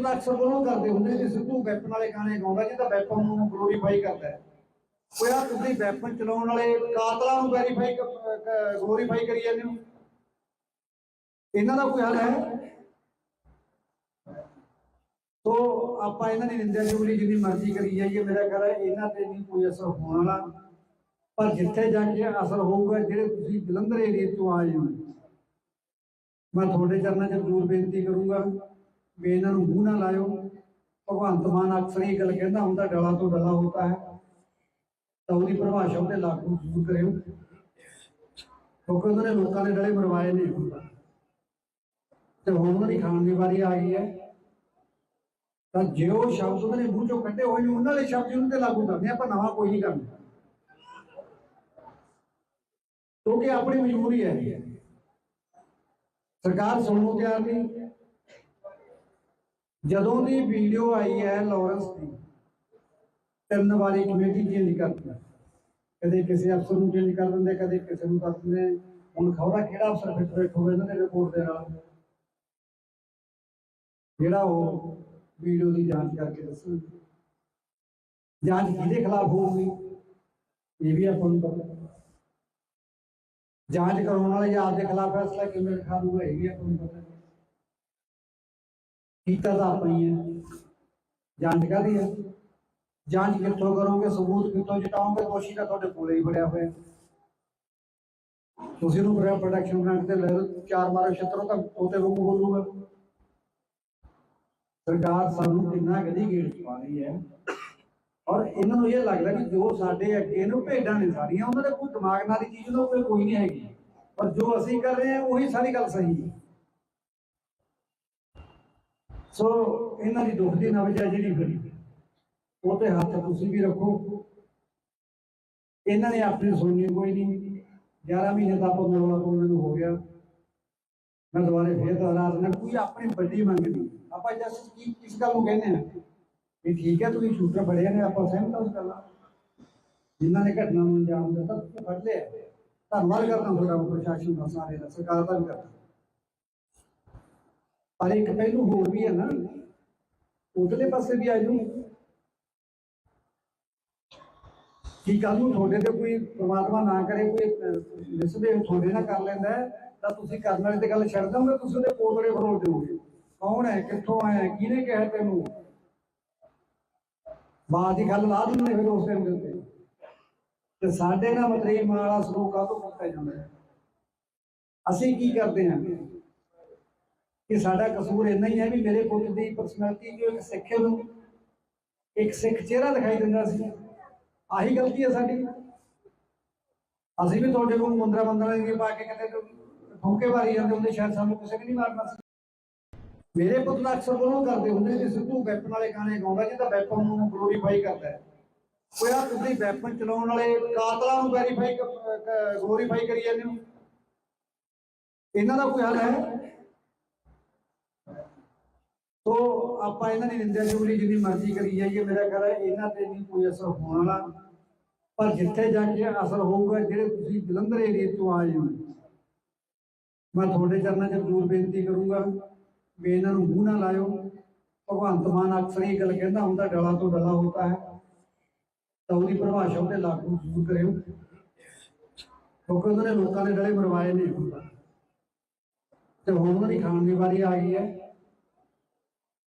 ਪੁੱਤ ਅਕਸਰ ਉਹਨੂੰ ਕਰਦੇ ਹੁੰਦੇ ਕਿ ਸਿੱਧੂ ਵੈਪਨ ਵਾਲੇ ਗਾਣੇ ਗਾਉਂਦਾ ਜਿਹਦਾ ਵੈਪਨ ਨੂੰ ਗਲੋਰੀਫਾਈ ਕਰਦਾ ਹੈ। ਉਹ ਯਾਰ ਤੁਸੀਂ ਵੈਪਨ ਚਲਾਉਣ ਵਾਲੇ ਕਾਤਲਾਂ ਨੂੰ ਗਲੋਰੀਫਾਈ ਕਰੀ ਜਾਂਦੇ ਹੋ। ਇਹਨਾਂ ਦਾ ਕੋਈ ਹੱਲ ਹੈ? तो आप इन्हों की निंदा चुगली जिन्नी मर्जी करी जाइए, मेरा ख्याल है इन्हों पर नहीं कोई असर होने वाला। पर जिथे जाके असर होगा जो जलंधर एरिए चो आ जाए, मैं थोड़े चरणों च जरूर बेनती करूँगा भी इन्हों मूँह ना लाओ। भगवंत मान अक्सर ही गल कहता होंगे डला तो डला होता है, तो उसकी परिभाषा उसे लागू जरूर करो, क्योंकि उन्होंने लोगों के डले मरवाए ने। तो हम उन्होंने खाने की बारी आ गई है, तो जो शब्द उन्होंने मूँह चो कटे हुए उन्होंने शब्द उन्होंने लागू करने, आप नवा कोई नहीं करना, क्योंकि अपनी मजबूरी है। सरकार सुनने तैयार नहीं। जदों की वीडियो आई है लॉरेंस की, 3 बारी कमेटी चेंज करती, कदे किसी अफसर को चेंज कर देंगे, कदे किसी को कर देंगे। हुण खबरा किहड़ा अफसर फिट बैठोगे इन्होंने रिपोर्ट के नाल जिहड़ा वो वीडियो की जांच करके दसो। जांच किहदे खिलाफ होगी ये भी आपां नूं पता। जांच करवाने वाले आपके खिलाफ फैसला किवें लिखा दूगा ये भी आपां नूं पता। कीता तां आपां ही है। जांच काहदी है? जांच कित्थों करोगे, सबूत कित्थों जुटाओगे? दोषी का तुहाडे कोले ही फड़िया होया। तुसीं उहनूं प्रोटेक्शन ग्रांट ते ले लो, 4 मारो छत्तरों तां तोते वांगू बोलूगा। सरकार सानू कितना गधी गेड़ पा रही है, और इन्होंने ये लगता कि जो साडे अगे ने भेडां ने सारियां, उन्होंने कोई दिमाग नाल चीज़ उन्होंने कोई नहीं हैगी, पर जो असीं कर रहे हैं वही सारी गल सही है। सो इन्हां दी दुख दी नब्ज है जिहड़ी फिरी वो ते हत्थ तुसीं भी रखो। इन्हां ने अपनी सुननी कोई नहीं। 11 महीने का आपां रौला पाउंदे हो गया। मैं दोबारे फिर दोहरा देना, कोई अपनी बड़ी मंग नहीं। आप जस्ट किस गल को कहने भी ठीक है, तुम शूटर फड़े ने, आप सहमत उस गल जिन्होंने घटना को अंजाम दिता फड़ लिया। धन्यवाद करना थोड़ा प्रशासन का, सारे का, सरकार का भी करना। पर एक पहलू होर भी है ना, उधरले पासे भी आ जाओ कि कल को थोड़े तो कोई परमात्मा ना करे कोई मिसबिहेव थोड़े ना कर लेंदा है, तो तुसीं करन वाले ते गल छड्ड दोगे, तुसीं उहदे पोतड़े फरोल दोगे। कौन है, कित्थों आया, किहने कहा तेनू, बात की गल ला देंगे फिर उस टाइम के उत्ते। साडे नाल मतरीब वाला सलूक काहतों कीता जांदा है? असीं की करते हैं कि साडा कसूर इन्ना ही है भी मेरे पुत्त की परसनैलिटी जो एक सिख है, एक सिख चेहरा दिखाई दिंदा सी, आही गलती है साडी। असीं भी तुहाडे कोल मुंदरा बंदरा दी पा के किते ठोके मारी जांदे हुंदे, शायद सानूं किसी ने नहीं मारना सी। मेरे पुत्त अक्सर उन्होंने करते होंगे कि सिद्धू वैपन वाले गाने गाँगा जिहदा वैपन को गलोरीफाई करता है। वो यार तुसीं वैपन चलाउण वाले कातलां नूं गलोरीफाई करी जांदे हो। इन्हां दा कोई हल है? तो आप इन्हों की निंदा चुगली जिन्नी मर्जी करी जाइए, मेरा ख्याल है इन्हों पर नहीं कोई असर होने वाला। पर जिथे जाके असर होगा जो जलंधर एरिए चो आ जाए, मैं थोड़े चरणों च जरूर बेनती करूँगा भी इन्हों मूँह ना लाओ। भगवंत मान अक्सर ही गल कहता होंगे डला तो डला होता है, तो उसकी परिभाषा उसे लागू जरूर करो, क्योंकि उन्होंने लोगों के डले मरवाए ने। तो हम उन्होंने खाने की बारी आ गई है,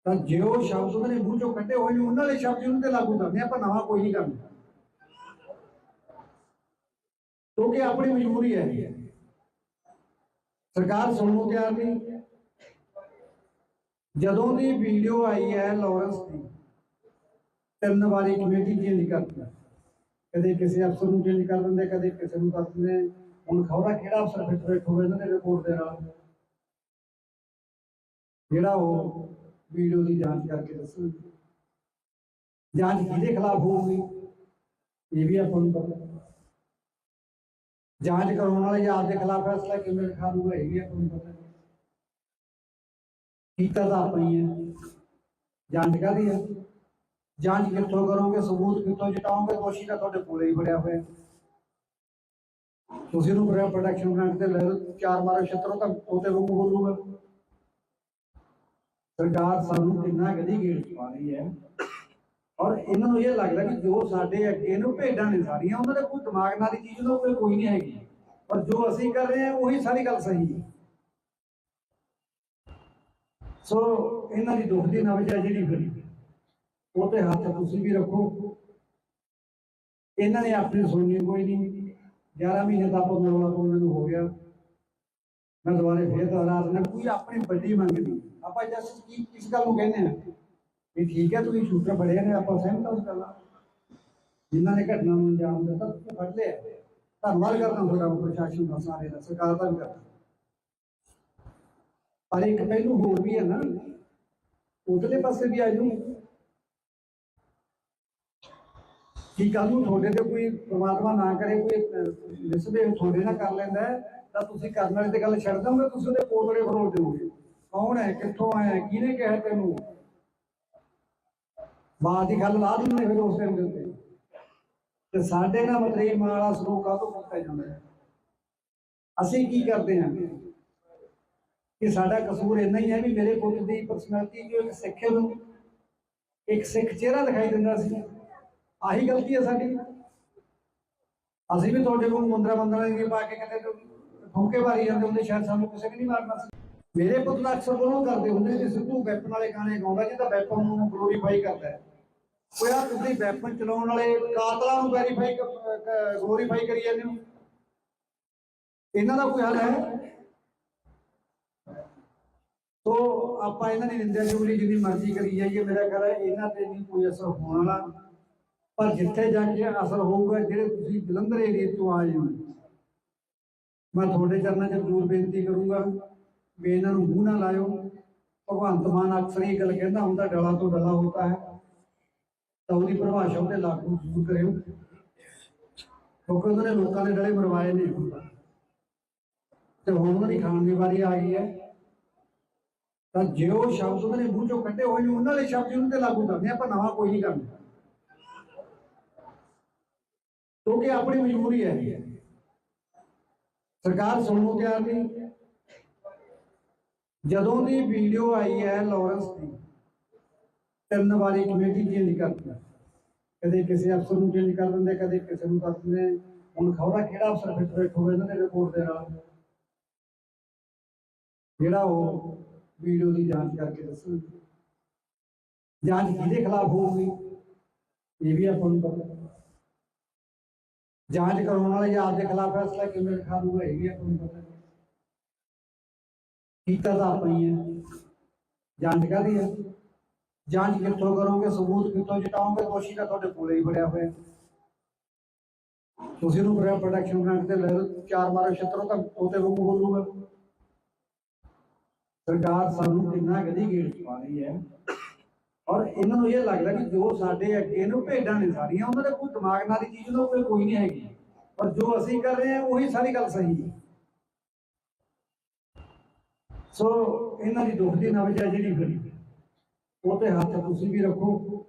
तो जो शब्द उन्होंने मूँह चो कटे हुए उन्होंने शब्द उन्होंने लागू करने, आप नवा कोई नहीं करना, क्योंकि अपनी मजबूरी है। सरकार सुनने तैयार नहीं। जदों की वीडियो आई है लॉरेंस की, 3 बारी कमेटी चेंज करती, कदे किसी अफसर को चेंज कर देंगे, कदे किसी को कर देंगे। हुण खबरा किहड़ा अफसर फिट बैठोगे इन्होंने रिपोर्ट के नाल जिहड़ा वो वीडियो की जांच करके दसो। जांच किहदे खिलाफ होगी ये भी आपां नूं पता। जांच करवाने वाले आपके खिलाफ फैसला किवें लिखा दूगा ये भी आपां नूं पता। कीता तां आपां ही है। जांच काहदी है? जांच कित्थों करोगे, सबूत कित्थों जुटाओगे? दोषी का तुहाडे कोले ही फड़िया होया। तुसीं उहनूं प्रोटेक्शन ग्रांट ते ले लो, 4 मारो छत्तरों तां तोते वांगू बोलूगा। ਸਰਕਾਰ ਸਾਨੂੰ ਕਿੰਨਾ ਗਦੀ ਗੇੜ ਪਾ ਰਹੀ ਹੈ ਔਰ ਇਹਨਾਂ ਨੂੰ ਇਹ ਲੱਗਦਾ ਕਿ ਜੋ ਸਾਡੇ ਅੱਗੇ ਨੂੰ ਭੇਡਾਂ ਨੇ ਸਾਰੀਆਂ ਉਹਨਾਂ ਦੇ ਕੋਈ ਦਿਮਾਗ ਨਾਲ ਦੀ ਚੀਜ਼ ਉਹਨਾਂ ਕੋਈ ਨਹੀਂ ਹੈਗੀ, ਪਰ ਜੋ ਅਸੀਂ ਕਰ ਰਹੇ ਹਾਂ ਉਹੀ ਸਾਰੀ ਗੱਲ ਸਹੀ ਹੈ। ਸੋ ਇਹਨਾਂ ਦੀ ਦੁੱਖ ਦੀ ਨਬਜ਼ ਹੈ ਜਿਹੜੀ ਫਿਰ ਉਹ ਤੇ ਹੱਥ ਤੁਸੀਂ ਵੀ ਰੱਖੋ। ਇਹਨਾਂ ਨੇ ਆਪਣੀ ਸੁਣਨੀ ਕੋਈ ਨਹੀਂ। 11 ਮਹੀਨੇ ਦਾ ਆਪਾਂ ਉਹਨਾਂ ਨੂੰ ਹੋ ਗਿਆ। ਮੈਂ ਦੁਬਾਰੇ ਫੇਰ ਦੁਹਰਾ ਦਿੰਦਾ, ਕੋਈ ਆਪਣੀ ਵੱਡੀ ਮੰਗ ਨਹੀਂ। ਆਪਾਂ ਜਸ ਕੀ ਕਿਸ ਗੱਲ ਨੂੰ ਕਹਿੰਦੇ ਆ ਵੀ ਠੀਕ ਹੈ ਤੁਸੀਂ ਸ਼ੂਟਰ ਬੜੇ ਨੇ, ਆਪਾਂ ਸਹਿਮਤ ਹਾਂ ਉਸ ਗੱਲ ਨਾਲ। ਜਿਨ੍ਹਾਂ ਨੇ ਘਟਨਾ ਨੂੰ ਅੰਜਾਮ ਦਿੱਤਾ ਤੁਸੀਂ ਫੜ ਲਿਆ, ਧੰਨਵਾਦ ਕਰਦਾ ਤੁਹਾਡਾ ਪ੍ਰਸ਼ਾਸਨ ਦਾ, ਸਾਰੇ ਦਾ, ਸਰਕਾਰ ਦਾ ਵੀ ਕਰਦਾ। ਪਰ ਇੱਕ ਪਹਿਲੂ ਹੋਰ ਵੀ ਹੈ ਨਾ, ਉਧਰਲੇ ਪਾਸੇ ਵੀ ਆ ਜੂ ਕਿ ਕੱਲ ਨੂੰ ਤੁਹਾਡੇ ਤੇ ਕੋਈ ਪ੍ਰਮਾਤਮਾ ਨਾ ਕਰੇ ਕੋਈ ਮਿਸਬਿਹੇਵ ਤੁਹਾਡੇ ਨਾਲ ਕਰ ਲੈਂਦਾ ਤਾਂ ਤੁਸੀਂ ਕਰਨ ਵਾਲੇ ਤੇ ਗੱਲ ਛੱਡ ਦੋਗੇ, ਤੁਸੀਂ ਉਹਦੇ ਕੋਤੜੇ ਫਰੋਲ ਦਿਓਗੇ। ਕੌਣ ਹੈ, ਕਿੱਥੋਂ ਆਇਆ, ਕਿਹਨੇ ਕਿਹਾ ਤੈਨੂੰ, ਬਾਤ ਦੀ ਗੱਲ ਲਾ ਦਿੰਦੇ ਫਿਰ ਉਸ ਟਾਈਮ ਦੇ ਉੱਤੇ। ਤੇ ਸਾਡੇ ਨਾਲ ਮਤਰੇਈ ਮਾਂ ਵਾਲਾ ਸਲੂਕ ਕਾਹਤੋਂ ਕੀਤਾ ਜਾਂਦਾ ਹੈ? ਅਸੀਂ ਕੀ ਕਰਦੇ ਹਾਂ ਕਿ ਸਾਡਾ ਕਸੂਰ ਇੰਨਾ ਹੀ ਹੈ ਵੀ ਮੇਰੇ ਪੁੱਤ ਦੀ ਪਰਸਨੈਲਿਟੀ ਜੋ ਇੱਕ ਸਿੱਖ ਨੂੰ ਇੱਕ ਸਿੱਖ ਚਿਹਰਾ ਦਿਖਾਈ ਦਿੰਦਾ ਸੀ, ਆਹੀ ਗਲਤੀ ਹੈ ਸਾਡੀ। ਅਸੀਂ ਵੀ ਤੁਹਾਡੇ ਕੋਲ ਮੁੰਦਰਾ ਦੀ ਪਾ ਕੇ ਕਿਤੇ ਠੋਕੇ ਮਾਰੀ ਜਾਂਦੇ ਹੁੰਦੇ, ਸ਼ਾਇਦ ਸਾਨੂੰ ਕਿਸੇ ਵੀ ਨਹੀਂ ਮਾਰਨਾ ਸੀ। ਮੇਰੇ ਪੁੱਤ ਦਾ ਅਕਸਰ ਬੋਲੋਂ ਕਰਦੇ ਹੁੰਦੇ ਕਿ ਸਿੱਧੂ ਵੈਪਨ ਵਾਲੇ ਗਾਣੇ ਗਾਉਂਦਾ ਜਿਹਦਾ ਵੈਪਨ ਨੂੰ ਗਲੋਰੀਫਾਈ ਕਰਦਾ ਹੈ। ਕੋਈ ਆ ਤੁਸੀਂ ਵੈਪਨ ਚਲਾਉਣ ਵਾਲੇ ਕਾਤਲਾਂ ਨੂੰ ਗਲੋਰੀਫਾਈ ਕਰੀ ਜਾਂਦੇ ਹੋ, ਇਹਨਾਂ ਦਾ ਕੋਈ ਹੱਲ ਹੈ? ਤੋ ਆਪਾਂ ਇਹਨਾਂ ਦੀ ਨਿੰਦਿਆ ਚੁਗਲੀ ਜਿੰਨੀ ਮਰਜ਼ੀ ਕਰੀ ਜਾਈਏ, ਮੇਰਾ ਖਿਆਲ ਹੈ ਇਹਨਾਂ ਤੇ ਨਹੀਂ ਕੋਈ ਅਸਰ ਹੋਣ ਵਾਲਾ। ਪਰ ਜਿੱਥੇ ਜਾ ਕੇ ਅਸਰ ਹੋਊਗਾ, ਜਿਹੜੇ ਤੁਸੀਂ ਜਲੰਧਰ ਏਰੀਏ ਤੋਂ ਆਏ ਹੋ, ਮੈਂ ਤੁਹਾਡੇ ਚਰਨਾਂ 'ਚ ਜ਼ਰੂਰ ਬੇਨਤੀ ਕਰੂੰਗਾ ਵੀ ਇਹਨਾਂ ਨੂੰ ਮੂੰਹ ਨਾ ਲਾਇਓ। ਭਗਵੰਤ ਮਾਨ ਅਕਸਰ ਇਹ ਗੱਲ ਕਹਿੰਦਾ ਹੁੰਦਾ, ਡਲਾ ਤੋਂ ਡਲਾ ਹੋਤਾ ਹੈ, ਤਾਂ ਉਹਦੀ ਪਰਿਭਾਸ਼ਾ ਉਹਦੇ ਲਾਗੂ ਜ਼ਰੂਰ ਕਰਿਓ, ਕਿਉਂਕਿ ਉਹਨਾਂ ਨੇ ਲੋਕਾਂ ਦੇ ਡਲੇ ਮਰਵਾਏ ਨੇ ਤੇ ਹੁਣ ਉਹਨਾਂ ਦੀ ਖਾਣ ਦੀ ਵਾਰੀ ਆ ਗਈ ਹੈ। ਤਾਂ ਜੇ ਉਹ ਸ਼ਬਦ ਉਹਨਾਂ ਨੇ ਮੂੰਹ ਚੋਂ ਕੱਢੇ ਹੋਏ ਨੇ, ਉਹਨਾਂ ਦੇ ਸ਼ਬਦ ਉਹਨਾਂ ਤੇ ਲਾਗੂ ਕਰਨੇ, ਆਪਾਂ ਨਵਾਂ ਕੋਈ ਨਹੀਂ ਕਰਨਾ, ਕਿਉਂਕਿ ਆਪਣੀ ਮਜਬੂਰੀ ਹੈ। ਸਰਕਾਰ ਸੁਣਨ ਨੂੰ ਤਿਆਰ ਨਹੀਂ। ਜਦੋਂ ਦੀ ਵੀਡੀਓ ਆਈ ਹੈ ਲਾਰੈਂਸ ਦੀ, 3 ਵਾਰੀ ਕਮੇਟੀ ਚੇਂਜ ਕਰਦੀ, ਕਦੇ ਕਿਸੇ ਅਫਸਰ ਨੂੰ ਚੇਂਜ ਕਰ ਦਿੰਦੇ, ਕਦੇ ਕਿਸੇ ਨੂੰ ਕਰ ਦਿੰਦੇ। ਹੁਣ ਖਬਰਾਂ ਕਿਹੜਾ ਅਫਸਰ ਫਿੱਟ ਬੈਠੂਗਾ ਇਹਨਾਂ ਦੇ ਰਿਪੋਰਟ ਦੇ ਨਾਲ, ਜਿਹੜਾ ਉਹ ਵੀਡੀਓ ਦੀ ਜਾਂਚ ਕਰਕੇ ਦੱਸੂ। ਜਾਂਚ ਕਿਹਦੇ ਖਿਲਾਫ ਹੋਊਗੀ ਇਹ ਵੀ ਆਪਾਂ ਨੂੰ ਪਤਾ। ਜਾਂਚ ਕਰਾਉਣ ਵਾਲੇ ਜਾਂ ਆਪਦੇ ਖਿਲਾਫ ਫੈਸਲਾ ਕਿਵੇਂ ਲਿਖਾ ਦੂਗਾ ਇਹ ਵੀ ਆਪਾਂ ਨੂੰ ਪਤਾ। ਕੀਤਾ ਤਾਂ ਆਪਾਂ ਹੀ ਹੈ, ਜਾਂਚ ਕਾਹਦੀ ਹੈ? ਜਾਂਚ ਕਿੱਥੋਂ ਕਰੋਗੇ, ਸਬੂਤ ਕਿੱਥੋਂ ਜਟਾਓਗੇ? ਦੋਸ਼ੀ ਤਾਂ ਤੁਹਾਡੇ ਕੋਲੇ ਹੀ ਫੜਿਆ ਹੋਇਆ। ਤੁਸੀਂ ਉਹਨੂੰ ਪ੍ਰੋਟੈਕਸ਼ਨ ਗ੍ਰਾਂਟ ਤੇ ਲੈ ਲਓ, 4 ਵਾਰ ਛਤਰੋਂ ਤਾਂ ਤੋਤੇ ਵਾਂਗੂ ਬੋਲੂਗਾ। ਸਰਕਾਰ ਸਾਨੂੰ ਕਿੰਨਾ ਗਦੀ ਗੇੜ ਪਾ ਰਹੀ ਹੈ ਔਰ ਇਹਨਾਂ ਨੂੰ ਇਹ ਲੱਗਦਾ ਕਿ ਜੋ ਸਾਡੇ ਅੱਗੇ ਨੂੰ ਭੇਡਾਂ ਨੇ ਸਾਰੀਆਂ, ਉਹਨਾਂ ਦੇ ਕੋਈ ਦਿਮਾਗ ਨਾਲ ਦੀ ਚੀਜ਼ ਉਹਨਾਂ ਕੋਈ ਨਹੀਂ ਹੈਗੀ, ਪਰ ਜੋ ਅਸੀਂ ਕਰ ਰਹੇ ਹਾਂ ਉਹੀ ਸਾਰੀ ਗੱਲ ਸਹੀ ਹੈ। ਸੋ ਇਹਨਾਂ ਦੀ ਦੁੱਖ ਦੀ ਨਬਜ਼ ਹੈ ਜਿਹੜੀ ਫਿਰ ਉਹ ਤੇ ਹੱਥ ਤੁਸੀਂ ਵੀ ਰੱਖੋ।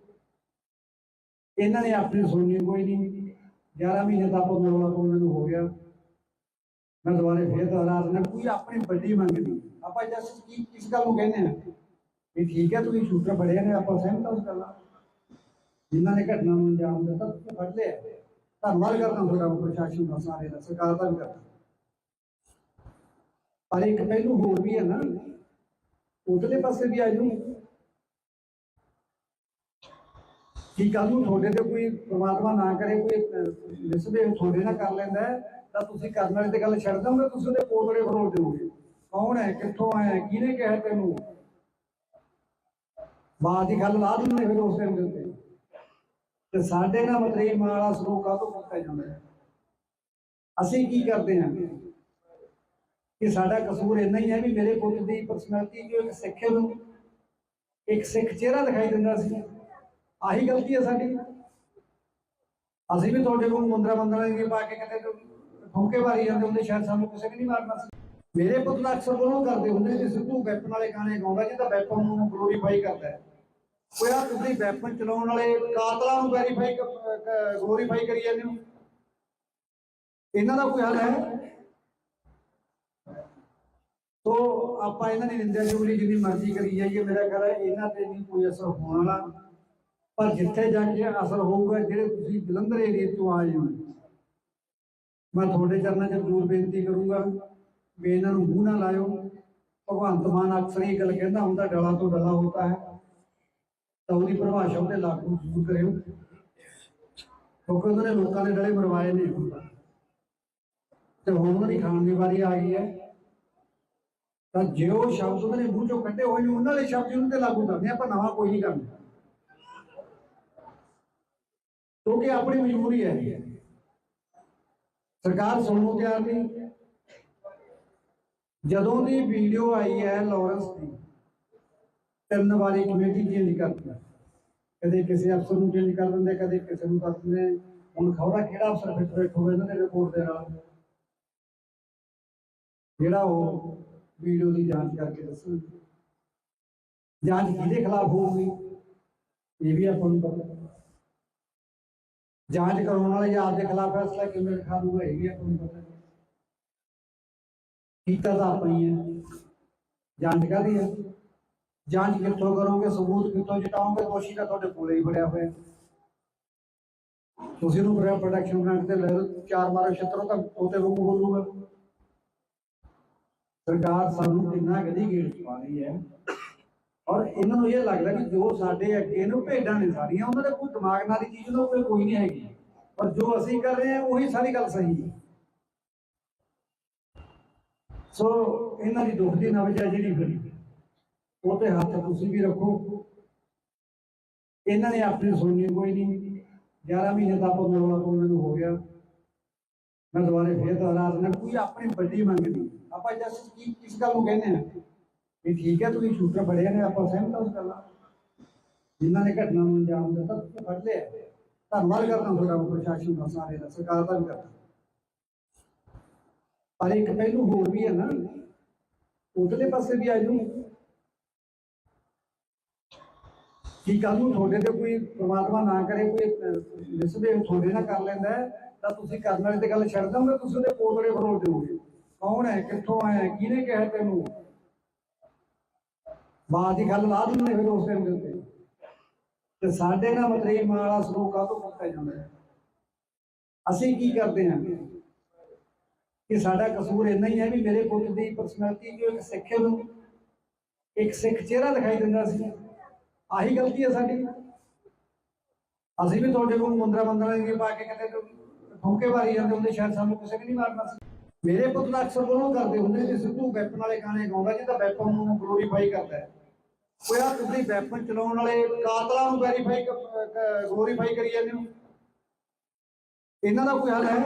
ਇਹਨਾਂ ਨੇ ਆਪਣੀ ਸੁਣਨੀ ਕੋਈ ਨਹੀਂ। 11 ਮਹੀਨੇ ਦਾ ਆਪਾਂ ਉਹਨਾਂ ਨੂੰ ਹੋ ਗਿਆ। ਮੈਂ ਦੁਬਾਰੇ ਫੇਰ ਦੁਹਰਾ ਦਿੰਦਾ, ਕੋਈ ਆਪਣੀ ਵੱਡੀ ਮੰਗ ਨਹੀਂ। ਆਪਾਂ ਜਸ ਕੀ ਕਿਸ ਗੱਲ ਨੂੰ ਕਹਿੰਦੇ ਆ ਵੀ ਠੀਕ ਹੈ ਤੁਸੀਂ ਸ਼ੂਟਰ ਬੜੇ ਨੇ, ਆਪਾਂ ਸਹਿਮਤ ਹਾਂ ਉਸ ਗੱਲ ਨਾਲ। ਜਿਨ੍ਹਾਂ ਨੇ ਘਟਨਾ ਨੂੰ ਅੰਜਾਮ ਦਿੱਤਾ ਤੁਸੀਂ ਫੜ ਲਿਆ, ਧੰਨਵਾਦ ਕਰਦਾ ਤੁਹਾਡਾ ਪ੍ਰਸ਼ਾਸਨ ਦਾ, ਸਾਰੇ ਦਾ, ਸਰਕਾਰ ਦਾ ਵੀ ਕਰਦਾ। ਪਰ ਇੱਕ ਪਹਿਲੂ ਹੋਰ ਵੀ ਹੈ ਨਾ, ਉਧਰਲੇ ਪਾਸੇ ਵੀ ਆ ਜੂ ਕਿ ਕੱਲ ਨੂੰ ਤੁਹਾਡੇ ਤੇ ਕੋਈ ਪ੍ਰਮਾਤਮਾ ਨਾ ਕਰੇ ਕੋਈ ਮਿਸਬਿਹੇਵ ਤੁਹਾਡੇ ਨਾਲ ਕਰ ਲੈਂਦਾ ਤਾਂ ਤੁਸੀਂ ਕਰਨ ਵਾਲੇ ਤੇ ਗੱਲ ਛੱਡ ਦੋਗੇ, ਤੁਸੀਂ ਉਹਦੇ ਕੋਤੜੇ ਫਰੋਲ ਦਿਓਗੇ। ਕੌਣ ਹੈ, ਕਿੱਥੋਂ ਆਇਆ, ਕਿਹਨੇ ਕਿਹਾ ਤੈਨੂੰ, ਬਾਤ ਦੀ ਗੱਲ ਲਾ ਦਿੰਦੇ ਫਿਰ ਉਸ ਟਾਈਮ ਦੇ ਉੱਤੇ। ਤੇ ਸਾਡੇ ਨਾਲ ਮਤਰੇਈ ਮਾਂ ਵਾਲਾ ਸਲੂਕ ਕਾਹਤੋਂ ਕੀਤਾ ਜਾਂਦਾ ਹੈ? ਅਸੀਂ ਕੀ ਕਰਦੇ ਹਾਂ ਕਿ ਸਾਡਾ ਕਸੂਰ ਇੰਨਾ ਹੀ ਹੈ ਵੀ ਮੇਰੇ ਪੁੱਤ ਦੀ ਪਰਸਨੈਲਿਟੀ ਜੋ ਇੱਕ ਸਿੱਖ ਨੂੰ ਇੱਕ ਸਿੱਖ ਚਿਹਰਾ ਦਿਖਾਈ ਦਿੰਦਾ ਸੀ, ਆਹੀ ਗਲਤੀ ਹੈ ਸਾਡੀ। ਅਸੀਂ ਵੀ ਤੁਹਾਡੇ ਕੋਲ ਮੁੰਦਰਾ ਦੀ ਪਾ ਕੇ ਕਿਤੇ ਠੋਕੇ ਮਾਰੀ ਜਾਂਦੇ ਹੁੰਦੇ, ਸ਼ਾਇਦ ਸਾਨੂੰ ਕਿਸੇ ਵੀ ਨਹੀਂ ਮਾਰਨਾ ਸੀ। ਮੇਰੇ ਪੁੱਤ ਦਾ ਅਕਸਰ ਬੋਲੋਂ ਕਰਦੇ ਹੁੰਦੇ ਕਿ ਸਿੱਧੂ ਵੈਪਨ ਵਾਲੇ ਗਾਣੇ ਗਾਉਂਦਾ ਜਿਹਦਾ ਵੈਪਨ ਨੂੰ ਗਲੋਰੀਫਾਈ ਕਰਦਾ ਹੈ। ਕੋਈ ਆ ਤੁਸੀਂ ਵੈਪਨ ਚਲਾਉਣ ਵਾਲੇ ਕਾਤਲਾਂ ਨੂੰ ਗਲੋਰੀਫਾਈ ਕਰੀ ਜਾਂਦੇ ਹੋ, ਇਹਨਾਂ ਦਾ ਕੋਈ ਹੱਲ ਹੈ? ਸੋ ਆਪਾਂ ਇਹਨਾਂ ਦੀ ਨਿੰਦਿਆ ਚੁਗਲੀ ਜਿੰਨੀ ਮਰਜ਼ੀ ਕਰੀ ਜਾਈਏ, ਮੇਰਾ ਖਿਆਲ ਹੈ ਇਹਨਾਂ ਤੇ ਨਹੀਂ ਕੋਈ ਅਸਰ ਹੋਣ ਵਾਲਾ। ਪਰ ਜਿੱਥੇ ਜਾ ਕੇ ਅਸਰ ਹੋਊਗਾ, ਜਿਹੜੇ ਤੁਸੀਂ ਜਲੰਧਰ ਏਰੀਏ ਤੋਂ ਆਏ ਹੋ, ਮੈਂ ਤੁਹਾਡੇ ਚਰਨਾਂ 'ਚ ਜ਼ਰੂਰ ਬੇਨਤੀ ਕਰੂੰਗਾ ਵੀ ਇਹਨਾਂ ਨੂੰ ਮੂੰਹ ਨਾ ਲਾਇਓ। ਭਗਵੰਤ ਮਾਨ ਅਕਸਰ ਇਹ ਗੱਲ ਕਹਿੰਦਾ ਹੁੰਦਾ, ਡਲਾ ਤੋਂ ਡਲਾ ਹੋਤਾ ਹੈ, ਤਾਂ ਉਹਦੀ ਪਰਿਭਾਸ਼ਾ ਉਹਤੇ ਲਾਗੂ ਜ਼ਰੂਰ ਕਰਿਓ, ਕਿਉਂਕਿ ਉਹਨਾਂ ਨੇ ਲੋਕਾਂ ਦੇ ਡਲੇ ਮਰਵਾਏ ਨੇ ਤੇ ਹੁਣ ਉਹਨਾਂ ਦੀ ਖਾਣ ਦੀ ਵਾਰੀ ਆ ਗਈ ਹੈ। ਤਾਂ ਜੇ ਉਹ ਸ਼ਬਦ ਉਹਨਾਂ ਨੇ ਮੂੰਹ ਚੋਂ ਕੱਢੇ ਹੋਏ ਨੇ, ਉਹਨਾਂ ਵਾਲੇ ਸ਼ਬਦ ਉਹਨਾਂ ਤੇ ਲਾਗੂ ਕਰਦੇ ਆਪਾਂ, ਨਵਾਂ ਕੋਈ ਨਹੀਂ ਕਰਨਾ, ਕਿਉਂਕਿ ਆਪਣੀ ਮਜਬੂਰੀ ਹੈ। ਸਰਕਾਰ ਸੁਣਨ ਨੂੰ ਤਿਆਰ ਨਹੀਂ। ਜਦੋਂ ਦੀ ਵੀਡੀਓ ਆਈ ਹੈ ਲਾਰੈਂਸ ਦੀ, 3 ਵਾਰੀ ਕਮੇਟੀ ਚੇਂਜ ਕਰਦੀ, ਕਦੇ ਕਿਸੇ ਅਫਸਰ ਨੂੰ ਚੇਂਜ ਕਰ ਦਿੰਦੇ, ਕਦੇ ਕਿਸੇ ਨੂੰ ਕਰ ਦਿੰਦੇ। ਹੁਣ ਖਬਰਾਂ ਕਿਹੜਾ ਅਫਸਰ ਫਿੱਟ ਬੈਠੂਗਾ ਇਹਨਾਂ ਦੇ ਰਿਪੋਰਟ ਦੇ ਨਾਲ, ਜਿਹੜਾ ਉਹ ਵੀਡੀਓ ਦੀ ਜਾਂਚ ਕਰਕੇ ਦੱਸੂ। ਜਾਂਚ ਕਿਹਦੇ ਖਿਲਾਫ ਹੋਊਗੀ ਇਹ ਵੀ ਆਪਾਂ ਨੂੰ ਪਤਾ। ਜਾਂਚ ਕਰਾਉਣ ਵਾਲੇ ਜਾਂ ਆਪਦੇ ਖਿਲਾਫ ਫੈਸਲਾ ਕਿਵੇਂ ਲਿਖਾ ਦੂਗਾ ਇਹ ਵੀ ਆਪਾਂ ਨੂੰ ਪਤਾ। ਕੀਤਾ ਤਾਂ ਆਪਾਂ ਹੀ ਹੈ। ਜਾਂਚ ਕਾਹਦੀ ਹੈ? ਜਾਂਚ ਕਿੱਥੋਂ ਕਰੋਗੇ, ਸਬੂਤ ਕਿੱਥੋਂ ਜਟਾਓਗੇ? ਦੋਸ਼ੀ ਤਾਂ ਤੁਹਾਡੇ ਕੋਲੇ ਹੀ ਫੜਿਆ ਹੋਇਆ। ਤੁਸੀਂ ਉਹਨੂੰ ਪ੍ਰੋਟੈਕਸ਼ਨ ਬ੍ਰਾਂਡ ਤੇ ਲੈ ਲਓ, 4 ਮਾਰੋ ਛੱਤਰੋਂ ਤਾਂ ਤੋਤੇ ਵਾਂਗੂ ਬੋਲੂਗਾ। ਸਰਕਾਰ ਸਾਨੂੰ ਕਿੰਨਾ ਕਦੀ ਗੇੜ ਪਾ ਰਹੀ ਹੈ, ਔਰ ਇਹਨਾਂ ਨੂੰ ਇਹ ਲੱਗਦਾ ਕਿ ਜੋ ਸਾਡੇ ਅੱਗੇ ਨੂੰ ਭੇਡਾਂ ਨੇ ਸਾਰੀਆਂ, ਉਹਨਾਂ ਦਾ ਕੋਈ ਦਿਮਾਗ ਨਾਲ ਦੀ ਚੀਜ਼ ਉਹਨਾਂ ਕੋਲ ਕੋਈ ਨਹੀਂ ਹੈਗੀ, ਪਰ ਜੋ ਅਸੀਂ ਕਰ ਰਹੇ ਹਾਂ ਉਹੀ ਸਾਰੀ ਗੱਲ ਸਹੀ ਹੈ। ਸੋ ਇਹਨਾਂ ਦੀ ਦੁੱਖ ਦੀ ਨਬਜ਼ ਹੈ ਜਿਹੜੀ ਫਿਰ ਉਹ ਤੇ ਹੱਥ ਤੁਸੀਂ ਵੀ ਰੱਖੋ। ਇਹਨਾਂ ਨੇ ਆਪਣੀ ਸੁਣਨੀ ਕੋਈ ਨਹੀਂ। 11 ਮਹੀਨੇ ਦਾ ਆਪਾਂ ਮਰਵਾ ਤੋਂ ਮੈਨੂੰ ਹੋ ਗਿਆ। ਮੈਂ ਦੁਬਾਰੇ ਫੇਰ ਦੁਹਰਾਸ ਨਾ, ਕੋਈ ਆਪਣੀ ਵੱਡੀ ਮੰਗ ਨਹੀਂ। ਆਪਾਂ ਜਸ ਕਿਸ ਗੱਲ ਨੂੰ ਕਹਿੰਦੇ ਆ ਵੀ ਠੀਕ ਹੈ ਤੁਸੀਂ ਸ਼ੂਟਰ ਬੜੇ ਨੇ, ਆਪਾਂ ਸਹਿਮਤ ਉਸ ਗੱਲ ਨਾਲ। ਜਿਨ੍ਹਾਂ ਨੇ ਘਟਨਾ ਨੂੰ ਅੰਜਾਮ ਦਿੱਤਾ ਤੁਸੀਂ ਫੜ ਲਿਆ, ਧੰਨਵਾਦ ਕਰਦਾ ਤੁਹਾਡਾ ਪ੍ਰਸ਼ਾਸਨ ਦਾ, ਸਾਰੇ ਦਾ, ਸਰਕਾਰ ਦਾ ਵੀ ਕਰਦਾ। ਪਰ ਇੱਕ ਪਹਿਲੂ ਹੋਰ ਵੀ ਹੈ ਨਾ, ਉਧਰਲੇ ਪਾਸੇ ਵੀ ਆ ਜਾਊ ਕਿ ਕੱਲ ਨੂੰ ਤੁਹਾਡੇ ਤੇ ਕੋਈ ਪ੍ਰਮਾਤਮਾ ਨਾ ਕਰੇ ਕੋਈ ਮਿਸਬਿਹੇਵ ਤੁਹਾਡੇ ਨਾਲ ਕਰ ਲੈਂਦਾ ਤਾਂ ਤੁਸੀਂ ਕਰਨ ਵਾਲੇ ਤੇ ਗੱਲ ਛੱਡ ਦੋਗੇ, ਤੁਸੀਂ ਉਹਦੇ ਪੋਤੜੇ ਫਰੋਲ ਦਿਓਗੇ। ਕੌਣ ਹੈ, ਕਿੱਥੋਂ ਆਇਆ, ਕਿਹਨੇ ਕਿਹਾ ਤੈਨੂੰ? ਬਾਤ ਦੀ ਗੱਲ ਲਾ ਦਿੰਦੇ ਫਿਰ ਉਸ ਟਾਈਮ ਦੇ ਉੱਤੇ। ਤੇ ਸਾਡੇ ਨਾਲ ਮਤਰੇਈ ਮਾਂ ਵਾਲਾ ਸਲੂਕ ਕਾਹਤੋਂ ਕੀਤਾ ਜਾਂਦਾ ਹੈ? ਅਸੀਂ ਕੀ ਕਰਦੇ ਹਾਂ ਕਿ ਸਾਡਾ ਕਸੂਰ ਇੰਨਾ ਹੀ ਹੈ ਵੀ ਮੇਰੇ ਪੁੱਤ ਦੀ ਪਰਸਨੈਲਿਟੀ ਜੋ ਇੱਕ ਸਿੱਖ ਨੂੰ ਇੱਕ ਸਿੱਖ ਚਿਹਰਾ ਦਿਖਾਈ ਦਿੰਦਾ ਸੀ, ਆਹੀ ਗਲਤੀ ਹੈ ਸਾਡੀ। ਅਸੀਂ ਵੀ ਤੁਹਾਡੇ ਕੋਲ ਮੁੰਦਰਾ ਦੀ ਪਾ ਕੇ ਕਿਤੇ ਠੋਕੇ ਮਾਰੀ ਜਾਂਦੇ ਹੁੰਦੇ, ਸ਼ਾਇਦ ਸਾਨੂੰ ਕਿਸੇ ਨੇ ਨਹੀਂ ਮਾਰਨਾ ਸੀ। ਮੇਰੇ ਪੁੱਤ ਦਾ ਅਕਸਰ ਬੋਲੋ ਕਰਦੇ ਹੁੰਦੇ ਕਿ ਸਿੱਧੂ ਵੈਪਨ ਵਾਲੇ ਗਾਣੇ ਗਾਉਂਦਾ ਜਿਹਦਾ ਵੈਪਨ ਨੂੰ ਗਲੋਰੀਫਾਈ ਕਰਦਾ ਹੈ। ਕੋਈ ਆ ਤੁਸੀਂ ਵੈਪਨ ਚਲਾਉਣ ਵਾਲੇ ਕਾਤਲਾਂ ਨੂੰ ਗਲੋਰੀਫਾਈ ਕਰੀ ਜਾਂਦੇ ਹੋ, ਇਹਨਾਂ ਦਾ ਕੋਈ ਹੱਲ ਹੈ?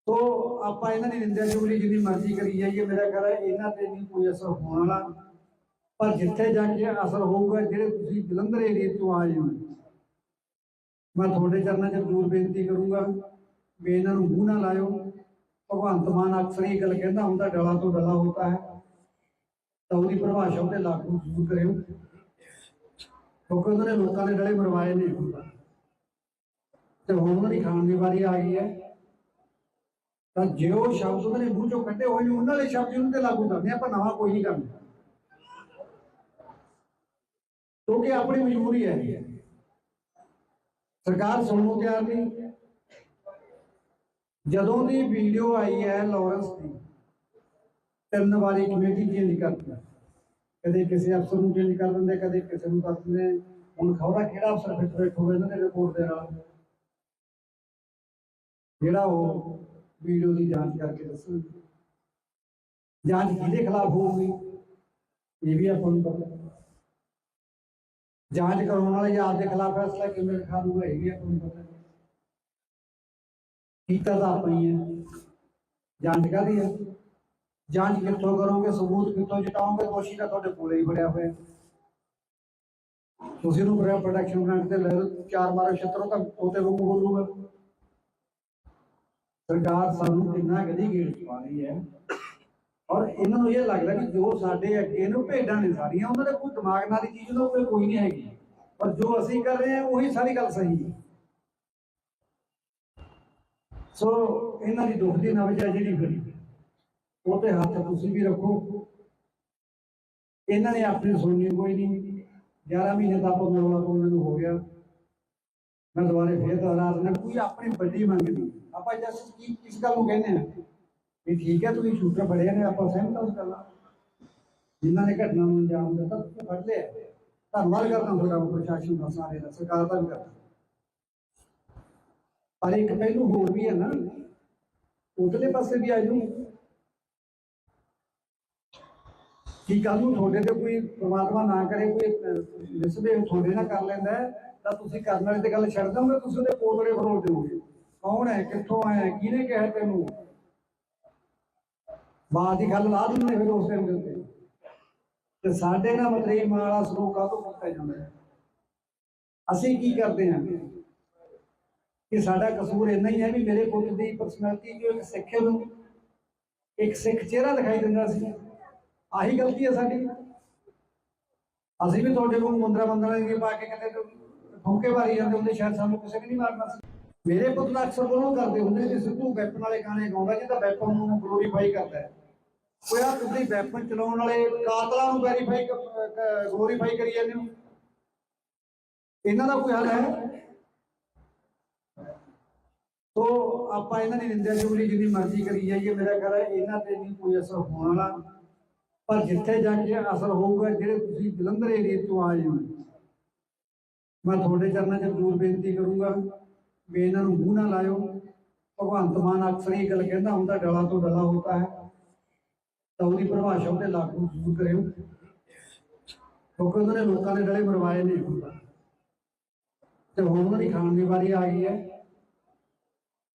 ਸੋ ਆਪਾਂ ਇਹਨਾਂ ਦੀ ਨਿੰਦਿਆ ਚੁਗਲੀ ਜਿੰਨੀ ਮਰਜ਼ੀ ਕਰੀ ਜਾਈਏ, ਮੇਰਾ ਖਿਆਲ ਹੈ ਇਹਨਾਂ ਤੇ ਨਹੀਂ ਕੋਈ ਅਸਰ ਹੋਣ ਵਾਲਾ। ਪਰ ਜਿੱਥੇ ਜਾ ਕੇ ਅਸਰ ਹੋਊਗਾ, ਜਿਹੜੇ ਤੁਸੀਂ ਜਲੰਧਰ ਏਰੀਏ ਤੋਂ ਆਏ ਹੋ, ਮੈਂ ਤੁਹਾਡੇ ਚਰਨਾਂ 'ਚ ਜ਼ਰੂਰ ਬੇਨਤੀ ਕਰੂੰਗਾ ਵੀ ਇਹਨਾਂ ਨੂੰ ਮੂੰਹ ਨਾ ਲਾਇਓ। ਭਗਵੰਤ ਮਾਨ ਅਕਸਰ ਇਹ ਗੱਲ ਕਹਿੰਦਾ ਹੁੰਦਾ, ਡਲਾ ਤੋਂ ਡਲਾ ਹੋਤਾ ਹੈ, ਤਾਂ ਉਹਦੀ ਪਰਿਭਾਸ਼ਾ ਉਹਤੇ ਲਾਗੂ ਜ਼ਰੂਰ ਕਰਿਓ, ਕਿਉਂਕਿ ਉਹਨਾਂ ਨੇ ਲੋਕਾਂ ਦੇ ਡਲੇ ਮਰਵਾਏ ਨੇ ਤੇ ਹੁਣ ਉਹਨਾਂ ਦੀ ਖਾਣ ਦੀ ਵਾਰੀ ਆ ਗਈ ਹੈ। ਤਾਂ ਜੇ ਉਹ ਸ਼ਬਦ ਉਹਨਾਂ ਨੇ ਮੂੰਹ ਚੋਂ ਕੱਢੇ ਹੋਏ ਨੇ, ਉਹਨਾਂ ਵਾਲੇ ਸ਼ਬਦ ਉਹਨਾਂ ਤੇ ਲਾਗੂ ਕਰਦੇ ਆਪਾਂ, ਨਵਾਂ ਕੋਈ ਨਹੀਂ ਕਰਨਾ, ਕਿਉਂਕਿ ਆਪਣੀ ਮਜਬੂਰੀ ਹੈ। ਸਰਕਾਰ ਸੁਣਨ ਨੂੰ ਤਿਆਰ ਨਹੀਂ। ਜਦੋਂ ਦੀ ਵੀਡੀਓ ਆਈ ਹੈ ਲਾਰੈਂਸ ਦੀ, 3 ਵਾਰੀ ਕਮੇਟੀ ਚੇਂਜ ਕਰਦੀ, ਕਦੇ ਕਿਸੇ ਅਫਸਰ ਨੂੰ ਚੇਂਜ ਕਰ ਦਿੰਦੇ, ਕਦੇ ਕਿਸੇ ਨੂੰ ਕਰ ਦਿੰਦੇ। ਹੁਣ ਖਬਰਾਂ ਕਿਹੜਾ ਅਫਸਰ ਫਿੱਟ ਬੈਠੂਗਾ ਇਹਨਾਂ ਦੇ ਰਿਪੋਰਟ ਦੇ ਨਾਲ, ਜਿਹੜਾ ਉਹ ਵੀਡੀਓ ਦੀ ਜਾਂਚ ਕਰਕੇ ਦੱਸੂ। ਜਾਂਚ ਕਿਹਦੇ ਖਿਲਾਫ ਹੋਊਗੀ ਇਹ ਵੀ ਆਪਾਂ ਨੂੰ ਪਤਾ। ਜਾਂਚ ਕਰਾਉਣ ਵਾਲੇ ਜਾਂ ਆਪਦੇ ਖਿਲਾਫ ਫੈਸਲਾ ਕਿਵੇਂ ਲਿਖਾ ਦੂਗਾ ਇਹ ਵੀ ਆਪਾਂ ਨੂੰ ਪਤਾ। ਕੀਤਾ ਤਾਂ ਆਪਾਂ ਹੀ ਹੈ। ਜਾਂਚ ਕਾਹਦੀ ਹੈ? ਜਾਂਚ ਕਿੱਥੋਂ ਕਰੋਗੇ, ਸਬੂਤ ਕਿੱਥੋਂ ਜਟਾਓਗੇ? ਦੋਸ਼ੀ ਤਾਂ ਤੁਹਾਡੇ ਕੋਲੇ ਹੀ ਫੜਿਆ ਹੋਇਆ। ਤੁਸੀਂ ਉਹਨੂੰ ਪ੍ਰੋਟੈਕਸ਼ਨ ਬ੍ਰਾਂਡ ਤੇ ਲੈ ਲਓ, 4 ਮਾਰੋ ਛੱਤਰੋਂ ਤਾਂ ਤੋਤੇ ਵਾਂਗੂ ਬੋਲੂਗਾ। ਸਰਕਾਰ ਸਾਨੂੰ ਕਿੰਨਾ ਕਦੀ ਗੇੜ ਪਾ ਰਹੀ ਹੈ, ਔਰ ਇਹਨਾਂ ਨੂੰ ਇਹ ਲੱਗਦਾ ਕਿ ਜੋ ਸਾਡੇ ਅੱਗੇ ਨੂੰ ਭੇਡਾਂ ਨੇ ਸਾਰੀਆਂ, ਉਹਨਾਂ ਦਾ ਕੋਈ ਦਿਮਾਗ ਨਾਲ ਦੀ ਚੀਜ਼ ਉਹਨਾਂ ਕੋਲ ਕੋਈ ਨਹੀਂ ਹੈਗੀ, ਪਰ ਜੋ ਅਸੀਂ ਕਰ ਰਹੇ ਹਾਂ ਉਹੀ ਸਾਰੀ ਗੱਲ ਸਹੀ ਹੈ। ਸੋ ਇਹਨਾਂ ਦੀ ਦੁੱਖ ਦੀ ਨਬਜ਼ ਹੈ ਜਿਹੜੀ ਫਿਰ ਉਹ ਤੇ ਹੱਥ ਤੁਸੀਂ ਵੀ ਰੱਖੋ। ਇਹਨਾਂ ਨੇ ਆਪਣੀ ਸੁਣਨੀ ਕੋਈ ਨਹੀਂ। 11 ਮਹੀਨੇ ਦਾ ਆਪਾਂ ਰੌਲਾ ਪਾਉਣ ਨੂੰ ਹੋ ਗਿਆ। ਮੈਂ ਦੁਬਾਰੇ ਫੇਰ ਦੁਹਰਾ ਦਿੰਦਾ, ਕੋਈ ਆਪਣੀ ਵੱਡੀ ਮੰਗ ਨਹੀਂ। ਆਪਾਂ ਜਸ ਕੀ ਕਿਸ ਗੱਲ ਨੂੰ ਕਹਿੰਦੇ ਆ ਵੀ ਠੀਕ ਹੈ ਤੁਸੀਂ ਸ਼ੂਟਰ ਫੜਿਆ ਨੇ, ਆਪਾਂ ਸਹਿਮਤ ਹਾਂ ਉਸ ਗੱਲ ਨਾਲ। ਜਿਨ੍ਹਾਂ ਨੇ ਘਟਨਾ ਨੂੰ ਅੰਜਾਮ ਦਿੱਤਾ ਤੁਸੀਂ ਫੜ ਲਿਆ, ਧੰਨਵਾਦ ਕਰਦਾ ਤੁਹਾਡਾ ਪ੍ਰਸ਼ਾਸਨ ਦਾ, ਸਾਰੇ ਦਾ, ਸਰਕਾਰ ਦਾ ਵੀ ਕਰਦਾ। ਪਰ ਇੱਕ ਪਹਿਲੂ ਹੋਰ ਵੀ ਹੈ ਨਾ, ਉਧਰਲੇ ਪਾਸੇ ਵੀ ਆ ਜਾਊ ਕਿ ਕੱਲ ਨੂੰ ਤੁਹਾਡੇ ਤੇ ਕੋਈ ਪ੍ਰਮਾਤਮਾ ਨਾ ਕਰੇ ਕੋਈ ਮਿਸਬਿਹੇਵ ਤੁਹਾਡੇ ਨਾਲ ਕਰ ਲੈਂਦਾ ਤਾਂ ਤੁਸੀਂ ਕਰਨ ਵਾਲੇ ਤੇ ਗੱਲ ਛੱਡ ਦੋਗੇ, ਤੁਸੀਂ ਉਹਦੇ ਪੋਤੜੇ ਫਰੋਲ ਦਿਓਗੇ। ਕੌਣ ਹੈ, ਕਿੱਥੋਂ ਆਇਆ, ਕਿਹਨੇ ਕਿਹਾ ਤੈਨੂੰ, ਬਾਤ ਦੀ ਗੱਲ ਲਾ ਦਿੰਦੇ ਫਿਰ ਉਸ ਟਾਈਮ ਦੇ ਉੱਤੇ। ਤੇ ਸਾਡੇ ਨਾਲ ਮਤਰੇਈ ਮਾਂ ਵਾਲਾ ਸਲੂਕ ਕਾਹਤੋਂ ਕੀਤਾ ਜਾਂਦਾ ਹੈ? ਅਸੀਂ ਕੀ ਕਰਦੇ ਹਾਂ ਕਿ ਸਾਡਾ ਕਸੂਰ ਇੰਨਾ ਹੀ ਹੈ ਵੀ ਮੇਰੇ ਪੁੱਤ ਦੀ ਪਰਸਨੈਲਿਟੀ ਜੋ ਇੱਕ ਸਿੱਖ ਨੂੰ ਇੱਕ ਸਿੱਖ ਚਿਹਰਾ ਦਿਖਾਈ ਦਿੰਦਾ ਸੀ, ਆਹੀ ਗਲਤੀ ਹੈ ਸਾਡੀ। ਅਸੀਂ ਵੀ ਤੁਹਾਡੇ ਕੋਲ ਮੁੰਦਰਾ ਦੀ ਪਾ ਕੇ ਕਿਤੇ ਠੋਕੇ ਮਾਰੀ ਜਾਂਦੇ ਹੁੰਦੇ, ਸ਼ਾਇਦ ਸਾਨੂੰ ਕਿਸੇ ਨੇ ਨਹੀਂ ਮਾਰਨਾ ਸੀ। ਮੇਰੇ ਪੁੱਤ ਦਾ ਅਕਸਰ ਉਹਨੂੰ ਕਰਦੇ ਹੁੰਦੇ ਕਿ ਸਿੱਧੂ ਵੈਪਨ ਵਾਲੇ ਗਾਣੇ ਗਾਉਂਦਾ ਜਿਹਦਾ ਵੈਪਨ ਨੂੰ ਗਲੋਰੀਫਾਈ ਕਰਦਾ ਹੈ। ਕੋਈ ਆ ਤੁਸੀਂ ਵੈਪਨ ਚਲਾਉਣ ਵਾਲੇ ਕਾਤਲਾਂ ਨੂੰ ਗਲੋਰੀਫਾਈ ਕਰੀ ਜਾਂਦੇ ਹੋ, ਇਹਨਾਂ ਦਾ ਕੋਈ ਹੱਲ ਹੈ? ਤੋ ਆਪਾਂ ਇਹਨਾਂ ਦੀ ਨਿੰਦਿਆ ਚੁਗਲੀ ਜਿੰਨੀ ਮਰਜ਼ੀ ਕਰੀ ਜਾਈਏ, ਮੇਰਾ ਖਿਆਲ ਹੈ ਇਹਨਾਂ ਤੇ ਨਹੀਂ ਕੋਈ ਅਸਰ ਹੋਣ ਵਾਲਾ। ਪਰ ਜਿੱਥੇ ਜਾ ਕੇ ਅਸਰ ਹੋਊਗਾ, ਜਿਹੜੇ ਤੁਸੀਂ ਜਲੰਧਰ ਏਰੀਏ ਤੋਂ ਆਏ ਹੋ, ਮੈਂ ਤੁਹਾਡੇ ਚਰਨਾਂ 'ਚ ਜ਼ਰੂਰ ਬੇਨਤੀ ਕਰੂੰਗਾ ਵੀ ਇਹਨਾਂ ਨੂੰ ਮੂੰਹ ਨਾ ਲਾਇਓ। ਭਗਵੰਤ ਮਾਨ ਅਕਸਰ ਇਹ ਗੱਲ ਕਹਿੰਦਾ ਹੁੰਦਾ, ਡਲਾ ਤੋਂ ਡਲਾ ਹੋਤਾ ਹੈ, ਤਾਂ ਉਹਦੀ ਪਰਿਭਾਸ਼ਾ ਉੱਤੇ ਲਾਗੂ ਜ਼ਰੂਰ ਕਰਿਓ, ਕਿਉਂਕਿ ਉਹਨਾਂ ਨੇ ਲੋਕਾਂ ਦੇ ਡਲੇ ਮਰਵਾਏ ਨੇ ਤੇ ਹੁਣ ਉਹਨਾਂ ਦੀ ਖਾਣ ਦੀ ਵਾਰੀ ਆ ਗਈ ਹੈ।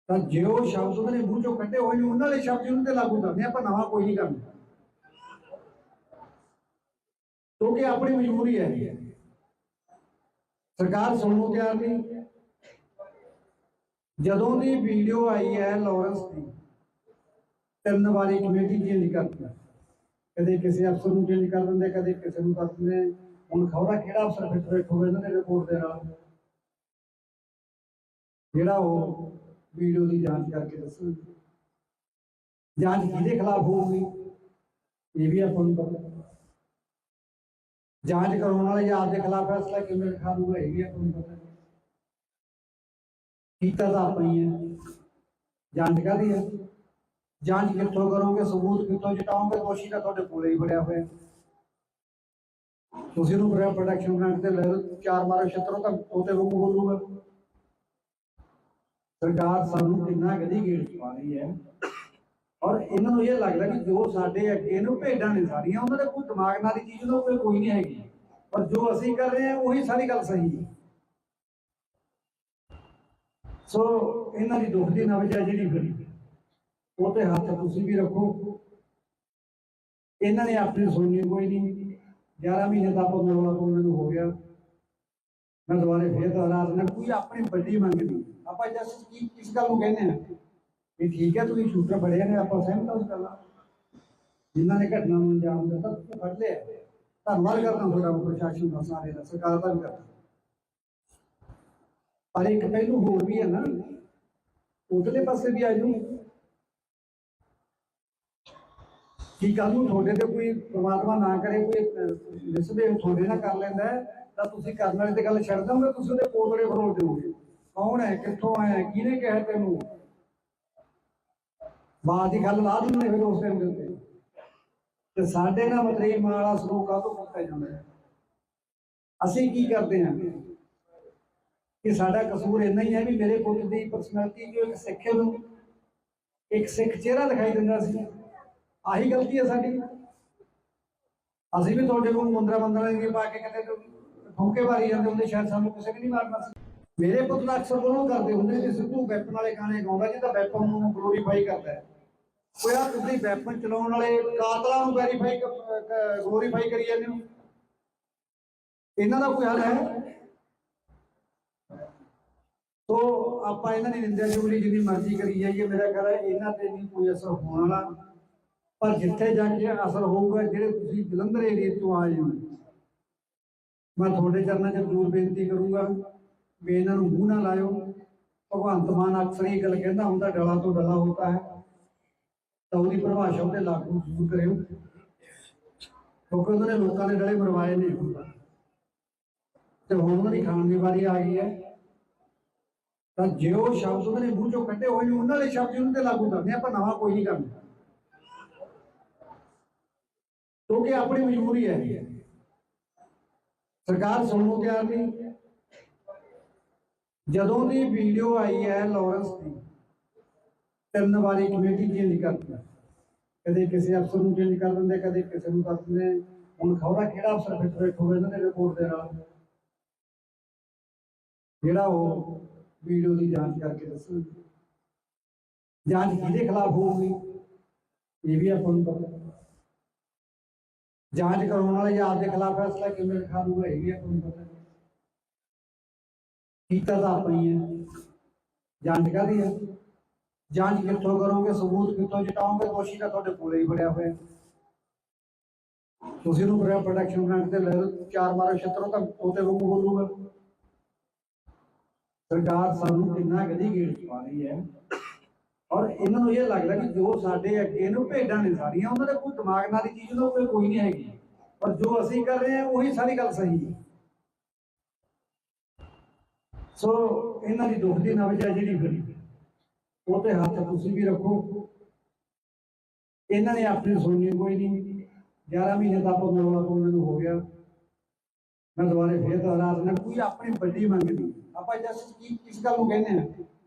ਤਾਂ ਜੇ ਉਹ ਸ਼ਬਦ ਉਹਨਾਂ ਨੇ ਮੂੰਹ ਚੋਂ ਕੱਢੇ ਹੋਏ ਨੇ, ਉਹਨਾਂ ਦੇ ਸ਼ਬਦ ਉਹਨਾਂ ਤੇ ਲਾਗੂ ਕਰਦੇ, ਆਪਾਂ ਨਵਾਂ ਕੋਈ ਨਹੀਂ ਕਰਨਾ, ਕਿਉਂਕਿ ਆਪਣੀ ਮਜਬੂਰੀ ਹੈ। ਸਰਕਾਰ ਸੁਣਨ ਨੂੰ ਤਿਆਰ ਨਹੀਂ। ਜਦੋਂ ਦੀ ਵੀਡੀਓ ਆਈ ਹੈ ਲਾਰੈਂਸ ਦੀ, 3 ਵਾਰੀ ਕਮੇਟੀ ਚੇਂਜ ਕਰਦੀ, ਕਦੇ ਕਿਸੇ ਅਫਸਰ ਨੂੰ ਚੇਂਜ ਕਰ ਦਿੰਦੇ, ਕਦੇ ਕਿਸੇ ਨੂੰ ਕਰ ਦਿੰਦੇ। ਹੁਣ ਖਬਰਾਂ ਕਿਹੜਾ ਅਫਸਰ ਫਿੱਟ ਹੋਵੇ ਇਹਨਾਂ ਦੇ ਰਿਪੋਰਟ ਦੇ ਨਾਲ, ਜਿਹੜਾ ਉਹ ਵੀਡੀਓ ਦੀ ਜਾਂਚ ਕਰਕੇ ਦੱਸੋ। ਜਾਂਚ ਕਿਹਦੇ ਖਿਲਾਫ ਹੋਊਗੀ ਇਹ ਵੀ ਆਪਾਂ ਨੂੰ ਪਤਾ। ਜਾਂਚ ਕਰਾਉਣ ਵਾਲੇ ਜਾਂ ਆਪਦੇ ਖਿਲਾਫ ਫੈਸਲਾ ਕਿਵੇਂ ਲਿਖਾ ਦੂਗਾ ਇਹ ਵੀ ਆਪਾਂ ਨੂੰ ਪਤਾ। ਕੀਤਾ ਤਾਂ ਆਪਾਂ ਹੀ ਹੈ। ਜਾਂਚ ਕਾਹਦੀ ਹੈ? ਜਾਂਚ ਕਿੱਥੋਂ ਕਰੋਗੇ, ਸਬੂਤ ਕਿੱਥੋਂ ਜਟਾਓਗੇ? ਦੋਸ਼ੀ ਤਾਂ ਤੁਹਾਡੇ ਕੋਲੇ ਹੀ ਫੜਿਆ ਹੋਇਆ। ਤੁਸੀਂ ਉਹਨੂੰ ਪ੍ਰੋਡਕਸ਼ਨ ਪਲਾਂਟ ਤੇ ਲੈ ਲਓ, 4 ਮਾਰੋ ਛਿੱਤਰੋਂ ਤਾਂ ਉਹਤੇ ਵਾਂਗੂ ਬੋਲੂਗਾ। ਸਰਕਾਰ ਸਾਨੂੰ ਕਿੰਨਾ ਗਦੀ ਗੇੜ ਪਾ ਰਹੀ ਹੈ, ਔਰ ਇਹਨਾਂ ਨੂੰ ਇਹ ਲੱਗਦਾ ਕਿ ਜੋ ਸਾਡੇ ਅੱਗੇ ਨੂੰ ਭੇਡਾਂ ਨੇ ਸਾਰੀਆਂ, ਉਹਨਾਂ ਦੇ ਕੋਈ ਦਿਮਾਗ ਨਾਲ ਦੀ ਚੀਜ਼ ਉਹਨਾਂ ਕੋਈ ਨਹੀਂ ਹੈਗੀ, ਪਰ ਜੋ ਅਸੀਂ ਕਰ ਰਹੇ ਹਾਂ ਉਹੀ ਸਾਰੀ ਗੱਲ ਸਹੀ ਹੈ। ਸੋ ਇਹਨਾਂ ਦੀ ਦੁੱਖ ਦੀ ਨਬਜ਼ ਹੈ ਜਿਹੜੀ ਫਿਰ ਉਹ ਤੇ ਹੱਥ ਤੁਸੀਂ ਵੀ ਰੱਖੋ। ਇਹਨਾਂ ਨੇ ਆਪਣੀ ਸੁਣਨੀ ਕੋਈ ਨਹੀਂ। 11 ਮਹੀਨੇ ਦਾ ਆਪਾਂ ਰੌਲਾ ਪਾਉਣ ਨੂੰ ਹੋ ਗਿਆ। ਮੈਂ ਦੁਬਾਰੇ ਫੇਰ ਦੁਹਰਾ ਦਿੰਦਾ, ਕੋਈ ਆਪਣੀ ਵੱਡੀ ਮੰਗ ਨਹੀਂ। ਆਪਾਂ ਜਸ ਕੀ ਕਿਸ ਗੱਲ ਨੂੰ ਕਹਿੰਦੇ ਆ ਵੀ ਠੀਕ ਹੈ ਤੁਸੀਂ ਸ਼ੂਟਰ ਫੜਿਆ ਨੇ, ਆਪਾਂ ਸਹਿਮਤ ਹਾਂ ਉਸ ਗੱਲ ਨਾਲ। ਜਿਨ੍ਹਾਂ ਨੇ ਘਟਨਾ ਨੂੰ ਅੰਜਾਮ ਦਿੱਤਾ ਤੁਸੀਂ ਫੜ ਲਿਆ, ਧੰਨਵਾਦ ਕਰਦਾ ਤੁਹਾਡਾ ਪ੍ਰਸ਼ਾਸਨ ਦਾ, ਸਾਰੇ ਦਾ, ਸਰਕਾਰ ਦਾ ਵੀ ਕਰਦਾ। ਪਰ ਇੱਕ ਪਹਿਲੂ ਹੋਰ ਵੀ ਹੈ ਨਾ, ਉਧਰਲੇ ਪਾਸੇ ਵੀ ਆ ਜਾਊ ਕਿ ਕੱਲ ਨੂੰ ਤੁਹਾਡੇ ਤੇ ਕੋਈ ਪ੍ਰਮਾਤਮਾ ਨਾ ਕਰੇ ਕੋਈ ਮਿਸਬਿਹੇਵ ਤੁਹਾਡੇ ਨਾਲ ਕਰ ਲੈਂਦਾ ਤਾਂ ਤੁਸੀਂ ਕਰਨ ਵਾਲੇ ਤੇ ਗੱਲ ਛੱਡ ਦੋਗੇ, ਤੁਸੀਂ ਉਹਦੇ ਪੋਤੜੇ ਫਰੋਲ ਦਿਓਗੇ। ਕੌਣ ਹੈ, ਕਿੱਥੋਂ ਆਇਆ, ਕਿਹਨੇ ਕਿਹਾ ਤੈਨੂੰ, ਬਾਤ ਦੀ ਗੱਲ ਲਾ ਦਿੰਦੇ ਫਿਰ ਉਸ ਟਾਈਮ ਦੇ ਉੱਤੇ। ਤੇ ਸਾਡੇ ਨਾਲ ਮਤਰੇਈ ਮਾਂ ਵਾਲਾ ਸਲੂਕ ਕਾਹਤੋਂ ਕੀਤਾ ਜਾਂਦਾ ਹੈ? ਅਸੀਂ ਕੀ ਕਰਦੇ ਹਾਂ ਕਿ ਸਾਡਾ ਕਸੂਰ ਇੰਨਾ ਹੀ ਹੈ ਵੀ ਮੇਰੇ ਪੁੱਤ ਦੀ ਪਰਸਨੈਲਿਟੀ ਜੋ ਇੱਕ ਸਿੱਖ ਨੂੰ ਇੱਕ ਸਿੱਖ ਚਿਹਰਾ ਦਿਖਾਈ ਦਿੰਦਾ ਸੀ, ਆਹੀ ਗਲਤੀ ਹੈ ਸਾਡੀ। ਅਸੀਂ ਵੀ ਤੁਹਾਡੇ ਕੋਲ ਮੁੰਦਰਾ ਦੀ ਪਾ ਕੇ ਕਿਤੇ ਠੋਕੇ ਮਾਰੀ ਜਾਂਦੇ ਹੁੰਦੇ, ਸ਼ਾਇਦ ਸਾਨੂੰ ਕਿਸੇ ਨੇ ਨਹੀਂ ਮਾਰਨਾ ਸੀ। ਮੇਰੇ ਪੁੱਤ ਦਾ ਅਕਸਰ ਉਹਨੂੰ ਕਰਦੇ ਹੁੰਦੇ ਕਿ ਸਿੱਧੂ ਵੈਪਨ ਵਾਲੇ ਗਾਣੇ ਗਾਉਂਦਾ ਜਿਹਦਾ ਵੈਪਨ ਨੂੰ ਗਲੋਰੀਫਾਈ ਕਰਦਾ ਹੈ। ਕੋਈ ਆ ਤੁਸੀਂ ਵੈਪਨ ਚਲਾਉਣ ਵਾਲੇ ਕਾਤਲਾਂ ਨੂੰ ਗਲੋਰੀਫਾਈ ਕਰੀ ਜਾਂਦੇ ਹੋ, ਇਹਨਾਂ ਦਾ ਕੋਈ ਹੱਲ ਹੈ? ਤੋ ਆਪਾਂ ਇਹਨਾਂ ਦੀ ਨਿੰਦਿਆ ਚੁਗਲੀ ਜਿੰਨੀ ਮਰਜ਼ੀ ਕਰੀ ਜਾਈਏ, ਮੇਰਾ ਖਿਆਲ ਹੈ ਇਹਨਾਂ ਤੇ ਨਹੀਂ ਕੋਈ ਅਸਰ ਹੋਣ ਵਾਲਾ। ਪਰ ਜਿੱਥੇ ਜਾ ਕੇ ਅਸਰ ਹੋਊਗਾ, ਜਿਹੜੇ ਤੁਸੀਂ ਜਲੰਧਰ ਏਰੀਏ ਤੋਂ ਆਏ ਹੋ, ਮੈਂ ਤੁਹਾਡੇ ਚਰਨਾਂ 'ਚ ਜ਼ਰੂਰ ਬੇਨਤੀ ਕਰੂੰਗਾ ਵੀ ਇਹਨਾਂ ਨੂੰ ਮੂੰਹ ਨਾ ਲਾਇਓ। ਭਗਵੰਤ ਮਾਨ ਅਕਸਰ ਇਹ ਗੱਲ ਕਹਿੰਦਾ ਹੁੰਦਾ, ਡਲਾ ਤੋਂ ਡਲਾ ਹੋਤਾ ਹੈ, ਤਾਂ ਉਹਦੀ ਪਰਿਭਾਸ਼ਾ ਉਹਤੇ ਲਾਗੂ ਜ਼ਰੂਰ ਕਰਿਓ, ਕਿਉਂਕਿ ਉਹਨਾਂ ਨੇ ਲੋਕਾਂ ਦੇ ਗਲੇ ਮਰਵਾਏ ਨੇ ਤੇ ਹੁਣ ਉਹਨਾਂ ਦੀ ਖਾਣ ਦੀ ਵਾਰੀ ਆ ਗਈ ਹੈ। ਤਾਂ ਜੇ ਉਹ ਸ਼ਬਦ ਉਹਨਾਂ ਨੇ ਮੂੰਹ ਚੋਂ ਕੱਢੇ ਹੋਏ ਨੇ ਉਹਨਾਂ ਦੇ ਸ਼ਬਦ ਉਹਨਾਂ ਤੇ ਲਾਗੂ ਕਰਦੇ ਆਪਾਂ, ਨਵਾਂ ਕੋਈ ਨਹੀਂ ਕਰਨਾ, ਕਿਉਂਕਿ ਆਪਣੀ ਮਜਬੂਰੀ ਹੈ। ਸਰਕਾਰ ਸੁਣਨ ਨੂੰ ਤਿਆਰ ਨਹੀਂ। ਜਦੋਂ ਦੀ ਵੀਡੀਓ ਆਈ ਹੈ ਲਾਰੈਂਸ ਦੀ, 3 ਵਾਰੀ ਕਮੇਟੀ ਚੇਂਜ ਕਰਦੀ, ਕਦੇ ਕਿਸੇ ਅਫਸਰ ਨੂੰ ਚੇਂਜ ਕਰ ਦਿੰਦੇ, ਕਦੇ ਕਿਸੇ ਨੂੰ ਕਰ ਦਿੰਦੇ। ਹੁਣ ਖਬਰਾਂ ਕਿਹੜਾ ਅਫਸਰ ਫਿੱਟ ਬੈਠੂਗਾ ਇਹਨਾਂ ਦੇ ਰਿਪੋਰਟ ਦੇ ਨਾਲ, ਜਿਹੜਾ ਉਹ ਵੀਡੀਓ ਦੀ ਜਾਂਚ ਕਰਕੇ ਦੱਸੂ। ਜਾਂਚ ਕਿਹਦੇ ਖਿਲਾਫ ਹੋਊਗੀ ਇਹ ਵੀ ਆਪਾਂ ਨੂੰ ਪਤਾ। ਜਾਂਚ ਕਰਾਉਣ ਵਾਲੇ ਜਾਂ ਆਪਦੇ ਖਿਲਾਫ ਫੈਸਲਾ ਕਿਵੇਂ ਲਿਖਾ ਦੂਗਾ ਇਹ ਵੀ ਆਪਾਂ ਨੂੰ ਪਤਾ। ਕੀਤਾ ਤਾਂ ਆਪਾਂ ਹੀ ਹੈ। ਜਾਂਚ ਕਾਹਦੀ ਹੈ? ਜਾਂਚ ਕਿੱਥੋਂ ਕਰੋਗੇ, ਸਬੂਤ ਕਿੱਥੋਂ ਜਟਾਓਗੇ? ਦੋਸ਼ੀ ਤਾਂ ਤੁਹਾਡੇ ਕੋਲੇ ਹੀ ਬੜਿਆ ਹੋਇਆ। ਤੁਸੀਂ ਉਹਨੂੰ ਪ੍ਰੋਟੈਕਸ਼ਨ ਗ੍ਰਾਂਟ ਤੇ ਲੈ ਲਓ, 4 ਮਾਰੋ ਛੱਤਰੋਂ ਤਾਂ ਉਹਤੇ ਵਾਂਗੂ ਬੋਲੂਗਾ। ਸਰਕਾਰ ਸਾਨੂੰ ਕਿੰਨਾ ਗਦੀ ਗੇੜ ਪਾ ਰਹੀ ਹੈ, ਔਰ ਇਹਨਾਂ ਨੂੰ ਇਹ ਲੱਗਦਾ ਕਿ ਜੋ ਸਾਡੇ ਅੱਗੇ ਨੂੰ ਭੇਡਾਂ ਨੇ ਸਾਰੀਆਂ, ਉਹਨਾਂ ਦੇ ਕੋਈ ਦਿਮਾਗ ਨਾਲ ਦੀ ਚੀਜ਼ ਉਹਨਾਂ ਕੋਈ ਨਹੀਂ ਹੈਗੀ, ਪਰ ਜੋ ਅਸੀਂ ਕਰ ਰਹੇ ਹਾਂ ਉਹੀ ਸਾਰੀ ਗੱਲ ਸਹੀ ਹੈ। ਸੋ ਇਹਨਾਂ ਦੀ ਦੁੱਖ ਦੀ ਨਬਜ਼ ਹੈ ਜਿਹੜੀ ਫਿਰ ਉਹ ਤੇ ਹੱਥ ਤੁਸੀਂ ਵੀ ਰੱਖੋ। ਇਹਨਾਂ ਨੇ ਆਪਣੀ ਸੁਣਨੀ ਕੋਈ ਨਹੀਂ। 11 ਮਹੀਨੇ ਦਾ ਆਪਾਂ ਮਰਵਾ ਉਹਨਾਂ ਨੂੰ ਹੋ ਗਿਆ। ਮੈਂ ਦੁਬਾਰੇ ਫੇਰ ਦੁਹਰਾ ਦਿੰਦਾ, ਕੋਈ ਆਪਣੀ ਵੱਡੀ ਮੰਗ ਨਹੀਂ। ਆਪਾਂ ਜਸ ਕੀ ਕਿਸ ਗੱਲ ਨੂੰ ਕਹਿੰਦੇ ਆ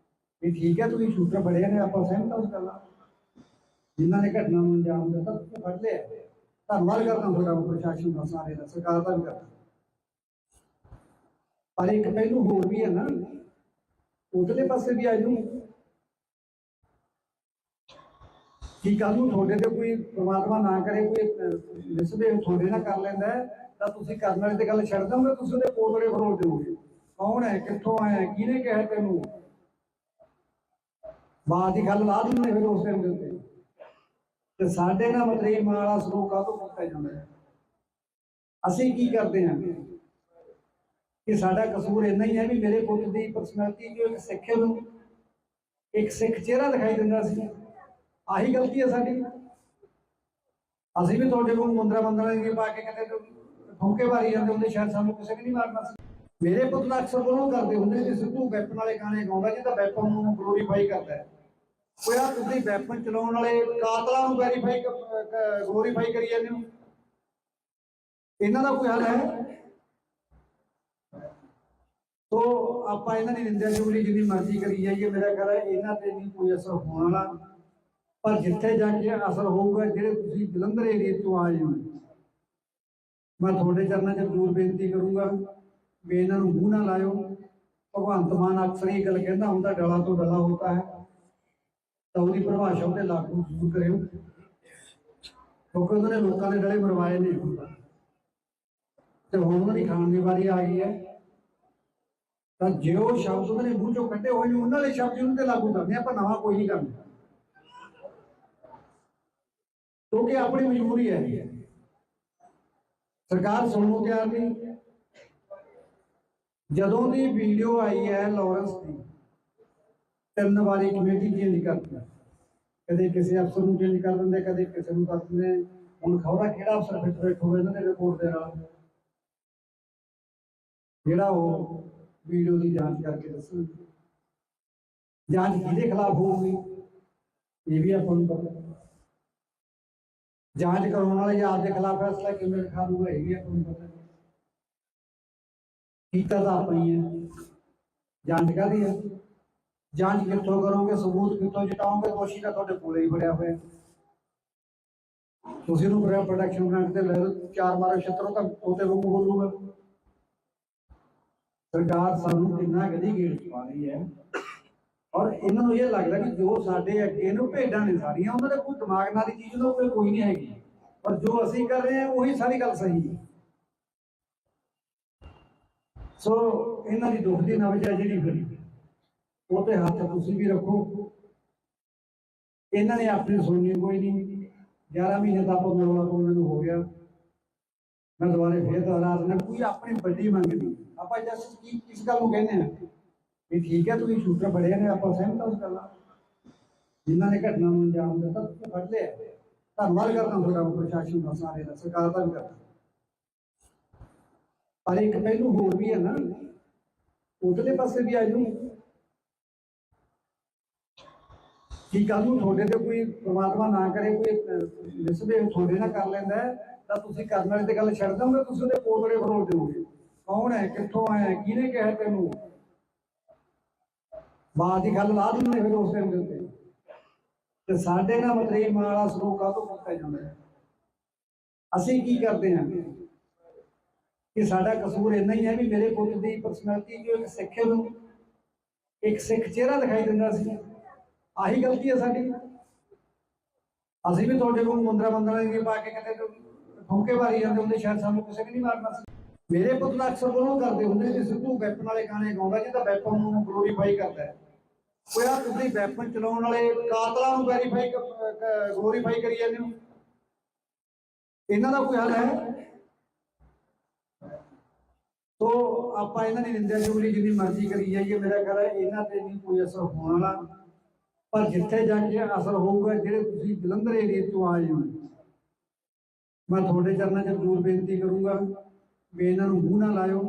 ਵੀ ਠੀਕ ਹੈ ਤੁਸੀਂ ਸ਼ੂਟਰ ਫੜਿਆ ਨੇ, ਆਪਾਂ ਸਹਿਮਤ ਹਾਂ ਉਸ ਗੱਲ ਨਾਲ। ਜਿਨ੍ਹਾਂ ਨੇ ਘਟਨਾ ਨੂੰ ਅੰਜਾਮ ਦਿੱਤਾ ਤੁਸੀਂ ਫੜ ਲਿਆ, ਧੰਨਵਾਦ ਕਰਦਾ ਤੁਹਾਡਾ ਪ੍ਰਸ਼ਾਸਨ ਦਾ, ਸਾਰੇ ਦਾ, ਸਰਕਾਰ ਦਾ ਵੀ ਕਰਦਾ। ਪਰ ਇੱਕ ਪਹਿਲੂ ਹੋਰ ਵੀ ਹੈ ਨਾ, ਉਧਰਲੇ ਪਾਸੇ ਵੀ ਆ ਜੂ ਕਿ ਕੱਲ ਨੂੰ ਤੁਹਾਡੇ ਤੇ ਕੋਈ ਪ੍ਰਮਾਤਮਾ ਨਾ ਕਰੇ ਕੋਈ ਮਿਸਬਿਹੇਵ ਤੁਹਾਡੇ ਨਾਲ ਕਰ ਲੈਂਦਾ ਤਾਂ ਤੁਸੀਂ ਕਰਨ ਵਾਲੇ ਤੇ ਗੱਲ ਛੱਡ ਦੋਗੇ, ਤੁਸੀਂ ਉਹਦੇ ਪੋਤੜੇ ਫਰੋਲ ਦਿਓਗੇ। ਕੌਣ ਹੈ, ਕਿੱਥੋਂ ਆਇਆ, ਕਿਹਨੇ ਕਿਹਾ ਤੈਨੂੰ? ਬਾਤ ਦੀ ਗੱਲ ਲਾ ਦਿੰਦੇ ਫਿਰ ਉਸ ਟਾਈਮ ਦੇ ਉੱਤੇ। ਤੇ ਸਾਡੇ ਨਾਲ ਮਤਰੇਈ ਮਾਂ ਵਾਲਾ ਸਲੂਕ ਕਾਹਤੋਂ ਕੀਤਾ ਜਾਂਦਾ ਹੈ? ਅਸੀਂ ਕੀ ਕਰਦੇ ਹਾਂ ਕਿ ਸਾਡਾ ਕਸੂਰ ਇੰਨਾ ਹੀ ਹੈ ਵੀ ਮੇਰੇ ਪੁੱਤ ਦੀ ਪਰਸਨੈਲਿਟੀ ਜੋ ਇੱਕ ਸਿੱਖ ਨੂੰ ਇੱਕ ਸਿੱਖ ਚਿਹਰਾ ਦਿਖਾਈ ਦਿੰਦਾ ਸੀ, ਆਹੀ ਗਲਤੀ ਹੈ ਸਾਡੀ। ਅਸੀਂ ਵੀ ਤੁਹਾਡੇ ਕੋਲ ਮੁੰਦਰਾ ਦੀ ਪਾ ਕੇ ਕਿਤੇ ਠੋਕੇ ਮਾਰੀ ਜਾਂਦੇ ਹੁੰਦੇ, ਸ਼ਾਇਦ ਸਾਨੂੰ ਕਿਸੇ ਨੇ ਨਹੀਂ ਮਾਰਨਾ ਸੀ। ਮੇਰੇ ਪੁੱਤ ਦਾ ਅਕਸਰ ਉਹਨੂੰ ਕਰਦੇ ਹੁੰਦੇ ਸੀ, ਸਿੱਧੂ ਵੈਪਨ ਵਾਲੇ ਗਾਣੇ ਗਾਉਂਦਾ ਜਿਹਦਾ ਵੈਪਨ ਨੂੰ ਗਲੋਰੀਫਾਈ ਕਰਦਾ ਹੈ। ਕੋਈ ਆ ਤੁਸੀਂ ਵੈਪਨ ਚਲਾਉਣ ਵਾਲੇ ਕਾਤਲਾਂ ਨੂੰ ਗਲੋਰੀਫਾਈ ਕਰੀ ਜਾਂਦੇ ਹੋ, ਇਹਨਾਂ ਦਾ ਕੋਈ ਹੱਲ ਹੈ? ਤੋ ਆਪਾਂ ਇਹਨਾਂ ਦੀ ਨਿੰਦਿਆ ਚੁਗਲੀ ਜਿੰਨੀ ਮਰਜ਼ੀ ਕਰੀ ਜਾਈਏ, ਮੇਰਾ ਖਿਆਲ ਹੈ ਇਹਨਾਂ ਤੇ ਨਹੀਂ ਕੋਈ ਅਸਰ ਹੋਣ ਵਾਲਾ। ਪਰ ਜਿੱਥੇ ਜਾ ਕੇ ਅਸਰ ਹੋਊਗਾ, ਜਿਹੜੇ ਤੁਸੀਂ ਜਲੰਧਰ ਏਰੀਏ ਤੋਂ ਆਏ ਹੋ, ਮੈਂ ਤੁਹਾਡੇ ਚਰਨਾਂ 'ਚ ਜ਼ਰੂਰ ਬੇਨਤੀ ਕਰੂੰਗਾ ਵੀ ਇਹਨਾਂ ਨੂੰ ਮੂੰਹ ਨਾ ਲਾਇਓ। ਭਗਵੰਤ ਮਾਨ ਅਕਸਰ ਇਹ ਗੱਲ ਕਹਿੰਦਾ ਹੁੰਦਾ, ਡਲਾ ਤੋਂ ਡਲਾ ਹੋਤਾ ਹੈ, ਤਾਂ ਉਹਦੀ ਪਰਿਭਾਸ਼ਾ ਉਹਤੇ ਲਾਗੂ ਜ਼ਰੂਰ ਕਰਿਓ, ਕਿਉਂਕਿ ਉਹਨਾਂ ਨੇ ਲੋਕਾਂ ਦੇ ਗਲੇ ਮਰਵਾਏ ਨੇ ਤੇ ਹੁਣ ਉਹਨਾਂ ਦੀ ਖਾਣ ਦੀ ਵਾਰੀ ਆ ਗਈ ਹੈ। ਤਾਂ ਜੇ ਉਹ ਸ਼ਬਦ ਉਹਨਾਂ ਨੇ ਮੂੰਹ ਚੋਂ ਕੱਢੇ ਹੋਏ ਨੇ ਉਹਨਾਂ ਦੇ ਸ਼ਬਦ ਉਹਨਾਂ ਤੇ ਲਾਗੂ ਕਰਦੇ ਆਪਾਂ, ਨਵਾਂ ਕੋਈ ਨਹੀਂ ਕਰਨਾ, ਕਿਉਂਕਿ ਆਪਣੀ ਮਜਬੂਰੀ ਹੈ। ਸਰਕਾਰ ਸੁਣਨ ਨੂੰ ਤਿਆਰ ਨਹੀਂ। ਜਦੋਂ ਦੀ ਵੀਡੀਓ ਆਈ ਹੈ ਲਾਰੈਂਸ ਦੀ, 3 ਵਾਰੀ ਕਮੇਟੀ ਚੇਂਜ ਕਰਦੀ, ਕਦੇ ਕਿਸੇ ਅਫਸਰ ਨੂੰ ਚੇਂਜ ਕਰ ਦਿੰਦੇ, ਕਦੇ ਕਿਸੇ ਨੂੰ ਕਰ ਦਿੰਦੇ। ਹੁਣ ਖਬਰਾਂ ਕਿਹੜਾ ਅਫਸਰ ਫਿੱਟ ਬੈਠੂਗਾ ਇਹਨਾਂ ਦੇ ਰਿਪੋਰਟ ਦੇ ਨਾਲ, ਜਿਹੜਾ ਉਹ ਵੀਡੀਓ ਦੀ ਜਾਂਚ ਕਰਕੇ ਦੱਸੂ। ਜਾਂਚ ਕਿਹਦੇ ਖਿਲਾਫ ਹੋਊਗੀ ਇਹ ਵੀ ਆਪਾਂ ਨੂੰ ਪਤਾ। ਜਾਂਚ ਕਰਾਉਣ ਵਾਲੇ ਜਾਂ ਆਪਦੇ ਖਿਲਾਫ ਫੈਸਲਾ ਕਿਵੇਂ ਲਿਖਾ ਦੂਗਾ ਇਹ ਵੀ ਆਪਾਂ ਨੂੰ ਪਤਾ। ਕੀਤਾ ਤਾਂ ਆਪਾਂ ਹੀ ਹੈ। ਜਾਂਚ ਕਾਹਦੀ ਹੈ? ਜਾਂਚ ਕਿੱਥੋਂ ਕਰੋਗੇ, ਸਬੂਤ ਕਿੱਥੋਂ ਜਟਾਓਗੇ? ਦੋਸ਼ੀ ਤਾਂ ਤੁਹਾਡੇ ਕੋਲੇ ਹੀ ਬੜਿਆ ਹੋਇਆ। ਤੁਸੀਂ ਉਹਨੂੰ ਪ੍ਰੋਟੈਕਸ਼ਨ ਗ੍ਰਾਂਟ ਤੇ ਲੈ ਲਓ, 4 ਮਾਰੋ ਛੱਤਰੋਂ ਤਾਂ ਉਹਤੇ ਵਾਂਗੂ ਬੋਲੂਗਾ। ਸਰਕਾਰ ਸਾਨੂੰ ਕਿੰਨਾ ਗਦੀ ਗੇੜ ਪਾ ਰਹੀ ਹੈ, ਔਰ ਇਹਨਾਂ ਨੂੰ ਇਹ ਲੱਗਦਾ ਕਿ ਜੋ ਸਾਡੇ ਅੱਗੇ ਨੂੰ ਭੇਡਾਂ ਨੇ ਸਾਰੀਆਂ, ਉਹਨਾਂ ਦੇ ਕੋਈ ਦਿਮਾਗ ਨਾਲ ਦੀ ਚੀਜ਼ ਉਹਨਾਂ ਕੋਈ ਨਹੀਂ ਹੈਗੀ, ਪਰ ਜੋ ਅਸੀਂ ਕਰ ਰਹੇ ਹਾਂ ਉਹੀ ਸਾਰੀ ਗੱਲ ਸਹੀ ਹੈ। ਸੋ ਇਹਨਾਂ ਦੀ ਦੁੱਖ ਦੀ ਨਬਜ਼ ਹੈ ਜਿਹੜੀ ਫਿਰ ਉਹ ਤੇ ਹੱਥ ਤੁਸੀਂ ਵੀ ਰੱਖੋ। ਇਹਨਾਂ ਨੇ ਆਪਣੀ ਸੁਣਨੀ ਕੋਈ ਨਹੀਂ। 11 ਮਹੀਨੇ ਦਾ ਆਪਾਂ ਮਰਵਾ ਉਹਨਾਂ ਨੂੰ ਹੋ ਗਿਆ। ਮੈਂ ਦੁਬਾਰੇ ਫੇਰ ਦੁਹਰਾ ਦਿੰਦਾ, ਕੋਈ ਆਪਣੀ ਵੱਡੀ ਮੰਗ ਨਹੀਂ। ਆਪਾਂ ਜਸ ਕੀ ਕਿਸ ਗੱਲ ਨੂੰ ਕਹਿੰਦੇ ਆ ਵੀ ਠੀਕ ਹੈ ਤੁਸੀਂ ਸ਼ੂਟਰ ਫੜਿਆ ਨੇ, ਆਪਾਂ ਸਹਿਮਤ ਹਾਂ ਉਸ ਗੱਲ ਨਾਲ। ਜਿਨ੍ਹਾਂ ਨੇ ਘਟਨਾ ਨੂੰ ਅੰਜਾਮ ਦਿੱਤਾ ਤੁਸੀਂ ਫੜ ਲਿਆ। ਧੰਨਵਾਦ ਕਰਦਾ ਤੁਹਾਡਾ ਪ੍ਰਸ਼ਾਸਨ ਦਾ, ਸਾਰੇ ਦਾ, ਸਰਕਾਰ ਦਾ ਵੀ ਕਰਦਾ। ਪਰ ਇੱਕ ਪਹਿਲੂ ਹੋਰ ਵੀ ਹੈ ਨਾ, ਉਧਰਲੇ ਪਾਸੇ ਵੀ ਆ ਜੂ ਕਿ ਕੱਲ ਨੂੰ ਤੁਹਾਡੇ ਤੇ ਕੋਈ ਪ੍ਰਮਾਤਮਾ ਨਾ ਕਰੇ ਕੋਈ ਮਿਸਬਿਹੇਵ ਤੁਹਾਡੇ ਨਾਲ ਕਰ ਲੈਂਦਾ ਤਾਂ ਤੁਸੀਂ ਕਰਨ ਵਾਲੇ ਤੇ ਗੱਲ ਛੱਡ ਦੋਗੇ, ਤੁਸੀਂ ਉਹਦੇ ਪੋਤੜੇ ਫਰੋਲ ਦਿਓਗੇ। ਕੌਣ ਹੈ, ਕਿੱਥੋਂ ਆਇਆ, ਕਿਹਨੇ ਕਿਹਾ ਤੈਨੂੰ, ਬਾਤ ਦੀ ਗੱਲ ਲਾ ਦਿੰਦੇ ਫਿਰ ਉਸ ਟਾਈਮ ਦੇ ਉੱਤੇ। ਤੇ ਸਾਡੇ ਨਾਲ ਮਤਰੇਈ ਮਾਂ ਵਾਲਾ ਸਲੂਕ ਕਾਹਤੋਂ ਕੀਤਾ ਜਾਂਦਾ ਹੈ? ਅਸੀਂ ਕੀ ਕਰਦੇ ਹਾਂ ਕਿ ਸਾਡਾ ਕਸੂਰ ਇੰਨਾ ਹੀ ਹੈ ਵੀ ਮੇਰੇ ਪੁੱਤ ਦੀ ਪਰਸਨੈਲਿਟੀ ਜੋ ਇੱਕ ਸਿੱਖ ਨੂੰ ਇੱਕ ਸਿੱਖ ਚਿਹਰਾ ਦਿਖਾਈ ਦਿੰਦਾ ਸੀ, ਆਹੀ ਗਲਤੀ ਹੈ ਸਾਡੀ। ਅਸੀਂ ਵੀ ਤੁਹਾਡੇ ਕੋਲ ਮੁੰਦਰਾ ਦੀ ਪਾ ਕੇ ਕਿਤੇ ਠੋਕੇ ਮਾਰੀ ਜਾਂਦੇ ਹੁੰਦੇ, ਸ਼ਾਇਦ ਸਾਨੂੰ ਕਿਸੇ ਨੇ ਨਹੀਂ ਮਾਰਨਾ ਸੀ। ਮੇਰੇ ਪੁੱਤ ਦਾ ਅਕਸਰ ਉਹ ਕਰਦੇ ਹੁੰਦੇ ਕਿ ਸਿੱਧੂ ਵੈਪਨ ਵਾਲੇ ਗਾਣੇ ਗਾਉਂਦਾ ਜਿਹਦਾ ਵੈਪਨ ਨੂੰ ਗਲੋਰੀਫਾਈ ਕਰਦਾ ਹੈ। ਕੋਈ ਆ ਤੁਸੀਂ ਵੈਪਨ ਚਲਾਉਣ ਵਾਲੇ ਕਾਤਲਾਂ ਨੂੰ ਵੈਰੀਫਾਈ ਗਲੋਰੀਫਾਈ ਕਰੀ ਜਾਂਦੇ ਹੋ, ਇਹਨਾਂ ਦਾ ਕੋਈ ਹੱਲ ਹੈ? ਤੋ ਆਪਾਂ ਇਹਨਾਂ ਦੀ ਨਿੰਦਿਆ ਚੁਗਲੀ ਜਿੰਨੀ ਮਰਜ਼ੀ ਕਰੀ ਜਾਈਏ, ਮੇਰਾ ਖਿਆਲ ਹੈ ਇਹਨਾਂ ਤੇ ਨਹੀਂ ਕੋਈ ਅਸਰ ਹੋਣ ਵਾਲਾ। ਪਰ ਜਿੱਥੇ ਜਾ ਕੇ ਅਸਰ ਹੋਊਗਾ, ਜਿਹੜੇ ਤੁਸੀਂ ਜਲੰਧਰ ਏਰੀਏ ਤੋਂ ਆਏ ਹੋ, ਮੈਂ ਤੁਹਾਡੇ ਚਰਨਾਂ 'ਚ ਜ਼ਰੂਰ ਬੇਨਤੀ ਕਰੂੰਗਾ ਵੀ ਇਹਨਾਂ ਨੂੰ ਮੂੰਹ ਨਾ ਲਾਇਓ।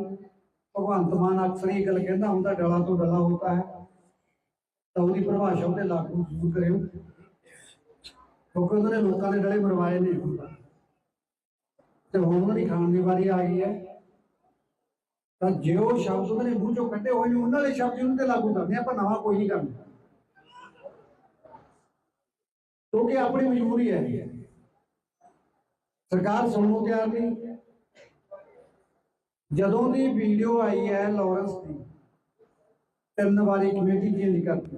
ਭਗਵੰਤ ਮਾਨ ਅਕਸਰ ਇਹ ਗੱਲ ਕਹਿੰਦਾ ਹੁੰਦਾ, ਡਲਾ ਤੋਂ ਡਲਾ ਹੋਤਾ ਹੈ, ਤਾਂ ਉਹਦੀ ਪਰਿਭਾਸ਼ਾ ਉਹਦੇ ਲਾਗੂ ਜ਼ਰੂਰ ਕਰਿਓ, ਕਿਉਂਕਿ ਉਹਨਾਂ ਨੇ ਲੋਕਾਂ ਦੇ ਡਲੇ ਮਰਵਾਏ ਨੇ ਤੇ ਹੁਣ ਉਹਨਾਂ ਦੀ ਖਾਣ ਦੀ ਵਾਰੀ ਆ ਗਈ ਹੈ। ਤਾਂ ਜੇ ਉਹ ਸ਼ਬਦ ਉਹਨਾਂ ਨੇ ਮੂੰਹ ਚੋਂ ਕੱਢੇ ਹੋਏ ਨੇ, ਉਹਨਾਂ ਦੇ ਸ਼ਬਦ ਉਹਨਾਂ ਤੇ ਲਾਗੂ ਕਰਦੇ, ਆਪਾਂ ਨਵਾਂ ਕੋਈ ਨਹੀਂ ਕਰਨਾ, ਕਿਉਂਕਿ ਆਪਣੀ ਮਜਬੂਰੀ ਹੈ। ਸਰਕਾਰ ਸੁਣਨ ਨੂੰ ਤਿਆਰ ਨਹੀਂ। ਜਦੋਂ ਦੀ ਵੀਡੀਓ ਆਈ ਹੈ ਲਾਰੈਂਸ ਦੀ, 3 ਵਾਰੀ ਕਮੇਟੀ ਚੇਂਜ ਕਰਦੀ,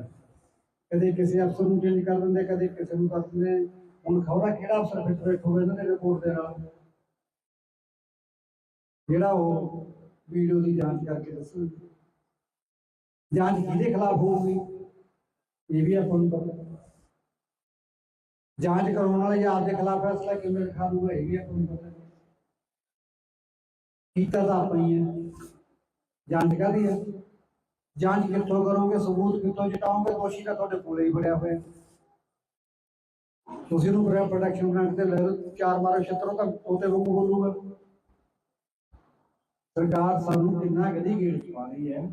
ਕਦੇ ਕਿਸੇ ਅਫਸਰ ਨੂੰ ਚੇਂਜ ਕਰ ਦਿੰਦੇ, ਕਦੇ ਕਿਸੇ ਨੂੰ ਕਰ ਦਿੰਦੇ। ਹੁਣ ਖਬਰਾਂ ਕਿਹੜਾ ਅਫਸਰ ਫਿੱਟ ਬੈਠੂਗਾ ਇਹਨਾਂ ਦੇ ਰਿਪੋਰਟ ਦੇ ਨਾਲ, ਜਿਹੜਾ ਉਹ ਵੀਡੀਓ ਦੀ ਜਾਂਚ ਕਰਕੇ ਦੱਸੋ। ਜਾਂਚ ਕਿਹਦੇ ਖਿਲਾਫ ਹੋਊਗੀ ਇਹ ਵੀ ਆਪਾਂ ਨੂੰ ਪਤਾ। ਜਾਂਚ ਕਰਾਉਣ ਵਾਲੇ ਜਾਂ ਆਪਦੇ ਖਿਲਾਫ ਫੈਸਲਾ ਕਿਵੇਂ ਲਿਖਾ ਦੂਗਾ ਇਹ ਵੀ ਆਪਾਂ ਨੂੰ ਪਤਾ। ਕੀਤਾ ਤਾਂ ਆਪਾਂ ਹੀ ਹੈ। ਜਾਂਚ ਕਾਹਦੀ ਹੈ? ਜਾਂਚ ਕਿੱਥੋਂ ਕਰੋਗੇ, ਸਬੂਤ ਕਿੱਥੋਂ ਜਟਾਓਗੇ? ਦੋਸ਼ੀ ਤਾਂ ਤੁਹਾਡੇ ਕੋਲੇ ਹੀ ਫੜਿਆ ਹੋਇਆ। ਤੁਸੀਂ ਉਹਨੂੰ ਪ੍ਰੋਟੈਕਸ਼ਨ ਗ੍ਰਾਂਟ ਤੇ ਲੈ ਲਓ, 4 ਮਾਰੋ ਛਿੱਤਰੋਂ ਤਾਂ ਉਹਦੇ ਵਾਂਗੂ ਬੋਲੂਗਾ। ਸਰਕਾਰ ਸਾਨੂੰ ਕਿੰਨਾ ਗਦੀ ਗੇੜ ਚ ਪਾ ਰਹੀ ਹੈ,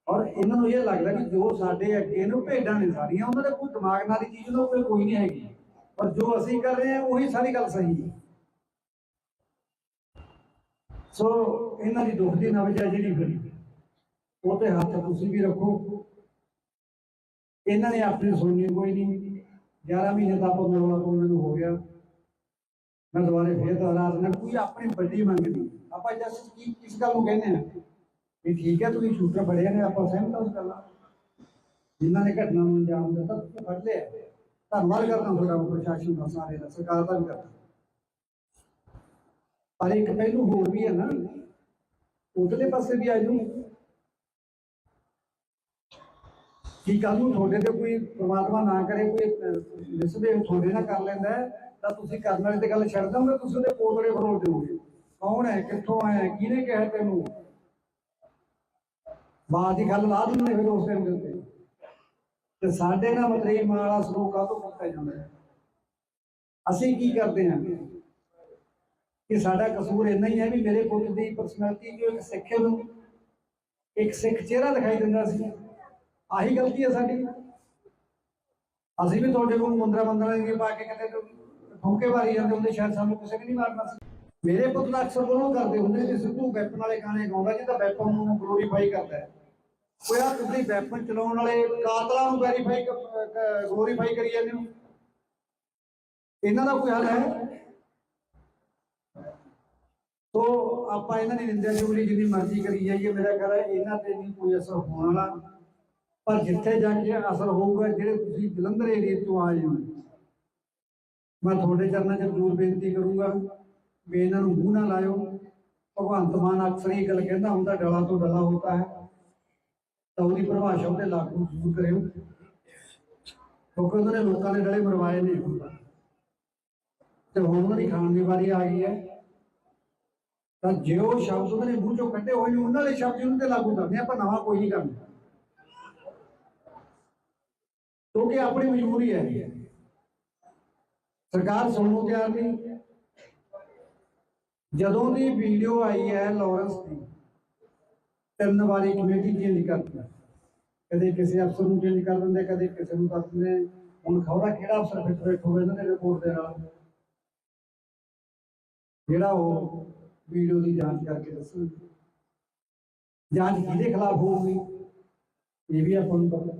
ਔਰ ਇਹਨਾਂ ਨੂੰ ਇਹ ਲੱਗਦਾ ਕਿ ਜੋ ਸਾਡੇ ਅੱਗੇ ਨੂੰ ਭੇਡਾਂ ਨੇ ਸਾਰੀਆਂ, ਉਹਨਾਂ ਦੇ ਕੋਈ ਦਿਮਾਗ ਨਾਲ ਦੀ ਚੀਜ਼ ਉਹਨਾਂ ਕੋਈ ਨਹੀਂ ਹੈਗੀ, ਪਰ ਜੋ ਅਸੀਂ ਕਰ ਰਹੇ ਹਾਂ ਉਹੀ ਸਾਰੀ ਗੱਲ ਸਹੀ ਹੈ। ਸੋ ਇਹਨਾਂ ਦੀ ਦੁੱਖ ਦੀ ਨਬਜ਼ ਹੈ ਜਿਹੜੀ ਫਿਰ ਉਹ ਤੇ ਹੱਥ ਤੁਸੀਂ ਵੀ ਰੱਖੋ। ਇਹਨਾਂ ਨੇ ਆਪਣੀ ਸੁਣਨੀ ਕੋਈ ਨਹੀਂ। 11 ਮਹੀਨੇ ਦਾ ਆਪਾਂ ਮੈਨੂੰ ਹੋ ਗਿਆ, ਮੈਂ ਦੁਬਾਰੇ ਫੇਰ ਦੁਹਰਾ ਦਿੰਦਾ, ਕੋਈ ਆਪਣੀ ਵੱਡੀ ਮੰਗ ਨਹੀਂ। ਆਪਾਂ ਜਸਟ ਕੀ ਕਿਸ ਗੱਲ ਨੂੰ ਕਹਿੰਦੇ ਆ ਵੀ ਠੀਕ ਹੈ ਤੁਸੀਂ ਸ਼ੂਟਰ ਬੜਿਆ ਨੇ, ਆਪਾਂ ਸਹਿਮਤ ਹਾਂ ਉਸ ਗੱਲ ਨਾਲ। ਜਿਨ੍ਹਾਂ ਨੇ ਘਟਨਾ ਨੂੰ ਅੰਜਾਮ ਦਿੱਤਾ ਤੁਸੀਂ ਫੜ ਲਿਆ। ਧੰਨਵਾਦ ਕਰਦਾ ਤੁਹਾਡਾ ਪ੍ਰਸ਼ਾਸਨ ਦਾ, ਸਾਰੇ ਦਾ, ਸਰਕਾਰ ਦਾ ਵੀ ਕਰਦਾ। ਪਰ ਇੱਕ ਪਹਿਲੂ ਹੋਰ ਵੀ ਹੈ ਨਾ, ਉਧਰਲੇ ਪਾਸੇ ਵੀ ਆ ਜੂ ਕਿ ਕੱਲ ਨੂੰ ਤੁਹਾਡੇ ਤੇ ਕੋਈ ਪ੍ਰਮਾਤਮਾ ਨਾ ਕਰੇ ਕੋਈ ਮਿਸਬਿਹੇਵ ਤੁਹਾਡੇ ਨਾਲ ਕਰ ਲੈਂਦਾ ਤਾਂ ਤੁਸੀਂ ਕਰਨ ਵਾਲੇ ਤੇ ਗੱਲ ਛੱਡ ਦੋਗੇ, ਤੁਸੀਂ ਉਹਦੇ ਪੋਤੜੇ ਫਰੋਲ ਦਿਓਗੇ। ਕੌਣ ਹੈ, ਕਿੱਥੋਂ ਆਇਆ, ਕਿਹਨੇ ਕਿਹਾ ਤੈਨੂੰ, ਬਾਤ ਦੀ ਗੱਲ ਲਾ ਦਿੰਦੇ ਫਿਰ ਉਸ ਟਾਈਮ ਦੇ ਉੱਤੇ। ਤੇ ਸਾਡੇ ਨਾਲ ਮਤਰੇਈ ਮਾਂ ਵਾਲਾ ਸਲੂਕ ਕਾਹਤੋਂ ਕੀਤਾ ਜਾਂਦਾ ਹੈ? ਅਸੀਂ ਕੀ ਕਰਦੇ ਹਾਂ ਕਿ ਸਾਡਾ ਕਸੂਰ ਇੰਨਾ ਹੀ ਹੈ ਵੀ ਮੇਰੇ ਪੁੱਤ ਦੀ ਪਰਸਨੈਲਿਟੀ ਜੋ ਇੱਕ ਸਿੱਖ ਨੂੰ ਇੱਕ ਸਿੱਖ ਚਿਹਰਾ ਦਿਖਾਈ ਦਿੰਦਾ ਸੀ, ਆਹੀ ਗਲਤੀ ਹੈ ਸਾਡੀ। ਅਸੀਂ ਵੀ ਤੁਹਾਡੇ ਕੋਲ ਮੁੰਦਰਾ ਦੀ ਪਾ ਕੇ ਕਿਤੇ ਠੋਕੇ ਮਾਰੀ ਜਾਂਦੇ ਹੁੰਦੇ, ਸ਼ਾਇਦ ਸਾਨੂੰ ਕਿਸੇ ਨੇ ਨਹੀਂ ਮਾਰਨਾ ਸੀ। ਮੇਰੇ ਪੁੱਤ ਦਾ ਅਕਸਰ ਉਹ ਕਰਦੇ ਹੁੰਦੇ ਕਿ ਸਿੱਧੂ ਵੈਪਨ ਵਾਲੇ ਗਾਣੇ ਗਾਉਂਦਾ ਜਿਹਦਾ ਵੈਪਨ ਨੂੰ ਗਲੋਰੀਫਾਈ ਕਰਦਾ ਹੈ। ਕੋਈ ਆ ਤੁਸੀਂ ਵੈਪਨ ਚਲਾਉਣ ਵਾਲੇ ਕਾਤਲਾਂ ਨੂੰ ਵੈਰੀਫਾਈ ਗਲੋਰੀਫਾਈ ਕਰੀ ਜਾਂਦੇ ਹੋ, ਇਹਨਾਂ ਦਾ ਕੋਈ ਹੱਲ ਹੈ? ਤੋ ਆਪਾਂ ਇਹਨਾਂ ਦੀ ਨਿੰਦਿਆ ਚੁਗਲੀ ਜਿੰਨੀ ਮਰਜ਼ੀ ਕਰੀ ਜਾਈਏ, ਮੇਰਾ ਖਿਆਲ ਹੈ ਇਹਨਾਂ ਤੇ ਨਹੀਂ ਕੋਈ ਅਸਰ ਹੋਣ ਵਾਲਾ। ਪਰ ਜਿੱਥੇ ਜਾ ਕੇ ਅਸਰ ਹੋਊਗਾ, ਜਿਹੜੇ ਤੁਸੀਂ ਜਲੰਧਰ ਏਰੀਏ ਤੋਂ ਆਏ ਹੋ, ਮੈਂ ਤੁਹਾਡੇ ਚਰਨਾਂ 'ਚ ਜ਼ਰੂਰ ਬੇਨਤੀ ਕਰੂੰਗਾ ਵੀ ਇਹਨਾਂ ਨੂੰ ਮੂੰਹ ਨਾ ਲਾਇਓ। ਭਗਵੰਤ ਮਾਨ ਅਕਸਰ ਇਹ ਗੱਲ ਕਹਿੰਦਾ ਹੁੰਦਾ, ਡਲਾ ਤੋਂ ਡਲਾ ਹੋਤਾ ਹੈ, ਤਾਂ ਉਹਦੀ ਪਰਿਭਾਸ਼ਾ ਉਹਦੇ ਲਾਗੂ ਜ਼ਰੂਰ ਕਰਿਓ, ਕਿਉਂਕਿ ਉਹਨਾਂ ਨੇ ਲੋਕਾਂ ਦੇ ਡਲੇ ਮਰਵਾਏ ਨੇ ਤੇ ਹੁਣ ਉਹਨਾਂ ਦੀ ਖਾਣ ਦੀ ਵਾਰੀ ਆ ਗਈ ਹੈ। ਤਾਂ ਜੇ ਉਹ ਸ਼ਬਦ ਉਹਨਾਂ ਨੇ ਮੂੰਹ ਚੋਂ ਕੱਢੇ ਹੋਏ ਨੇ, ਉਹਨਾਂ ਦੇ ਸ਼ਬਦ ਉਹਨਾਂ ਤੇ ਲਾਗੂ ਕਰਦੇ, ਆਪਾਂ ਨਵਾਂ ਕੋਈ ਨਹੀਂ ਕਰਨਾ। ਕਿਉਂਕਿ ਆਪਣੀ ਮਜਬੂਰੀ ਹੈ। ਸਰਕਾਰ ਸੁਣਨ ਨੂੰ ਤਿਆਰ ਨਹੀਂ। ਜਦੋਂ ਦੀ ਵੀਡੀਓ ਆਈ ਹੈ ਲਾਰੈਂਸ ਦੀ, 3 ਵਾਰੀ ਕਮੇਟੀ ਚੇਂਜ ਕਰਦੀ, ਕਦੇ ਕਿਸੇ ਅਫਸਰ ਨੂੰ ਚੇਂਜ ਕਰ ਦਿੰਦੇ, ਕਦੇ ਕਿਸੇ ਨੂੰ ਕਰ ਦਿੰਦੇ। ਹੁਣ ਖਬਰਾਂ ਕਿਹੜਾ ਅਫਸਰ ਫਿੱਟ ਬੈਠੂਗਾ ਇਹਨਾਂ ਦੇ ਰਿਪੋਰਟ ਦੇ ਨਾਲ, ਜਿਹੜਾ ਉਹ ਵੀਡੀਓ ਦੀ ਜਾਂਚ ਕਰਕੇ ਦੱਸੂ। ਜਾਂਚ ਕਿਹਦੇ ਖਿਲਾਫ ਹੋਊਗੀ ਇਹ ਵੀ ਆਪਾਂ ਨੂੰ ਪਤਾ।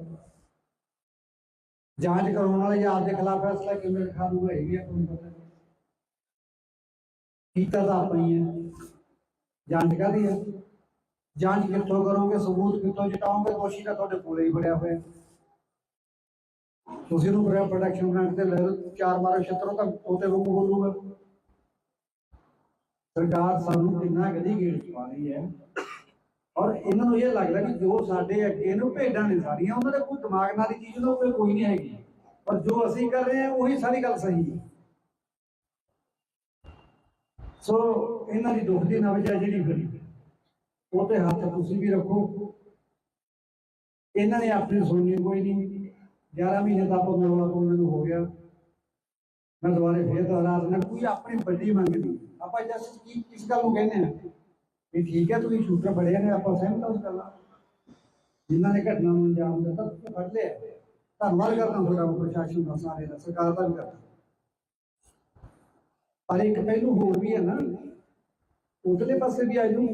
ਜਾਂਚ ਕਰਾਉਣ ਵਾਲੇ ਜਾਂ ਆਪਦੇ ਖਿਲਾਫ ਫੈਸਲਾ ਕਿਵੇਂ ਲਿਖਾ ਦੂਗਾ ਇਹ ਵੀ ਆਪਾਂ ਨੂੰ ਪਤਾ। ਕੀਤਾ ਤਾਂ ਆਪਾਂ ਹੀ ਹੈ। ਜਾਂਚ ਕਾਹਦੀ ਹੈ? ਜਾਂਚ ਕਿੱਥੋਂ ਕਰੋਗੇ, ਸਬੂਤ ਕਿੱਥੋਂ ਜਟਾਓਗੇ? ਦੋਸ਼ੀ ਤਾਂ ਤੁਹਾਡੇ ਕੋਲੇ ਹੀ ਫੜਿਆ ਹੋਇਆ। ਤੁਸੀਂ ਨੂੰ ਪ੍ਰੋਟੈਕਸ਼ਨ ਗ੍ਰਾਂਟ ਤੇ ਲੈ 4 ਮਾਰੋ ਛੱਤਰੋਂ ਤਾਂ ਤੋਤੇ ਵਾਂਗੂ ਬੋਲੂਗਾ। ਸਰਕਾਰ ਸਾਨੂੰ ਕਿੰਨਾ ਗਦੀ ਗੇੜ ਪਾ ਰਹੀ ਹੈ, ਔਰ ਇਹਨਾਂ ਨੂੰ ਇਹ ਲੱਗਦਾ ਕਿ ਜੋ ਸਾਡੇ ਅੱਗੇ ਨੂੰ ਭੇਡਾਂ ਨੇ ਸਾਰੀਆਂ, ਉਹਨਾਂ ਦੇ ਕੋਈ ਦਿਮਾਗ ਨਾਲ ਦੀ ਚੀਜ਼ ਉਹਨਾਂ ਕੋਲ ਕੋਈ ਨਹੀਂ ਹੈਗੀ, ਪਰ ਜੋ ਅਸੀਂ ਕਰ ਰਹੇ ਹਾਂ ਉਹੀ ਸਾਰੀ ਗੱਲ ਸਹੀ ਹੈ। ਸੋ ਇਹਨਾਂ ਦੀ ਦੁੱਖ ਦੀ ਨਵਜ ਹੈ ਜਿਹੜੀ ਫਿਰ ਉਹ ਤੇ ਹੱਥ ਤੁਸੀਂ ਵੀ ਰੱਖੋ। ਇਹਨਾਂ ਨੇ ਆਪਣੀ ਸੁਣਨੀ ਕੋਈ ਨਹੀਂ। 11 ਮਹੀਨੇ ਦਾ ਆਪਾਂ ਨੂੰ ਹੋ ਗਿਆ। ਮੈਂ ਦੁਬਾਰੇ ਫੇਰ ਦੁਹਰਾ ਦਿੰਦਾ, ਕੋਈ ਆਪਣੀ ਵੱਡੀ ਮੰਗ ਨਹੀਂ। ਆਪਾਂ ਜਸਟ ਕੀ ਕਿਸ ਗੱਲ ਨੂੰ ਕਹਿੰਦੇ ਆ ਵੀ ਠੀਕ ਹੈ ਤੁਸੀਂ ਸ਼ੂਟਰ ਫੜਿਆ ਨੇ, ਆਪਾਂ ਸਹਿਮਤ ਉਸ ਗੱਲ ਨਾਲ। ਜਿਨ੍ਹਾਂ ਨੇ ਘਟਨਾ ਨੂੰ ਅੰਜਾਮ ਦਿੱਤਾ ਤੁਸੀਂ ਫੜ ਲਿਆ, ਧੰਨਵਾਦ ਕਰਦਾ ਤੁਹਾਡਾ ਪ੍ਰਸ਼ਾਸਨ ਦਾ, ਸਾਰੇ ਦਾ, ਸਰਕਾਰ ਦਾ ਵੀ ਕਰਦਾ। ਪਰ ਇੱਕ ਪਹਿਲੂ ਹੋਰ ਵੀ ਹੈ ਨਾ, ਉਧਰਲੇ ਪਾਸੇ ਵੀ ਆ ਜੂ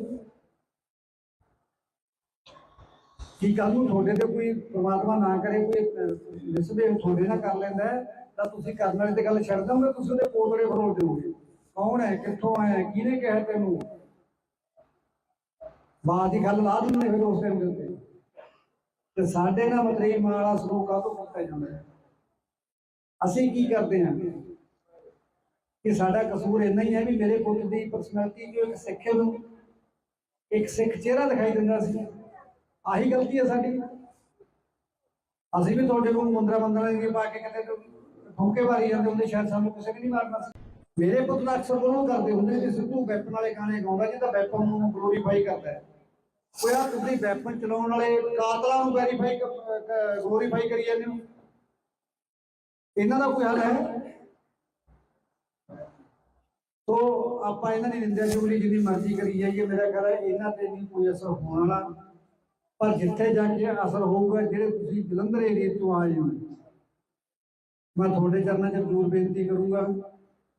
ਕਿ ਕੱਲ ਨੂੰ ਤੁਹਾਡੇ ਤੇ ਕੋਈ ਪ੍ਰਮਾਤਮਾ ਨਾ ਕਰੇ ਕੋਈ ਮਿਸਬਿਹੇਵ ਤੁਹਾਡੇ ਨਾਲ ਕਰ ਲੈਂਦਾ ਤਾਂ ਤੁਸੀਂ ਕਰਨ ਵਾਲੇ ਤੇ ਗੱਲ ਛੱਡ ਦੋਗੇ, ਤੁਸੀਂ ਉਹਦੇ ਪੋਤੜੇ ਫਰੋਲ ਦਿਓਗੇ। ਕੌਣ ਹੈ, ਕਿੱਥੋਂ ਆਇਆ, ਕਿਹਨੇ ਕਿਹਾ ਤੈਨੂੰ, ਬਾਤ ਦੀ ਗੱਲ ਲਾ ਦਿੰਦੇ ਫਿਰ ਉਸ ਟਾਈਮ ਦੇ ਉੱਤੇ। ਤੇ ਸਾਡੇ ਨਾਲ ਮਤਰੇਈ ਮਾਂ ਵਾਲਾ ਸਲੂਕ ਕਾਹਤੋਂ ਕੀਤਾ ਜਾਂਦਾ ਹੈ? ਅਸੀਂ ਕੀ ਕਰਦੇ ਹਾਂ ਕਿ ਸਾਡਾ ਕਸੂਰ ਇੰਨਾ ਹੀ ਹੈ ਵੀ ਮੇਰੇ ਪੁੱਤ ਦੀ ਪਰਸਨੈਲਿਟੀ ਜੋ ਇੱਕ ਸਿੱਖ ਨੂੰ ਇੱਕ ਸਿੱਖ ਚਿਹਰਾ ਦਿਖਾਈ ਦਿੰਦਾ ਸੀ, ਆਹੀ ਗਲਤੀ ਹੈ ਸਾਡੀ। ਅਸੀਂ ਵੀ ਤੁਹਾਡੇ ਕੋਲ ਮੁੰਦਰਾ ਬੰਦਰਾ ਪਾ ਕੇ ਕਿਤੇ ਠੋਕੇ ਮਾਰੀ ਜਾਂਦੇ ਹੁੰਦੇ, ਸ਼ਾਇਦ ਸਾਨੂੰ ਕਿਸੇ ਨੇ ਨਹੀਂ ਮਾਰਨਾ ਸੀ। ਮੇਰੇ ਪੁੱਤ ਦਾ ਅਕਸਰ ਬੋਲੋਂ ਕਰਦੇ ਹੁੰਦੇ ਕਿ ਸਿੱਧੂ ਵੈਪਨ ਵਾਲੇ ਗਾਣੇ ਗਾਉਂਦਾ ਜਿਹਦਾ ਵੈਪਨ ਨੂੰ ਗਲੋਰੀਫਾਈ ਕਰਦਾ ਹੈ। ਉਹ ਯਾਰ ਤੁਸੀਂ ਵੈਪਨ ਚਲਾਉਣ ਵਾਲੇ ਕਾਤਲਾਂ ਨੂੰ ਵੈਰੀਫਾਈ ਗਲੋਰੀਫਾਈ ਕਰੀ ਜਾਂਦੇ ਹੋ, ਇਹਨਾਂ ਦਾ ਕੋਈ ਹੱਲ ਹੈ? ਤੋ ਆਪਾਂ ਇਹਨਾਂ ਦੀ ਨਿੰਦਿਆ ਚੁਗਲੀ ਜਿੰਨੀ ਮਰਜ਼ੀ ਕਰੀ ਜਾਈਏ, ਮੇਰਾ ਖਿਆਲ ਹੈ ਇਹਨਾਂ ਤੇ ਨਹੀਂ ਕੋਈ ਅਸਰ ਹੋਣ ਵਾਲਾ। ਪਰ ਜਿੱਥੇ ਜਾ ਕੇ ਅਸਰ ਹੋਊਗਾ, ਜਿਹੜੇ ਤੁਸੀਂ ਜਲੰਧਰ ਏਰੀਏ ਤੋਂ ਆਏ ਹੋ, ਮੈਂ ਤੁਹਾਡੇ ਚਰਨਾਂ 'ਚ ਜ਼ਰੂਰ ਬੇਨਤੀ ਕਰੂੰਗਾ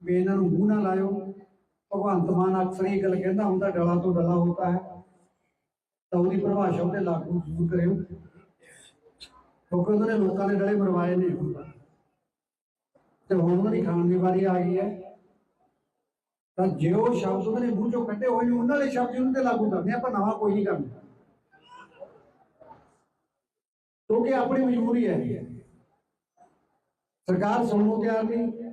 ਵੀ ਇਹਨਾਂ ਨੂੰ ਮੂੰਹ ਨਾ ਲਾਇਓ। ਭਗਵੰਤ ਮਾਨ ਅਕਸਰ ਇਹ ਗੱਲ ਕਹਿੰਦਾ ਹੁੰਦਾ, ਡਲਾ ਤੋਂ ਡਲਾ ਹੋਤਾ ਹੈ, ਤਾਂ ਉਹਦੀ ਪਰਿਭਾਸ਼ਾ ਉੱਤੇ ਲਾਗੂ ਜ਼ਰੂਰ ਕਰਿਓ, ਕਿਉਂਕਿ ਉਹਨਾਂ ਨੇ ਲੋਕਾਂ ਦੇ ਡਲੇ ਮਰਵਾਏ ਨੇ ਤੇ ਹੁਣ ਉਹਨਾਂ ਦੀ ਖਾਣ ਦੀ ਵਾਰੀ ਆ ਗਈ ਹੈ। ਤਾਂ ਜੇ ਉਹ ਸ਼ਬਦ ਉਹਨਾਂ ਨੇ ਮੂੰਹ ਚੋਂ ਕੱਢੇ ਹੋਏ ਨੇ, ਉਹਨਾਂ ਦੇ ਸ਼ਬਦ ਉਹਨਾਂ ਤੇ ਲਾਗੂ ਕਰਦੇ, ਆਪਾਂ ਨਵਾਂ ਕੋਈ ਨਹੀਂ ਕਰਨਾ, ਕਿਉਂਕਿ ਆਪਣੀ ਮਜਬੂਰੀ ਹੈ। ਸਰਕਾਰ ਸੁਣਨ ਨੂੰ ਤਿਆਰ ਨਹੀਂ।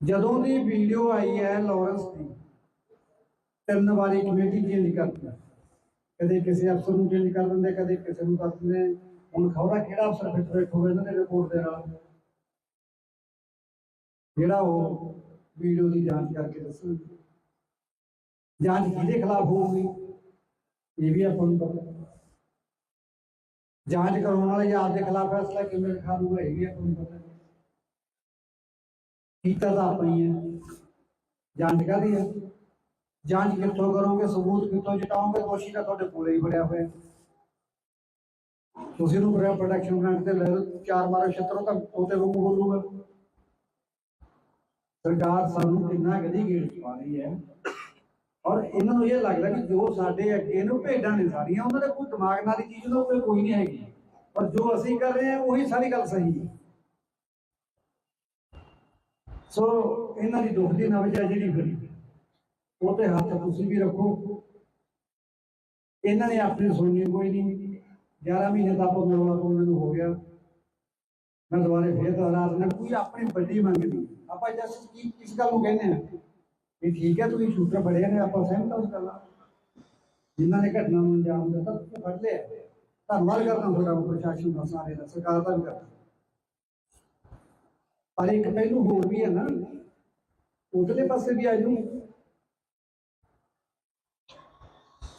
ਜਦੋਂ ਦੀ ਵੀਡੀਓ ਆਈ ਹੈ ਲਾਰੈਂਸ ਦੀ, 3 ਵਾਰੀ ਕਮੇਟੀ ਚੇਂਜ ਕਰਦੀ, ਕਦੇ ਕਿਸੇ ਅਫਸਰ ਨੂੰ ਚੇਂਜ ਕਰ ਦਿੰਦੇ, ਕਦੇ ਕਿਸੇ ਨੂੰ ਕਰ ਦਿੰਦੇ। ਹੁਣ ਖਬਰਾਂ ਕਿਹੜਾ ਅਫਸਰ ਫਿੱਟ ਬੈਠੂਗਾ ਇਹਨਾਂ ਦੇ ਰਿਪੋਰਟ ਦੇ ਨਾਲ, ਜਿਹੜਾ ਉਹ ਵੀਡੀਓ ਦੀ ਜਾਂਚ ਕਰਕੇ ਦੱਸੂ। ਜਾਂਚ ਕਿਹਦੇ ਖਿਲਾਫ ਹੋਊਗੀ ਇਹ ਵੀ ਆਪਾਂ ਨੂੰ ਪਤਾ। ਜਾਂਚ ਕਰਾਉਣ ਵਾਲੇ ਜਾਂ ਆਪਦੇ ਖਿਲਾਫ ਫੈਸਲਾ ਕਿਵੇਂ ਲਿਖਾ ਦੂਗਾ ਇਹ ਵੀ ਆਪਾਂ ਨੂੰ ਪਤਾ। ਕੀਤਾ ਤਾਂ ਆਪਾਂ ਹੀ ਹੈ। ਜਾਂਚ ਕਾਹਦੀ ਹੈ? ਜਾਂਚ ਕਿੱਥੋਂ ਕਰੋਗੇ, ਸਬੂਤ ਕਿੱਥੋਂ ਜਟਾਓਗੇ? ਦੋਸ਼ੀ ਤਾਂ ਤੁਹਾਡੇ ਕੋਲੇ ਹੀ ਫੜਿਆ ਹੋਇਆ। ਤੁਸੀਂ ਨੂੰ ਪ੍ਰੋਟੈਕਸ਼ਨ ਗ੍ਰਾਂਟ ਤੇ ਲੈ 4 ਮਾਰੋ ਛੱਤਰੋਂ ਤਾਂ ਤੋਤੇ ਵਾਂਗੂ ਬੋਲੂਗਾ। ਸਰਕਾਰ ਸਾਨੂੰ ਕਿੰਨਾ ਗਦੀ ਗੇੜ ਪਾ ਰਹੀ ਹੈ, ਔਰ ਇਹਨਾਂ ਨੂੰ ਇਹ ਲੱਗਦਾ ਕਿ ਜੋ ਸਾਡੇ ਅੱਗੇ ਨੂੰ ਭੇਡਾਂ ਨੇ ਸਾਰੀਆਂ, ਉਹਨਾਂ ਦੇ ਕੋਈ ਦਿਮਾਗ ਨਾਲ ਦੀ ਚੀਜ਼ ਉਹਨਾਂ ਕੋਲ ਕੋਈ ਨਹੀਂ ਹੈਗੀ, ਪਰ ਜੋ ਅਸੀਂ ਕਰ ਰਹੇ ਹਾਂ ਉਹੀ ਸਾਰੀ ਗੱਲ ਸਹੀ ਹੈ। ਸੋ ਇਹਨਾਂ ਦੀ ਦੁੱਖ ਦੀ ਨਵਜ ਹੈ ਜਿਹੜੀ ਫਿਰ ਉਹ ਤੇ ਹੱਥ ਤੁਸੀਂ ਵੀ ਰੱਖੋ। ਇਹਨਾਂ ਨੇ ਆਪਣੀ ਸੁਣਨੀ ਕੋਈ ਨਹੀਂ। 11 ਮਹੀਨੇ ਦਾ ਆਪਾਂ ਨੂੰ ਹੋ ਗਿਆ। ਮੈਂ ਦੁਬਾਰੇ ਫੇਰ ਦੁਹਰਾ ਦਿੰਦਾ, ਕੋਈ ਆਪਣੀ ਵੱਡੀ ਮੰਗ ਨਹੀਂ। ਆਪਾਂ ਜਸਟ ਕੀ ਕਿਸ ਗੱਲ ਨੂੰ ਕਹਿੰਦੇ ਆ ਵੀ ਠੀਕ ਹੈ ਤੁਸੀਂ ਸ਼ੂਟਰ ਫੜਿਆ ਨੇ, ਆਪਾਂ ਸਹਿਮਤ ਉਸ ਗੱਲ ਨਾਲ। ਜਿਨ੍ਹਾਂ ਨੇ ਘਟਨਾ ਨੂੰ ਅੰਜਾਮ ਦਿੱਤਾ ਤੁਸੀਂ ਫੜ ਲਿਆ, ਧੰਨਵਾਦ ਕਰਦਾ ਤੁਹਾਡਾ ਪ੍ਰਸ਼ਾਸਨ ਦਾ, ਸਾਰੇ ਦਾ, ਸਰਕਾਰ ਦਾ ਵੀ ਕਰਦਾ। ਪਰ ਇੱਕ ਪਹਿਲੂ ਹੋਰ ਵੀ ਹੈ ਨਾ, ਉਧਰਲੇ ਪਾਸੇ ਵੀ ਆ ਜੂ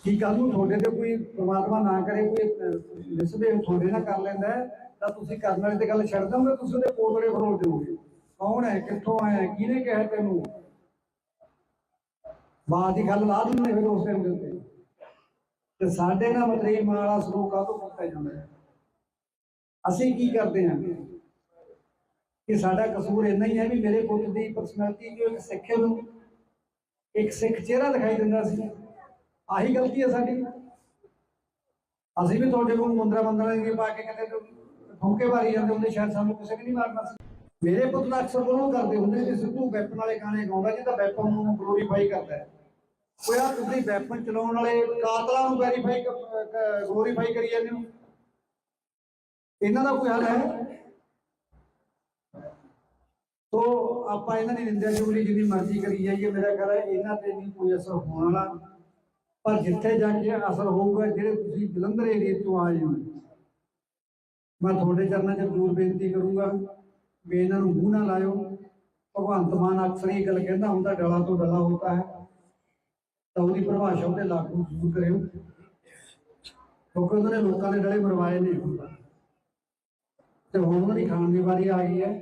कि कल ਨੂੰ ਤੁਹਾਡੇ ਤੇ ਕੋਈ ਪ੍ਰਮਾਤਮਾ ਨਾ ਕਰੇ ਕੋਈ ਮਿਸਬਿਹੇਵ ਤੁਹਾਡੇ ਨਾਲ ਕਰ ਲੈਂਦਾ ਤਾਂ ਤੁਸੀਂ ਕਰਨ ਵਾਲੇ ਤੇ ਗੱਲ ਛੱਡ ਦੋਗੇ, ਤੁਸੀਂ ਉਹਦੇ ਪੋਤੜੇ ਫਰੋਲ ਦਿਓਗੇ। ਕੌਣ ਹੈ, ਕਿੱਥੋਂ ਆਇਆ, ਕਿਹਨੇ ਕਿਹਾ ਤੈਨੂੰ, ਬਾਤ ਦੀ ਗੱਲ ਲਾ ਦਿੰਦੇ ਫਿਰ ਉਸ ਟਾਈਮ ਦੇ ਉੱਤੇ। ਤੇ ਸਾਡੇ ਨਾਲ ਮਤਰੇਈ ਮਾਂ ਵਾਲਾ ਸਲੂਕ ਕਾਹਤੋਂ ਕੀਤਾ ਜਾਂਦਾ ਹੈ? ਅਸੀਂ ਕੀ ਕਰਦੇ ਹਾਂ ਕਿ ਸਾਡਾ ਕਸੂਰ ਇੰਨਾ ਹੀ ਹੈ ਵੀ ਮੇਰੇ ਪੁੱਤ ਦੀ ਪਰਸਨੈਲਿਟੀ ਜੋ ਇੱਕ ਸਿੱਖ ਨੂੰ ਇੱਕ ਸਿੱਖ ਚਿਹਰਾ ਦਿਖਾਈ ਦਿੰਦਾ ਸੀ, ਆਹੀ ਗਲਤੀ ਹੈ ਸਾਡੀ। ਅਸੀਂ ਵੀ ਤੁਹਾਡੇ ਕੋਲ ਮੁੰਦਰਾ ਦੀ ਪਾ ਕੇ ਕਿਤੇ ਠੋਕੇ ਮਾਰੀ ਜਾਂਦੇ ਹੁੰਦੇ, ਸ਼ਾਇਦ ਸਾਨੂੰ ਕਿਸੇ ਨੇ ਨਹੀਂ ਮਾਰਨਾ ਸੀ। ਮੇਰੇ ਪੁੱਤ ਦਾ ਅਕਸਰ ਬੋਲੋ ਕਰਦੇ ਹੁੰਦੇ ਕਿ ਸਿੱਧੂ ਵੈਪਨ ਵਾਲੇ ਗਾਣੇ ਗਾਉਂਦਾ ਜਿਹਦਾ ਵੈਪਨ ਨੂੰ ਗਲੋਰੀਫਾਈ ਕਰਦਾ ਹੈ। ਕੋਈ ਆ ਤੁਸੀਂ ਵੈਪਨ ਚਲਾਉਣ ਵਾਲੇ ਕਾਤਲਾਂ ਨੂੰ ਵੈਰੀਫਾਈ ਗਲੋਰੀਫਾਈ ਕਰੀ ਜਾਂਦੇ ਹੋ, ਇਹਨਾਂ ਦਾ ਕੋਈ ਹੱਲ ਹੈ? ਤੋ ਆਪਾਂ ਇਹਨਾਂ ਦੀ ਨਿੰਦਿਆ ਚੁਗਲੀ ਜਿੰਨੀ ਮਰਜ਼ੀ ਕਰੀ ਜਾਈਏ, ਮੇਰਾ ਖਿਆਲ ਹੈ ਇਹਨਾਂ ਤੇ ਨਹੀਂ ਕੋਈ ਅਸਰ ਹੋਣ ਵਾਲਾ। ਪਰ ਜਿੱਥੇ ਜਾ ਕੇ ਅਸਰ ਹੋਊਗਾ, ਜਿਹੜੇ ਤੁਸੀਂ ਜਲੰਧਰ ਏਰੀਏ ਤੋਂ ਆਏ ਹੋ, ਮੈਂ ਤੁਹਾਡੇ ਚਰਨਾਂ 'ਚ ਜ਼ਰੂਰ ਬੇਨਤੀ ਕਰੂੰਗਾ ਵੀ ਇਹਨਾਂ ਨੂੰ ਮੂੰਹ ਨਾ ਲਾਇਓ। ਭਗਵੰਤ ਮਾਨ ਅਕਸਰ ਇਹ ਗੱਲ ਕਹਿੰਦਾ ਹੁੰਦਾ, ਡਲਾ ਤੋਂ ਡਲਾ ਹੋਤਾ ਹੈ, ਤਾਂ ਉਹਦੀ ਪਰਿਭਾਸ਼ਾ ਉਹਤੇ ਲਾਗੂ ਜ਼ਰੂਰ ਕਰਿਓ, ਕਿਉਂਕਿ ਉਹਨਾਂ ਨੇ ਲੋਕਾਂ ਦੇ ਡਲੇ ਮਰਵਾਏ ਨੇ ਤੇ ਹੁਣ ਉਹਨਾਂ ਦੀ ਖਾਣ ਦੀ ਵਾਰੀ ਆ ਗਈ ਹੈ।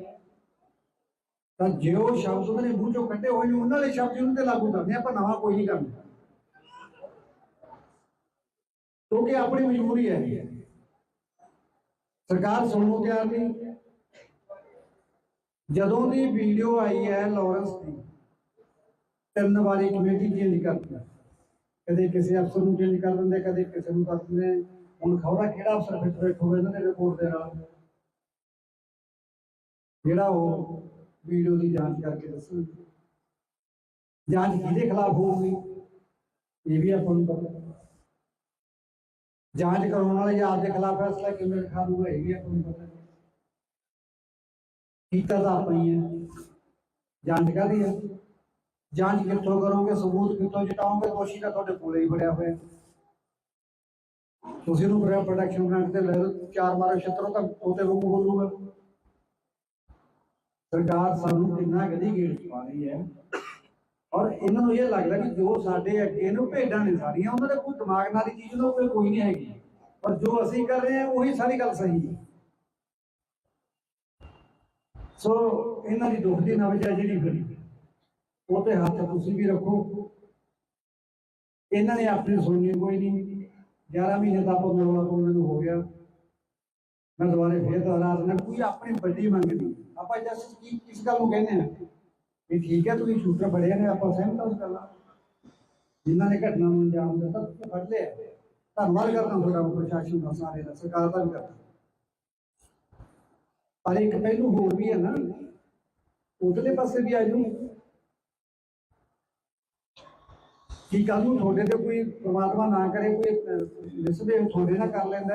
ਤਾਂ ਜੇ ਉਹ ਸ਼ਬਦ ਉਹਨਾਂ ਨੇ ਮੂੰਹ ਚੋਂ ਕੱਢੇ ਹੋਏ ਨੇ, ਉਹਨਾਂ ਦੇ ਸ਼ਬਦ ਉਹਨਾਂ ਤੇ ਲਾਗੂ ਕਰਦੇ ਆਪਾਂ, ਨਵਾਂ ਕੋਈ ਨਹੀਂ ਕਰਨਾ, ਕਿਉਂਕਿ ਆਪਣੀ ਮਜਬੂਰੀ ਹੈ। ਸਰਕਾਰ ਸੁਣਨ ਨੂੰ ਤਿਆਰ ਨਹੀਂ। ਜਦੋਂ ਦੀ ਵੀਡੀਓ ਆਈ ਹੈ ਲਾਰੈਂਸ ਦੀ, 3 ਵਾਰੀ ਕਮੇਟੀ ਚੇਂਜ ਕਰਦੀ, ਕਦੇ ਕਿਸੇ ਅਫਸਰ ਨੂੰ ਚੇਂਜ ਕਰ ਦਿੰਦੇ, ਕਦੇ ਕਿਸੇ ਨੂੰ ਕਰ ਦਿੰਦੇ। ਹੁਣ ਖਬਰਾਂ ਕਿਹੜਾ ਅਫਸਰ ਫਿੱਟ ਹੋਵੇ ਇਹਨਾਂ ਦੇ ਰਿਪੋਰਟ ਦੇ ਨਾਲ, ਜਿਹੜਾ ਉਹ ਵੀਡੀਓ ਦੀ ਜਾਂਚ ਕਰਕੇ ਦੱਸੂ। ਜਾਂਚ ਕਿਹਦੇ ਖਿਲਾਫ ਹੋਊਗੀ ਇਹ ਵੀ ਆਪਾਂ ਨੂੰ ਪਤਾ। ਜਾਂਚ ਕਰਾਉਣ ਵਾਲੇ ਜਾਂ ਆਪਦੇ ਖਿਲਾਫ ਫੈਸਲਾ ਕਿਵੇਂ ਲਿਖਾ ਦੂਗਾ ਇਹ ਵੀ ਆਪਾਂ ਨੂੰ ਪਤਾ। ਕੀਤਾ ਤਾਂ ਆਪਾਂ ਹੀ ਹੈ। ਜਾਂਚ ਕਾਹਦੀ ਹੈ? ਜਾਂਚ ਕਿੱਥੋਂ ਕਰੋਗੇ, ਸਬੂਤ ਕਿੱਥੋਂ ਜਟਾਓਗੇ? ਦੋਸ਼ੀ ਤਾਂ ਤੁਹਾਡੇ ਕੋਲੇ ਹੀ ਫੜਿਆ ਹੋਇਆ। ਤੁਸੀਂ ਉਹਨੂੰ ਪ੍ਰੋਟੈਕਸ਼ਨ ਗ੍ਰਾਂਟ ਤੇ ਲੈ ਲਓ, 4 ਮਾਰੋ ਛਿੱਤਰੋਂ ਤਾਂ ਉਹਤੇ ਰੂਪ ਬੋਲੂਗਾ। ਸਰਕਾਰ ਸਾਨੂੰ ਕਿੰਨਾ ਗਦੀ ਗੇੜ ਪਾ ਰਹੀ ਹੈ, ਔਰ ਇਹਨਾਂ ਨੂੰ ਇਹ ਲੱਗਦਾ ਕਿ ਜੋ ਸਾਡੇ ਅੱਗੇ ਨੂੰ ਭੇਡਾਂ ਨੇ ਸਾਰੀਆਂ, ਉਹਨਾਂ ਦਾ ਕੋਈ ਦਿਮਾਗ ਨਾਲ ਦੀ ਚੀਜ਼ ਨਾ ਕੋਈ ਨਹੀਂ ਹੈਗੀ, ਪਰ ਜੋ ਅਸੀਂ ਕਰ ਰਹੇ ਹਾਂ ਉਹੀ ਸਾਰੀ ਗੱਲ ਸਹੀ ਹੈ। ਸੋ ਇਹਨਾਂ ਦੀ ਦੁੱਖ ਦੀ ਨਬਜ਼ ਹੈ ਜਿਹੜੀ ਫਿਰ ਉਹ ਤੇ ਹੱਥ ਤੁਸੀਂ ਵੀ ਰੱਖੋ। ਇਹਨਾਂ ਨੇ ਆਪਣੀ ਸੁਣਨੀ ਕੋਈ ਨਹੀਂ। 11 ਮਹੀਨੇ ਦਾ ਆਪਾਂ ਰੌਲਾ ਪਾਉਣ ਨੂੰ ਹੋ ਗਿਆ। ਮੈਂ ਦੁਬਾਰੇ ਫੇਰ ਦੁਹਰਾਸ ਨਾ, ਕੋਈ ਆਪਣੀ ਵੱਡੀ ਮੰਗ ਨਹੀਂ। ਆਪਾਂ ਜਸ ਕੀ ਕਿਸ ਗੱਲ ਨੂੰ ਕਹਿੰਦੇ ਆ ਵੀ ਠੀਕ ਹੈ ਤੁਸੀਂ ਸ਼ੂਟਰ ਫੜਿਆ ਨੇ, ਆਪਾਂ ਸਹਿਮਤ ਹਾਂ ਉਸ ਗੱਲ ਨਾਲ। ਜਿਨ੍ਹਾਂ ਨੇ ਘਟਨਾ ਨੂੰ ਅੰਜਾਮ ਦਿੱਤਾ ਤੁਸੀਂ ਫੜ ਲਿਆ, ਧੰਨਵਾਦ ਕਰਦਾ ਤੁਹਾਡਾ ਪ੍ਰਸ਼ਾਸਨ ਦਾ, ਸਾਰੇ ਦਾ, ਸਰਕਾਰ ਦਾ ਵੀ ਕਰਦਾ। ਪਰ ਇੱਕ ਪਹਿਲੂ ਹੋਰ ਵੀ ਹੈ ਨਾ, ਉਧਰਲੇ ਪਾਸੇ ਵੀ ਆ ਜਾਊ ਕਿ ਕੱਲ ਨੂੰ ਤੁਹਾਡੇ ਤੇ ਕੋਈ ਪ੍ਰਮਾਤਮਾ ਨਾ ਕਰੇ ਕੋਈ ਮਿਸਬਿਹੇਵ ਤੁਹਾਡੇ ਨਾਲ ਕਰ ਲੈਂਦਾ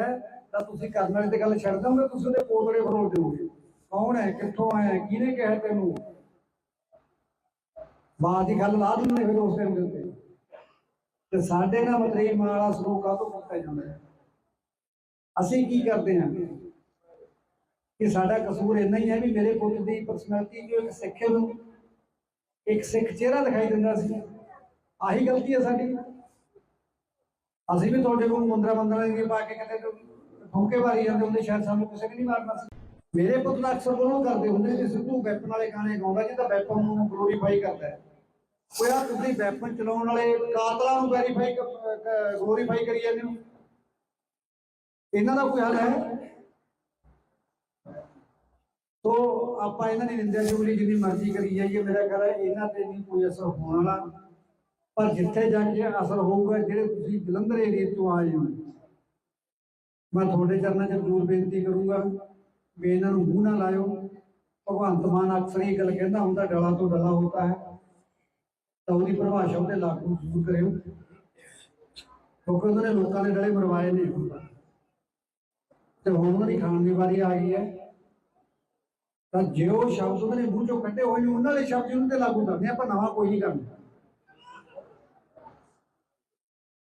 ਤਾਂ ਤੁਸੀਂ ਕਰਨ ਵਾਲੇ ਤੇ ਗੱਲ ਛੱਡ ਦੋਗੇ, ਤੁਸੀਂ ਉਹਦੇ ਪੋਤੜੇ ਫਰੋਲ ਦਿਓਗੇ। ਕੌਣ ਹੈ, ਕਿੱਥੋਂ ਆਇਆ, ਕਿਹਨੇ ਕਿਹਾ ਤੈਨੂੰ, ਬਾਤ ਦੀ ਗੱਲ ਲਾ ਦਿੰਦੇ ਫਿਰ ਉਸ ਟਾਈਮ ਦੇ ਉੱਤੇ। ਤੇ ਸਾਡੇ ਨਾਲ ਮਤਰੇਈ ਮਾਂ ਵਾਲਾ ਸਲੂਕ ਕਾਹਤੋਂ ਕੀਤਾ ਜਾਂਦਾ ਹੈ? ਅਸੀਂ ਕੀ ਕਰਦੇ ਹਾਂ ਕਿ ਸਾਡਾ ਕਸੂਰ ਇੰਨਾ ਹੀ ਹੈ ਵੀ ਮੇਰੇ ਪੁੱਤ ਦੀ ਪਰਸਨੈਲਿਟੀ ਜੋ ਇੱਕ ਸਿੱਖ ਨੂੰ ਇੱਕ ਸਿੱਖ ਚਿਹਰਾ ਦਿਖਾਈ ਦਿੰਦਾ ਸੀ, ਆਹੀ ਗਲਤੀ ਹੈ ਸਾਡੀ। ਅਸੀਂ ਵੀ ਤੁਹਾਡੇ ਕੋਲ ਮੁੰਦਰਾ ਦੀ ਪਾ ਕੇ ਕਿਤੇ ਠੋਕੇ ਮਾਰੀ ਜਾਂਦੇ ਹੁੰਦੇ, ਸ਼ਾਇਦ ਸਾਨੂੰ ਕਿਸੇ ਨੇ ਨਹੀਂ ਮਾਰਨਾ ਸੀ। ਮੇਰੇ ਪੁੱਤ ਦਾ ਅਕਸਰ ਬੋਲੋ ਕਰਦੇ ਹੁੰਦੇ ਕਿ ਸਿੱਧੂ ਵੈਪਨ ਵਾਲੇ ਗਾਣੇ ਗਾਉਂਦਾ ਜਿਹਦਾ ਵੈਪਨ ਨੂੰ ਗਲੋਰੀਫਾਈ ਕਰਦਾ ਹੈ। ਕੋਈ ਆ ਤੁਸੀਂ ਵੈਪਨ ਚਲਾਉਣ ਵਾਲੇ ਕਾਤਲਾਂ ਨੂੰ ਗਲੋਰੀਫਾਈ ਕਰੀ ਜਾਂਦੇ ਹੋ, ਇਹਨਾਂ ਦਾ ਕੋਈ ਹੱਲ ਹੈ? ਤੋ ਆਪਾਂ ਇਹਨਾਂ ਦੀ ਨਿੰਦਿਆ ਚੁਗਲੀ ਜਿੰਨੀ ਮਰਜ਼ੀ ਕਰੀ ਜਾਈਏ, ਮੇਰਾ ਖਿਆਲ ਹੈ ਇਹਨਾਂ ਤੇ ਨਹੀਂ ਕੋਈ ਅਸਰ ਹੋਣ ਵਾਲਾ। ਪਰ ਜਿੱਥੇ ਜਾ ਕੇ ਅਸਰ ਹੋਊਗਾ, ਜਿਹੜੇ ਤੁਸੀਂ ਜਲੰਧਰ ਏਰੀਏ ਤੋਂ ਆਏ ਹੋ, ਮੈਂ ਤੁਹਾਡੇ ਚਰਨਾਂ 'ਚ ਜ਼ਰੂਰ ਬੇਨਤੀ ਕਰੂੰਗਾ ਵੀ ਇਹਨਾਂ ਨੂੰ ਮੂੰਹ ਨਾ ਲਾਇਓ। ਭਗਵੰਤ ਮਾਨ ਅਕਸਰ ਇਹ ਗੱਲ ਕਹਿੰਦਾ ਹੁੰਦਾ, ਡਲਾ ਤੋਂ ਡਲਾ ਹੋਤਾ ਹੈ, ਤਾਂ ਉਹਦੀ ਪਰਿਭਾਸ਼ਾ ਉਹਤੇ ਲਾਗੂ ਜ਼ਰੂਰ ਕਰਿਓ, ਕਿਉਂਕਿ ਉਹਨਾਂ ਨੇ ਲੋਕਾਂ ਦੇ ਡਲੇ ਮਰਵਾਏ ਨੇ ਤੇ ਹੁਣ ਉਹਨਾਂ ਦੀ ਖਾਣ ਦੀ ਵਾਰੀ ਆ ਗਈ ਹੈ। ਤਾਂ ਜੇ ਉਹ ਸ਼ਬਦ ਉਹਨਾਂ ਨੇ ਮੂੰਹ ਚੋਂ ਕੱਢੇ ਹੋਏ ਨੇ, ਉਹਨਾਂ ਦੇ ਸ਼ਬਦ ਉਹਨਾਂ ਤੇ ਲਾਗੂ ਕਰਦੇ ਆਪਾਂ, ਨਵਾਂ ਕੋਈ ਨਹੀਂ ਕਰਨਾ,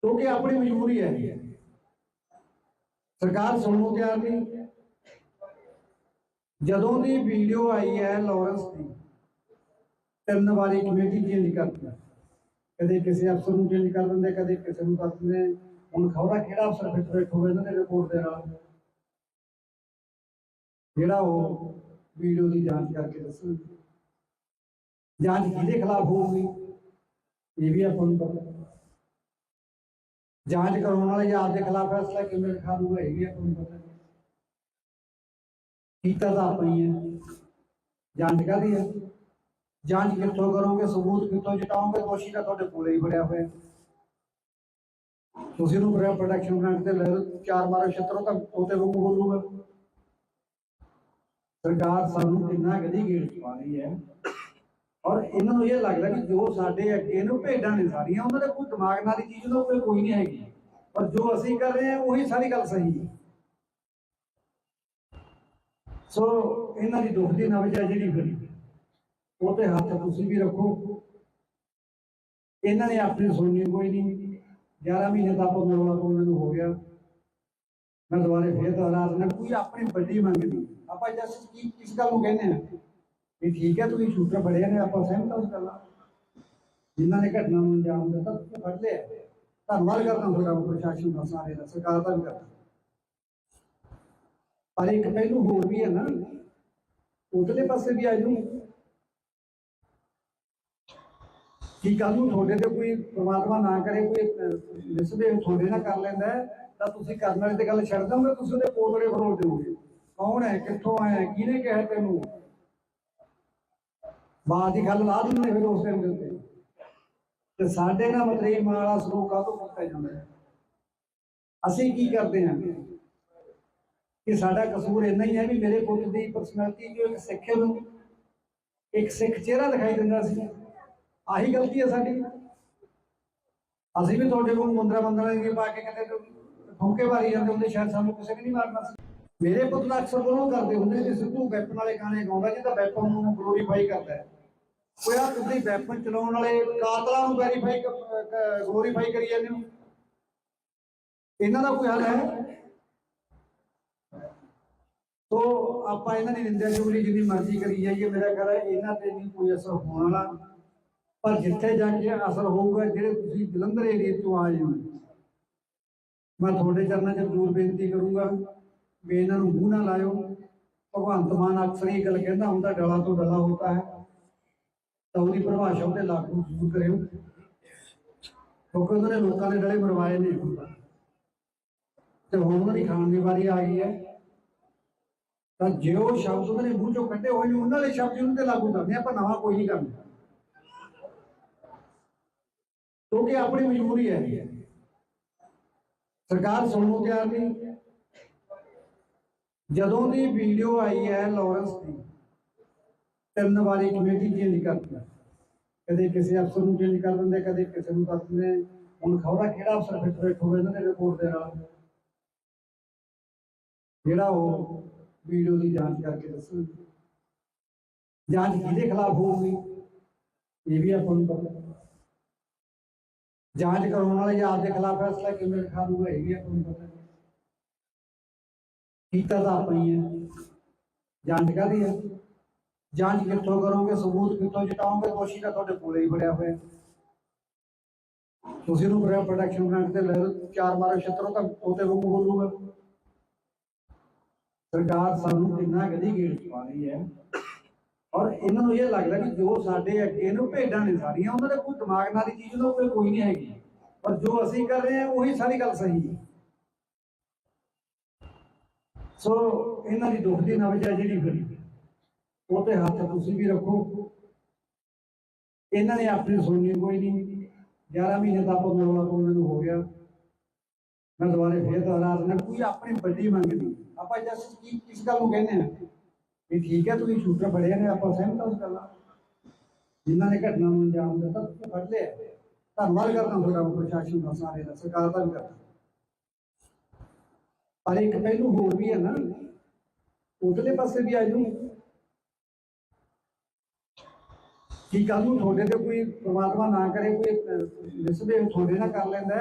ਕਿਉਂਕਿ ਆਪਣੀ ਮਜਬੂਰੀ ਹੈ। ਸਰਕਾਰ ਸੁਣਨ ਨੂੰ ਤਿਆਰ ਨਹੀਂ। ਜਦੋਂ ਦੀ ਵੀਡੀਓ ਆਈ ਹੈ ਲਾਰੈਂਸ ਦੀ, 3 ਵਾਰੀ ਕਮੇਟੀ ਚੇਂਜ ਕਰਦੀ, ਕਦੇ ਕਿਸੇ ਅਫਸਰ ਨੂੰ ਚੇਂਜ ਕਰ ਦਿੰਦੇ, ਕਦੇ ਕਿਸੇ ਨੂੰ ਕਰ ਦਿੰਦੇ। ਹੁਣ ਖਬਰਾਂ ਕਿਹੜਾ ਅਫਸਰ ਫਿੱਟ ਹੋਵੇ ਇਹਨਾਂ ਦੇ ਰਿਪੋਰਟ ਦੇ ਨਾਲ, ਜਿਹੜਾ ਉਹ ਵੀਡੀਓ ਦੀ ਜਾਂਚ ਕਰਕੇ ਦੱਸਣ। ਜਾਂਚ ਕਿਹਦੇ ਖਿਲਾਫ ਹੋਊਗੀ ਇਹ ਵੀ ਆਪਾਂ ਨੂੰ ਪਤਾ। ਜਾਂਚ ਕਰਾਉਣ ਵਾਲੇ ਜਾਂ ਆਪਦੇ ਖਿਲਾਫ ਫੈਸਲਾ ਕਿਵੇਂ ਲਿਖਾ ਦੂਗਾ ਇਹ ਵੀ ਆਪਾਂ ਨੂੰ ਪਤਾ। ਕੀਤਾ ਤਾਂ ਆਪਾਂ ਹੀ ਹੈ। ਜਾਂਚ ਕਾਹਦੀ ਹੈ? ਜਾਂਚ ਕਿੱਥੋਂ ਕਰੋਗੇ, ਸਬੂਤ ਕਿੱਥੋਂ ਜਟਾਓਗੇ? ਦੋਸ਼ੀ ਤਾਂ ਤੁਹਾਡੇ ਕੋਲੇ ਹੀ ਫੜਿਆ ਹੋਇਆ। ਤੁਸੀਂ ਉਹਨੂੰ ਪ੍ਰੋਡਕਸ਼ਨ ਪਲਾਂਟ ਤੇ ਲੈ ਲਓ, 4 ਮਾਰੋ ਛਿੱਤਰੋ ਤਾਂ ਉਹਤੇ ਵਾਂਗੂ ਬੋਲੂਗਾ। ਸਰਕਾਰ ਸਾਨੂੰ ਕਿੰਨਾ ਗਦੀ ਗੇੜ ਪਾ ਰਹੀ ਹੈ, ਔਰ ਇਹਨਾਂ ਨੂੰ ਇਹ ਲੱਗਦਾ ਕਿ ਜੋ ਸਾਡੇ ਅੱਗੇ ਨੂੰ ਭੇਡਾਂ ਨੇ ਸਾਰੀਆਂ, ਉਹਨਾਂ ਦੇ ਕੋਈ ਦਿਮਾਗ ਨਾਲ ਦੀ ਚੀਜ਼ ਉਹਨਾਂ ਕੋਲ ਕੋਈ ਨਹੀਂ ਹੈਗੀ, ਪਰ ਜੋ ਅਸੀਂ ਕਰ ਰਹੇ ਹਾਂ ਉਹੀ ਸਾਰੀ ਗੱਲ ਸਹੀ ਹੈ। ਸੋ ਇਹਨਾਂ ਦੀ ਦੁੱਖ ਦੀ ਨਬਜ਼ ਹੈ ਜਿਹੜੀ ਫਿਰ ਉਹ ਤੇ ਹੱਥ ਤੁਸੀਂ ਵੀ ਰੱਖੋ। ਇਹਨਾਂ ਨੇ ਆਪਣੀ ਸੁਣਨੀ ਕੋਈ ਨਹੀਂ। 11 ਮਹੀਨੇ ਦਾ ਆਪਾਂ ਮਰਵਾ ਤੋਂ ਮੈਨੂੰ ਹੋ ਗਿਆ। ਮੈਂ ਦੁਬਾਰੇ ਫੇਰ ਦੁਹਰਾ ਦਿੰਦਾ, ਕੋਈ ਆਪਣੀ ਵੱਡੀ ਮੰਗ ਨਹੀਂ। ਆਪਾਂ ਜਸ ਕੀ ਕਿਸ ਗੱਲ ਨੂੰ ਕਹਿੰਦੇ ਆ ਵੀ ਠੀਕ ਹੈ ਤੁਸੀਂ ਸ਼ੂਟਰ ਫੜਿਆ ਨੇ, ਆਪਾਂ ਸਹਿਮਤ ਹਾਂ ਉਸ ਗੱਲ ਨਾਲ। ਜਿਨ੍ਹਾਂ ਨੇ ਘਟਨਾ ਨੂੰ ਅੰਜਾਮ ਦਿੱਤਾ ਤੁਸੀਂ ਫੜ ਲਿਆ, ਧੰਨਵਾਦ ਕਰਦਾ ਤੁਹਾਡਾ ਪ੍ਰਸ਼ਾਸਨ ਦਾ, ਸਾਰੇ ਦਾ, ਸਰਕਾਰ ਦਾ ਵੀ ਕਰਦਾ। ਪਰ ਇੱਕ ਪਹਿਲੂ ਹੋਰ ਵੀ ਹੈ ਨਾ, ਉਧਰਲੇ ਪਾਸੇ ਵੀ ਆ ਜਾਊ ਕਿ ਕੱਲ ਨੂੰ ਤੁਹਾਡੇ ਤੇ ਕੋਈ ਪ੍ਰਮਾਤਮਾ ਨਾ ਕਰੇ ਕੋਈ ਮਿਸਬਿਹੇਵ ਤੁਹਾਡੇ ਨਾਲ ਕਰ ਲੈਂਦਾ ਤਾਂ ਤੁਸੀਂ ਕਰਨ ਵਾਲੇ ਤੇ ਗੱਲ ਛੱਡ ਦੋਗੇ, ਤੁਸੀਂ ਉਹਦੇ ਪੋਤੜੇ ਫਰੋਲ ਦਿਓਗੇ। ਕੌਣ ਹੈ, ਕਿੱਥੋਂ ਆਇਆ, ਕਿਹਨੇ ਕਿਹਾ ਤੈਨੂੰ? ਬਾਤ ਦੀ ਗੱਲ ਲਾ ਦਿੰਦੇ ਫਿਰ ਉਸ ਟਾਈਮ ਦੇ ਉੱਤੇ। ਤੇ ਸਾਡੇ ਨਾਲ ਮਤਲਬ ਮਾਂ ਵਾਲਾ ਸਲੂਕ ਕਾਹਤੋਂ ਕੀਤਾ ਜਾਂਦਾ ਹੈ? ਅਸੀਂ ਕੀ ਕਰਦੇ ਹਾਂ ਕਿ ਸਾਡਾ ਕਸੂਰ ਇੰਨਾ ਹੀ ਹੈ ਵੀ ਮੇਰੇ ਪੁੱਤ ਦੀ ਪਰਸਨੈਲਿਟੀ ਜੋ ਇੱਕ ਸਿੱਖ ਨੂੰ ਇੱਕ ਸਿੱਖ ਚਿਹਰਾ ਦਿਖਾਈ ਦਿੰਦਾ ਸੀ, ਆਹੀ ਗਲਤੀ ਹੈ ਸਾਡੀ। ਅਸੀਂ ਵੀ ਤੁਹਾਡੇ ਕੋਲ ਮੰਦਰਾਂ ਦੀ ਪਾ ਕੇ ਕਿਤੇ ਠੋਕੇ ਮਾਰੀ ਜਾਂਦੇ ਹੁੰਦੇ, ਸ਼ਾਇਦ ਸਾਨੂੰ ਕਿਸੇ ਨੇ ਨਹੀਂ ਮਾਰਨਾ ਸੀ। ਮੇਰੇ ਪੁੱਤ ਦਾ ਅਕਸਰ ਉਹ ਕਰਦੇ ਹੁੰਦੇ ਕਿ ਸਿੱਧੂ ਵੈਪਨ ਵਾਲੇ ਗਾਣੇ ਗਾਉਂਦਾ ਜਿਹਦਾ ਵੈਪਨ ਨੂੰ ਗਲੋਰੀਫਾਈ ਕਰਦਾ ਹੈ। ਕੋਈ ਆ ਤੁਸੀਂ ਵੈਪਨ ਚਲਾਉਣ ਵਾਲੇ ਕਾਤਲਾਂ ਨੂੰ ਗਲੋਰੀਫਾਈ ਕਰੀ ਜਾਂਦੇ ਹੋ, ਇਹਨਾਂ ਦਾ ਕੋਈ ਹੱਲ ਹੈ? ਤੋ ਆਪਾਂ ਇਹਨਾਂ ਦੀ ਨਿੰਦਿਆ ਚੁਗਲੀ ਜਿੰਨੀ ਮਰਜ਼ੀ ਕਰੀ ਜਾਈਏ, ਮੇਰਾ ਖਿਆਲ ਹੈ ਇਹਨਾਂ ਤੇ ਨਹੀਂ ਕੋਈ ਅਸਰ ਹੋਣ ਵਾਲਾ। ਪਰ ਜਿੱਥੇ ਜਾ ਕੇ ਅਸਰ ਹੋਊਗਾ, ਜਿਹੜੇ ਤੁਸੀਂ ਜਲੰਧਰ ਏਰੀਏ ਤੋਂ ਆਏ ਹੋ, ਮੈਂ ਤੁਹਾਡੇ ਚਰਨਾਂ 'ਚ ਜ਼ਰੂਰ ਬੇਨਤੀ ਕਰੂੰਗਾ ਵੀ ਇਹਨਾਂ ਨੂੰ ਮੂੰਹ ਨਾ ਲਾਇਓ। ਭਗਵੰਤ ਮਾਨ ਅਕਸਰ ਇਹ ਗੱਲ ਕਹਿੰਦਾ ਹੁੰਦਾ, ਡਲਾ ਤੋਂ ਡਲਾ ਹੋਤਾ ਹੈ, ਤਾਂ ਉਹਦੀ ਪਰਿਭਾਸ਼ਾ ਉਹਤੇ ਲਾਗੂ ਜ਼ਰੂਰ ਕਰਿਓ, ਕਿਉਂਕਿ ਉਹਨਾਂ ਨੇ ਲੋਕਾਂ ਦੇ ਡਲੇ ਮਰਵਾਏ ਨੇ ਤੇ ਹੁਣ ਉਹਨਾਂ ਦੀ ਖਾਣ ਦੀ ਵਾਰੀ ਆ ਗਈ ਹੈ। ਤਾਂ ਜੋ ਸ਼ਬਦ ਉਹਨਾਂ ਨੇ ਮੂੰਹ ਚੋਂ ਕੱਢੇ ਹੋਏ ਨੇ ਉਹਨਾਂ ਦੇ ਸ਼ਬਦ ਉਹਨਾਂ ਤੇ ਲਾਗੂ ਕਰਦੇ, ਆਪਾਂ ਨਵਾਂ ਕੋਈ ਨਹੀਂ ਕਰਨਾ, ਕਿਉਂਕਿ ਆਪਣੀ ਮਜਬੂਰੀ ਹੈ। ਸਰਕਾਰ ਸੁਣਨ ਨੂੰ ਤਿਆਰ ਨਹੀਂ। ਜਦੋਂ ਦੀ ਵੀਡੀਓ ਆਈ ਹੈ ਲਾਰੈਂਸ ਦੀ, 3 ਵਾਰੀ ਕਮੇਟੀ ਚੇਂਜ ਕਰਤੀ, ਕਦੇ ਕਿਸੇ ਅਫਸਰ ਨੂੰ ਚੇਂਜ ਕਰ ਦਿੰਦੇ, ਕਦੇ ਕਿਸੇ ਨੂੰ ਕਰ ਦਿੰਦੇ। ਹੁਣ ਖਬਰਾਂ ਕਿਹੜਾ ਅਫਸਰ ਫਿੱਟ ਹੋਵੇ ਇਹਨਾਂ ਦੇ ਰਿਪੋਰਟ ਦੇ ਨਾਲ, ਜਿਹੜਾ ਉਹ ਵੀਡੀਓ ਦੀ ਜਾਂਚ ਕਰਕੇ ਦੱਸਣ। ਜਾਂਚ ਕਿਹਦੇ ਖਿਲਾਫ ਹੋਊਗੀ ਇਹ ਵੀ ਆਪਾਂ ਨੂੰ ਪਤਾ। ਜਾਂਚ ਕਰਾਉਣ ਵਾਲੇ ਜਾਂ ਆਪਦੇ ਖਿਲਾਫ ਫੈਸਲਾ ਕਿਵੇਂ ਲਿਖਾ ਦੂਗਾ ਇਹ ਵੀ ਆਪਾਂ ਨੂੰ ਪਤਾ। ਕੀਤਾ ਤਾਂ ਆਪਾਂ ਹੀ ਹੈ। ਜਾਂਚ ਕਾਹਦੀ ਹੈ? ਜਾਂਚ ਕਿੱਥੋਂ ਕਰੋਗੇ, ਸਬੂਤ ਕਿੱਥੋਂ ਜਟਾਓਗੇ? ਦੋਸ਼ੀ ਤਾਂ ਤੁਹਾਡੇ ਕੋਲੇ ਹੀ ਫੜਿਆ ਹੋਇਆ। ਤੁਸੀਂ ਉਹਨੂੰ ਪ੍ਰੋਡਕਸ਼ਨ ਪਲਾਂਟ ਤੇ ਲੈ ਲਓ, 4 ਮਾਰੋ ਛਿੱਤਰੋ ਤਾਂ ਉਹਤੇ ਵਾਂਗੂ ਬੋਲੂਗਾ। ਸਰਕਾਰ ਸਾਨੂੰ ਕਿੰਨਾ ਗਦੀ ਗੇੜ ਪਾ ਰਹੀ ਹੈ, ਔਰ ਇਹਨਾਂ ਨੂੰ ਇਹ ਲੱਗਦਾ ਕਿ ਜੋ ਸਾਡੇ ਅੱਗੇ ਨੂੰ ਭੇਡਾਂ ਨੇ ਸਾਰੀਆਂ, ਉਹਨਾਂ ਦੇ ਕੋਈ ਦਿਮਾਗ ਨਾਲ ਦੀ ਚੀਜ਼ ਉਹਨਾਂ ਕੋਲ ਕੋਈ ਨਹੀਂ ਹੈਗੀ, ਪਰ ਜੋ ਅਸੀਂ ਕਰ ਰਹੇ ਹਾਂ ਉਹੀ ਸਾਰੀ ਗੱਲ ਸਹੀ ਹੈ। ਸੋ ਇਹਨਾਂ ਦੀ ਦੁੱਖ ਦੀ ਨਬਜ਼ ਹੈ ਜਿਹੜੀ ਫਿਰ ਉਹ ਤੇ ਹੱਥ ਤੁਸੀਂ ਵੀ ਰੱਖੋ। ਇਹਨਾਂ ਨੇ ਆਪਣੀ ਸੁਣਨੀ ਕੋਈ ਨਹੀਂ। 11 ਮਹੀਨੇ ਦਾ ਆਪਾਂ ਮਰਵਾ ਤੋਂ ਮੈਨੂੰ ਹੋ ਗਿਆ। ਮੈਂ ਦੁਬਾਰੇ ਫੇਰ ਦੁਹਰਾ ਦਿੰਦਾ, ਕੋਈ ਆਪਣੀ ਵੱਡੀ ਮੰਗ ਨਹੀਂ। ਆਪਾਂ ਜਸ ਕੀ ਕਿਸ ਗੱਲ ਨੂੰ ਕਹਿੰਦੇ ਆ ਵੀ ਠੀਕ ਹੈ ਤੁਸੀਂ ਸ਼ੂਟਰ ਫੜਿਆ ਨੇ, ਆਪਾਂ ਸਹਿਮਤ ਹਾਂ ਉਸ ਗੱਲ ਨਾਲ। ਜਿਨ੍ਹਾਂ ਨੇ ਘਟਨਾ ਨੂੰ ਅੰਜਾਮ ਦਿੱਤਾ ਤੁਸੀਂ ਫੜ ਲਿਆ, ਧੰਨਵਾਦ ਕਰਦਾ ਤੁਹਾਡਾ ਪ੍ਰਸ਼ਾਸਨ ਦਾ, ਸਾਰੇ ਦਾ, ਸਰਕਾਰ ਦਾ ਵੀ ਕਰਦਾ। ਪਰ ਇੱਕ ਪਹਿਲੂ ਹੋਰ ਵੀ ਹੈ ਨਾ, ਉਧਰਲੇ ਪਾਸੇ ਵੀ ਆ ਜਾਊ ਕਿ ਕੱਲ ਨੂੰ ਤੁਹਾਡੇ ਤੇ ਕੋਈ ਪ੍ਰਮਾਤਮਾ ਨਾ ਕਰੇ ਕੋਈ ਮਿਸਬਿਹੇਵ ਤੁਹਾਡੇ ਨਾਲ ਕਰ ਲੈਂਦਾ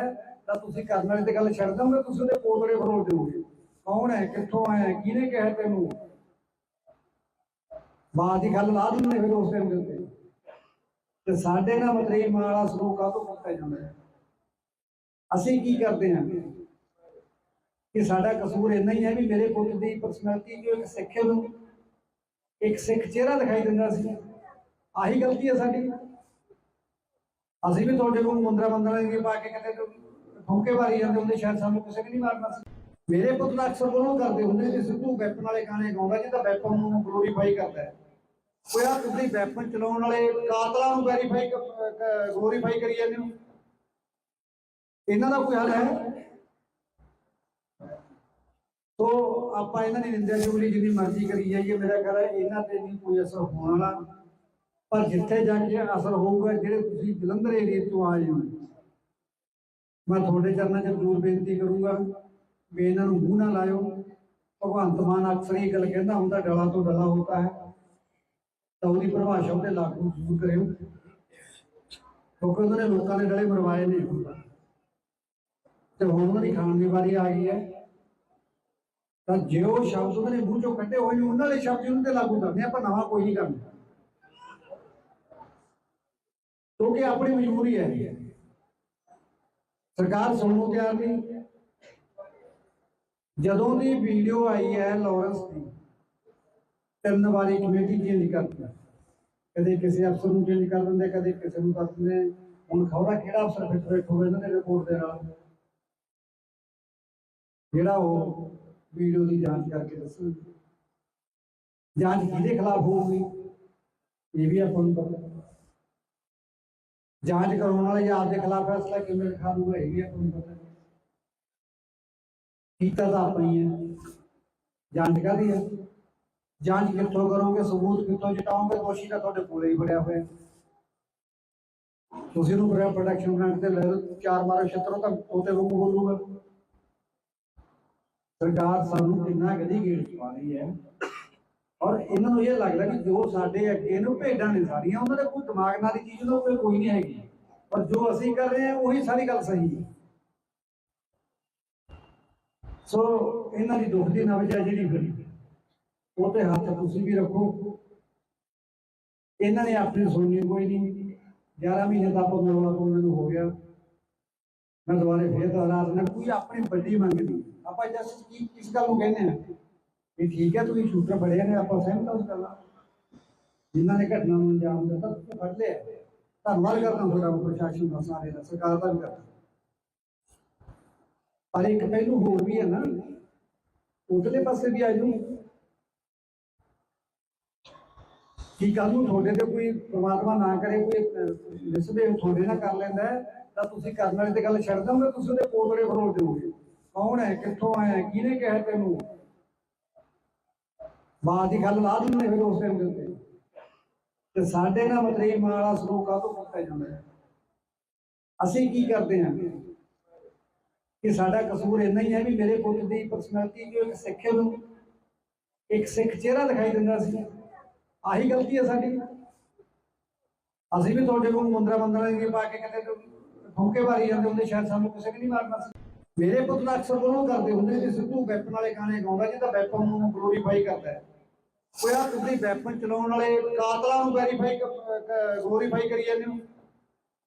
ਤਾਂ ਤੁਸੀਂ ਕਰਨ ਵਾਲੇ ਤੇ ਗੱਲ ਛੱਡ ਦੋਗੇ, ਤੁਸੀਂ ਉਹਦੇ ਪੋਤੜੇ ਫਰੋਲ ਦਿਓਗੇ। ਕੌਣ ਹੈ, ਕਿੱਥੋਂ ਆਇਆ, ਕਿਹਨੇ ਕਿਹਾ ਤੈਨੂੰ? ਬਾਤ ਦੀ ਗੱਲ ਲਾ ਦਿੰਦੇ ਫਿਰ ਉਸ ਟਾਈਮ ਦੇ ਉੱਤੇ। ਤੇ ਸਾਡੇ ਨਾਲ ਮਤਰੇਈ ਮਾਂ ਵਾਲਾ ਸਲੂਕ ਕਾਹਤੋਂ ਕੀਤਾ ਜਾਂਦਾ ਹੈ। ਅਸੀਂ ਕੀ ਕਰਦੇ ਹਾਂ ਕਿ ਸਾਡਾ ਕਸੂਰ ਇੰਨਾ ਹੀ ਹੈ ਵੀ ਮੇਰੇ ਪੁੱਤ ਦੀ ਪਰਸਨੈਲਿਟੀ ਜੋ ਇੱਕ ਸਿੱਖ ਨੂੰ ਇੱਕ ਸਿੱਖ ਚਿਹਰਾ ਦਿਖਾਈ ਦਿੰਦਾ ਸੀ, ਆਹੀ ਗਲਤੀ ਹੈ ਸਾਡੀ। ਅਸੀਂ ਵੀ ਤੁਹਾਡੇ ਕੋਲ ਮੁੰਦਰਾ ਦੀ ਪਾ ਕੇ ਕਿਤੇ ਠੋਕੇ ਮਾਰੀ ਜਾਂਦੇ ਹੁੰਦੇ, ਸ਼ਾਇਦ ਸਾਨੂੰ ਕਿਸੇ ਨੇ ਨਹੀਂ ਮਾਰਨਾ ਸੀ। ਮੇਰੇ ਪੁੱਤ ਦਾ ਅਕਸਰ ਉਹਨੂੰ ਕਰਦੇ ਹੁੰਦੇ ਕਿ ਸਿੱਧੂ ਵੈਪਨ ਵਾਲੇ ਗਾਣੇ ਗਾਉਂਦਾ ਜਿਹਦਾ ਵੈਪਨ ਨੂੰ ਗਲੋਰੀਫਾਈ ਕਰਦਾ ਹੈ। ਕੋਈ ਆ ਤੁਸੀਂ ਵੈਪਨ ਚਲਾਉਣ ਵਾਲੇ ਕਾਤਲਾਂ ਨੂੰ ਗਲੋਰੀਫਾਈ ਕਰੀ ਜਾਂਦੇ ਹੋ, ਇਹਨਾਂ ਦਾ ਕੋਈ ਹੱਲ ਹੈ? ਤੋ ਆਪਾਂ ਇਹਨਾਂ ਦੀ ਨਿੰਦਿਆ ਚੁਗਲੀ ਜਿੰਨੀ ਮਰਜ਼ੀ ਕਰੀ ਜਾਈਏ, ਮੇਰਾ ਖਿਆਲ ਹੈ ਇਹਨਾਂ ਤੇ ਨਹੀਂ ਕੋਈ ਅਸਰ ਹੋਣ ਵਾਲਾ। ਪਰ ਜਿੱਥੇ ਜਾ ਕੇ ਅਸਰ ਹੋਊਗਾ, ਜਿਹੜੇ ਤੁਸੀਂ ਜਲੰਧਰ ਏਰੀਏ ਤੋਂ ਆਏ ਹੋ, ਮੈਂ ਤੁਹਾਡੇ ਚਰਨਾਂ 'ਚ ਜ਼ਰੂਰ ਬੇਨਤੀ ਕਰੂੰਗਾ ਵੀ ਇਹਨਾਂ ਨੂੰ ਮੂੰਹ ਨਾ ਲਾਇਓ। ਭਗਵੰਤ ਮਾਨ ਅਕਸਰ ਇਹ ਗੱਲ ਕਹਿੰਦਾ ਹੁੰਦਾ, ਡਲਾ ਤੋਂ ਡਲਾ ਹੋਤਾ ਹੈ, ਤਾਂ ਉਹਦੀ ਪਰਿਭਾਸ਼ਾ ਉਹਦੇ ਲਾਗੂ ਜ਼ਰੂਰ ਕਰਿਓ, ਕਿਉਂਕਿ ਉਹਨਾਂ ਨੇ ਲੋਕਾਂ ਦੇ ਡਲੇ ਮਰਵਾਏ ਨੇ ਤੇ ਹੁਣ ਉਹਨਾਂ ਦੀ ਖਾਣ ਦੀ ਵਾਰੀ ਆ ਗਈ ਹੈ। ਤਾਂ ਜੇ ਉਹ ਸ਼ਬਦ ਉਹਨਾਂ ਨੇ ਮੂੰਹ ਚੋਂ ਕੱਢੇ ਹੋਏ ਨੇ, ਉਹਨਾਂ ਵਾਲੇ ਸ਼ਬਦ ਉਹਨਾਂ ਤੇ ਲਾਗੂ ਕਰਦੇ, ਆਪਾਂ ਨਵਾਂ ਕੋਈ ਨਹੀਂ ਕਰਨਾ, ਕਿਉਂਕਿ ਆਪਣੀ ਮਜਬੂਰੀ ਹੈ। ਸਰਕਾਰ ਸੁਣਨ ਨੂੰ ਤਿਆਰ ਨਹੀਂ। ਜਦੋਂ ਦੀ ਵੀਡੀਓ ਆਈ ਹੈ ਲਾਰੈਂਸ ਦੀ, 3 ਵਾਰੀ ਕਮੇਟੀ ਚੇਂਜ ਕਰਦੀ, ਕਦੇ ਕਿਸੇ ਅਫਸਰ ਨੂੰ ਚੇਂਜ ਕਰ ਦਿੰਦੇ, ਕਦੇ ਕਿਸੇ ਨੂੰ ਕਰ ਦਿੰਦੇ। ਹੁਣ ਖਬਰਾਂ ਕਿਹੜਾ ਅਫਸਰ ਫਿੱਟ ਬੈਠੂਗਾ ਇਹਨਾਂ ਦੇ ਰਿਪੋਰਟ ਦੇ ਨਾਲ, ਜਿਹੜਾ ਉਹ ਵੀਡੀਓ ਦੀ ਜਾਂਚ ਕਰਕੇ ਦੱਸੂ। ਜਾਂਚ ਕਿਹਦੇ ਖਿਲਾਫ ਹੋਊਗੀ ਇਹ ਵੀ ਆਪਾਂ ਨੂੰ ਪਤਾ। ਜਾਂਚ ਕਰਾਉਣ ਵਾਲੇ ਜਾਂ ਆਪਦੇ ਖਿਲਾਫ ਫੈਸਲਾ ਕਿਵੇਂ ਲਿਖਾ ਦੂਗਾ ਇਹ ਵੀ ਆਪਾਂ ਨੂੰ ਪਤਾ। ਕੀਤਾ ਤਾਂ ਆਪਾਂ ਹੀ ਹੈ। ਜਾਂਚ ਕਾਹਦੀ ਹੈ? ਜਾਂਚ ਕਿੱਥੋਂ ਕਰੋਗੇ, ਸਬੂਤ ਕਿੱਥੋਂ ਜਟਾਓਗੇ? ਦੋਸ਼ੀ ਤਾਂ ਤੁਹਾਡੇ ਕੋਲੇ ਹੀ ਬੜਿਆ ਹੋਇਆ। ਤੁਸੀਂ ਉਹਨੂੰ ਪ੍ਰੋਟੈਕਸ਼ਨ ਗ੍ਰਾਂਟ ਤੇ ਲੈ ਲਓ, 4 ਮਾਰੋ ਛੱਤਰੋਂ ਤਾਂ ਉਹਦੇ ਵਾਂਗੂ ਬੋਲੂਗਾ। ਸਰਕਾਰ ਸਾਨੂੰ ਕਿੰਨਾ ਗਦੀ ਗੇੜ ਪਾ ਰਹੀ ਹੈ, ਔਰ ਇਹਨਾਂ ਨੂੰ ਇਹ ਲੱਗਦਾ ਕਿ ਜੋ ਸਾਡੇ ਅੱਗੇ ਨੂੰ ਭੇਡਾਂ ਨੇ ਸਾਰੀਆਂ, ਉਹਨਾਂ ਦੇ ਕੋਈ ਦਿਮਾਗ ਨਾਲ ਦੀ ਚੀਜ਼ ਉਹਨਾਂ ਕੋਈ ਨਹੀਂ ਹੈਗੀ, ਪਰ ਜੋ ਅਸੀਂ ਕਰ ਰਹੇ ਹਾਂ ਉਹੀ ਸਾਰੀ ਗੱਲ ਸਹੀ ਹੈ। ਸੋ ਇਹਨਾਂ ਦੀ ਦੁੱਖ ਦੀ ਨਬਜ਼ ਹੈ ਜਿਹੜੀ ਫਿਰ ਉਹ ਤੇ ਹੱਥ ਤੁਸੀਂ ਵੀ ਰੱਖੋ। ਇਹਨਾਂ ਨੇ ਆਪਣੀ ਸੁਣਨੀ ਕੋਈ ਨਹੀਂ। 11 ਮਹੀਨੇ ਦਾ ਆਪਾਂ ਮਰਵਾ ਉਹਨਾਂ ਨੂੰ ਹੋ ਗਿਆ। ਮੈਂ ਦੁਬਾਰੇ ਫੇਰ ਦੁਹਰਾ ਦਿੰਦਾ, ਕੋਈ ਆਪਣੀ ਵੱਡੀ ਮੰਗ ਨਹੀਂ। ਆਪਾਂ ਜਸਟ ਕੀ ਕਿਸ ਗੱਲ ਨੂੰ ਕਹਿੰਦੇ ਆ ਵੀ ਠੀਕ ਹੈ ਤੁਸੀਂ ਸ਼ੂਟਰ ਫੜਿਆ ਨੇ, ਆਪਾਂ ਸਹਿਮਤ ਹਾਂ ਉਸ ਗੱਲ ਨਾਲ। ਜਿਨ੍ਹਾਂ ਨੇ ਘਟਨਾ ਨੂੰ ਅੰਜਾਮ ਦਿੱਤਾ ਤੁਸੀਂ ਫੜ ਲਿਆ, ਧੰਨਵਾਦ ਕਰਦਾ ਤੁਹਾਡਾ ਪ੍ਰਸ਼ਾਸਨ ਦਾ, ਸਾਰੇ ਦਾ, ਸਰਕਾਰ ਦਾ ਵੀ ਕਰਦਾ। ਪਰ ਇੱਕ ਪਹਿਲੂ ਹੋਰ ਵੀ ਹੈ ਨਾ, ਉਧਰਲੇ ਪਾਸੇ ਵੀ ਆ ਜਾਊ ਕਿ ਕੱਲ ਨੂੰ ਤੁਹਾਡੇ ਤੇ ਕੋਈ ਪ੍ਰਮਾਤਮਾ ਨਾ ਕਰੇ ਕੋਈ ਮਿਸਬਿਹੇਵ ਤੁਹਾਡੇ ਨਾਲ ਕਰ ਲੈਂਦਾ ਤਾਂ ਤੁਸੀਂ ਕਰਨ ਵਾਲੇ ਤੇ ਗੱਲ ਛੱਡ ਦੋਗੇ, ਤੁਸੀਂ ਉਹਦੇ ਕੋਤੜੇ ਫਰੋਲ ਦਿਓਗੇ। ਕੌਣ ਹੈ, ਕਿੱਥੋਂ ਆਇਆ, ਕਿਹਨੇ ਕਿਹਾ ਤੈਨੂੰ? ਬਾਤ ਦੀ ਗੱਲ ਲਾ ਦਿੰਦੇ ਫਿਰ ਉਸ ਟਾਈਮ ਦੇ ਉੱਤੇ। ਤੇ ਸਾਡੇ ਨਾਲ ਮਤਰੇਈ ਮਾਂ ਵਾਲਾ ਸਲੂਕ ਕਾਹਤੋਂ ਕੀਤਾ ਜਾਂਦਾ ਹੈ। ਅਸੀਂ ਕੀ ਕਰਦੇ ਹਾਂ ਕਿ ਸਾਡਾ ਕਸੂਰ ਇੰਨਾ ਹੀ ਹੈ ਵੀ ਮੇਰੇ ਪੁੱਤ ਦੀ ਪਰਸਨੈਲਿਟੀ ਜੋ ਇੱਕ ਸਿੱਖ ਨੂੰ ਇੱਕ ਸਿੱਖ ਚਿਹਰਾ ਦਿਖਾਈ ਦਿੰਦਾ ਸੀ, ਆਹੀ ਗਲਤੀ ਹੈ ਸਾਡੀ। ਅਸੀਂ ਵੀ ਤੁਹਾਡੇ ਕੋਲ ਮੁੰਦਰਾ ਦੀ ਪਾ ਕੇ ਕਿਤੇ ਠੋਕੇ ਮਾਰੀ ਜਾਂਦੇ ਹੁੰਦੇ, ਸ਼ਾਇਦ ਸਾਨੂੰ ਕਿਸੇ ਨੇ ਨਹੀਂ ਮਾਰਨਾ ਸੀ। ਮੇਰੇ ਪੁੱਤ ਦਾ ਅਕਸਰ ਉਹਨੂੰ ਕਰਦੇ ਹੁੰਦੇ ਕਿ ਸਿੱਧੂ ਵੈਪਨ ਵਾਲੇ ਗਾਣੇ ਗਾਉਂਦਾ ਜਿਹਦਾ ਵੈਪਨ ਨੂੰ ਗਲੋਰੀਫਾਈ ਕਰਦਾ ਹੈ। ਕੋਈ ਆ ਤੁਸੀਂ ਵੈਪਨ ਚਲਾਉਣ ਵਾਲੇ ਕਾਤਲਾਂ ਨੂੰ ਗਲੋਰੀਫਾਈ ਕਰੀ ਜਾਂਦੇ ਹੋ,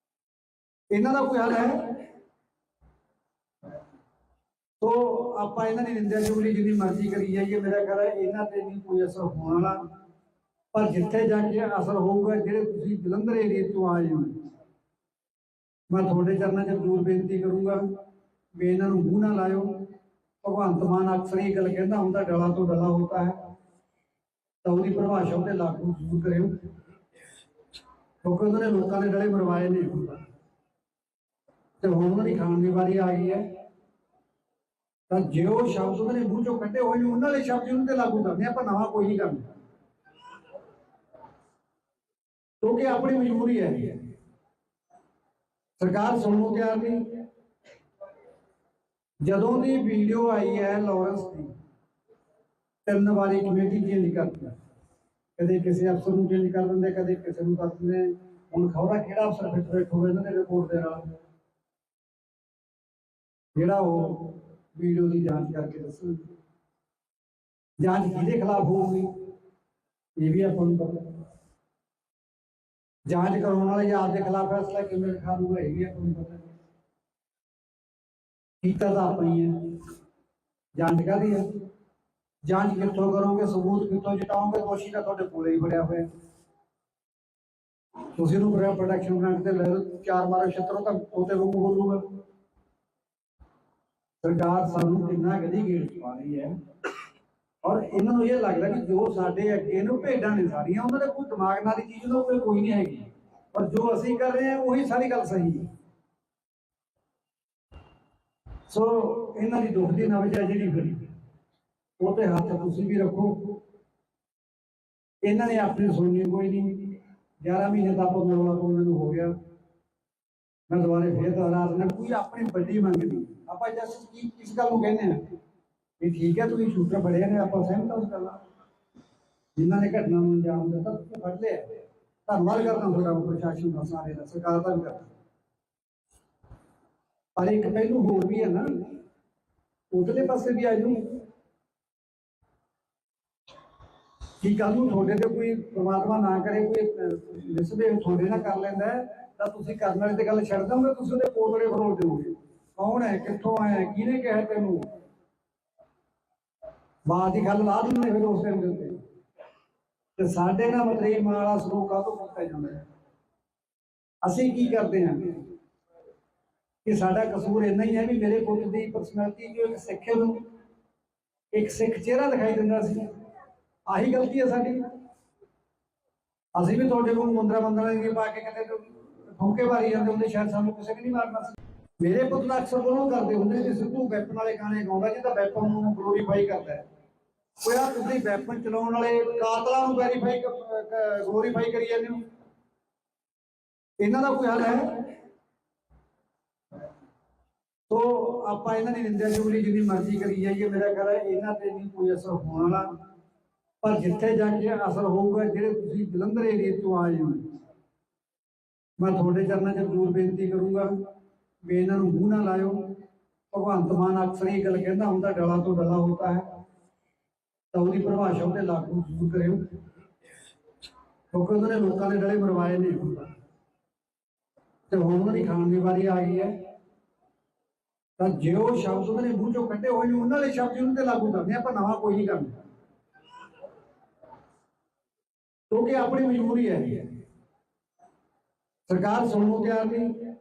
ਇਹਨਾਂ ਦਾ ਕੋਈ ਹੱਲ ਹੈ? ਤੋ ਆਪਾਂ ਇਹਨਾਂ ਦੀ ਨਿੰਦਿਆ ਚੁਗਲੀ ਜਿੰਨੀ ਮਰਜ਼ੀ ਕਰੀ ਜਾਈਏ, ਮੇਰਾ ਖਿਆਲ ਹੈ ਇਹਨਾਂ ਤੇ ਨਹੀਂ ਕੋਈ ਅਸਰ ਹੋਣ ਵਾਲਾ। ਪਰ ਜਿੱਥੇ ਜਾ ਕੇ ਅਸਰ ਹੋਊਗਾ, ਜਿਹੜੇ ਤੁਸੀਂ ਜਲੰਧਰ ਏਰੀਏ ਤੋਂ ਆਏ ਹੋ, ਮੈਂ ਤੁਹਾਡੇ ਚਰਨਾਂ 'ਚ ਜ਼ਰੂਰ ਬੇਨਤੀ ਕਰੂੰਗਾ ਵੀ ਇਹਨਾਂ ਨੂੰ ਮੂੰਹ ਨਾ ਲਾਇਓ। ਭਗਵੰਤ ਮਾਨ ਅਕਸਰ ਇਹ ਗੱਲ ਕਹਿੰਦਾ ਹੁੰਦਾ, ਡਲਾ ਤੋਂ ਡਲਾ ਹੋਤਾ ਹੈ, ਤਾਂ ਉਹਦੀ ਪਰਿਭਾਸ਼ਾ ਉਹਦੇ ਲਾਗੂ ਜ਼ਰੂਰ ਕਰਿਓ, ਕਿਉਂਕਿ ਉਹਨਾਂ ਨੇ ਲੋਕਾਂ ਦੇ ਡਲੇ ਮਰਵਾਏ ਨੇ ਤੇ ਹੁਣ ਉਹਨਾਂ ਦੀ ਖਾਣ ਦੀ ਵਾਰੀ ਆ ਗਈ ਹੈ। ਤਾਂ ਜੇ ਉਹ ਸ਼ਬਦ ਉਹਨਾਂ ਨੇ ਮੂੰਹ ਚੋਂ ਕੱਢੇ ਹੋਏ ਨੇ, ਉਹਨਾਂ ਵਾਲੇ ਸ਼ਬਦ ਉਹਨਾਂ ਤੇ ਲਾਗੂ ਕਰਦੇ, ਆਪਾਂ ਨਵਾਂ ਕੋਈ ਨਹੀਂ ਕਰਨਾ, ਕਿਉਂਕਿ ਆਪਣੀ ਮਜਬੂਰੀ ਹੈ। ਸਰਕਾਰ ਸੁਣਨ ਨੂੰ ਤਿਆਰ ਨਹੀਂ। ਜਦੋਂ ਦੀ ਵੀਡੀਓ ਆਈ ਹੈ ਲਾਰੈਂਸ ਦੀ, 3 ਵਾਰੀ ਕਮੇਟੀ ਚੇਂਜ ਕਰਦੀ, ਕਦੇ ਕਿਸੇ ਅਫਸਰ ਨੂੰ ਚੇਂਜ ਕਰ ਦਿੰਦੇ, ਕਦੇ ਕਿਸੇ ਨੂੰ ਕਰ ਦਿੰਦੇ। ਹੁਣ ਖਬਰਾਂ ਕਿਹੜਾ ਅਫਸਰ ਫਿੱਟ ਬੈਠੂਗਾ ਇਹਨਾਂ ਦੇ ਰਿਪੋਰਟ ਦੇ ਨਾਲ, ਜਿਹੜਾ ਉਹ ਵੀਡੀਓ ਦੀ ਜਾਂਚ ਕਰਕੇ ਦੱਸੂ। ਜਾਂਚ ਕਿਹਦੇ ਖਿਲਾਫ ਹੋਊਗੀ ਇਹ ਵੀ ਆਪਾਂ ਨੂੰ ਪਤਾ। ਜਾਂਚ ਕਰਾਉਣ ਵਾਲੇ ਜਾਂ ਆਪਦੇ ਖਿਲਾਫ ਫੈਸਲਾ ਕਿਵੇਂ ਲਿਖਾ ਦੂਗਾ ਇਹ ਵੀ ਆਪਾਂ ਨੂੰ ਪਤਾ ਕੀਤਾ ਤਾਂ ਆਪਾਂ ਹੀ ਹੈ। ਜਾਂਚ ਕਾਹਦੀ ਹੈ? ਜਾਂਚ ਕਿੱਥੋਂ ਕਰੋਗੇ, ਸਬੂਤ ਕਿੱਥੋਂ ਜਟਾਓਗੇ? ਦੋਸ਼ੀ ਤਾਂ ਤੁਹਾਡੇ ਕੋਲੇ ਹੀ ਫੜਿਆ ਹੋਇਆ। ਤੁਸੀਂ ਨੂੰ ਪ੍ਰੋਟੈਕਸ਼ਨ ਗ੍ਰਾਂਟ ਤੇ ਲੈ ਲਓ, ਚਾਰ ਮਾਰੋ ਛੱਤਰੋ ਤਾਂ ਉਹਤੇ ਵਾਂਗੂ ਬੋਲੂਗਾ। ਸਰਕਾਰ ਸਾਨੂੰ ਕਿੰਨਾ ਗਦੀ ਗੇੜ ਚ ਪਾ ਰਹੀ ਹੈ, ਔਰ ਇਹਨਾਂ ਨੂੰ ਇਹ ਲੱਗਦਾ ਕਿ ਜੋ ਸਾਡੇ ਅੱਗੇ ਨੂੰ ਭੇਡਾਂ ਨੇ ਸਾਰੀਆਂ, ਉਹਨਾਂ ਦੇ ਕੋਈ ਦਿਮਾਗ ਨਾਲ ਦੀ ਚੀਜ਼ ਉਹਨਾਂ ਕੋਈ ਨਹੀਂ ਹੈਗੀ, ਪਰ ਜੋ ਅਸੀਂ ਕਰ ਰਹੇ ਹਾਂ ਉਹੀ ਸਾਰੀ ਗੱਲ ਸਹੀ ਹੈ। ਸੋ ਇਹਨਾਂ ਦੀ ਦੁੱਖ ਦੀ ਨਬਜ਼ ਹੈ ਜਿਹੜੀ ਫਿਰ ਉਹ ਤੇ ਹੱਥ ਤੁਸੀਂ ਵੀ ਰੱਖੋ। ਇਹਨਾਂ ਨੇ ਆਪਣੀ ਸੁਣਨੀ ਕੋਈ ਨਹੀਂ। 11 ਮਹੀਨੇ ਦਾ ਆਪਾਂ ਉਹਨਾਂ ਨੂੰ ਹੋ ਗਿਆ। ਮੈਂ ਦੁਬਾਰੇ ਫੇਰ ਦੁਹਰਾ ਦਿੰਦਾ, ਕੋਈ ਆਪਣੀ ਵੱਡੀ ਮੰਗ ਨਹੀਂ। ਆਪਾਂ ਜਸਟ ਕੀ ਕਿਸ ਗੱਲ ਨੂੰ ਕਹਿੰਦੇ ਆ ਵੀ ਠੀਕ ਹੈ ਤੁਸੀਂ ਸ਼ੂਟਰ ਫੜਿਆ ਨੇ, ਆਪਾਂ ਸਹਿਮਤ ਹਾਂ ਉਸ ਗੱਲ ਨਾਲ। ਜਿਨ੍ਹਾਂ ਨੇ ਘਟਨਾ ਨੂੰ ਅੰਜਾਮ ਦਿੱਤਾ ਤੁਸੀਂ ਫੜ ਲਿਆ, ਧੰਨਵਾਦ ਕਰਦਾ ਤੁਹਾਡਾ ਪ੍ਰਸ਼ਾਸਨ ਦਾ, ਸਾਰੇ ਦਾ, ਸਰਕਾਰ ਦਾ ਵੀ ਕਰਦਾ। ਪਰ ਇੱਕ ਪਹਿਲੂ ਹੋਰ ਵੀ ਹੈ ਨਾ, ਉਧਰਲੇ ਪਾਸੇ ਵੀ ਆ ਜੂ ਕਿ ਕੱਲ ਨੂੰ ਤੁਹਾਡੇ ਤੇ ਕੋਈ ਪ੍ਰਮਾਤਮਾ ਨਾ ਕਰੇ ਕੋਈ ਮਿਸਬਿਹੇਵ ਤੁਹਾਡੇ ਨਾਲ ਕਰ ਲੈਂਦਾ ਤਾਂ ਤੁਸੀਂ ਕਰਨ ਵਾਲੇ ਤੇ ਗੱਲ ਛੱਡ ਦੋਗੇ, ਤੁਸੀਂ ਉਹਦੇ ਕੋਤੜੇ ਫਰੋਲ ਦਿਓਗੇ। ਕੌਣ ਹੈ, ਕਿੱਥੋਂ ਆਇਆ, ਕਿਹਨੇ ਕਿਹਾ ਤੈਨੂੰ? ਬਾਤ ਦੀ ਗੱਲ ਲਾ ਦਿੰਦੇ ਫਿਰ ਉਸ ਟਾਈਮ ਦੇ ਉੱਤੇ। ਤੇ ਸਾਡੇ ਨਾਲ ਮਤਰੇਈ ਮਾਂ ਵਾਲਾ ਸਲੂਕ ਕਾਹਤੋਂ ਕੀਤਾ ਜਾਂਦਾ ਹੈ? ਅਸੀਂ ਕੀ ਕਰਦੇ ਹਾਂ ਕਿ ਸਾਡਾ ਕਸੂਰ ਇੰਨਾ ਹੀ ਹੈ ਵੀ ਮੇਰੇ ਪੁੱਤ ਦੀ ਪਰਸਨੈਲਿਟੀ ਜੋ ਇੱਕ ਸਿੱਖ ਨੂੰ ਇੱਕ ਸਿੱਖ ਚਿਹਰਾ ਦਿਖਾਈ ਦਿੰਦਾ ਸੀ, ਆਹੀ ਗਲਤੀ ਹੈ ਸਾਡੀ। ਅਸੀਂ ਵੀ ਤੁਹਾਡੇ ਕੋਲ ਮੁੰਦਰਾ ਦੀ ਪਾ ਕੇ ਕਿਤੇ ਠੋਕੇ ਮਾਰੀ ਜਾਂਦੇ ਹੁੰਦੇ, ਸ਼ਾਇਦ ਸਾਨੂੰ ਕਿਸੇ ਨੇ ਨਹੀਂ ਮਾਰਨਾ ਸੀ। ਮੇਰੇ ਪੁੱਤ ਦਾ ਅਕਸਰ ਉਹਨੂੰ ਕਰਦੇ ਹੁੰਦੇ ਸੀ, ਸਿੱਧੂ ਵੈਪਨ ਵਾਲੇ ਗਾਣੇ ਗਾਉਂਦਾ ਜਿਹਦਾ ਵੈਪਨ ਨੂੰ ਗਲੋਰੀਫਾਈ ਕਰਦਾ ਹੈ। ਉਹ ਯਾਰ ਤੁਸੀਂ ਵੈਪਨ ਚਲਾਉਣ ਵਾਲੇ ਕਾਤਲਾਂ ਨੂੰ ਗਲੋਰੀਫਾਈ ਕਰੀ ਜਾਂਦੇ ਹੋ, ਇਹਨਾਂ ਦਾ ਕੋਈ ਹੱਲ ਹੈ? ਤੋ ਆਪਾਂ ਇਹਨਾਂ ਦੀ ਨਿੰਦਿਆ ਚੁਗਲੀ ਜਿੰਨੀ ਮਰਜ਼ੀ ਕਰੀ ਜਾਈਏ, ਮੇਰਾ ਖਿਆਲ ਹੈ ਇਹਨਾਂ ਤੇ ਨਹੀਂ ਕੋਈ ਅਸਰ ਹੋਣ ਵਾਲਾ। ਪਰ ਜਿੱਥੇ ਜਾ ਕੇ ਅਸਰ ਹੋਊਗਾ, ਜਿਹੜੇ ਤੁਸੀਂ ਜਲੰਧਰ ਏਰੀਏ ਤੋਂ ਆਏ ਹੋ, ਮੈਂ ਤੁਹਾਡੇ ਚਰਨਾਂ 'ਚ ਜ਼ਰੂਰ ਬੇਨਤੀ ਕਰੂੰਗਾ ਵੀ ਇਹਨਾਂ ਨੂੰ ਮੂੰਹ ਨਾ ਲਾਇਓ। ਭਗਵੰਤ ਮਾਨ ਅਕਸਰ ਇਹ ਗੱਲ ਕਹਿੰਦਾ ਹੁੰਦਾ, ਡਲਾ ਤੋਂ ਡਲਾ ਹੋਤਾ ਹੈ, ਤਾਂ ਉਹਦੀ ਪਰਿਭਾਸ਼ਾ ਉਹਦੇ ਲਾਗੂ ਜ਼ਰੂਰ ਕਰਿਓ, ਕਿਉਂਕਿ ਉਹਨਾਂ ਨੇ ਲੋਕਾਂ ਦੇ ਡਲੇ ਮਰਵਾਏ ਨੇ ਤੇ ਹੁਣ ਉਹਨਾਂ ਦੀ ਖਾਣ ਦੀ ਵਾਰੀ ਆ ਗਈ ਹੈ। ਤਾਂ ਜੇ ਉਹ ਸ਼ਬਦ ਉਹਨਾਂ ਨੇ ਮੂੰਹ ਚੋਂ ਕੱਢੇ ਹੋਏ ਨੇ, ਉਹਨਾਂ ਦੇ ਸ਼ਬਦ ਉਹਨਾਂ ਤੇ ਲਾਗੂ ਕਰਦੇ ਆਪਾਂ, ਨਵਾਂ ਕੋਈ ਨਹੀਂ ਕਰਨਾ, ਕਿਉਂਕਿ ਆਪਣੀ ਮਜਬੂਰੀ ਹੈ। ਸਰਕਾਰ ਸੁਣਨ ਨੂੰ ਤਿਆਰ ਨਹੀਂ।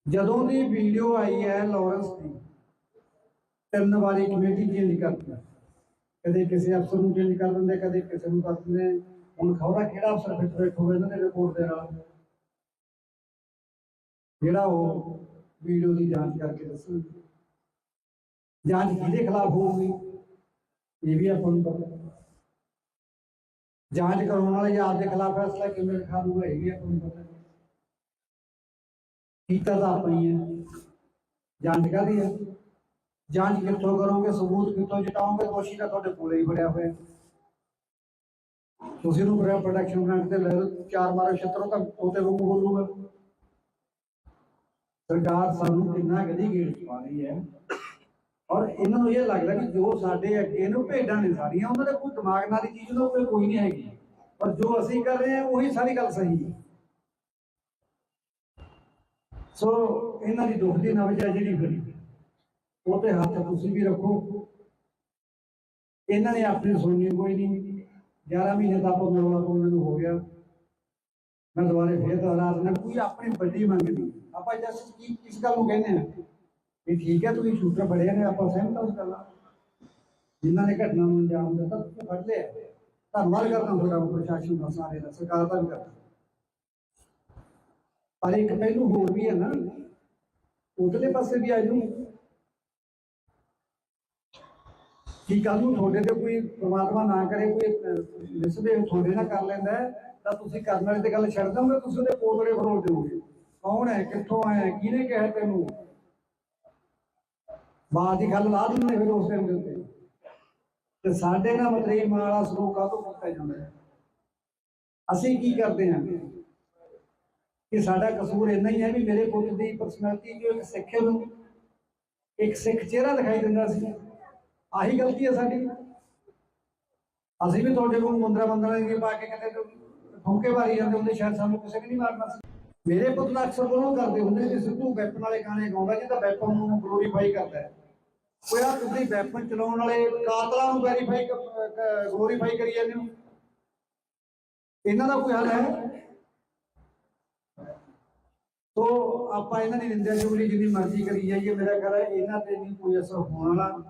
ਜਦੋਂ ਦੀ ਵੀਡੀਓ ਆਈ ਹੈ ਲਾਰੈਂਸ ਦੀ, 3 ਵਾਰੀ ਕਮੇਟੀ ਚੇਂਜ ਕਰਦੀ, ਕਦੇ ਕਿਸੇ ਅਫਸਰ ਨੂੰ ਚੇਂਜ ਕਰ ਦਿੰਦੇ, ਕਦੇ ਕਿਸੇ ਨੂੰ ਕਰ ਦਿੰਦੇ। ਹੁਣ ਖਬਰਾਂ ਕਿਹੜਾ ਅਫਸਰ ਫਿੱਟ ਬੈਠੂਗਾ ਇਹਨਾਂ ਦੇ ਰਿਪੋਰਟ ਦੇ ਨਾਲ, ਜਿਹੜਾ ਉਹ ਵੀਡੀਓ ਦੀ ਜਾਂਚ ਕਰਕੇ ਦੱਸੂ। ਜਾਂਚ ਕਿਹਦੇ ਖਿਲਾਫ ਹੋਊਗੀ ਇਹ ਵੀ ਆਪਾਂ ਨੂੰ ਪਤਾ। ਜਾਂਚ ਕਰਾਉਣ ਵਾਲੇ ਜਾਂ ਆਪਦੇ ਖਿਲਾਫ ਫੈਸਲਾ ਕਿਵੇਂ ਲਿਖਾ ਦੂਗਾ ਇਹ ਵੀ ਆਪਾਂ ਨੂੰ ਪਤਾ। ਕੀਤਾ ਤਾਂ ਆਪਾਂ ਹੀ ਹੈ। ਜਾਂਚ ਕਾਹਦੀ ਹੈ? ਜਾਂਚ ਕਿੱਥੋਂ ਕਰੋਗੇ, ਸਬੂਤ ਕਿੱਥੋਂ ਜਟਾਓਗੇ? ਦੋਸ਼ੀ ਤਾਂ ਤੁਹਾਡੇ ਕੋਲੇ ਹੀ ਫੜਿਆ ਹੋਇਆ। ਤੁਸੀਂ ਨੂੰ ਪ੍ਰੋਟੈਕਸ਼ਨ ਗ੍ਰਾਂਟ ਤੇ ਲੈ ਲਓ, ਚਾਰ ਮਾਰੋ ਛੱਤਰੋ ਤਾਂ ਉਹਤੇ ਵਾਂਗੂ ਬੋਲੂਗਾ। ਸਰਕਾਰ ਸਾਨੂੰ ਕਿੰਨਾ ਗਦੀ ਗੇੜ ਚ ਪਾ ਰਹੀ ਹੈ, ਔਰ ਇਹਨਾਂ ਨੂੰ ਇਹ ਲੱਗਦਾ ਕਿ ਜੋ ਸਾਡੇ ਅੱਗੇ ਨੂੰ ਭੇਡਾਂ ਨੇ ਸਾਰੀਆਂ, ਉਹਨਾਂ ਦੇ ਕੋਈ ਦਿਮਾਗ ਨਾਲ ਦੀ ਚੀਜ਼ ਉਹਨਾਂ ਕੋਈ ਨਹੀਂ ਹੈਗੀ, ਪਰ ਜੋ ਅਸੀਂ ਕਰ ਰਹੇ ਹਾਂ ਉਹੀ ਸਾਰੀ ਗੱਲ ਸਹੀ ਹੈ। ਸੋ ਇਹਨਾਂ ਦੀ ਦੁੱਖ ਦੀ ਨਬਜ਼ ਹੈ ਜਿਹੜੀ ਫਿਰ ਉਹ ਤੇ ਹੱਥ ਤੁਸੀਂ ਵੀ ਰੱਖੋ। ਇਹਨਾਂ ਨੇ ਆਪਣੀ ਸੁਣਨੀ ਕੋਈ ਨਹੀਂ। 11 ਮਹੀਨੇ ਦਾ ਆਪਾਂ ਉਹਨਾਂ ਨੂੰ ਹੋ ਗਿਆ। ਮੈਂ ਦੁਬਾਰੇ ਫੇਰ ਦੁਹਰਾ ਦਿੰਦਾ, ਕੋਈ ਆਪਣੀ ਵੱਡੀ ਮੰਗ ਨਹੀਂ। ਆਪਾਂ ਜਸਟ ਕੀ ਕਿਸ ਗੱਲ ਨੂੰ ਕਹਿੰਦੇ ਆ ਵੀ ਠੀਕ ਹੈ ਤੁਸੀਂ ਸ਼ੂਟਰ ਫੜਿਆ ਨੇ, ਆਪਾਂ ਸਹਿਮਤ ਹਾਂ ਉਸ ਗੱਲ ਨਾਲ। ਜਿਨ੍ਹਾਂ ਨੇ ਘਟਨਾ ਨੂੰ ਅੰਜਾਮ ਦਿੱਤਾ ਤੁਸੀਂ ਫੜ ਲਿਆ, ਧੰਨਵਾਦ ਕਰਦਾ ਤੁਹਾਡਾ ਪ੍ਰਸ਼ਾਸਨ ਦਾ, ਸਾਰੇ ਦਾ, ਸਰਕਾਰ ਦਾ ਵੀ ਕਰਦਾ। ਪਰ ਇੱਕ ਪਹਿਲੂ ਹੋਰ ਵੀ ਹੈ ਨਾ, ਉਧਰਲੇ ਪਾਸੇ ਵੀ ਆ ਜੂ ਕਿ ਕੱਲ ਨੂੰ ਤੁਹਾਡੇ ਤੇ ਕੋਈ ਪ੍ਰਮਾਤਮਾ ਨਾ ਕਰੇ ਕੋਈ ਮਿਸਬਿਹੇਵ ਤੁਹਾਡੇ ਨਾਲ ਕਰ ਲੈਂਦਾ ਤਾਂ ਤੁਸੀਂ ਕਰਨ ਵਾਲੇ ਤੇ ਗੱਲ ਛੱਡ ਦੋਗੇ, ਤੁਸੀਂ ਉਹਦੇ ਕੋਤੜੇ ਫਰੋਲ ਦਿਓਗੇ। ਕੌਣ ਹੈ, ਕਿੱਥੋਂ ਆਇਆ, ਕਿਹਨੇ ਕਿਹਾ ਤੈਨੂੰ? ਬਾਤ ਦੀ ਗੱਲ ਲਾ ਦਿੰਦੇ ਫਿਰ ਉਸ ਟਾਈਮ ਦੇ ਉੱਤੇ। ਤੇ ਸਾਡੇ ਨਾਲ ਮਤਰੇਈ ਮਾਂ ਵਾਲਾ ਸਲੂਕ ਕਾਹਤੋਂ ਕੀਤਾ ਜਾਂਦਾ ਹੈ? ਅਸੀਂ ਕੀ ਕਰਦੇ ਹਾਂ ਕਿ ਸਾਡਾ ਕਸੂਰ ਇੰਨਾ ਹੀ ਹੈ ਵੀ ਮੇਰੇ ਪੁੱਤ ਦੀ ਪਰਸਨੈਲਿਟੀ ਜੋ ਇੱਕ ਸਿੱਖ ਨੂੰ ਇੱਕ ਸਿੱਖ ਚਿਹਰਾ ਦਿਖਾਈ ਦਿੰਦਾ ਸੀ, ਆਹੀ ਗਲਤੀ ਹੈ ਸਾਡੀ। ਅਸੀਂ ਵੀ ਤੁਹਾਡੇ ਕੋਲ ਮੁੰਦਰਾ ਦੀ ਪਾ ਕੇ ਕਿਤੇ ਠੋਕੇ ਮਾਰੀ ਜਾਂਦੇ ਹੁੰਦੇ, ਸ਼ਾਇਦ ਸਾਨੂੰ ਕਿਸੇ ਨੇ ਨਹੀਂ ਮਾਰਨਾ ਸੀ। ਮੇਰੇ ਪੁੱਤ ਦਾ ਅਕਸਰ ਬੋਲੋ ਕਰਦੇ ਹੁੰਦੇ ਕਿ ਸਿੱਧੂ ਵੈਪਨ ਵਾਲੇ ਗਾਣੇ ਗਾਉਂਦਾ ਜਿਹਦਾ ਵੈਪਨ ਨੂੰ ਗਲੋਰੀਫਾਈ ਕਰਦਾ ਹੈ। ਉਹ ਯਾਰ ਤੁਸੀਂ ਵੈਪਨ ਚਲਾਉਣ ਵਾਲੇ ਕਾਤਲਾਂ ਨੂੰ ਵੈਰੀਫਾਈ ਗਲੋਰੀਫਾਈ ਕਰੀ ਜਾਂਦੇ ਹੋ। ਇਹਨਾਂ ਦਾ ਕੋਈ ਹੱਲ ਹੈ? ਤੋ ਆਪਾਂ ਇਹਨਾਂ ਦੀ ਨਿੰਦਿਆ ਚੁਗਲੀ ਜਿੰਨੀ ਮਰਜ਼ੀ ਕਰੀ ਜਾਈਏ, ਮੇਰਾ ਖਿਆਲ ਹੈ ਇਹਨਾਂ ਤੇ ਨਹੀਂ ਕੋਈ ਅਸਰ ਹੋਣ ਵਾਲਾ।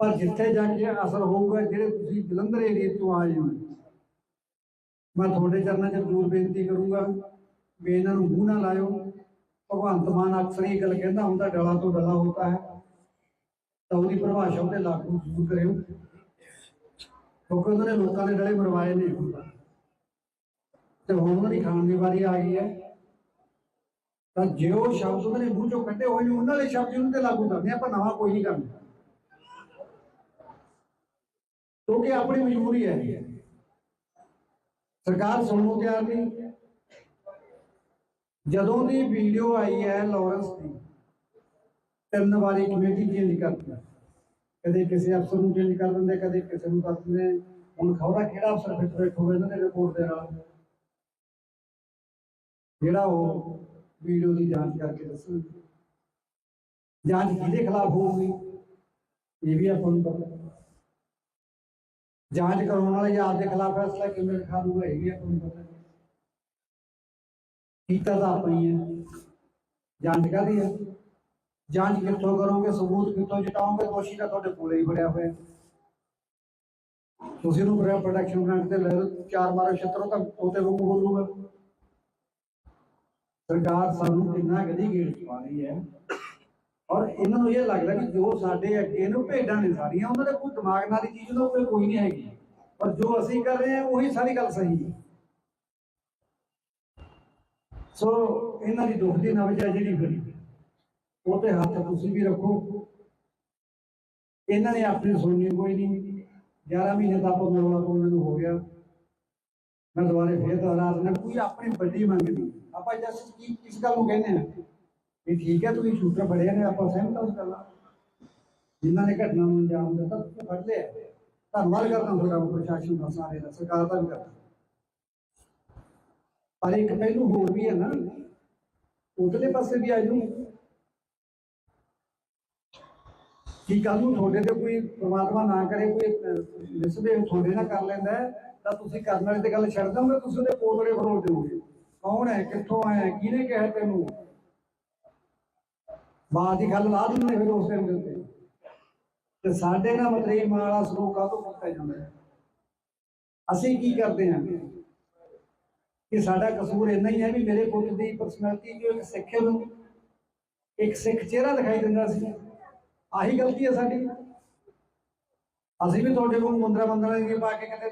ਪਰ ਜਿੱਥੇ ਜਾ ਕੇ ਅਸਰ ਹੋਊਗਾ, ਜਿਹੜੇ ਤੁਸੀਂ ਜਲੰਧਰ ਏਰੀਏ ਤੋਂ ਆਏ ਹੋ, ਮੈਂ ਤੁਹਾਡੇ ਚਰਨਾਂ 'ਚ ਜ਼ਰੂਰ ਬੇਨਤੀ ਕਰੂੰਗਾ ਵੀ ਇਹਨਾਂ ਨੂੰ ਮੂੰਹ ਨਾ ਲਾਇਓ। ਭਗਵੰਤ ਮਾਨ ਅਕਸਰ ਇਹ ਗੱਲ ਕਹਿੰਦਾ ਹੁੰਦਾ, ਡਲਾ ਤੋਂ ਡਲਾ ਹੋਤਾ ਹੈ, ਤਾਂ ਉਹਦੀ ਪਰਿਭਾਸ਼ਾ ਉਹਦੇ ਲਾਗੂ ਜ਼ਰੂਰ ਕਰਿਓ, ਕਿਉਂਕਿ ਉਹਨਾਂ ਨੇ ਲੋਕਾਂ ਦੇ ਡਲੇ ਮਰਵਾਏ ਨੇ ਤੇ ਹੁਣ ਉਹਨਾਂ ਦੀ ਖਾਣ ਦੀ ਵਾਰੀ ਆ ਗਈ ਹੈ। ਤਾਂ ਜੇ ਉਹ ਸ਼ਬਦ ਉਹਨਾਂ ਨੇ ਮੂੰਹ ਚੋਂ ਕੱਢੇ ਹੋਏ ਨੇ, ਉਹਨਾਂ ਦੇ ਸ਼ਬਦ ਉਹਨਾਂ ਤੇ ਲਾਗੂ ਕਰਦੇ ਆਪਾਂ, ਨਵਾਂ ਕੋਈ ਨਹੀਂ ਕਰਨਾ, ਕਿਉਂਕਿ ਆਪਣੀ ਮਜਬੂਰੀ ਹੈ। ਸਰਕਾਰ ਸੁਣਨ ਨੂੰ ਤਿਆਰ ਨਹੀਂ। ਜਦੋਂ ਦੀ ਵੀਡੀਓ ਆਈ ਹੈ ਲਾਰੈਂਸ ਦੀ, 3 ਵਾਰੀ ਕਮੇਟੀ ਚੇਂਜ ਕਰਦੀ, ਕਦੇ ਕਿਸੇ ਅਫਸਰ ਨੂੰ ਚੇਂਜ ਕਰ ਦਿੰਦੇ, ਕਦੇ ਕਿਸੇ ਨੂੰ ਕਰ ਦਿੰਦੇ। ਹੁਣ ਖਬਰਾਂ ਕਿਹੜਾ ਅਫਸਰ ਫਿੱਟ ਬੈਠੂਗਾ ਇਹਨਾਂ ਦੇ ਰਿਪੋਰਟ ਦੇ ਨਾਲ, ਜਿਹੜਾ ਉਹ ਵੀਡੀਓ ਦੀ ਜਾਂਚ ਕਰਕੇ ਦੱਸੂ। ਜਾਂਚ ਕਿਹਦੇ ਖਿਲਾਫ ਹੋਊਗੀ ਇਹ ਵੀ ਆਪਾਂ ਨੂੰ ਪਤਾ। ਜਾਂਚ ਕਰਾਉਣ ਵਾਲੇ ਆਪ ਦੇ ਖਿਲਾਫ ਫੈਸਲਾ ਕਿਵੇਂ ਲਿਖਾ ਦੂਗਾ ਇਹ ਵੀ ਆਪਾਂ ਨੂੰ ਪਤਾ। ਕੀਤਾ ਤਾਂ ਆਪਾਂ ਹੀ ਹੈ। ਜਾਂਚ ਕਾਹਦੀ ਹੈ? ਜਾਂਚ ਕਿੱਥੋਂ ਕਰੋਗੇ, ਸਬੂਤ ਕਿੱਥੋਂ ਜਟਾਓਗੇ? ਦੋਸ਼ੀ ਤਾਂ ਤੁਹਾਡੇ ਕੋਲੇ ਹੀ ਫੜਿਆ ਹੋਇਆ। ਤੁਸੀਂ ਨੂੰ ਪ੍ਰੋਟੈਕਸ਼ਨ ਗ੍ਰਾਂਟ ਤੇ ਲੈ ਲਓ, 4 ਮਾਰੋ ਛਤਰੋ ਤਾਂ ਉਹਤੇ ਵਾਂਗੂ ਬੋਲੂਗਾ। ਸਰਕਾਰ ਸਾਨੂੰ ਕਿੰਨਾ ਗਦੀ ਗੇੜ ਪਾ ਰਹੀ ਹੈ, ਔਰ ਇਹਨਾਂ ਨੂੰ ਇਹ ਲੱਗਦਾ ਕਿ ਜੋ ਸਾਡੇ ਅੱਗੇ ਨੂੰ ਭੇਡਾਂ ਨੇ ਸਾਰੀਆਂ, ਉਹਨਾਂ ਦੇ ਕੋਈ ਦਿਮਾਗ ਨਾਲ ਦੀ ਚੀਜ਼ ਉਹਨਾਂ ਕੋਈ ਨਹੀਂ ਹੈਗੀ, ਪਰ ਜੋ ਅਸੀਂ ਕਰ ਰਹੇ ਹਾਂ ਉਹੀ ਸਾਰੀ ਗੱਲ ਸਹੀ ਹੈ। ਸੋ ਇਹਨਾਂ ਦੀ ਦੁੱਖ ਦੀ ਨਬਜ਼ ਹੈ ਜਿਹੜੀ ਫਿਰ ਉਹ ਤੇ ਹੱਥ ਤੁਸੀਂ ਵੀ ਰੱਖੋ। ਇਹਨਾਂ ਨੇ ਆਪਣੀ ਸੁਣਨੀ ਕੋਈ ਨਹੀਂ। 11 ਮਹੀਨੇ ਦਾ ਆਪਾਂ ਰੌਲਾ ਪਾਉਣ ਨੂੰ ਹੋ ਗਿਆ। ਮੈਂ ਦੁਬਾਰੇ ਫੇਰ ਦੁਹਰਾਸ ਨਾ, ਕੋਈ ਆਪਣੀ ਵੱਡੀ ਮੰਗ ਨਹੀਂ। ਆਪਾਂ ਜਸ ਕਿਸ ਗੱਲ ਨੂੰ ਕਹਿੰਦੇ ਆ ਵੀ ਠੀਕ ਹੈ ਤੁਸੀਂ ਸ਼ੂਟਰ ਫੜਿਆ ਨੇ, ਆਪਾਂ ਸਹਿਮਤ ਹਾਂ ਉਸ ਗੱਲ ਨਾਲ। ਜਿਨ੍ਹਾਂ ਨੇ ਘਟਨਾ ਨੂੰ ਅੰਜਾਮ ਦਿੱਤਾ ਤੁਸੀਂ ਫੜ ਲਿਆ, ਧੰਨਵਾਦ ਕਰਦਾ ਤੁਹਾਡਾ ਪ੍ਰਸ਼ਾਸਨ ਦਾ, ਸਾਰੇ ਦਾ, ਸਰਕਾਰ ਦਾ ਵੀ ਕਰਦਾ। ਪਰ ਇੱਕ ਪਹਿਲੂ ਹੋਰ ਵੀ ਹੈ ਨਾ, ਉਧਰਲੇ ਪਾਸੇ ਵੀ ਆ ਜਾਊ ਕਿ ਕੱਲ ਨੂੰ ਤੁਹਾਡੇ ਤੇ ਕੋਈ ਪ੍ਰਮਾਤਮਾ ਨਾ ਕਰੇ ਕੋਈ ਨਿਸਬੇ ਤੁਹਾਡੇ ਨਾਲ ਕਰ ਲੈਂਦਾ ਤਾਂ ਤੁਸੀਂ ਕਰਨ ਵਾਲੇ ਤੇ ਗੱਲ ਛੱਡ ਦੋਗੇ, ਤੁਸੀਂ ਉਹਦੇ ਪੋਤੜੇ ਫਰੋਲ ਦਿਓਗੇ। ਕੌਣ ਹੈ, ਕਿੱਥੋਂ ਆਇਆ, ਕਿਹਨੇ ਕਿਹਾ ਤੈਨੂੰ, ਬਾਤ ਦੀ ਗੱਲ ਲਾ ਦਿੰਦੇ ਫਿਰ ਉਸ ਟਾਈਮ ਦੇ ਉੱਤੇ। ਤੇ ਸਾਡੇ ਨਾਲ ਮਤਰੇਈ ਮਾਂ ਵਾਲਾ ਸਲੂਕ ਕਾਹਤੋਂ ਕੀਤਾ ਜਾਂਦਾ ਹੈ? ਅਸੀਂ ਕੀ ਕਰਦੇ ਹਾਂ ਕਿ ਸਾਡਾ ਕਸੂਰ ਇੰਨਾ ਹੀ ਹੈ ਵੀ ਮੇਰੇ ਪੁੱਤ ਦੀ ਪਰਸਨੈਲਿਟੀ ਜੋ ਇੱਕ ਸਿੱਖ ਨੂੰ ਇੱਕ ਸਿੱਖ ਚਿਹਰਾ ਦਿਖਾਈ ਦਿੰਦਾ ਸੀ, ਆਹੀ ਗਲਤੀ ਹੈ ਸਾਡੀ। ਅਸੀਂ ਵੀ ਤੁਹਾਡੇ ਕੋਲ ਮੁੰਦਰਾ ਮੰਦਰਾਂ ਦੀ ਪਾ ਕੇ ਕਿਤੇ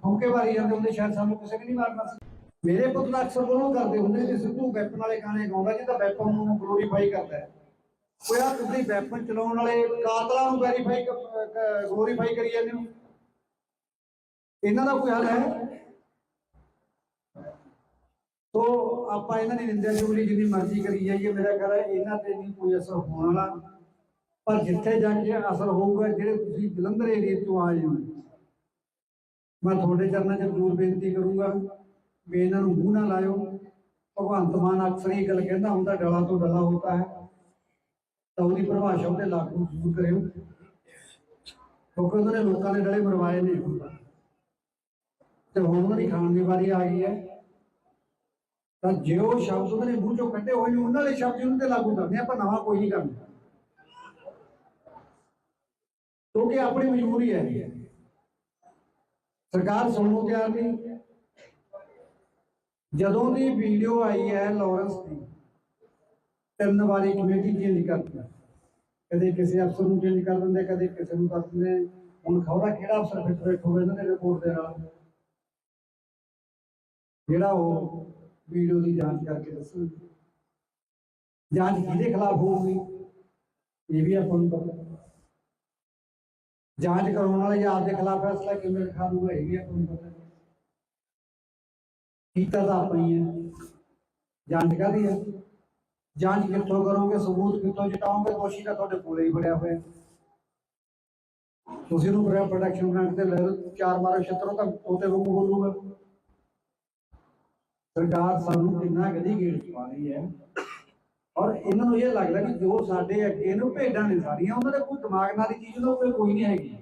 ਠੋਕੇ ਮਾਰੀ ਜਾਂਦੇ ਹੁੰਦੇ, ਸ਼ਾਇਦ ਸਾਨੂੰ ਕਿਸੇ ਨੇ ਨਹੀਂ ਮਾਰਨਾ ਸੀ। ਮੇਰੇ ਪੁੱਤ ਦਾ ਅਕਸਰ ਬੋਲੋ ਕਰਦੇ ਹੁੰਦੇ ਕਿ ਸਿੱਧੂ ਵੈਪਨ ਵਾਲੇ ਗਾਣੇ ਗਾਉਂਦਾ ਜਿਹਦਾ ਵੈਪਨ ਨੂੰ ਗਲੋਰੀਫਾਈ ਕਰਦਾ ਹੈ। ਉਹ ਯਾਰ ਤੁਸੀਂ ਵੈਪਨ ਚਲਾਉਣ ਵਾਲੇ ਕਾਤਲਾਂ ਨੂੰ ਵੈਰੀਫਾਈ ਗਲੋਰੀਫਾਈ ਕਰੀ ਜਾਂਦੇ ਹੋ। ਇਹਨਾਂ ਦਾ ਕੋਈ ਹੱਲ ਹੈ? ਤੋ ਆਪਾਂ ਇਹਨਾਂ ਦੀ ਨਿੰਦਿਆ ਚੁਗਲੀ ਜਿੰਨੀ ਮਰਜ਼ੀ ਕਰੀ ਜਾਈਏ, ਮੇਰਾ ਖਿਆਲ ਹੈ ਇਹਨਾਂ ਤੇ ਨਹੀਂ ਕੋਈ ਅਸਰ ਹੋਣ ਵਾਲਾ। ਪਰ ਜਿੱਥੇ ਜਾ ਕੇ ਅਸਰ ਹੋਊਗਾ, ਜਿਹੜੇ ਤੁਸੀਂ ਜਲੰਧਰ ਏਰੀਏ ਤੋਂ ਆਏ ਹੋ, ਮੈਂ ਤੁਹਾਡੇ ਚਰਨਾਂ 'ਚ ਜ਼ਰੂਰ ਬੇਨਤੀ ਕਰੂੰਗਾ ਵੀ ਇਹਨਾਂ ਨੂੰ ਮੂੰਹ ਨਾ ਲਾਇਓ। ਭਗਵੰਤ ਮਾਨ ਅਕਸਰ ਇਹ ਗੱਲ ਕਹਿੰਦਾ ਹੁੰਦਾ, ਡਲਾ ਤੋਂ ਡਲਾ ਹੋਤਾ ਹੈ, ਤਾਂ ਉਹਦੀ ਪਰਿਭਾਸ਼ਾ ਉਹਦੇ ਲਾਗੂ ਜ਼ਰੂਰ ਕਰਿਓ, ਕਿਉਂਕਿ ਉਹਨਾਂ ਨੇ ਲੋਕਾਂ ਦੇ ਡਲੇ ਮਰਵਾਏ ਨੇ ਤੇ ਹੁਣ ਉਹਨਾਂ ਦੀ ਖਾਣ ਦੀ ਵਾਰੀ ਆ ਗਈ ਹੈ। ਤਾਂ ਜੇ ਉਹ ਸ਼ਬਦ ਉਹਨਾਂ ਨੇ ਮੂੰਹ ਚੋਂ ਕੱਢੇ ਹੋਏ ਨੇ, ਉਹਨਾਂ ਦੇ ਸ਼ਬਦ ਉਹਨਾਂ ਤੇ ਲਾਗੂ ਕਰਦੇ ਆਪਾਂ, ਨਵਾਂ ਕੋਈ ਨਹੀਂ ਕਰਨਾ, ਕਿਉਂਕਿ ਆਪਣੀ ਮਜਬੂਰੀ ਹੈ। ਸਰਕਾਰ ਸੁਣਨ ਨੂੰ ਤਿਆਰ ਨਹੀਂ। ਜਦੋਂ ਦੀ ਵੀਡੀਓ ਆਈ ਹੈ ਲਾਰੈਂਸ ਦੀ, 3 ਵਾਰੀ ਕਮੇਟੀ ਚੇਂਜ ਕਰਦੀ, ਕਦੇ ਕਿਸੇ ਅਫਸਰ ਨੂੰ ਚੇਂਜ ਕਰ ਦਿੰਦੇ, ਕਦੇ ਕਿਸੇ ਨੂੰ ਕਰ ਦਿੰਦੇ। ਹੁਣ ਖਬਰਾਂ ਕਿਹੜਾ ਅਫਸਰ ਫਿੱਟ ਬੈਠੂਗਾ ਇਹਨਾਂ ਦੇ ਰਿਪੋਰਟ ਦੇ ਨਾਲ, ਜਿਹੜਾ ਉਹ ਵੀਡੀਓ ਦੀ ਜਾਂਚ ਕਰਕੇ ਦੱਸੂ। ਜਾਂਚ ਕਿਹਦੇ ਖਿਲਾਫ ਹੋਊਗੀ ਇਹ ਵੀ ਆਪਾਂ ਨੂੰ ਪਤਾ। ਜਾਂਚ ਕਰਾਉਣ ਵਾਲੇ ਆਪ ਦੇ ਖਿਲਾਫ ਫੈਸਲਾ ਕਿਵੇਂ ਲਿਖਾ ਦੂਗਾ ਇਹ ਵੀ ਆਪਾਂ ਨੂੰ ਪਤਾ। ਕੀਤਾ ਤਾਂ ਆਪਾਂ ਹੀ ਹੈ। ਜਾਂਚ ਕਾਹਦੀ ਹੈ? ਜਾਂਚ ਕਿੱਥੋਂ ਕਰੋਗੇ, ਸਬੂਤ ਕਿੱਥੋਂ ਜਟਾਓਗੇ? ਦੋਸ਼ੀ ਤਾਂ ਤੁਹਾਡੇ ਕੋਲੇ ਹੀ ਫੜਿਆ ਹੋਇਆ। ਤੁਸੀਂ ਨੂੰ ਪ੍ਰੋਟੈਕਸ਼ਨ ਗ੍ਰਾਂਟ ਤੇ ਲੈ ਲਓ, 4 ਮਾਰੋ ਛਤਰੋ ਤਾਂ ਉਹਤੇ ਵਾਂਗੂ ਬੋਲੂਗਾ। ਸਰਕਾਰ ਸਾਨੂੰ ਕਿੰਨਾ ਗਦੀ ਗੇੜ ਪਾ ਰਹੀ ਹੈ ਔਰ ਇਹਨਾਂ ਨੂੰ ਇਹ ਲੱਗਦਾ ਕਿ ਜੋ ਸਾਡੇ ਅੱਗੇ ਨੂੰ ਭੇਡਾਂ ਨੇ ਸਾਰੀਆਂ ਉਹਨਾਂ ਦੇ ਕੋਈ ਦਿਮਾਗ ਨਾਲ ਦੀ ਚੀਜ਼ ਉਹਨਾਂ ਕੋਈ ਨਹੀਂ ਹੈਗੀ,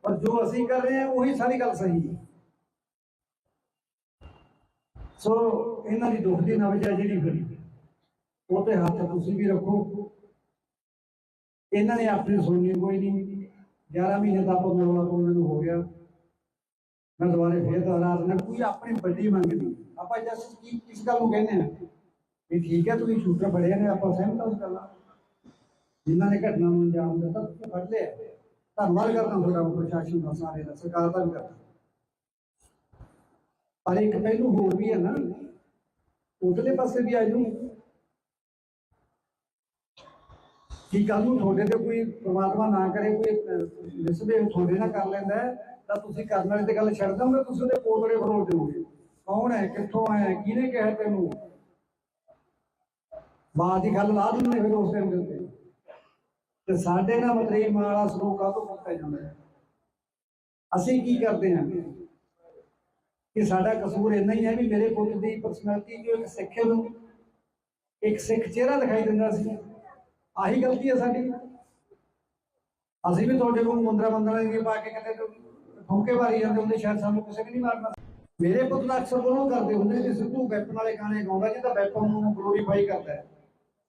ਪਰ ਜੋ ਅਸੀਂ ਕਰ ਰਹੇ ਹਾਂ ਉਹੀ ਸਾਰੀ ਗੱਲ ਸਹੀ ਹੈ। ਸੋ ਇਹਨਾਂ ਦੀ ਦੁੱਖ ਦੀ ਨਵਜਾ ਜਿਹੜੀ ਫਿਰ ਉਹ ਤੇ ਹੱਥ ਤੁਸੀਂ ਵੀ ਰੱਖੋ। ਇਹਨਾਂ ਨੇ ਆਪਣੀ ਸੁਣਨੀ ਕੋਈ ਨਹੀਂ। 11 ਮਹੀਨੇ ਦਾ ਆਪਾਂ ਮੋਲਾ ਉਹਨਾਂ ਨੂੰ ਹੋ ਗਿਆ। ਮੈਂ ਦੁਬਾਰੇ ਫੇਰ ਦੁਹਰਾਸ ਨਾ ਕੋਈ ਆਪਣੀ ਵੱਡੀ ਮੰਗ ਨਹੀਂ। ਆਪਾਂ ਜਸ ਕੀ ਕਿਸ ਗੱਲ ਨੂੰ ਕਹਿੰਦੇ ਆ ਵੀ ਠੀਕ ਹੈ ਤੁਸੀਂ ਸ਼ੂਟਰ ਬੜੇ ਨੇ, ਆਪਾਂ ਸਹਿਮਤ ਹਾਂ ਉਸ ਗੱਲ ਨਾਲ। ਜਿਨ੍ਹਾਂ ਨੇ ਘਟਨਾ ਨੂੰ ਅੰਜਾਮ ਦਿੱਤਾ ਤੁਸੀਂ ਫੜ ਲਿਆ, ਧੰਨਵਾਦ ਕਰਦਾ ਤੁਹਾਡਾ ਪ੍ਰਸ਼ਾਸਨ ਦਾ, ਸਾਰੇ ਦਾ, ਸਰਕਾਰ ਦਾ ਵੀ ਕਰਦਾ। ਪਰ ਇੱਕ ਪਹਿਲੂ ਹੋਰ ਵੀ ਹੈ ਨਾ, ਉਧਰਲੇ ਪਾਸੇ ਵੀ ਆ ਜਾਊ ਕਿ ਕੱਲ ਨੂੰ ਤੁਹਾਡੇ ਤੇ ਕੋਈ ਪ੍ਰਮਾਤਮਾ ਨਾ ਕਰੇ ਕੋਈ ਮਿਸਬਿਹੇਵ ਤੁਹਾਡੇ ਨਾਲ ਕਰ ਲੈਂਦਾ ਤਾਂ ਤੁਸੀਂ ਕਰਨ ਵਾਲੇ ਤੇ ਗੱਲ ਛੱਡ ਦੋਗੇ, ਤੁਸੀਂ ਉਹਦੇ ਪੋਤੜੇ ਫਰੋਲ ਦਿਓਗੇ। ਕੌਣ ਹੈ, ਕਿੱਥੋਂ ਆਇਆ, ਕਿਹਨੇ ਕਿਹਾ ਤੈਨੂੰ, ਬਾਤ ਦੀ ਗੱਲ ਲਾ ਦਿੰਦੇ ਫਿਰ ਉਸ ਟਾਈਮ ਦੇ ਉੱਤੇ। ਤੇ ਸਾਡੇ ਨਾਲ ਮਤਰੇਈ ਮਾਂ ਵਾਲਾ ਸਲੂਕ ਕਾਹਤੋਂ ਕੀਤਾ ਜਾਂਦਾ ਹੈ? ਅਸੀਂ ਕੀ ਕਰਦੇ ਹਾਂ ਕਿ ਸਾਡਾ ਕਸੂਰ ਇੰਨਾ ਹੀ ਹੈ ਵੀ ਮੇਰੇ ਪੁੱਤ ਦੀ ਪਰਸਨੈਲਿਟੀ ਜੋ ਇੱਕ ਸਿੱਖ ਨੂੰ ਇੱਕ ਸਿੱਖ ਚਿਹਰਾ ਦਿਖਾਈ ਦਿੰਦਾ ਸੀ, ਆਹੀ ਗਲਤੀ ਹੈ ਸਾਡੀ। ਅਸੀਂ ਵੀ ਤੁਹਾਡੇ ਕੋਲ ਮੁੰਦਰਾ ਦੀ ਪਾ ਕੇ ਕਿਤੇ ਠੋਕੇ ਮਾਰੀ ਜਾਂਦੇ ਹੁੰਦੇ, ਸ਼ਾਇਦ ਸਾਨੂੰ ਕਿਸੇ ਵੀ ਨਹੀਂ ਮਾਰਨਾ। ਮੇਰੇ ਪੁੱਤ ਦਾ ਅਕਸਰ ਬੋਲੋਂ ਕਰਦੇ ਹੁੰਦੇ ਕਿ ਸਿੱਧੂ ਵੈਪਨ ਵਾਲੇ ਗਾਣੇ ਗਾਉਂਦਾ ਜਿਹਦਾ ਵੈਪਨ ਨੂੰ ਗਲੋਰੀਫਾਈ ਕਰਦਾ ਹੈ।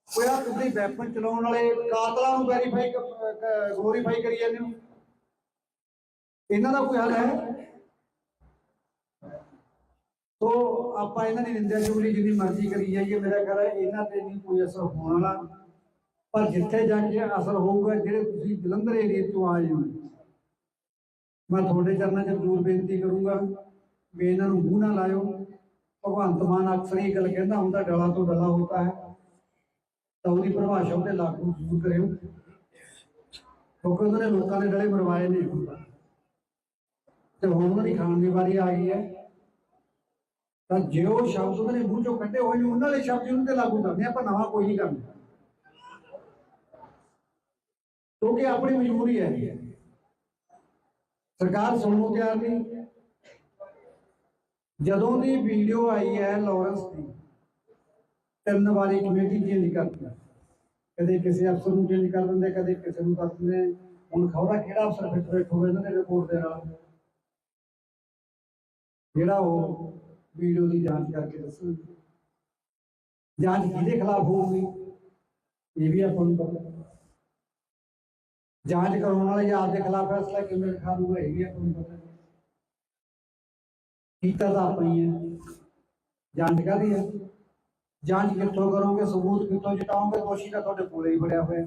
ਕੋਈ ਆ ਤੁਸੀਂ ਵੈਪਨ ਚਲਾਉਣ ਵਾਲੇ ਕਾਤਲਾਂ ਨੂੰ ਵੈਰੀਫਾਈ ਗਲੋਰੀਫਾਈ ਕਰੀ ਜਾਂਦੇ ਹੋ, ਇਹਨਾਂ ਦਾ ਕੋਈ ਹੱਲ ਹੈ? ਤੋ ਆਪਾਂ ਇਹਨਾਂ ਦੀ ਨਿੰਦਿਆ ਚੁਗਲੀ ਜਿੰਨੀ ਮਰਜ਼ੀ ਕਰੀ ਜਾਈਏ, ਮੇਰਾ ਖਿਆਲ ਹੈ ਇਹਨਾਂ ਤੇ ਨਹੀਂ ਕੋਈ ਅਸਰ ਹੋਣ ਵਾਲਾ। ਪਰ ਜਿੱਥੇ ਜਾ ਕੇ ਅਸਰ ਹੋਊਗਾ, ਜਿਹੜੇ ਤੁਸੀਂ ਜਲੰਧਰ ਏਰੀਏ ਤੋਂ ਆਏ ਹੋ, ਮੈਂ ਤੁਹਾਡੇ ਚਰਨਾਂ 'ਚ ਜ਼ਰੂਰ ਬੇਨਤੀ ਕਰੂੰਗਾ ਵੀ ਇਹਨਾਂ ਨੂੰ ਮੂੰਹ ਨਾ ਲਾਇਓ। ਭਗਵੰਤ ਮਾਨ ਅਕਸਰ ਇਹ ਗੱਲ ਕਹਿੰਦਾ ਹੁੰਦਾ, ਡਲਾ ਤੋਂ ਡਲਾ ਹੋਤਾ ਹੈ, ਤਾਂ ਉਹਦੀ ਪਰਿਭਾਸ਼ਾ ਉੱਤੇ ਲਾਗੂ ਜ਼ਰੂਰ ਕਰਿਓ, ਕਿਉਂਕਿ ਉਹਨਾਂ ਨੇ ਲੋਕਾਂ ਦੇ ਡਲੇ ਮਰਵਾਏ ਨੇ ਤੇ ਹੁਣ ਉਹਨਾਂ ਦੀ ਖਾਣ ਦੀ ਵਾਰੀ ਆ ਗਈ ਹੈ। ਤਾਂ ਜੇ ਉਹ ਸ਼ਬਦ ਉਹਨਾਂ ਨੇ ਮੂੰਹ ਚੋਂ ਕੱਢੇ ਹੋਏ ਨੇ, ਉਹਨਾਂ ਦੇ ਸ਼ਬਦ ਉਹਨਾਂ ਤੇ ਲਾਗੂ ਕਰਦੇ ਆਪਾਂ, ਨਵਾਂ ਕੋਈ ਨਹੀਂ ਕਰਨਾ, ਕਿਉਂਕਿ ਆਪਣੀ ਮਜਬੂਰੀ ਹੈ। ਸਰਕਾਰ ਸੁਣਨ ਨੂੰ ਤਿਆਰ ਨਹੀਂ। ਜਦੋਂ ਦੀ ਵੀਡੀਓ ਆਈ ਹੈ ਲਾਰੈਂਸ ਦੀ, 3 ਵਾਰੀ ਕਮੇਟੀ ਚੇਂਜ ਕਰਦੀ, ਕਦੇ ਕਿਸੇ ਅਫਸਰ ਨੂੰ ਚੇਂਜ ਕਰ ਦਿੰਦੇ, ਕਦੇ ਕਿਸੇ ਨੂੰ ਕਰ ਦਿੰਦੇ। ਹੁਣ ਖਬਰਾਂ ਕਿਹੜਾ ਅਫਸਰ ਫਿੱਟ ਬੈਠੂਗਾ ਇਹਨਾਂ ਦੇ ਰਿਪੋਰਟ ਦੇ ਨਾਲ, ਜਿਹੜਾ ਉਹ ਵੀਡੀਓ ਦੀ ਜਾਂਚ ਕਰਕੇ ਦੱਸੂ। ਜਾਂਚ ਕਿਹਦੇ ਖਿਲਾਫ ਹੋਊਗੀ ਇਹ ਵੀ ਆਪਾਂ ਨੂੰ ਪਤਾ। ਜਾਂਚ ਕਰਾਉਣ ਵਾਲੇ ਜਾਂ ਆਪਦੇ ਖਿਲਾਫ ਫੈਸਲਾ ਕਿਵੇਂ ਲਿਖਾ ਦੂਗਾ ਇਹ ਵੀ ਆਪਾਂ ਨੂੰ ਪਤਾ। ਕੀਤਾ ਤਾਂ ਆਪਣੀ ਹੈ, ਜਾਂਚ ਕਾਹਦੀ ਹੈ? ਜਾਂਚ ਕਿੱਥੋਂ ਕਰੋਗੇ, ਸਬੂਤ ਕਿੱਥੋਂ ਜਟਾਓਗੇ? ਦੋਸ਼ੀ ਤਾਂ ਤੁਹਾਡੇ ਕੋਲੇ ਹੀ ਫੜਿਆ ਹੋਇਆ।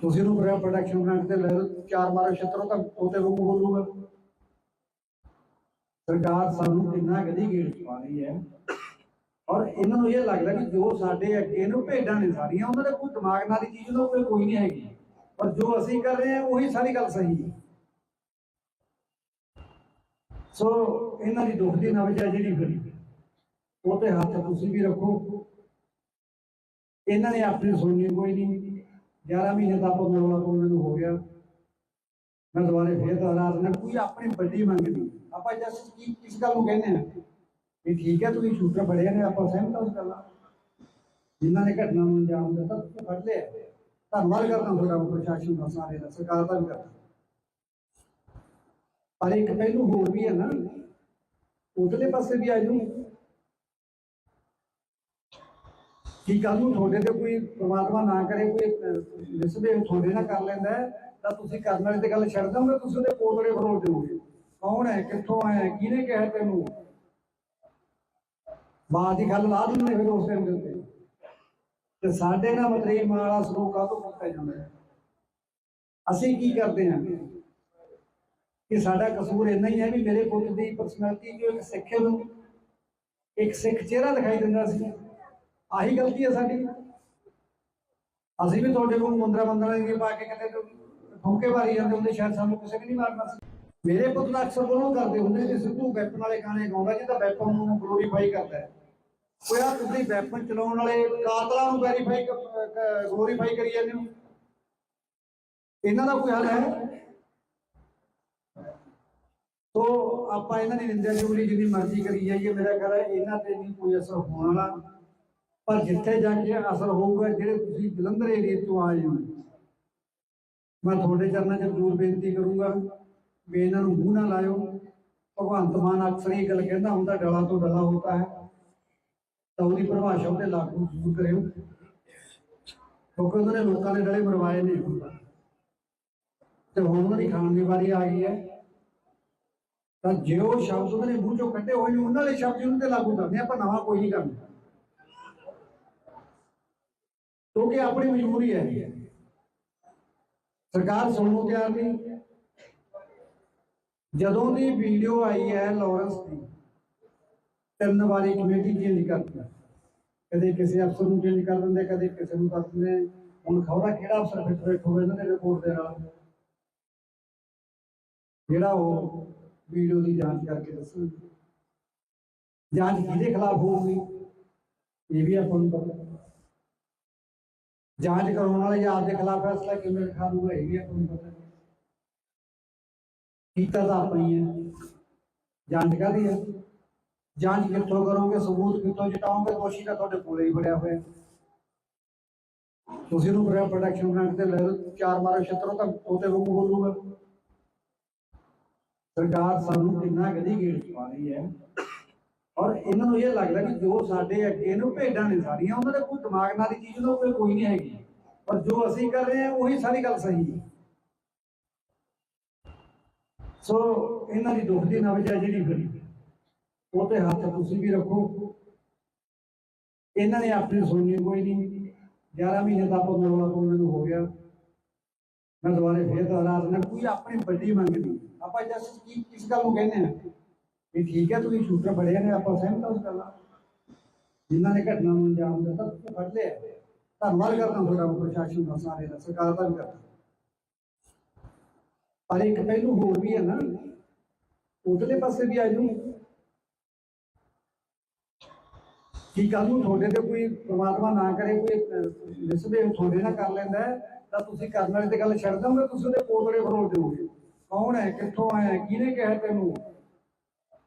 ਤੁਸੀਂ ਉਹਨੂੰ ਪ੍ਰੋਡਕਸ਼ਨ ਬਣਾ ਕੇ ਲੈ ਲਓ, 4 ਮਾਰੋ ਛੱਤਰੋਂ ਤਾਂ ਤੋਤੇ ਵਾਂਗੂ ਬੋਲੂਗਾ। ਸਰਕਾਰ ਸਾਨੂੰ ਕਿੰਨਾ ਗਦੀ ਗੇੜ ਪਾ ਰਹੀ ਹੈ ਔਰ ਇਹਨਾਂ ਨੂੰ ਇਹ ਲੱਗਦਾ ਕਿ ਜੋ ਸਾਡੇ ਅੱਗੇ ਨੂੰ ਭੇਡਾਂ ਨੇ ਸਾਰੀਆਂ, ਉਹਨਾਂ ਦੇ ਕੋਈ ਦਿਮਾਗ ਨਾਲ ਦੀ ਚੀਜ਼ ਉਹਨਾਂ ਕੋਈ ਨਹੀਂ ਹੈਗੀ, ਪਰ ਜੋ ਅਸੀਂ ਕਰ ਰਹੇ ਹਾਂ ਉਹੀ ਸਾਰੀ ਗੱਲ ਸਹੀ ਹੈ। ਸੋ ਇਹਨਾਂ ਦੀ ਦੁੱਖ ਦੀ ਨਵਜਾ ਜਿਹੜੀ ਫਿਰ ਉਹ ਤੇ ਹੱਥ ਤੁਸੀਂ ਵੀ ਰੱਖੋ। ਇਹਨਾਂ ਨੇ ਆਪਣੀ ਸੁਣਨੀ ਕੋਈ ਨਹੀਂ। 11 ਮਹੀਨੇ ਦਾ ਆਪਾਂ ਮੋਲਾ ਉਹਨਾਂ ਨੂੰ ਹੋ ਗਿਆ। ਮੈਂ ਦੁਬਾਰੇ ਫੇਰ ਦੁਹਰਾਸ ਨਾ ਕੋਈ ਆਪਣੀ ਵੱਡੀ ਮੰਗ ਨਹੀਂ। ਆਪਾਂ ਜਸ ਕੀ ਕਿਸ ਗੱਲ ਨੂੰ ਕਹਿੰਦੇ ਆ ਵੀ ਠੀਕ ਹੈ ਤੁਸੀਂ ਸ਼ੂਟਰ ਬੜੇ ਨੇ, ਆਪਾਂ ਸਹਿਮਤ ਹਾਂ ਉਸ ਗੱਲ ਨਾਲ। ਜਿਨ੍ਹਾਂ ਨੇ ਘਟਨਾ ਨੂੰ ਅੰਜਾਮ ਦਿੱਤਾ ਤੁਸੀਂ ਫੜ ਲਿਆ, ਧੰਨਵਾਦ ਕਰਦਾ ਤੁਹਾਡਾ ਪ੍ਰਸ਼ਾਸਨ ਦਾ, ਸਾਰੇ ਦਾ, ਸਰਕਾਰ ਦਾ ਵੀ ਕਰਦਾ। ਪਰ ਇੱਕ ਪਹਿਲੂ ਹੋਰ ਵੀ ਹੈ ਨਾ, ਉਧਰਲੇ ਪਾਸੇ ਵੀ ਆ ਜਾਊ ਕਿ ਕੱਲ ਨੂੰ ਤੁਹਾਡੇ ਤੇ ਕੋਈ ਪ੍ਰਮਾਤਮਾ ਨਾ ਕਰੇ ਕੋਈ ਮਿਸਬਿਹੇਵ ਤੁਹਾਡੇ ਨਾਲ ਕਰ ਲੈਂਦਾ ਤਾਂ ਤੁਸੀਂ ਕਰਨ ਵਾਲੇ ਤੇ ਗੱਲ ਛੱਡ ਦੋਗੇ, ਤੁਸੀਂ ਉਹਦੇ ਪੋਤੜੇ ਫਰੋਲ ਦਿਓਗੇ। ਕੌਣ ਹੈ, ਕਿੱਥੋਂ ਆਇਆ, ਕਿਹਨੇ ਕਿਹਾ ਤੈਨੂੰ, ਬਾਤ ਦੀ ਗੱਲ ਲਾ ਦਿੰਦੇ ਫਿਰ ਉਸ ਟਾਈਮ ਦੇ ਉੱਤੇ। ਤੇ ਸਾਡੇ ਨਾਲ ਮਤਰੇਈ ਮਾਂ ਵਾਲਾ ਸਲੂਕ ਕਾਹਤੋਂ ਕੀਤਾ ਜਾਂਦਾ ਹੈ? ਅਸੀਂ ਕੀ ਕਰਦੇ ਹਾਂ ਕਿ ਸਾਡਾ ਕਸੂਰ ਇੰਨਾ ਹੀ ਹੈ ਵੀ ਮੇਰੇ ਪੁੱਤ ਦੀ ਪਰਸਨੈਲਿਟੀ ਜੋ ਇੱਕ ਸਿੱਖ ਨੂੰ ਇੱਕ ਸਿੱਖ ਚਿਹਰਾ ਦਿਖਾਈ ਦਿੰਦਾ ਸੀ, ਆਹੀ ਗਲਤੀ ਹੈ ਸਾਡੀ। ਅਸੀਂ ਵੀ ਤੁਹਾਡੇ ਕੋਲ ਮੁੰਦਰਾ ਦੀ ਪਾ ਕੇ ਕਿਤੇ ਠੋਕੇ ਮਾਰੀ ਜਾਂਦੇ ਹੁੰਦੇ, ਸ਼ਾਇਦ ਸਾਨੂੰ ਕਿਸੇ ਵੀ ਨਹੀਂ ਮਾਰਨਾ ਸੀ। ਮੇਰੇ ਪੁੱਤ ਦਾ ਅਕਸਰ ਬੋਲੋਂ ਕਰਦੇ ਹੁੰਦੇ ਕਿ ਸਿੱਧੂ ਵੈਪਨ ਵਾਲੇ ਗਾਣੇ ਗਾਉਂਦਾ ਜਿਹਦਾ ਵੈਪਨ ਨੂੰ ਗਲੋਰੀਫਾਈ ਕਰਦਾ ਹੈ। ਕੋਈ ਆ ਤੁਸੀਂ ਵੈਪਨ ਚਲਾਉਣ ਵਾਲੇ ਕਾਤਲਾਂ ਨੂੰ ਵੈਰੀਫਾਈ ਗਲੋਰੀਫਾਈ ਕਰੀ ਜਾਂਦੇ ਹੋ, ਇਹਨਾਂ ਦਾ ਕੋਈ ਹੱਲ ਹੈ? ਸੋ ਆਪਾਂ ਇਹਨਾਂ ਦੀ ਨਿੰਦਿਆ ਚੁਗਲੀ ਜਿੰਨੀ ਮਰਜ਼ੀ ਕਰੀ ਜਾਈਏ, ਮੇਰਾ ਖਿਆਲ ਹੈ ਇਹਨਾਂ ਤੇ ਨਹੀਂ ਕੋਈ ਅਸਰ ਹੋਣ ਵਾਲਾ। ਪਰ ਜਿੱਥੇ ਜਾ ਕੇ ਅਸਰ ਹੋਊਗਾ, ਜਿਹੜੇ ਤੁਸੀਂ ਜਲੰਧਰ ਏਰੀਏ ਤੋਂ ਆਏ ਹੋ, ਮੈਂ ਤੁਹਾਡੇ ਚਰਨਾਂ 'ਚ ਜ਼ਰੂਰ ਬੇਨਤੀ ਕਰੂੰਗਾ ਵੀ ਇਹਨਾਂ ਨੂੰ ਮੂੰਹ ਨਾ ਲਾਇਓ। ਭਗਵੰਤ ਮਾਨ ਅਕਸਰ ਇਹ ਗੱਲ ਕਹਿੰਦਾ ਹੁੰਦਾ, ਡਲਾ ਤੋਂ ਡਲਾ ਹੋਤਾ ਹੈ, ਤਾਂ ਉਹਦੀ ਪਰਿਭਾਸ਼ਾ ਉੱਤੇ ਲਾਗੂ ਜ਼ਰੂਰ ਕਰਿਓ, ਕਿਉਂਕਿ ਉਹਨਾਂ ਨੇ ਲੋਕਾਂ ਦੇ ਡਲੇ ਮਰਵਾਏ ਨੇ ਤੇ ਹੁਣ ਉਹਨਾਂ ਦੀ ਖਾਣ ਦੀ ਵਾਰੀ ਆ ਗਈ ਹੈ। ਤਾਂ ਜੇ ਉਹ ਸ਼ਬਦ ਉਹਨਾਂ ਨੇ ਮੂੰਹ ਚੋਂ ਕੱਢੇ ਹੋਏ ਨੇ, ਉਹਨਾਂ ਦੇ ਸ਼ਬਦ ਉਹਨਾਂ ਤੇ ਲਾਗੂ ਕਰਦੇ ਆਪਾਂ, ਨਵਾਂ ਕੋਈ ਨਹੀਂ ਕਰਨਾ, ਕਿਉਂਕਿ ਆਪਣੀ ਮਜਬੂਰੀ ਹੈ। ਸਰਕਾਰ ਸੁਣਨ ਨੂੰ ਤਿਆਰ ਨਹੀਂ। ਜਦੋਂ ਦੀ ਵੀਡੀਓ ਆਈ ਹੈ ਲਾਰੈਂਸ ਦੀ, 3 ਵਾਰੀ ਕਮੇਟੀ ਚੇਂਜ ਕਰਦੀ, ਕਦੇ ਕਿਸੇ ਅਫਸਰ ਨੂੰ ਚੇਂਜ ਕਰ ਦਿੰਦੇ, ਕਦੇ ਕਿਸੇ ਨੂੰ ਕਰ ਦਿੰਦੇ। ਹੁਣ ਖਬਰਾਂ ਕਿਹੜਾ ਅਫਸਰ ਫਿੱਟ ਹੋਵੇ ਇਹਨਾਂ ਦੇ ਰਿਪੋਰਟ ਦੇ ਨਾਲ, ਜਿਹੜਾ ਉਹ ਵੀਡੀਓ ਦੀ ਜਾਂਚ ਕਰਕੇ ਦੱਸੋ। ਜਾਂਚ ਕਿਹਦੇ ਖਿਲਾਫ ਹੋਊਗੀ ਇਹ ਵੀ ਆਪਾਂ ਨੂੰ ਪਤਾ। ਜਾਂਚ ਕਰਾਉਣ ਵਾਲੇ ਜਾਂ ਆਪਦੇ ਖਿਲਾਫ ਫੈਸਲਾ ਕਿਵੇਂ ਲਿਖਾ ਦੂਗਾ ਇਹ ਵੀ ਆਪਾਂ ਨੂੰ ਪਤਾ। ਕੀਤਾ ਤਾਂ ਆਪਾਂ ਹੀ ਹੈ। ਜਾਂਚ ਕਾਹਦੀ ਹੈ? ਜਾਂਚ ਕਿੱਥੋਂ ਕਰੋਗੇ, ਸਬੂਤ ਕਿੱਥੋਂ ਜਟਾਓਗੇ? ਦੋਸ਼ੀ ਤਾਂ ਤੁਹਾਡੇ ਕੋਲੇ ਹੀ ਫੜਿਆ ਹੋਇਆ। ਤੁਸੀਂ ਉਹਨੂੰ ਪ੍ਰੋਟੈਕਸ਼ਨ ਗ੍ਰਾਂਟ ਤੇ ਲੈ ਲਓ, 4 ਮਾਰੋ ਛੱਤਰੋਂ ਤਾਂ ਉਹਤੇ ਵਾਂਗੂ ਬੋਲੂਗਾ। ਸਰਕਾਰ ਸਾਨੂੰ ਕਿੰਨਾ ਗਦੀ ਗੇੜ ਪਾ ਰਹੀ ਹੈ, ਔਰ ਇਹਨਾਂ ਨੂੰ ਇਹ ਲੱਗਦਾ ਕਿ ਜੋ ਸਾਡੇ ਅੱਗੇ ਨੂੰ ਭੇਡਾਂ ਨੇ ਸਾਰੀਆਂ, ਉਹਨਾਂ ਦੇ ਕੋਈ ਦਿਮਾਗ ਨਾਲ ਦੀ ਚੀਜ਼ ਉਹਨਾਂ ਕੋਲ ਕੋਈ ਨਹੀਂ ਹੈਗੀ, ਪਰ ਜੋ ਅਸੀਂ ਕਰ ਰਹੇ ਹਾਂ ਉਹੀ ਸਾਰੀ ਗੱਲ ਸਹੀ ਹੈ। ਸੋ ਇਹਨਾਂ ਦੀ ਦੁੱਖ ਦੀ ਨਬਜ਼ ਹੈ ਜਿਹੜੀ ਬਣੀ, ਉਹ ਤੇ ਹੱਥ ਤੁਸੀਂ ਵੀ ਰੱਖੋ। ਇਹਨਾਂ ਨੇ ਆਪਣੀ ਸੁਣਨੀ ਕੋਈ ਨਹੀਂ। 11 ਮਹੀਨੇ ਦਾ ਆਪਾਂ ਮਰਵਾ ਉਹਨਾਂ ਨੂੰ ਹੋ ਗਿਆ। ਮੈਂ ਦੁਬਾਰੇ ਫੇਰ ਦੁਹਰਾ ਦਿੰਦਾ, ਕੋਈ ਆਪਣੀ ਵੱਡੀ ਮੰਗ ਨਹੀਂ। ਆਪਾਂ ਜਸ ਕੀ ਕਿਸ ਗੱਲ ਨੂੰ ਕਹਿੰਦੇ ਆ ਵੀ ਠੀਕ ਹੈ ਤੁਸੀਂ ਸ਼ੂਟਰ ਫੜੇ ਨੇ, ਆਪਾਂ ਸਹਿਮਤ ਹਾਂ ਉਸ ਗੱਲ ਨਾਲ। ਜਿਨ੍ਹਾਂ ਨੇ ਘਟਨਾ ਨੂੰ ਅੰਜਾਮ ਦਿੱਤਾ ਤੁਸੀਂ ਫੜ ਲਿਆ, ਧੰਨਵਾਦ ਕਰਦਾ ਤੁਹਾਡਾ ਪ੍ਰਸ਼ਾਸਨ ਦਾ, ਸਾਰੇ ਦਾ, ਸਰਕਾਰ ਦਾ ਵੀ ਕਰਦਾ। ਪਰ ਇੱਕ ਪਹਿਲੂ ਹੋਰ ਵੀ ਹੈ ਨਾ, ਉਧਰਲੇ ਪਾਸੇ ਵੀ ਆ ਜਾਊ ਕਿ ਕੱਲ ਨੂੰ ਤੁਹਾਡੇ ਤੇ ਕੋਈ ਪ੍ਰਮਾਤਮਾ ਨਾ ਕਰੇ ਕੋਈ ਮਿਸਬਿਹੇਵ ਤੁਹਾਡੇ ਨਾਲ ਕਰ ਲੈਂਦਾ ਤਾਂ ਤੁਸੀਂ ਕਰਨ ਵਾਲੇ ਤੇ ਗੱਲ ਛੱਡ ਦੋਗੇ, ਤੁਸੀਂ ਉਹਦੇ ਪੋਤੜੇ ਫਰੋਲ ਦਿਓਗੇ। ਕੌਣ ਹੈ, ਕਿੱਥੋਂ ਆਇਆ, ਕਿਹਨੇ ਕਿਹਾ ਤੈਨੂੰ,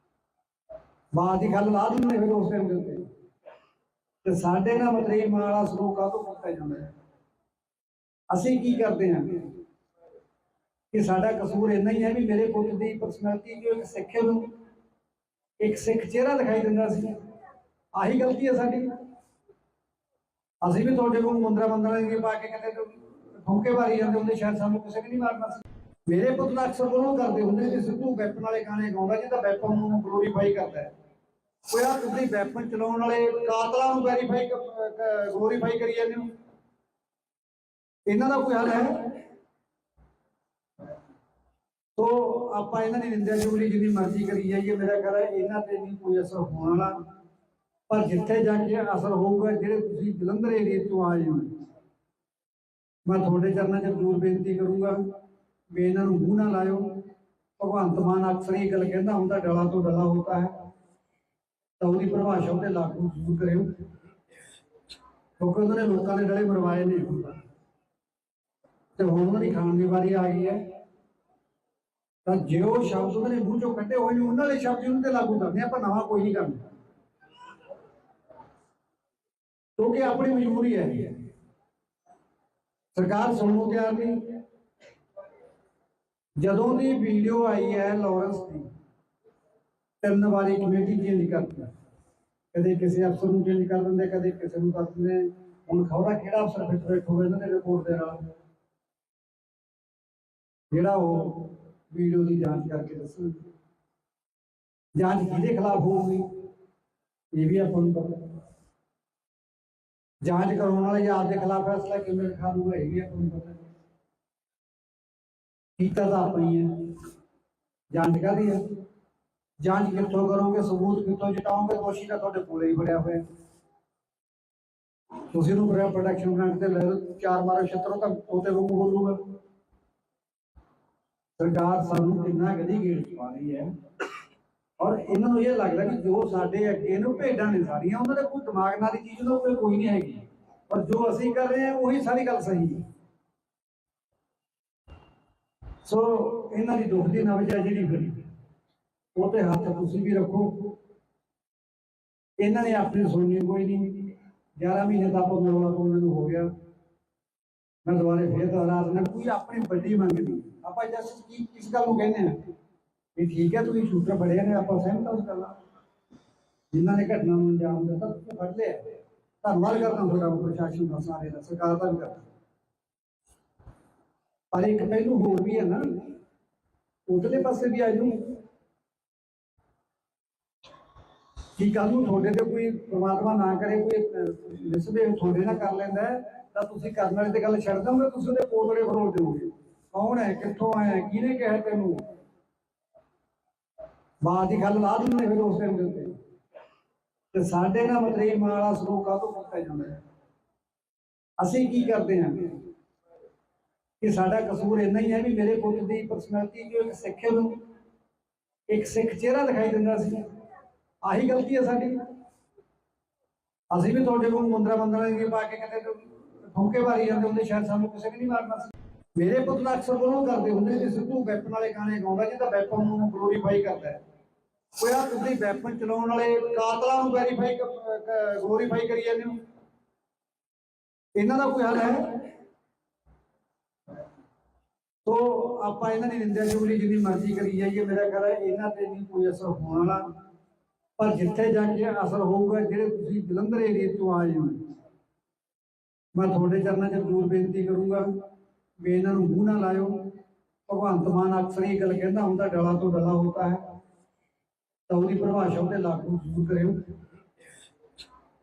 ਬਾਤ ਦੀ ਗੱਲ ਲਾ ਦਿੰਦੇ ਫਿਰ ਉਸ ਟਾਈਮ ਦੇ ਉੱਤੇ। ਤੇ ਸਾਡੇ ਨਾਲ ਮਤਲਬ ਮਾਂ ਵਾਲਾ ਸਲੂਕ ਕਾਹਤੋਂ ਕੀਤਾ ਜਾਂਦਾ ਹੈ? ਅਸੀਂ ਕੀ ਕਰਦੇ ਹਾਂ ਕਿ ਸਾਡਾ ਕਸੂਰ ਇੰਨਾ ਹੀ ਹੈ ਵੀ ਮੇਰੇ ਪੁੱਤ ਦੀ ਪਰਸਨੈਲਿਟੀ ਜੋ ਇੱਕ ਸਿੱਖ ਨੂੰ ਇੱਕ ਸਿੱਖ ਚਿਹਰਾ ਦਿਖਾਈ ਦਿੰਦਾ ਸੀ, ਆਹੀ ਗਲਤੀ ਹੈ ਸਾਡੀ। ਅਸੀਂ ਵੀ ਤੁਹਾਡੇ ਕੋਲ ਮੰਦਰਾਂ ਦੀ ਪਾ ਕੇ ਕਿਤੇ ਠੋਕੇ ਮਾਰੀ ਜਾਂਦੇ ਹੁੰਦੇ, ਸ਼ਾਇਦ ਸਾਨੂੰ ਕਿਸੇ ਨੇ ਨਹੀਂ ਮਾਰਨਾ ਸੀ। ਮੇਰੇ ਪੁੱਤ ਦਾ ਅਕਸਰ ਉਹ ਕਰਦੇ ਹੁੰਦੇ ਕਿ ਸਿੱਧੂ ਵੈਪਨ ਵਾਲੇ ਗਾਣੇ ਗਾਉਂਦਾ ਜਿਹਦਾ ਵੈਪਨ ਨੂੰ ਗਲੋਰੀਫਾਈ ਕਰਦਾ ਹੈ। ਕੋਈ ਆ ਤੁਸੀਂ ਵੈਪਨ ਚਲਾਉਣ ਵਾਲੇ ਕਾਤਲਾਂ ਨੂੰ ਗਲੋਰੀਫਾਈ ਕਰੀ ਜਾਂਦੇ ਹੋ, ਇਹਨਾਂ ਦਾ ਕੋਈ ਹੱਲ ਹੈ? ਸੋ ਆਪਾਂ ਇਹਨਾਂ ਦੀ ਨਿੰਦਿਆ ਚੁਗਲੀ ਜਿੰਨੀ ਮਰਜ਼ੀ ਕਰੀ ਜਾਈਏ, ਮੇਰਾ ਖਿਆਲ ਹੈ ਇਹਨਾਂ ਤੇ ਨਹੀਂ ਕੋਈ ਅਸਰ ਹੋਣ ਵਾਲਾ। ਪਰ ਜਿੱਥੇ ਜਾ ਕੇ ਅਸਰ ਹੋਊਗਾ, ਜਿਹੜੇ ਤੁਸੀਂ ਜਲੰਧਰ ਏਰੀਏ ਤੋਂ ਆਏ ਹੋ, ਮੈਂ ਤੁਹਾਡੇ ਚਰਨਾਂ 'ਚ ਜ਼ਰੂਰ ਬੇਨਤੀ ਕਰੂੰਗਾ ਵੀ ਇਹਨਾਂ ਨੂੰ ਮੂੰਹ ਨਾ ਲਾਇਓ। ਭਗਵੰਤ ਮਾਨ ਅਕਸਰ ਇਹ ਗੱਲ ਕਹਿੰਦਾ ਹੁੰਦਾ, ਡਲਾ ਤੋਂ ਡਲਾ ਹੋਤਾ ਹੈ, ਤਾਂ ਉਹਦੀ ਪਰਿਭਾਸ਼ਾ ਉੱਤੇ ਲਾਗੂ ਜ਼ਰੂਰ ਕਰਿਓ, ਕਿਉਂਕਿ ਉਹਨਾਂ ਨੇ ਲੋਕਾਂ ਦੇ ਡਲੇ ਮਰਵਾਏ ਨੇ ਤੇ ਹੁਣ ਉਹਨਾਂ ਦੀ ਖਾਣ ਦੀ ਵਾਰੀ ਆ ਗਈ ਹੈ। ਤਾਂ ਜੇ ਉਹ ਸ਼ਬਦ ਉਹਨਾਂ ਨੇ ਮੂੰਹ ਚੋਂ ਕੱਢੇ ਹੋਏ ਨੇ, ਉਹਨਾਂ ਦੇ ਸ਼ਬਦ ਉਹਨਾਂ ਤੇ ਲਾਗੂ ਕਰਦੇ ਆਪਾਂ, ਨਵਾਂ ਕੋਈ ਨਹੀਂ ਕਰਨਾ, ਕਿਉਂਕਿ ਆਪਣੀ ਮਜਬੂਰੀ ਹੈ। ਸਰਕਾਰ ਸੁਣਨ ਨੂੰ ਤਿਆਰ ਨਹੀਂ। ਜਦੋਂ ਦੀ ਵੀਡੀਓ ਆਈ ਹੈ ਲਾਰੈਂਸ ਦੀ, 3 ਵਾਰੀ ਕਮੇਟੀ ਚੇਂਜ ਕਰਦੀ, ਕਦੇ ਕਿਸੇ ਅਫਸਰ ਨੂੰ ਚੇਂਜ ਕਰ ਦਿੰਦੇ, ਕਦੇ ਕਿਸੇ ਨੂੰ ਕਰ ਦਿੰਦੇ। ਹੁਣ ਖਬਰਾਂ ਕਿਹੜਾ ਅਫਸਰ ਫਿੱਟ ਹੋਵੇ ਇਹਨਾਂ ਦੇ ਰਿਪੋਰਟ ਦੇ ਨਾਲ, ਜਿਹੜਾ ਉਹ ਵੀਡੀਓ ਦੀ ਜਾਂਚ ਕਰਕੇ ਦੱਸੋ। ਜਾਂਚ ਕਿਹਦੇ ਖਿਲਾਫ ਹੋਊਗੀ ਇਹ ਵੀ ਆਪਾਂ ਨੂੰ ਪਤਾ। ਜਾਂਚ ਕਰਾਉਣ ਵਾਲੇ ਜਾਂ ਆਪਦੇ ਖਿਲਾਫ ਫੈਸਲਾ ਕਿਵੇਂ ਲਿਖਾ ਦੂਗਾ ਇਹ ਵੀ ਆਪਾਂ ਨੂੰ ਪਤਾ। ਕੀਤਾ ਤਾਂ ਆਪਾਂ ਹੀ ਹੈ। ਜਾਂਚ ਕਾਹਦੀ ਹੈ? ਜਾਂਚ ਕਿੱਥੋਂ ਕਰੋਗੇ, ਸਬੂਤ ਕਿੱਥੋਂ ਜਟਾਓਗੇ? ਦੋਸ਼ੀ ਤਾਂ ਤੁਹਾਡੇ ਕੋਲੇ ਹੀ ਫੜਿਆ ਹੋਇਆ। ਤੁਸੀਂ ਉਹਨੂੰ ਪ੍ਰੋਟੈਕਸ਼ਨ ਗ੍ਰਾਂਟ ਤੇ ਲੈ ਲਓ, 4 ਮਾਰੋ ਛੱਤਰੋਂ ਤਾਂ ਉਹਤੇ ਵਾਂਗੂ ਬੋਲੂਗਾ। ਸਰਕਾਰ ਸਾਨੂੰ ਕਿੰਨਾ ਗਦੀ ਗੇੜ ਪਾ ਰਹੀ ਹੈ, ਔਰ ਇਹਨਾਂ ਨੂੰ ਇਹ ਲੱਗਦਾ ਕਿ ਜੋ ਸਾਡੇ ਅੱਗੇ ਨੂੰ ਭੇਡਾਂ ਨੇ ਸਾਰੀਆਂ, ਉਹਨਾਂ ਦੇ ਕੋਈ ਦਿਮਾਗ ਨਾਲ ਦੀ ਚੀਜ਼ ਉਹਨਾਂ ਕੋਲ ਕੋਈ ਨਹੀਂ ਹੈਗੀ, ਪਰ ਜੋ ਅਸੀਂ ਕਰ ਰਹੇ ਹਾਂ ਉਹੀ ਸਾਰੀ ਗੱਲ ਸਹੀ ਹੈ। ਸੋ ਇਹਨਾਂ ਦੀ ਦੁੱਖ ਦੀ ਨਬਜ਼ ਹੈ ਜਿਹੜੀ ਬਣੀ, ਉਹ ਤੇ ਹੱਥ ਤੁਸੀਂ ਵੀ ਰੱਖੋ। ਇਹਨਾਂ ਨੇ ਆਪਣੀ ਸੁਣਨੀ ਕੋਈ ਨਹੀਂ। 11 ਮਹੀਨੇ ਦਾ ਆਪਾਂ ਰੌਲਾ ਪਾਉਣ ਨੂੰ ਹੋ ਗਿਆ। ਮੈਂ ਦੁਬਾਰੇ ਫੇਰ ਦੁਹਰਾ ਦਿੰਦਾ, ਕੋਈ ਆਪਣੀ ਵੱਡੀ ਮੰਗ ਨਹੀਂ। ਆਪਾਂ ਜਸਟ ਕੀ ਕਿਸ ਗੱਲ ਨੂੰ ਕਹਿੰਦੇ ਆ ਵੀ ਠੀਕ ਹੈ ਤੁਸੀਂ ਸ਼ੂਟਰ ਫੜਿਆ ਨੇ, ਆਪਾਂ ਸਹਿਮਤ ਹਾਂ ਉਸ ਗੱਲ ਨਾਲ। ਜਿਨ੍ਹਾਂ ਨੇ ਘਟਨਾ ਨੂੰ ਅੰਜਾਮ ਦਿੱਤਾ ਤੁਸੀਂ ਫੜ ਲਿਆ, ਧੰਨਵਾਦ ਕਰਦਾ ਤੁਹਾਡਾ ਪ੍ਰਸ਼ਾਸਨ ਦਾ, ਸਾਰੇ ਦਾ, ਸਰਕਾਰ ਦਾ ਵੀ ਕਰਦਾ। ਪਰ ਇੱਕ ਪਹਿਲੂ ਹੋਰ ਵੀ ਹੈ ਨਾ, ਉਧਰਲੇ ਪਾਸੇ ਵੀ ਆ ਜਾਊ ਕਿ ਕੱਲ ਨੂੰ ਤੁਹਾਡੇ ਤੇ ਕੋਈ ਪ੍ਰਮਾਤਮਾ ਨਾ ਕਰੇ ਕੋਈ ਮਿਸਬਿਹੇਵ ਤੁਹਾਡੇ ਨਾਲ ਕਰ ਲੈਂਦਾ ਤਾਂ ਤੁਸੀਂ ਕਰਨ ਵਾਲੇ ਤੇ ਗੱਲ ਛੱਡ ਦੋਗੇ, ਤੁਸੀਂ ਉਹਦੇ ਪੋਤੜੇ ਫਰੋਲ ਦਿਓਗੇ। ਕੌਣ ਹੈ, ਕਿੱਥੋਂ ਆਇਆ, ਕਿਹਨੇ ਕਿਹਾ ਤੈਨੂੰ, ਬਾਤ ਦੀ ਗੱਲ ਲਾ ਦਿੰਦੇ ਫਿਰ ਉਸ ਟਾਈਮ ਦੇ ਉੱਤੇ। ਤੇ ਸਾਡੇ ਨਾਲ ਮਤਰੇਈ ਮਾਂ ਵਾਲਾ ਸਲੂਕ ਕਾਹਤੋਂ ਕੀਤਾ ਜਾਂਦਾ ਹੈ? ਅਸੀਂ ਕੀ ਕਰਦੇ ਹਾਂ ਕਿ ਸਾਡਾ ਕਸੂਰ ਇੰਨਾ ਹੀ ਹੈ ਵੀ ਮੇਰੇ ਪੁੱਤ ਦੀ ਪਰਸਨੈਲਿਟੀ ਜੋ ਇੱਕ ਸਿੱਖ ਨੂੰ ਇੱਕ ਸਿੱਖ ਚਿਹਰਾ ਦਿਖਾਈ ਦਿੰਦਾ ਸੀ, ਆਹੀ ਗਲਤੀ ਹੈ ਸਾਡੀ। ਅਸੀਂ ਵੀ ਤੁਹਾਡੇ ਕੋਲ ਮੁੰਦਰਾ ਦੀ ਪਾ ਕੇ ਕਿਤੇ ਠੋਕੇ ਮਾਰੀ ਜਾਂਦੇ ਹੁੰਦੇ, ਸ਼ਾਇਦ ਸਾਨੂੰ ਕਿਸੇ ਨੇ ਨਹੀਂ ਮਾਰਨਾ ਸੀ। ਮੇਰੇ ਪੁੱਤ ਦਾ ਅਕਸਰ ਉਹ ਕਰਦੇ ਹੁੰਦੇ ਕਿ ਸਿੱਧੂ ਵੈਪਨ ਵਾਲੇ ਗਾਣੇ ਗਾਉਂਦਾ ਜਿਹਦਾ ਵੈਪਨ ਨੂੰ ਗਲੋਰੀਫਾਈ ਕਰਦਾ ਹੈ। ਕੋਈ ਆ ਤੁਸੀਂ ਵੈਪਨ ਚਲਾਉਣ ਵਾਲੇ ਕਾਤਲਾਂ ਨੂੰ ਗਲੋਰੀਫਾਈ ਕਰੀ ਜਾਂਦੇ ਹੋ, ਇਹਨਾਂ ਦਾ ਕੋਈ ਹੱਲ ਹੈ? ਤੋ ਆਪਾਂ ਇਹਨਾਂ ਦੀ ਨਿੰਦਿਆ ਚੁਗਲੀ ਜਿੰਨੀ ਮਰਜ਼ੀ ਕਰੀ ਜਾਈਏ, ਮੇਰਾ ਖਿਆਲ ਹੈ ਇਹਨਾਂ ਤੇ ਨਹੀਂ ਕੋਈ ਅਸਰ ਹੋਣ ਵਾਲਾ। ਪਰ ਜਿੱਥੇ ਜਾ ਕੇ ਅਸਰ ਹੋਊਗਾ, ਜਿਹੜੇ ਤੁਸੀਂ ਜਲੰਧਰ ਏਰੀਏ ਤੋਂ ਆਏ ਹੋ, ਮੈਂ ਤੁਹਾਡੇ ਚਰਨਾਂ 'ਚ ਜ਼ਰੂਰ ਬੇਨਤੀ ਕਰੂੰਗਾ ਵੀ ਇਹਨਾਂ ਨੂੰ ਮੂੰਹ ਨਾ ਲਾਇਓ। ਭਗਵੰਤ ਮਾਨ ਅਕਸਰ ਇਹ ਗੱਲ ਕਹਿੰਦਾ ਹੁੰਦਾ, ਡਲਾ ਤੋਂ ਡਲਾ ਹੋਤਾ ਹੈ, ਤਾਂ ਉਹਦੀ ਪਰਿਭਾਸ਼ਾ ਉਹਦੇ ਲਾਗੂ ਜ਼ਰੂਰ ਕਰਿਓ,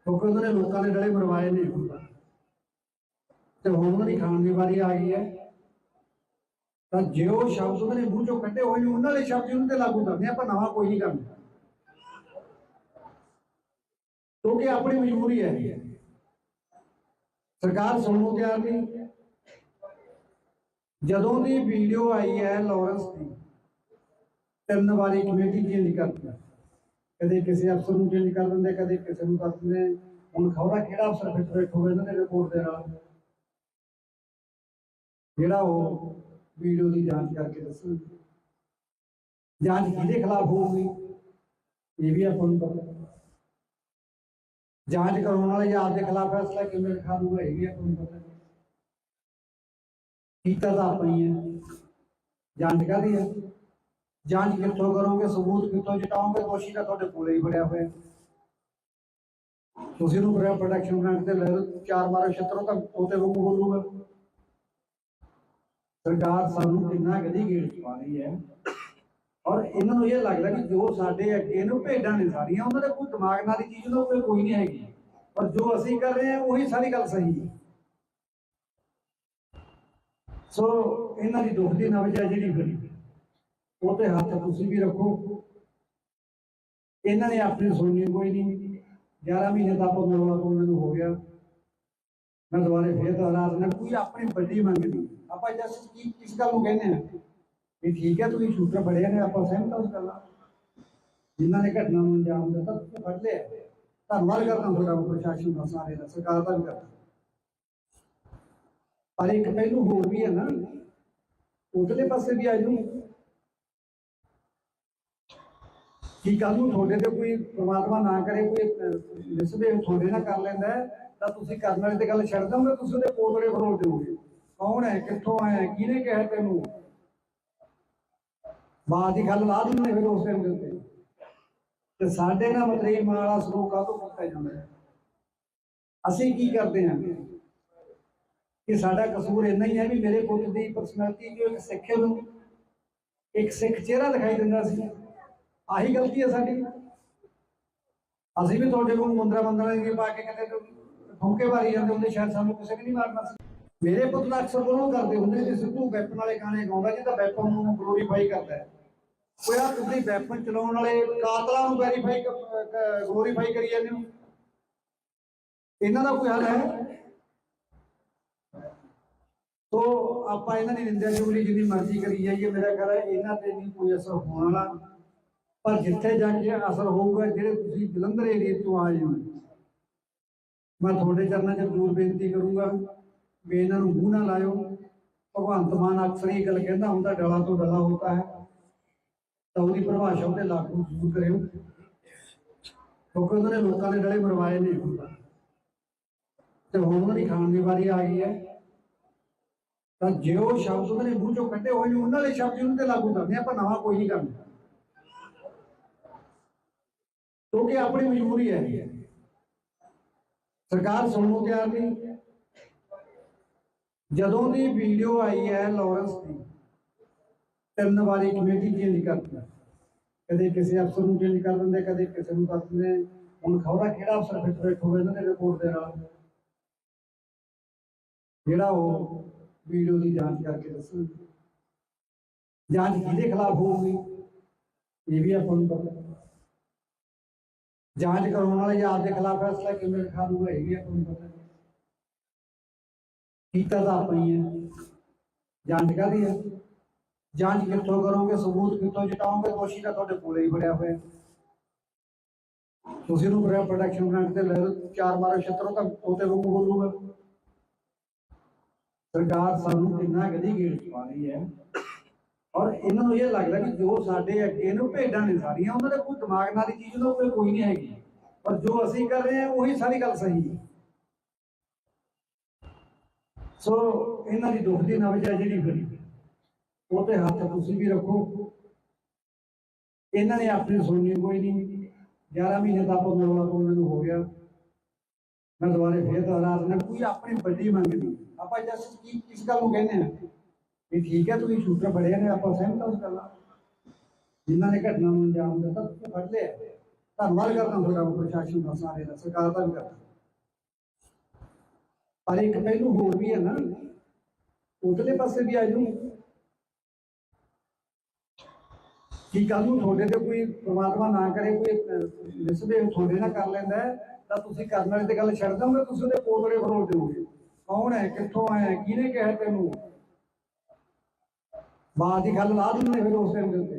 ਕਿਉਂਕਿ ਉਹਨਾਂ ਨੇ ਲੋਕਾਂ ਦੇ ਡਲੇ ਮਰਵਾਏ ਨੇ ਤੇ ਹੁਣ ਉਹਨਾਂ ਦੀ ਖਾਣ ਦੀ ਵਾਰੀ ਆ ਗਈ ਹੈ। ਤਾਂ ਜੇ ਉਹ ਸ਼ਬਦ ਉਹਨਾਂ ਨੇ ਮੂੰਹ ਚੋਂ ਕੱਢੇ ਹੋਏ ਨੇ, ਉਹਨਾਂ ਦੇ ਸ਼ਬਦ ਉਹਨਾਂ ਤੇ ਲਾਗੂ ਕਰਦੇ, ਆਪਾਂ ਨਵਾਂ ਕੋਈ ਨਹੀਂ ਕਰਨਾ, ਕਿਉਂਕਿ ਆਪਣੀ ਮਜਬੂਰੀ ਹੈ। ਸਰਕਾਰ ਸੁਣਨ ਨੂੰ ਤਿਆਰ ਨਹੀਂ। ਜਦੋਂ ਦੀ ਵੀਡੀਓ ਆਈ ਹੈ ਲਾਰੈਂਸ ਦੀ, 3 ਵਾਰੀ ਕਮੇਟੀ ਚੇਂਜ ਕਰਦੀ, ਕਦੇ ਕਿਸੇ ਅਫਸਰ ਨੂੰ ਚੇਂਜ ਕਰ ਦਿੰਦੇ, ਕਦੇ ਕਿਸੇ ਨੂੰ ਕਰ ਦਿੰਦੇ। ਹੁਣ ਖਬਰਾਂ ਕਿਹੜਾ ਅਫਸਰ ਫਿੱਟ ਹੋਵੇ ਇਹਨਾਂ ਦੇ ਰਿਪੋਰਟ ਦੇ ਨਾਲ, ਜਿਹੜਾ ਉਹ ਵੀਡੀਓ ਦੀ ਜਾਂਚ ਕਰਕੇ ਦੱਸੂ। ਜਾਂਚ ਕਿਹਦੇ ਖਿਲਾਫ ਹੋਊਗੀ ਇਹ ਵੀ ਆਪਾਂ ਨੂੰ ਪਤਾ। ਜਾਂਚ ਕਰਾਉਣ ਵਾਲੇ ਜਾਂ ਆਪਦੇ ਖਿਲਾਫ ਫੈਸਲਾ ਕਿਵੇਂ ਲਿਖਾ ਦੂਗਾ ਇਹ ਵੀ ਆਪਾਂ ਨੂੰ ਪਤਾ। ਕੀਤਾ ਤਾਂ ਆਪਾਂ ਹੀ ਹੈ। ਜਾਂਚ ਕਾਹਦੀ ਹੈ? ਜਾਂਚ ਕਿੱਥੋਂ ਕਰੋਗੇ, ਸਬੂਤ ਕਿੱਥੋਂ ਜਟਾਓਗੇ? ਦੋਸ਼ੀ ਤਾਂ ਤੁਹਾਡੇ ਕੋਲੇ ਹੀ ਫੜਿਆ ਹੋਇਆ। ਤੁਸੀਂ ਨੂੰ ਪ੍ਰੋਟੈਕਸ਼ਨ ਗ੍ਰਾਂਟ ਤੇ ਲੈ ਲਓ, 4 ਮਾਰੋ ਛੱਤਰੋਂ ਤਾਂ ਉਹਤੇ ਵਾਂਗੂ ਬੋਲੂਗਾ। ਸਰਕਾਰ ਸਾਨੂੰ ਕਿੰਨਾ ਗਦੀ ਗੇੜ ਪਾ ਰਹੀ ਹੈ, ਔਰ ਇਹਨਾਂ ਨੂੰ ਇਹ ਲੱਗਦਾ ਕਿ ਜੋ ਸਾਡੇ ਅੱਗੇ ਨੂੰ ਭੇਡਾਂ ਨੇ ਸਾਰੀਆਂ, ਉਹਨਾਂ ਦੇ ਕੋਈ ਦਿਮਾਗ ਨਾਲ ਦੀ ਚੀਜ਼ ਉਹਨਾਂ ਕੋਲ ਕੋਈ ਨਹੀਂ ਹੈਗੀ, ਪਰ ਜੋ ਅਸੀਂ ਕਰ ਰਹੇ ਹਾਂ ਉਹੀ ਸਾਰੀ ਗੱਲ ਸਹੀ ਹੈ। ਸੋ ਇਹਨਾਂ ਦੀ ਦੁੱਖ ਦੀ ਨਬਜ਼ ਹੈ ਜਿਹੜੀ ਫਿਰ ਉਹ ਤੇ ਹੱਥ ਤੁਸੀਂ ਵੀ ਰੱਖੋ। ਇਹਨਾਂ ਨੇ ਆਪਣੀ ਸੁਣਨੀ ਕੋਈ ਨਹੀਂ। 11 ਮਹੀਨੇ ਦਾ ਆਪਾਂ ਰੌਲਾ ਪਾਉਣ ਨੂੰ ਹੋ ਗਿਆ। ਮੈਂ ਦੁਬਾਰੇ ਫੇਰ ਦੁਹਰਾ ਦਿੰਦਾ, ਕੋਈ ਆਪਣੀ ਵੱਡੀ ਮੰਗ ਨਹੀਂ। ਆਪਾਂ ਜਸਟ ਕੀ ਕਿਸ ਗੱਲ ਨੂੰ ਕਹਿੰਦੇ ਆ ਵੀ ਠੀਕ ਹੈ ਤੁਸੀਂ ਸ਼ੂਟਰ ਫੜਿਆ ਨੇ, ਆਪਾਂ ਸਹਿਮਤ ਹਾਂ ਉਸ ਗੱਲ ਨਾਲ। ਜਿਨ੍ਹਾਂ ਨੇ ਘਟਨਾ ਨੂੰ ਅੰਜਾਮ ਦਿੱਤਾ ਤੁਸੀਂ ਫੜ ਲਿਆ, ਧੰਨਵਾਦ ਕਰਦਾ ਤੁਹਾਡਾ ਪ੍ਰਸ਼ਾਸਨ ਦਾ, ਸਾਰੇ ਦਾ, ਸਰਕਾਰ ਦਾ ਵੀ ਕਰਦਾ। ਪਰ ਇੱਕ ਪਹਿਲੂ ਹੋਰ ਵੀ ਹੈ ਨਾ, ਉਧਰਲੇ ਪਾਸੇ ਵੀ ਆ ਜਾਊ ਕਿ ਕੱਲ ਨੂੰ ਤੁਹਾਡੇ ਤੇ ਕੋਈ ਪ੍ਰਮਾਤਮਾ ਨਾ ਕਰੇ ਕੋਈ ਮਿਸਬਿਹੇਵ ਤੁਹਾਡੇ ਨਾਲ ਕਰ ਲੈਂਦਾ ਤਾਂ ਤੁਸੀਂ ਕਰਨ ਵਾਲੇ ਤੇ ਗੱਲ ਛੱਡ ਦੋਗੇ, ਤੁਸੀਂ ਉਹਦੇ ਪੋਤੜੇ ਫਰੋਲ ਦਿਓਗੇ। ਕੌਣ ਹੈ, ਕਿੱਥੋਂ ਆਇਆ, ਕਿਹਨੇ ਕਿਹਾ ਤੈਨੂੰ, ਬਾਤ ਦੀ ਗੱਲ ਲਾ ਦਿੰਦੇ ਫਿਰ ਉਸ ਟਾਈਮ ਦੇ ਉੱਤੇ। ਤੇ ਸਾਡੇ ਨਾਲ ਮਤਰੇਈ ਮਾਂ ਵਾਲਾ ਸਲੂਕ ਕਾਹਤੋਂ ਕੀਤਾ ਜਾਂਦਾ ਹੈ? ਅਸੀਂ ਕੀ ਕਰਦੇ ਹਾਂ ਕਿ ਸਾਡਾ ਕਸੂਰ ਇੰਨਾ ਹੀ ਹੈ ਵੀ ਮੇਰੇ ਪੁੱਤ ਦੀ ਪਰਸਨੈਲਿਟੀ ਜੋ ਇੱਕ ਸਿੱਖ ਨੂੰ ਇੱਕ ਸਿੱਖ ਚਿਹਰਾ ਦਿਖਾਈ ਦਿੰਦਾ ਸੀ, ਆਹੀ ਗਲਤੀ ਹੈ ਸਾਡੀ। ਅਸੀਂ ਵੀ ਤੁਹਾਡੇ ਕੋਲ ਮੁੰਦਰਾ ਦੀ ਪਾ ਕੇ ਕਿਤੇ ਠੋਕੇ ਮਾਰੀ ਜਾਂਦੇ ਹੁੰਦੇ, ਸ਼ਾਇਦ ਸਾਨੂੰ ਕਿਸੇ ਨੇ ਨਹੀਂ ਮਾਰਨਾ ਸੀ। ਮੇਰੇ ਪੁੱਤ ਦਾ ਅਕਸਰ ਉਹ ਕਰਦੇ ਹੁੰਦੇ ਕਿ ਸਿੱਧੂ ਵੈਪਨ ਵਾਲੇ ਗਾਣੇ ਗਾਉਂਦਾ ਜਿਹਦਾ ਵੈਪਨ ਨੂੰ ਗਲੋਰੀਫਾਈ ਕਰਦਾ ਹੈ। ਕੋਈ ਆ ਤੁਸੀਂ ਵੈਪਨ ਚਲਾਉਣ ਵਾਲੇ ਕਾਤਲਾਂ ਨੂੰ ਗਲੋਰੀਫਾਈ ਕਰੀ ਜਾਂਦੇ ਹੋ, ਇਹਨਾਂ ਦਾ ਕੋਈ ਹੱਲ ਹੈ? ਤੋ ਆਪਾਂ ਇਹਨਾਂ ਦੀ ਨਿੰਦਿਆ ਚੁਗਲੀ ਜਿੰਨੀ ਮਰਜ਼ੀ ਕਰੀ ਜਾਈਏ, ਮੇਰਾ ਖਿਆਲ ਹੈ ਇਹਨਾਂ ਤੇ ਨਹੀਂ ਕੋਈ ਅਸਰ ਹੋਣ ਵਾਲਾ। ਪਰ ਜਿੱਥੇ ਜਾ ਕੇ ਅਸਰ ਹੋਊਗਾ, ਜਿਹੜੇ ਤੁਸੀਂ ਜਲੰਧਰ ਏਰੀਏ ਤੋਂ ਆਏ ਹੋ, ਮੈਂ ਤੁਹਾਡੇ ਚਰਨਾਂ 'ਚ ਜ਼ਰੂਰ ਬੇਨਤੀ ਕਰੂੰਗਾ ਵੀ ਇਹਨਾਂ ਨੂੰ ਮੂੰਹ ਨਾ ਲਾਇਓ। ਭਗਵੰਤ ਮਾਨ ਅਕਸਰ ਇਹ ਗੱਲ ਕਹਿੰਦਾ ਹੁੰਦਾ, ਡਲਾ ਤੋਂ ਡਲਾ ਹੋਤਾ ਹੈ, ਤਾਂ ਉਹਦੀ ਪਰਿਭਾਸ਼ਾ ਉਹਦੇ ਲਾਗੂ ਜ਼ਰੂਰ ਕਰਿਓ, ਕਿਉਂਕਿ ਉਹਨਾਂ ਨੇ ਲੋਕਾਂ ਦੇ ਗਲੇ ਮਰਵਾਏ ਨੇ ਤੇ ਹੁਣ ਉਹਨਾਂ ਦੀ ਖਾਣ ਦੀ ਵਾਰੀ ਆ ਗਈ ਹੈ। ਤਾਂ ਜੇ ਉਹ ਸ਼ਬਦ ਉਹਨਾਂ ਨੇ ਮੂੰਹ ਚੋਂ ਕੱਢੇ ਹੋਏ ਨੇ ਉਹਨਾਂ ਵਾਲੇ ਸ਼ਬਦ ਉਹਨਾਂ ਤੇ ਲਾਗੂ ਕਰਦੇ ਆਪਾਂ, ਨਵਾਂ ਕੋਈ ਨਹੀਂ ਕਰਨਾ, ਕਿਉਂਕਿ ਆਪਣੀ ਮਜਬੂਰੀ ਹੈ। ਸਰਕਾਰ ਸੁਣਨ ਨੂੰ ਤਿਆਰ ਨਹੀਂ। ਜਦੋਂ ਦੀ ਵੀਡੀਓ ਆਈ ਹੈ ਲਾਰੈਂਸ ਦੀ, 3 ਵਾਰੀ ਕਮੇਟੀ ਚੇਂਜ ਕਰਦੀ, ਕਦੇ ਕਿਸੇ ਅਫਸਰ ਨੂੰ ਚੇਂਜ ਕਰ ਦਿੰਦੇ, ਕਦੇ ਕਿਸੇ ਨੂੰ ਕਰ ਦਿੰਦੇ। ਹੁਣ ਖਬਰ ਕਿਹੜਾ ਅਫਸਰ ਫਿੱਟ ਬੈਠੂਗਾ ਇਹਨਾਂ ਦੇ ਰਿਪੋਰਟ ਦੇ ਨਾਲ, ਜਿਹੜਾ ਉਹ ਵੀਡੀਓ ਦੀ ਜਾਂਚ ਕਰਕੇ ਦੱਸੂ। ਜਾਂਚ ਕਿਹਦੇ ਖਿਲਾਫ ਹੋਊਗੀ ਇਹ ਵੀ ਆਪਾਂ ਨੂੰ ਪਤਾ। ਜਾਂਚ ਕਰਾਉਣ ਵਾਲੇ ਜਾਂ ਆਪਦੇ ਖਿਲਾਫ ਫੈਸਲਾ ਕਿਵੇਂ ਲਿਖਾ ਦੂਗਾ ਇਹ ਵੀ ਆਪਾਂ ਨੂੰ ਪਤਾ। ਕੀਤਾ ਤਾਂ ਆਪਾਂ ਹੀ ਹੈ। ਜਾਂਚ ਕਾਹਦੀ ਹੈ? ਜਾਂਚ ਕਿੱਥੋਂ ਕਰੋਗੇ, ਸਬੂਤ ਕਿੱਥੋਂ ਜਟਾਓਗੇ? ਦੋਸ਼ੀ ਤਾਂ ਤੁਹਾਡੇ ਕੋਲੇ ਹੀ ਬੜਿਆ ਹੋਇਆ। ਤੁਸੀਂ ਨੂੰ ਪ੍ਰੋਟੈਕਸ਼ਨ ਗ੍ਰਾਂਟ ਤੇ ਲੈ ਲਓ, 4 ਮਾਰੋ ਛੱਤਰੋਂ ਤਾਂ ਉਹਤੇ ਵਾਂਗੂ ਬੋਲੂਗਾ। ਸਰਕਾਰ ਸਾਨੂੰ ਕਿੰਨਾ ਗਦੀ ਗੇੜ ਚ ਪਾ ਰਹੀ ਹੈ, ਔਰ ਇਹਨਾਂ ਨੂੰ ਇਹ ਲੱਗਦਾ ਕਿ ਜੋ ਸਾਡੇ ਅੱਗੇ ਨੂੰ ਭੇਡਾਂ ਨੇ ਸਾਰੀਆਂ, ਉਹਨਾਂ ਦੇ ਕੋਈ ਦਿਮਾਗ ਨਾਲ ਦੀ ਚੀਜ਼ ਉਹਨਾਂ ਕੋਈ ਨਹੀਂ ਹੈਗੀ, ਪਰ ਜੋ ਅਸੀਂ ਕਰ ਰਹੇ ਹਾਂ ਉਹੀ ਸਾਰੀ ਗੱਲ ਸਹੀ ਹੈ। ਸੋ ਇਹਨਾਂ ਦੀ ਦੁੱਖ ਦੀ ਨਬਜ਼ ਹੈ ਜਿਹੜੀ ਫਿਰ ਉਹ ਤੇ ਹੱਥ ਤੁਸੀਂ ਵੀ ਰੱਖੋ। ਇਹਨਾਂ ਨੇ ਆਪਣੀ ਸੁਣਨੀ ਕੋਈ ਨਹੀਂ। 11 ਮਹੀਨੇ ਦਾ ਆਪਾਂ ਨੂੰ ਹੋ ਗਿਆ। ਮੈਂ ਦੁਬਾਰੇ ਫੇਰ ਦੁਹਰਾ ਦਿੰਦਾ, ਕੋਈ ਆਪਣੀ ਵੱਡੀ ਮੰਗ ਨਹੀਂ। ਆਪਾਂ ਜਸਟ ਕੀ ਕਿਸ ਗੱਲ ਨੂੰ ਕਹਿੰਦੇ ਆ ਵੀ ਠੀਕ ਹੈ ਤੁਸੀਂ ਸ਼ੂਟਰ ਬੜੇ ਨੇ, ਆਪਾਂ ਸਹਿਮਤ ਹਾਂ ਉਸ ਗੱਲ ਨਾਲ। ਜਿਨ੍ਹਾਂ ਨੇ ਘਟਨਾ ਨੂੰ ਅੰਜਾਮ ਦਿੱਤਾ ਤੁਸੀਂ ਫੜ ਲਿਆ, ਧੰਨਵਾਦ ਕਰਦਾ ਤੁਹਾਡਾ ਪ੍ਰਸ਼ਾਸਨ ਦਾ, ਸਾਰੇ ਦਾ, ਸਰਕਾਰ ਦਾ ਵੀ ਕਰਦਾ। ਪਰ ਇੱਕ ਪਹਿਲੂ ਹੋਰ ਵੀ ਹੈ ਨਾ, ਉਧਰਲੇ ਪਾਸੇ ਵੀ ਆ ਜਾਊ ਕਿ ਕੱਲ ਨੂੰ ਤੁਹਾਡੇ ਤੇ ਕੋਈ ਪ੍ਰਮਾਤਮਾ ਨਾ ਕਰੇ ਕੋਈ ਮਿਸਬਿਹੇਵ ਤੁਹਾਡੇ ਨਾਲ ਕਰ ਲੈਂਦਾ ਤਾਂ ਤੁਸੀਂ ਕਰਨ ਵਾਲੇ ਤੇ ਗੱਲ ਛੱਡ ਦੋਗੇ, ਤੁਸੀਂ ਉਹਦੇ ਪੋਤੜੇ ਫਰੋਲ ਦਿਓਗੇ। ਕੌਣ ਹੈ, ਕਿੱਥੋਂ ਆਇਆ, ਕਿਹਨੇ ਕਿਹਾ ਤੈਨੂੰ? ਬਾਤ ਦੀ ਗੱਲ ਲਾ ਦਿੰਦੇ ਫਿਰ ਉਸ ਟਾਈਮ ਦੇ ਉੱਤੇ।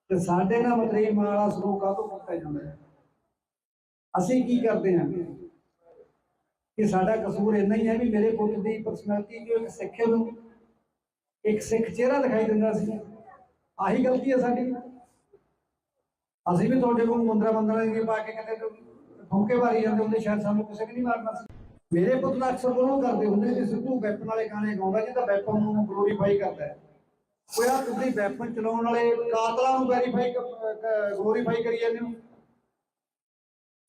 ਤੇ ਸਾਡੇ ਨਾਲ ਮਤਰੇਈ ਮਾਂ ਵਾਲਾ ਸਲੂਕ ਕਾਹਤੋਂ ਕੀਤਾ ਜਾਂਦਾ ਹੈ? ਅਸੀਂ ਕੀ ਕਰਦੇ ਹਾਂ ਕਿ ਸਾਡਾ ਕਸੂਰ ਇੰਨਾ ਹੀ ਹੈ ਵੀ ਮੇਰੇ ਪੁੱਤ ਦੀ ਪਰਸਨੈਲਿਟੀ ਜੋ ਇੱਕ ਸਿੱਖ ਨੂੰ ਇੱਕ ਸਿੱਖ ਚਿਹਰਾ ਦਿਖਾਈ ਦਿੰਦਾ ਸੀ, ਆਹੀ ਗਲਤੀ ਹੈ ਸਾਡੀ। ਅਸੀਂ ਵੀ ਤੁਹਾਡੇ ਕੋਲ ਮੁੰਦਰਾ ਦੇ ਪਾ ਕੇ ਕਿਤੇ ਠੋਕੇ ਮਾਰੀ ਜਾਂਦੇ ਹੁੰਦੇ, ਸ਼ਾਇਦ ਸਾਨੂੰ ਕਿਸੇ ਨੇ ਨਹੀਂ ਮਾਰਨਾ ਸੀ। ਮੇਰੇ ਪੁੱਤ ਦਾ ਅਕਸਰ ਉਹ ਕਰਦੇ ਹੁੰਦੇ ਕਿ ਸਿੱਧੂ ਵੈਪਨ ਵਾਲੇ ਗਾਣੇ ਗਾਉਂਦਾ ਜਿਹਦਾ ਵੈਪਨ ਨੂੰ ਗਲੋਰੀਫਾਈ ਕਰਦਾ ਹੈ। ਉਹ ਯਾਰ ਤੁਸੀਂ ਵੈਪਨ ਚਲਾਉਣ ਵਾਲੇ ਕਾਤਲਾਂ ਨੂੰ ਵੈਰੀਫਾਈ ਗਲੋਰੀਫਾਈ ਕਰੀ ਜਾਂਦੇ ਹੋ,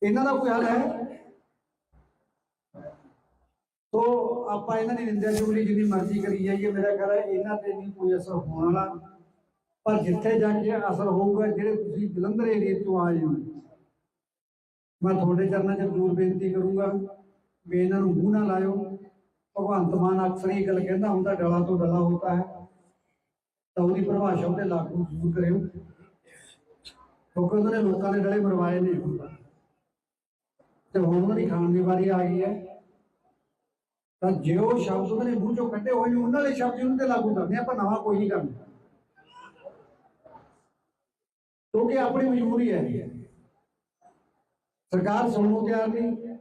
ਇਹਨਾਂ ਦਾ ਕੋਈ ਹੱਲ ਹੈ? ਤੋ ਆਪਾਂ ਇਹਨਾਂ ਦੀ ਨਿੰਦਿਆ ਚੁਗਲੀ ਜਿੰਨੀ ਮਰਜ਼ੀ ਕਰੀ ਜਾਈਏ, ਮੇਰਾ ਖਿਆਲ ਹੈ ਇਹਨਾਂ ਤੇ ਨਹੀਂ ਕੋਈ ਅਸਰ ਹੋਣ ਵਾਲਾ। ਪਰ ਜਿੱਥੇ ਜਾ ਕੇ ਅਸਰ ਹੋਊਗਾ, ਜਿਹੜੇ ਤੁਸੀਂ ਜਲੰਧਰ ਏਰੀਏ ਤੋਂ ਆਏ ਹੋ, ਮੈਂ ਤੁਹਾਡੇ ਚਰਨਾਂ 'ਚ ਜ਼ਰੂਰ ਬੇਨਤੀ ਕਰੂੰਗਾ ਵੀ ਇਹਨਾਂ ਨੂੰ ਮੂੰਹ ਨਾ ਲਾਇਓ। ਭਗਵੰਤ ਮਾਨ ਅਕਸਰ ਇਹ ਗੱਲ ਕਹਿੰਦਾ ਹੁੰਦਾ, ਡਲਾ ਤੋਂ ਡਲਾ ਹੋਤਾ ਹੈ, ਤਾਂ ਉਹਦੀ ਪਰਿਭਾਸ਼ਾ ਉਹਦੇ ਲਾਗੂ ਜ਼ਰੂਰ ਕਰਿਓ, ਕਿਉਂਕਿ ਉਹਨਾਂ ਨੇ ਲੋਕਾਂ ਦੇ ਗਲੇ ਮਰਵਾਏ ਨੇ ਤੇ ਹੁਣ ਉਹਨਾਂ ਦੀ ਖਾਣ ਦੀ ਵਾਰੀ ਆ ਗਈ ਹੈ। ਤਾਂ ਜੇ ਉਹ ਸ਼ਬਦ ਉਹਨਾਂ ਨੇ ਮੂੰਹ ਚੋਂ ਕੱਢੇ ਹੋਏ ਨੇ ਉਹਨਾਂ ਵਾਲੇ ਸ਼ਬਦ ਉਹਨਾਂ ਤੇ ਲਾਗੂ ਕਰਦੇ ਆਪਾਂ, ਨਵਾਂ ਕੋਈ ਨਹੀਂ ਕਰਨਾ, ਕਿਉਂਕਿ ਆਪਣੀ ਮਜਬੂਰੀ ਹੈ। ਸਰਕਾਰ ਸੁਣਨ ਨੂੰ ਤਿਆਰ ਨਹੀਂ।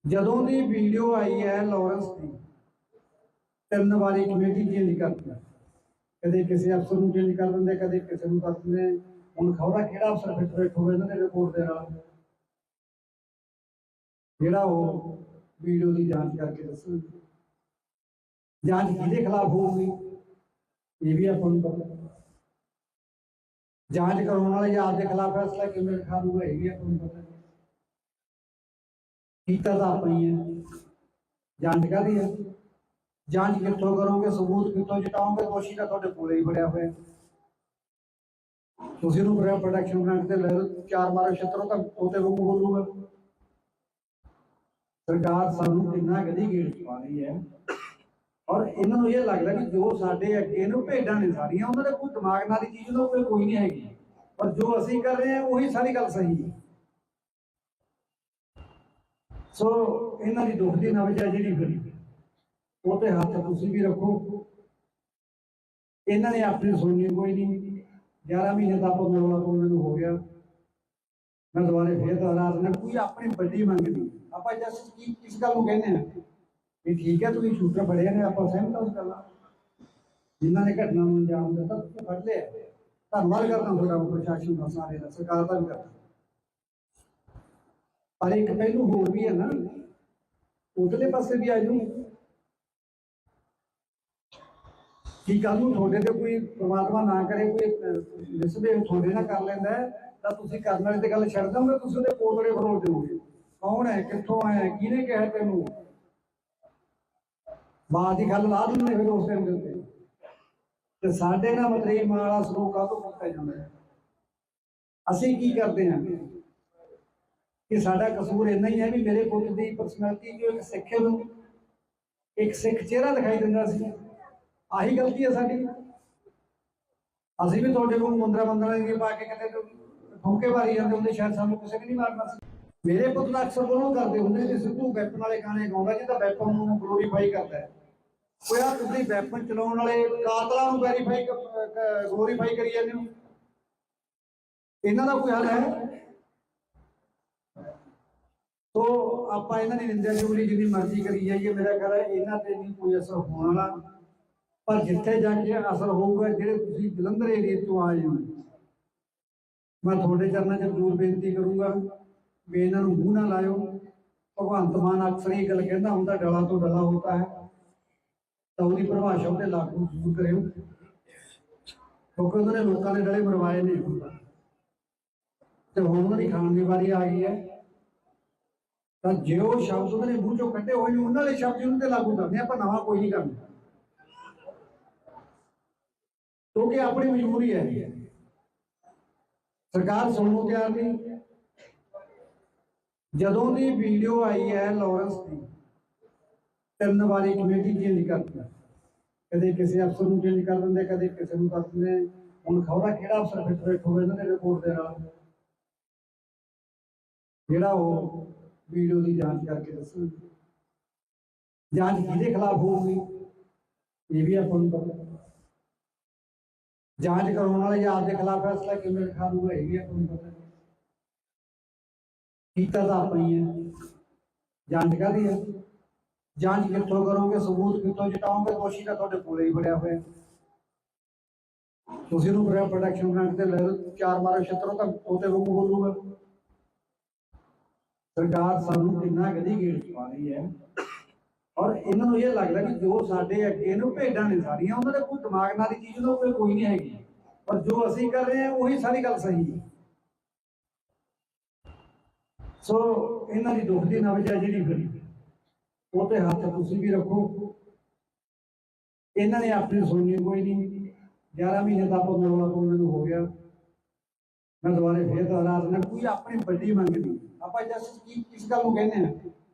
ਜਦੋਂ ਦੀ ਵੀਡੀਓ ਆਈ ਹੈ ਲਾਰੈਂਸ ਦੀ, 3 ਵਾਰੀ ਕਮੇਟੀ ਚੇਂਜ ਕਰਦੀ, ਕਦੇ ਕਿਸੇ ਅਫਸਰ ਨੂੰ ਚੇਂਜ ਕਰ ਦਿੰਦੇ, ਕਦੇ ਕਿਸੇ ਨੂੰ ਕਰ ਦਿੰਦੇ। ਹੁਣ ਖਬਰ ਕਿਹੜਾ ਅਫਸਰ ਫਿੱਟ ਬੈਠੂਗਾ ਇਹਨਾਂ ਦੇ ਰਿਪੋਰਟ ਦੇ ਨਾਲ, ਜਿਹੜਾ ਉਹ ਵੀਡੀਓ ਦੀ ਜਾਂਚ ਕਰਕੇ ਦੱਸੂ। ਜਾਂਚ ਕਿਹਦੇ ਖਿਲਾਫ ਹੋਊਗੀ ਇਹ ਵੀ ਆਪਾਂ ਨੂੰ ਪਤਾ। ਜਾਂਚ ਕਰਾਉਣ ਵਾਲੇ ਜਾਂ ਆਪਦੇ ਖਿਲਾਫ ਫੈਸਲਾ ਕਿਵੇਂ ਲਿਖਾ ਦੂਗਾ ਇਹ ਵੀ ਆਪਾਂ ਨੂੰ ਪਤਾ। ਕੀਤਾ ਤਾਂ ਆਪਾਂ ਹੀ ਹੈ। ਜਾਂਚ ਕਾਹਦੀ ਹੈ? ਜਾਂਚ ਕਿੱਥੋਂ ਕਰੋਗੇ, ਸਬੂਤ ਕਿੱਥੋਂ ਜਟਾਓਗੇ? ਦੋਸ਼ੀ ਤਾਂ ਤੁਹਾਡੇ ਕੋਲੇ ਹੀ ਬੜਿਆ ਹੋਇਆ। ਤੁਸੀਂ ਨੂੰ ਪ੍ਰੋਟੈਕਸ਼ਨ ਗ੍ਰਾਂਟ ਤੇ ਲੈ ਲਓ, 4 ਮਾਰੋ ਛੱਤਰੋਂ ਤਾਂ ਉਹਤੇ ਵਾਂਗੂ ਬੋਲੂਗਾ। ਸਰਕਾਰ ਸਾਨੂੰ ਕਿੰਨਾ ਗਦੀ ਗੇੜ ਚ ਪਾ ਰਹੀ ਹੈ, ਔਰ ਇਹਨਾਂ ਨੂੰ ਇਹ ਲੱਗਦਾ ਕਿ ਜੋ ਸਾਡੇ ਅੱਗੇ ਨੂੰ ਭੇਡਾਂ ਨੇ ਸਾਰੀਆਂ, ਉਹਨਾਂ ਦੇ ਕੋਈ ਦਿਮਾਗ ਨਾਲ ਦੀ ਚੀਜ਼ ਉਹਨਾਂ ਕੋਈ ਨਹੀਂ ਹੈਗੀ, ਪਰ ਜੋ ਅਸੀਂ ਕਰ ਰਹੇ ਹਾਂ ਉਹੀ ਸਾਰੀ ਗੱਲ ਸਹੀ ਹੈ। ਸੋ ਇਹਨਾਂ ਦੀ ਦੁੱਖ ਦੀ ਨਬਜ਼ ਹੈ ਜਿਹੜੀ ਫਿਰ ਉਹ ਤੇ ਹੱਥ ਤੁਸੀਂ ਵੀ ਰੱਖੋ। ਇਹਨਾਂ ਨੇ ਆਪਣੀ ਸੁਣਨੀ ਕੋਈ ਨਹੀਂ। 11 ਮਹੀਨੇ ਦਾ ਆਪਾਂ ਨੂੰ ਹੋ ਗਿਆ। ਮੈਂ ਦੁਬਾਰੇ ਫੇਰ ਦੁਹਰਾ ਦਿੰਦਾ, ਕੋਈ ਆਪਣੀ ਵੱਡੀ ਮੰਗ ਨਹੀਂ। ਆਪਾਂ ਜਸਟ ਕੀ ਕਿਸ ਗੱਲ ਨੂੰ ਕਹਿੰਦੇ ਆ ਵੀ ਠੀਕ ਹੈ ਤੁਸੀਂ ਸ਼ੂਟਰ ਬੜੇ ਨੇ, ਆਪਾਂ ਸਹਿਮਤ ਹਾਂ ਉਸ ਗੱਲ ਨਾਲ। ਜਿਨ੍ਹਾਂ ਨੇ ਘਟਨਾ ਨੂੰ ਅੰਜਾਮ ਦਿੱਤਾ ਤੁਸੀਂ ਫੜ ਲਿਆ। ਧੰਨਵਾਦ ਕਰਦਾ ਤੁਹਾਡਾ ਪ੍ਰਸ਼ਾਸਨ ਦਾ, ਸਾਰੇ ਦਾ, ਸਰਕਾਰ ਦਾ ਵੀ ਕਰਦਾ। ਪਰ ਇੱਕ ਪਹਿਲੂ ਹੋਰ ਵੀ ਹੈ ਨਾ, ਉਧਰਲੇ ਪਾਸੇ ਵੀ ਆ ਜਾਊ ਕਿ ਕੱਲ ਨੂੰ ਤੁਹਾਡੇ ਤੇ ਕੋਈ ਪ੍ਰਮਾਤਮਾ ਨਾ ਕਰੇ ਕੋਈ ਮਿਸਬਿਹੇਵ ਤੁਹਾਡੇ ਨਾਲ ਕਰ ਲੈਂਦਾ ਤਾਂ ਤੁਸੀਂ ਕਰਨ ਵਾਲੇ ਤੇ ਗੱਲ ਛੱਡ ਦੋਗੇ, ਤੁਸੀਂ ਉਹਦੇ ਪੋਤੜੇ ਫਰੋਲ ਦਿਓਗੇ। ਕੌਣ ਹੈ, ਕਿੱਥੋਂ ਆਇਆ, ਕਿਹਨੇ ਕਿਹਾ ਤੈਨੂੰ, ਬਾਤ ਦੀ ਗੱਲ ਲਾ ਦਿੰਦੇ ਫਿਰ ਉਸ ਟਾਈਮ ਦੇ ਉੱਤੇ। ਤੇ ਸਾਡੇ ਨਾਲ ਮਤਰੇਈ ਮਾਂ ਵਾਲਾ ਸਲੂਕ ਕਾਹਤੋਂ ਕੀਤਾ ਜਾਂਦਾ ਹੈ? ਅਸੀਂ ਕੀ ਕਰਦੇ ਹਾਂ ਕਿ ਸਾਡਾ ਕਸੂਰ ਇੰਨਾ ਹੀ ਹੈ ਵੀ ਮੇਰੇ ਪੁੱਤ ਦੀ ਪਰਸਨੈਲਿਟੀ ਜੋ ਇੱਕ ਸਿੱਖ ਨੂੰ ਇੱਕ ਸਿੱਖ ਚਿਹਰਾ ਦਿਖਾਈ ਦਿੰਦਾ ਸੀ, ਆਹੀ ਗਲਤੀ ਹੈ ਸਾਡੀ। ਅਸੀਂ ਵੀ ਤੁਹਾਡੇ ਕੋਲ ਮੁੰਦਰਾ ਬੰਦਰਾ ਦੇ ਪਾ ਕੇ ਕਿਤੇ ਠੋਕੇ ਮਾਰੀ ਜਾਂਦੇ ਹੁੰਦੇ, ਸ਼ਾਇਦ ਸਾਨੂੰ ਕਿਸੇ ਨੇ ਨਹੀਂ ਮਾਰਨਾ ਸੀ। ਮੇਰੇ ਪੁੱਤ ਦਾ ਅਕਸਰ ਉਹਨੂੰ ਕਰਦੇ ਹੁੰਦੇ ਕਿ ਸਿੱਧੂ ਵੈਪਨ ਵਾਲੇ ਗਾਣੇ ਗਾਉਂਦਾ ਜਿਹਦਾ ਵੈਪਨ ਨੂੰ ਗਲੋਰੀਫਾਈ ਕਰਦਾ ਹੈ। ਉਹ ਯਾਰ ਤੁਸੀਂ ਵੈਪਨ ਚਲਾਉਣ ਵਾਲੇ ਕਾਤਲਾਂ ਨੂੰ ਗਲੋਰੀਫਾਈ ਕਰੀ ਜਾਂਦੇ ਹੋ, ਇਹਨਾਂ ਦਾ ਕੋਈ ਹੱਲ ਹੈ? ਤੋ ਆਪਾਂ ਇਹਨਾਂ ਦੀ ਨਿੰਦਿਆ ਚੁਗਲੀ ਜਿੰਨੀ ਮਰਜ਼ੀ ਕਰੀ ਜਾਈਏ, ਮੇਰਾ ਖਿਆਲ ਹੈ ਇਹਨਾਂ ਤੇ ਨਹੀਂ ਕੋਈ ਅਸਰ ਹੋਣ ਵਾਲਾ। ਪਰ ਜਿੱਥੇ ਜਾ ਕੇ ਅਸਰ ਹੋਊਗਾ, ਜਿਹੜੇ ਤੁਸੀਂ ਜਲੰਧਰ ਏਰੀਏ ਤੋਂ ਆਏ ਹੋ, ਮੈਂ ਤੁਹਾਡੇ ਚਰਨਾਂ 'ਚ ਜ਼ਰੂਰ ਬੇਨਤੀ ਕਰੂੰਗਾ ਵੀ ਇਹਨਾਂ ਨੂੰ ਮੂੰਹ ਨਾ ਲਾਇਓ। ਭਗਵੰਤ ਮਾਨ ਅਕਸਰ ਇਹ ਗੱਲ ਕਹਿੰਦਾ ਹੁੰਦਾ, ਡਲਾ ਤੋਂ ਡਲਾ ਹੋਤਾ ਹੈ, ਤਾਂ ਉਹਦੀ ਪਰਿਭਾਸ਼ਾ ਉਹਦੇ ਲਾਗੂ ਜ਼ਰੂਰ ਕਰਿਓ, ਕਿਉਂਕਿ ਉਹਨਾਂ ਨੇ ਲੋਕਾਂ ਦੇ ਡਲੇ ਮਰਵਾਏ ਨੇ ਤੇ ਹੁਣ ਉਹਨਾਂ ਦੀ ਖਾਣ ਦੀ ਵਾਰੀ ਆ ਗਈ ਹੈ। ਤਾਂ ਜੇ ਉਹ ਸ਼ਬਦ ਉਹਨਾਂ ਨੇ ਮੂੰਹ ਚੋਂ ਕੱਢੇ ਹੋਏ ਨੇ, ਉਹਨਾਂ ਦੇ ਸ਼ਬਦ ਉਹਨਾਂ ਤੇ ਲਾਗੂ ਕਰਦੇ ਆਪਾਂ, ਨਵਾਂ ਕੋਈ ਨਹੀਂ ਕਰਨਾ, ਕਿਉਂਕਿ ਆਪਣੀ ਮਜਬੂਰੀ ਹੈ। ਸਰਕਾਰ ਸੁਣਨ ਨੂੰ ਤਿਆਰ ਨਹੀਂ। ਜਦੋਂ ਦੀ ਵੀਡੀਓ ਆਈ ਹੈ ਲਾਰੈਂਸ ਦੀ, 3 ਵਾਰੀ ਕਮੇਟੀ ਚੇਂਜ ਕਰਦੀ, ਕਦੇ ਕਿਸੇ ਅਫਸਰ ਨੂੰ ਚੇਂਜ ਕਰ ਦਿੰਦੇ, ਕਦੇ ਕਿਸੇ ਨੂੰ ਕਰ ਦਿੰਦੇ। ਹੁਣ ਖਬਰਾਂ ਕਿਹੜਾ ਅਫਸਰ ਫਿੱਟ ਬੈਠੂਗਾ ਇਹਨਾਂ ਦੇ ਰਿਪੋਰਟ ਦੇ ਨਾਲ, ਜਿਹੜਾ ਉਹ ਵੀਡੀਓ ਦੀ ਜਾਂਚ ਕਰਕੇ ਦੱਸੂ। ਜਾਂਚ ਕਿਹਦੇ ਖਿਲਾਫ ਹੋਊਗੀ ਇਹ ਵੀ ਆਪਾਂ ਨੂੰ ਪਤਾ। ਜਾਂਚ ਕਰਾਉਣ ਵਾਲੇ ਜਾਂ ਆਪਦੇ ਖਿਲਾਫ ਫੈਸਲਾ ਕਿਵੇਂ ਲਿਖਾ ਦੂਗਾ ਇਹ ਵੀ ਆਪਾਂ ਨੂੰ ਪਤਾ। ਕੀਤਾ ਤਾਂ ਆਪਾਂ ਹੀ ਹੈ। ਜਾਂਚ ਕਾਹਦੀ ਹੈ? ਜਾਂਚ ਕਿੱਥੋਂ ਕਰੋਗੇ, ਸਬੂਤ ਕਿੱਥੋਂ ਜਟਾਓਗੇ? ਦੋਸ਼ੀ ਤਾਂ ਤੁਹਾਡੇ ਕੋਲੇ ਹੀ ਫੜਿਆ ਹੋਇਆ। ਤੁਸੀਂ ਨੂੰ ਪ੍ਰੋਟੈਕਸ਼ਨ ਗ੍ਰਾਂਟ ਤੇ ਲੈ ਲਓ, 4 ਮਾਰੋ ਛੱਤਰੋਂ ਤਾਂ ਉਹਤੇ ਵਾਂਗੂ ਬੋਲੂਗਾ। ਸਰਕਾਰ ਸਾਨੂੰ ਕਿੰਨਾ ਗਦੀ ਗੇੜ ਪਾ ਰਹੀ ਹੈ, ਔਰ ਇਹਨਾਂ ਨੂੰ ਇਹ ਲੱਗਦਾ ਕਿ ਜੋ ਸਾਡੇ ਅੱਗੇ ਨੂੰ ਭੇਡਾਂ ਨੇ ਸਾਰੀਆਂ, ਉਹਨਾਂ ਦੇ ਕੋਈ ਦਿਮਾਗ ਨਾਲ ਦੀ ਚੀਜ਼ ਉਹਨਾਂ ਕੋਈ ਨਹੀਂ ਹੈਗੀ, ਪਰ ਜੋ ਅਸੀਂ ਕਰ ਰਹੇ ਹਾਂ ਉਹੀ ਸਾਰੀ ਗੱਲ ਸਹੀ ਹੈ। ਸੋ ਇਹਨਾਂ ਦੀ ਦੁੱਖ ਦੀ ਨਬਜ਼ ਹੈ ਜਿਹੜੀ ਫਿਰ ਉਹ ਤੇ ਹੱਥ ਤੁਸੀਂ ਵੀ ਰੱਖੋ। ਇਹਨਾਂ ਨੇ ਆਪਣੀ ਸੁਣਨੀ ਕੋਈ ਨਹੀਂ। 11 ਮਹੀਨੇ ਦਾ ਆਪਾਂ ਨੂੰ ਹੋ ਗਿਆ। ਮੈਂ ਦੁਬਾਰੇ ਫੇਰ ਦੁਹਰਾ ਦਿੰਦਾ, ਕੋਈ ਆਪਣੀ ਵੱਡੀ ਮੰਗ ਨਹੀਂ। ਆਪਾਂ ਜਸਟ ਕੀ ਕਿਸ ਗੱਲ ਨੂੰ ਕਹਿੰਦੇ ਹਾਂ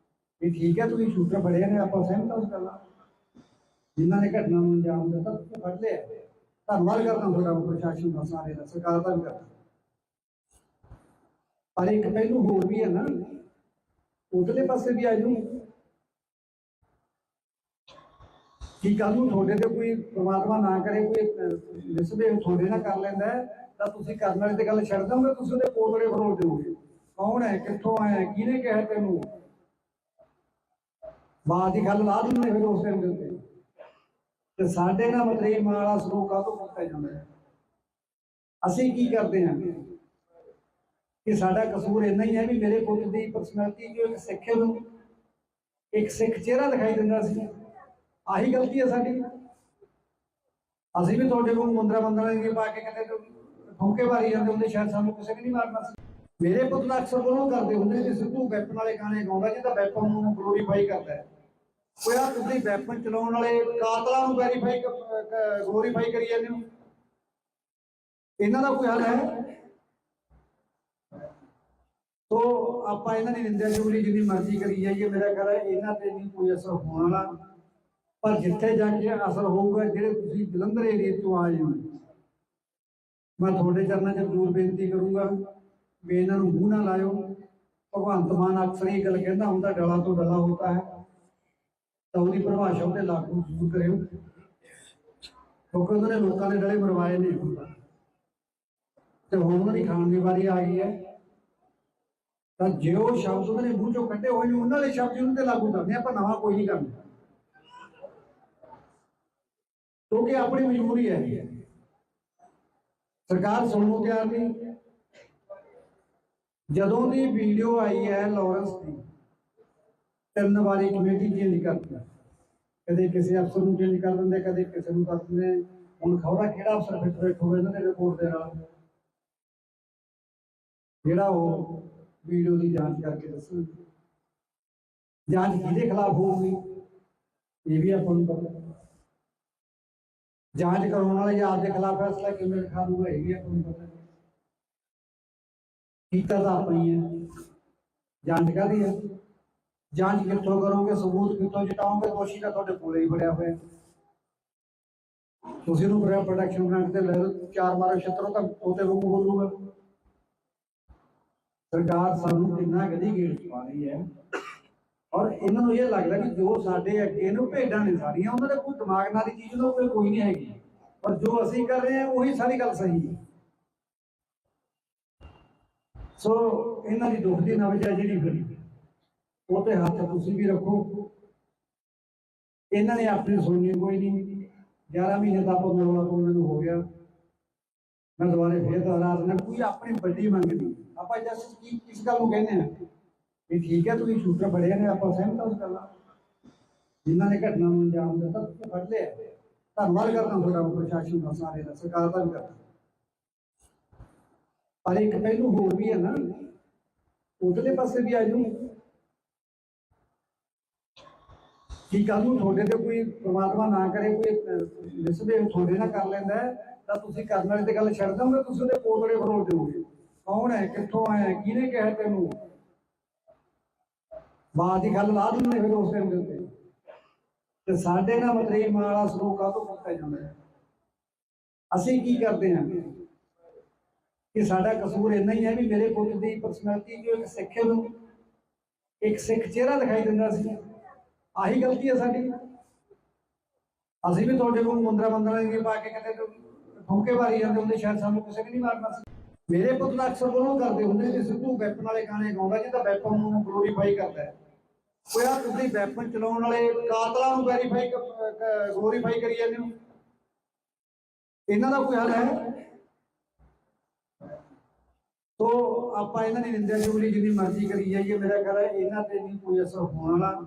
ਵੀ ਠੀਕ ਹੈ ਤੁਸੀਂ ਸ਼ੂਟਰ ਫੜਿਆ ਨੇ, ਆਪਾਂ ਸਹਿਮਤ ਹਾਂ ਉਸ ਗੱਲ ਨਾਲ। ਜਿਨ੍ਹਾਂ ਨੇ ਘਟਨਾ ਨੂੰ ਅੰਜਾਮ ਦਿੱਤਾ ਤੁਸੀਂ ਫੜ ਲਿਆ। ਧੰਨਵਾਦ ਕਰਦਾ ਤੁਹਾਡਾ ਪ੍ਰਸ਼ਾਸਨ ਦਾ, ਸਾਰੇ ਦਾ, ਸਰਕਾਰ ਦਾ ਵੀ ਕਰਦਾ। ਪਰ ਇੱਕ ਪਹਿਲੂ ਹੋਰ ਵੀ ਹੈ ਨਾ, ਉਧਰਲੇ ਪਾਸੇ ਵੀ ਆ ਜਾਊ ਕਿ ਕੱਲ ਨੂੰ ਤੁਹਾਡੇ ਤੇ ਕੋਈ ਪ੍ਰਮਾਤਮਾ ਨਾ ਕਰੇ ਕੋਈ ਮਿਸਬਿਹੇਵ ਤੁਹਾਡੇ ਨਾਲ ਕਰ ਲੈਂਦਾ ਤਾਂ ਤੁਸੀਂ ਕਰਨ ਵਾਲੇ ਤੇ ਗੱਲ ਛੱਡ ਦੋਗੇ, ਤੁਸੀਂ ਉਹਦੇ ਪੋਤੜੇ ਫਰੋਲ ਦਿਓਗੇ। ਕੌਣ ਹੈ, ਕਿੱਥੋਂ ਆਇਆ, ਕਿਹਨੇ ਕਿਹਾ ਤੈਨੂੰ, ਬਾਤ ਦੀ ਗੱਲ ਲਾ ਦਿੰਦੇ ਫਿਰ ਉਸ ਟਾਈਮ ਦੇ ਉੱਤੇ। ਤੇ ਸਾਡੇ ਨਾਲ ਮਤਰੇਈ ਮਾਂ ਵਾਲਾ ਸਲੂਕ ਕਾਹਤੋਂ ਕੀਤਾ ਜਾਂਦਾ ਹੈ? ਅਸੀਂ ਕੀ ਕਰਦੇ ਹਾਂ ਕਿ ਸਾਡਾ ਕਸੂਰ ਇੰਨਾ ਹੀ ਹੈ ਵੀ ਮੇਰੇ ਪੁੱਤ ਦੀ ਪਰਸਨੈਲਿਟੀ ਜੋ ਇੱਕ ਸਿੱਖ ਨੂੰ ਇੱਕ ਸਿੱਖ ਚਿਹਰਾ ਦਿਖਾਈ ਦਿੰਦਾ ਸੀ, ਆਹੀ ਗਲਤੀ ਹੈ ਸਾਡੀ। ਅਸੀਂ ਵੀ ਤੁਹਾਡੇ ਕੋਲ ਮੁੰਦਰਾ ਬੰਦਰਾ ਦੇ ਪਾ ਕੇ ਕਿਤੇ ਠੋਕੇ ਮਾਰੀ ਜਾਂਦੇ ਹੁੰਦੇ, ਸ਼ਾਇਦ ਸਾਨੂੰ ਕਿਸੇ ਨੇ ਨਹੀਂ ਮਾਰਨਾ ਸੀ। ਮੇਰੇ ਪੁੱਤ ਦਾ ਅਕਸਰ ਉਹਨੂੰ ਕਰਦੇ ਹੁੰਦੇ ਕਿ ਸਿੱਧੂ ਵੈਪਨ ਵਾਲੇ ਗਾਣੇ ਗਾਉਂਦਾ ਜਿਹਦਾ ਵੈਪਨ ਨੂੰ ਗਲੋਰੀਫਾਈ ਕਰਦਾ ਹੈ। ਉਹ ਯਾਰ ਤੁਸੀਂ ਵੈਪਨ ਚਲਾਉਣ ਵਾਲੇ ਕਾਤਲਾਂ ਨੂੰ ਗਲੋਰੀਫਾਈ ਕਰੀ ਜਾਂਦੇ ਹੋ, ਇਹਨਾਂ ਦਾ ਕੋਈ ਹੱਲ ਹੈ? ਤੋ ਆਪਾਂ ਇਹਨਾਂ ਦੀ ਨਿੰਦਿਆ ਚੁਗਲੀ ਜਿੰਨੀ ਮਰਜ਼ੀ ਕਰੀ ਜਾਈਏ, ਮੇਰਾ ਖਿਆਲ ਹੈ ਇਹਨਾਂ ਤੇ ਨਹੀਂ ਕੋਈ ਅਸਰ ਹੋਣ ਵਾਲਾ। ਪਰ ਜਿੱਥੇ ਜਾ ਕੇ ਅਸਰ ਹੋਊਗਾ, ਜਿਹੜੇ ਤੁਸੀਂ ਜਲੰਧਰ ਏਰੀਏ ਤੋਂ ਆਏ ਹੋ, ਮੈਂ ਤੁਹਾਡੇ ਚਰਨਾਂ 'ਚ ਜ਼ਰੂਰ ਬੇਨਤੀ ਕਰੂੰਗਾ ਵੀ ਇਹਨਾਂ ਨੂੰ ਮੂੰਹ ਨਾ ਲਾਇਓ। ਭਗਵੰਤ ਮਾਨ ਅਕਸਰ ਇਹ ਗੱਲ ਕਹਿੰਦਾ ਹੁੰਦਾ, ਡਲਾ ਤੋਂ ਡਲਾ ਹੋਤਾ ਹੈ, ਤਾਂ ਉਹਦੀ ਪਰਿਭਾਸ਼ਾ ਉਹਦੇ ਲਾਗੂ ਜ਼ਰੂਰ ਕਰਿਓ, ਕਿਉਂਕਿ ਉਹਨਾਂ ਨੇ ਲੋਕਾਂ ਦੇ ਡਲੇ ਮਰਵਾਏ ਨੇ ਤੇ ਹੁਣ ਉਹਨਾਂ ਦੀ ਖਾਣ ਦੀ ਵਾਰੀ ਆ ਗਈ ਹੈ। ਤਾਂ ਜੇ ਉਹ ਸ਼ਬਦ ਉਹਨਾਂ ਨੇ ਮੂੰਹ ਚੋਂ ਕੱਢੇ ਹੋਏ ਨੇ, ਉਹਨਾਂ ਦੇ ਸ਼ਬਦ ਉਹਨਾਂ ਤੇ ਲਾਗੂ ਕਰਦੇ ਆਪਾਂ, ਨਵਾਂ ਕੋਈ ਨਹੀਂ ਕਰਨਾ। तो ਕਿਉਂਕਿ ਆਪਣੀ ਮਜਬੂਰੀ ਹੈ। ਸਰਕਾਰ ਸੁਣਨ ਨੂੰ ਤਿਆਰ ਨਹੀਂ। ਜਦੋਂ ਦੀ ਵੀਡੀਓ ਆਈ ਹੈ ਲਾਰੈਂਸ ਦੀ, 3 ਵਾਰੀ ਕਮੇਟੀ ਚੇਂਜ ਕਰਦੀ, ਕਦੇ ਕਿਸੇ ਅਫਸਰ ਨੂੰ ਚੇਂਜ ਕਰ ਦਿੰਦੇ, ਕਦੇ ਕਿਸੇ ਨੂੰ ਕਰ ਦਿੰਦੇ। ਹੁਣ ਖਬਰਾਂ ਕਿਹੜਾ ਅਫਸਰ ਫਿੱਟ ਬੈਠੂਗਾ ਇਹਨਾਂ ਦੇ ਰਿਪੋਰਟ ਦੇ ਨਾਲ, ਜਿਹੜਾ ਉਹ ਵੀਡੀਓ ਦੀ ਜਾਂਚ ਕਰਕੇ ਦੱਸੂ। ਜਾਂਚ ਕਿਹਦੇ ਖਿਲਾਫ ਹੋਊਗੀ ਇਹ ਵੀ ਆਪਾਂ ਨੂੰ ਪਤਾ। ਜਾਂਚ ਕਰਾਉਣ ਵਾਲੇ ਆਪ ਦੇ ਖਿਲਾਫ ਫੈਸਲਾ ਕਿਵੇਂ ਲਿਖਾ ਦੂਗਾ ਇਹ ਵੀ ਆਪਾਂ ਨੂੰ ਪਤਾ। ਕੀਤਾ ਤਾਂ ਆਪਾਂ ਹੀ ਹੈ। ਜਾਂਚ ਕਾਹਦੀ ਹੈ? ਜਾਂਚ ਕਿੱਥੋਂ ਕਰੋਗੇ, ਸਬੂਤ ਕਿੱਥੋਂ ਜਟਾਓਗੇ? ਦੋਸ਼ੀ ਤਾਂ ਤੁਹਾਡੇ ਕੋਲੇ ਹੀ ਬੜਿਆ ਹੋਇਆ। ਤੁਸੀਂ ਉਹਨੂੰ ਪ੍ਰੋਟੈਕਸ਼ਨ ਗ੍ਰਾਂਟ ਤੇ ਲੈ ਲਓ, 4 ਮਾਰੋ ਛੱਤਰੋਂ ਤਾਂ ਉਹਤੇ ਵਾਂਗੂ ਬੋਲੂਗਾ। ਸਰਕਾਰ ਸਾਨੂੰ ਕਿੰਨਾ ਗਦੀ ਗੇੜ ਪਾ ਰਹੀ ਹੈ, ਔਰ ਇਹਨਾਂ ਨੂੰ ਇਹ ਲੱਗਦਾ ਕਿ ਜੋ ਸਾਡੇ ਅੱਗੇ ਨੂੰ ਭੇਡਾਂ ਨੇ ਸਾਰੀਆਂ, ਉਹਨਾਂ ਦਾ ਕੋਈ ਦਿਮਾਗ ਨਾਲ ਦੀ ਚੀਜ਼ ਉਹਨਾਂ ਕੋਈ ਨਹੀਂ ਹੈਗੀ, ਪਰ ਜੋ ਅਸੀਂ ਕਰ ਰਹੇ ਹਾਂ ਉਹੀ ਸਾਰੀ ਗੱਲ ਸਹੀ ਹੈ। ਸੋ ਇਹਨਾਂ ਦੀ ਦੁੱਖ ਦੀ ਨਬਜ਼ ਹੈ ਜਿਹੜੀ ਫਿਰ ਉਹ ਤੇ ਹੱਥ ਤੁਸੀਂ ਵੀ ਰੱਖੋ। ਇਹਨਾਂ ਨੇ ਆਪਣੀ ਸੁਣਨੀ ਕੋਈ ਨਹੀਂ। 11 ਮਹੀਨੇ ਦਾ ਆਪਾਂ ਰੌਲਾ ਪਾਉਣ ਨੂੰ ਹੋ ਗਿਆ। ਮੈਂ ਦੁਬਾਰੇ ਫੇਰ ਦੁਹਰਾਸ ਨਾ, ਕੋਈ ਆਪਣੀ ਵੱਡੀ ਮੰਗ ਨਹੀਂ। ਆਪਾਂ ਜਸਟ ਕੀ ਇਸ ਗੱਲ ਨੂੰ ਕਹਿੰਦੇ ਆ ਵੀ ਠੀਕ ਹੈ ਤੁਸੀਂ ਸ਼ੂਟਰ ਬੜੇ ਨੇ, ਆਪਾਂ ਸਹਿਮਤ ਹਾਂ ਉਸ ਗੱਲ ਨਾਲ। ਜਿਨ੍ਹਾਂ ਨੇ ਘਟਨਾ ਨੂੰ ਅੰਜਾਮ ਦਿੱਤਾ ਤੁਸੀਂ ਫੜ ਲਿਆ, ਧੰਨਵਾਦ ਕਰਦਾ ਤੁਹਾਡਾ ਪ੍ਰਸ਼ਾਸਨ ਦਾ, ਸਾਰੇ ਦਾ, ਸਰਕਾਰ ਦਾ ਵੀ ਕਰਦਾ। ਪਰ ਇੱਕ ਪਹਿਲੂ ਹੋਰ ਵੀ ਹੈ ਨਾ, ਉਧਰਲੇ ਪਾਸੇ ਵੀ ਆ ਜੂ ਕਿ ਕੱਲ ਨੂੰ ਤੁਹਾਡੇ ਤੇ ਕੋਈ ਪ੍ਰਮਾਤਮਾ ਨਾ ਕਰੇ ਕੋਈ ਮਿਸਬਿਹੇਵ ਤੁਹਾਡੇ ਨਾਲ ਕਰ ਲੈਂਦਾ ਤਾਂ ਤੁਸੀਂ ਕਰਨ ਵਾਲੇ ਤੇ ਗੱਲ ਛੱਡ ਦੋਗੇ, ਤੁਸੀਂ ਉਹਦੇ ਪੋਤੜੇ ਫਰੋਲ ਦਿਓਗੇ। ਕੌਣ ਹੈ, ਕਿੱਥੋਂ ਆਇਆ, ਕਿਹਨੇ ਕਿਹਾ ਤੈਨੂੰ, ਬਾਤ ਦੀ ਗੱਲ ਲਾ ਦਿੰਦੇ ਫਿਰ ਉਸ ਟਾਈਮ ਦੇ ਉੱਤੇ। ਤੇ ਸਾਡੇ ਨਾਲ ਮਤਰੇਈ ਮਾਂ ਵਾਲਾ ਸਲੂਕ ਕਾਹਤੋਂ ਕੀਤਾ ਜਾਂਦਾ ਹੈ? ਅਸੀਂ ਕੀ ਕਰਦੇ ਹਾਂ ਕਿ ਸਾਡਾ ਕਸੂਰ ਇੰਨਾ ਹੀ ਹੈ ਵੀ ਮੇਰੇ ਪੁੱਤ ਦੀ ਪਰਸਨੈਲਿਟੀ ਜੋ ਇੱਕ ਸਿੱਖ ਨੂੰ ਇੱਕ ਸਿੱਖ ਚਿਹਰਾ ਦਿਖਾਈ ਦਿੰਦਾ ਸੀ, ਆਹੀ ਗਲਤੀ ਹੈ ਸਾਡੀ। ਅਸੀਂ ਵੀ ਤੁਹਾਡੇ ਕੋਲ ਮੁੰਦਰਾ ਦੀ ਪਾ ਕੇ ਕਿਤੇ ਠੋਕੇ ਮਾਰੀ ਜਾਂਦੇ ਹੁੰਦੇ, ਸ਼ਾਇਦ ਸਾਨੂੰ ਕਿਸੇ ਨੇ ਨਹੀਂ ਮਾਰਨਾ ਸੀ। ਮੇਰੇ ਪੁੱਤ ਦਾ ਅਕਸਰ ਬੋਲੋਂ ਕਰਦੇ ਹੁੰਦੇ ਕਿ ਸਿੱਧੂ ਵੈਪਨ ਵਾਲੇ ਗਾਣੇ ਗਾਉਂਦਾ ਜਿਹਦਾ ਵੈਪਨ ਨੂੰ ਗਲੋਰੀਫਾਈ ਕਰਦਾ ਹੈ। ਉਹ ਯਾਰ ਤੁਸੀਂ ਵੈਪਨ ਚਲਾਉਣ ਵਾਲੇ ਕਾਤਲਾਂ ਨੂੰ ਗਲੋਰੀਫਾਈ ਕਰੀ ਜਾਂਦੇ ਹੋ, ਇਹਨਾਂ ਦਾ ਕੋਈ ਹੱਲ ਹੈ? ਤੋ ਆਪਾਂ ਇਹਨਾਂ ਦੀ ਨਿੰਦਿਆ ਚੁਗਲੀ ਜਿੰਨੀ ਮਰਜ਼ੀ ਕਰੀ ਜਾਈਏ, ਮੇਰਾ ਖਿਆਲ ਹੈ ਇਹਨਾਂ ਤੇ ਨਹੀਂ ਕੋਈ ਅਸਰ ਹੋਣ ਵਾਲਾ।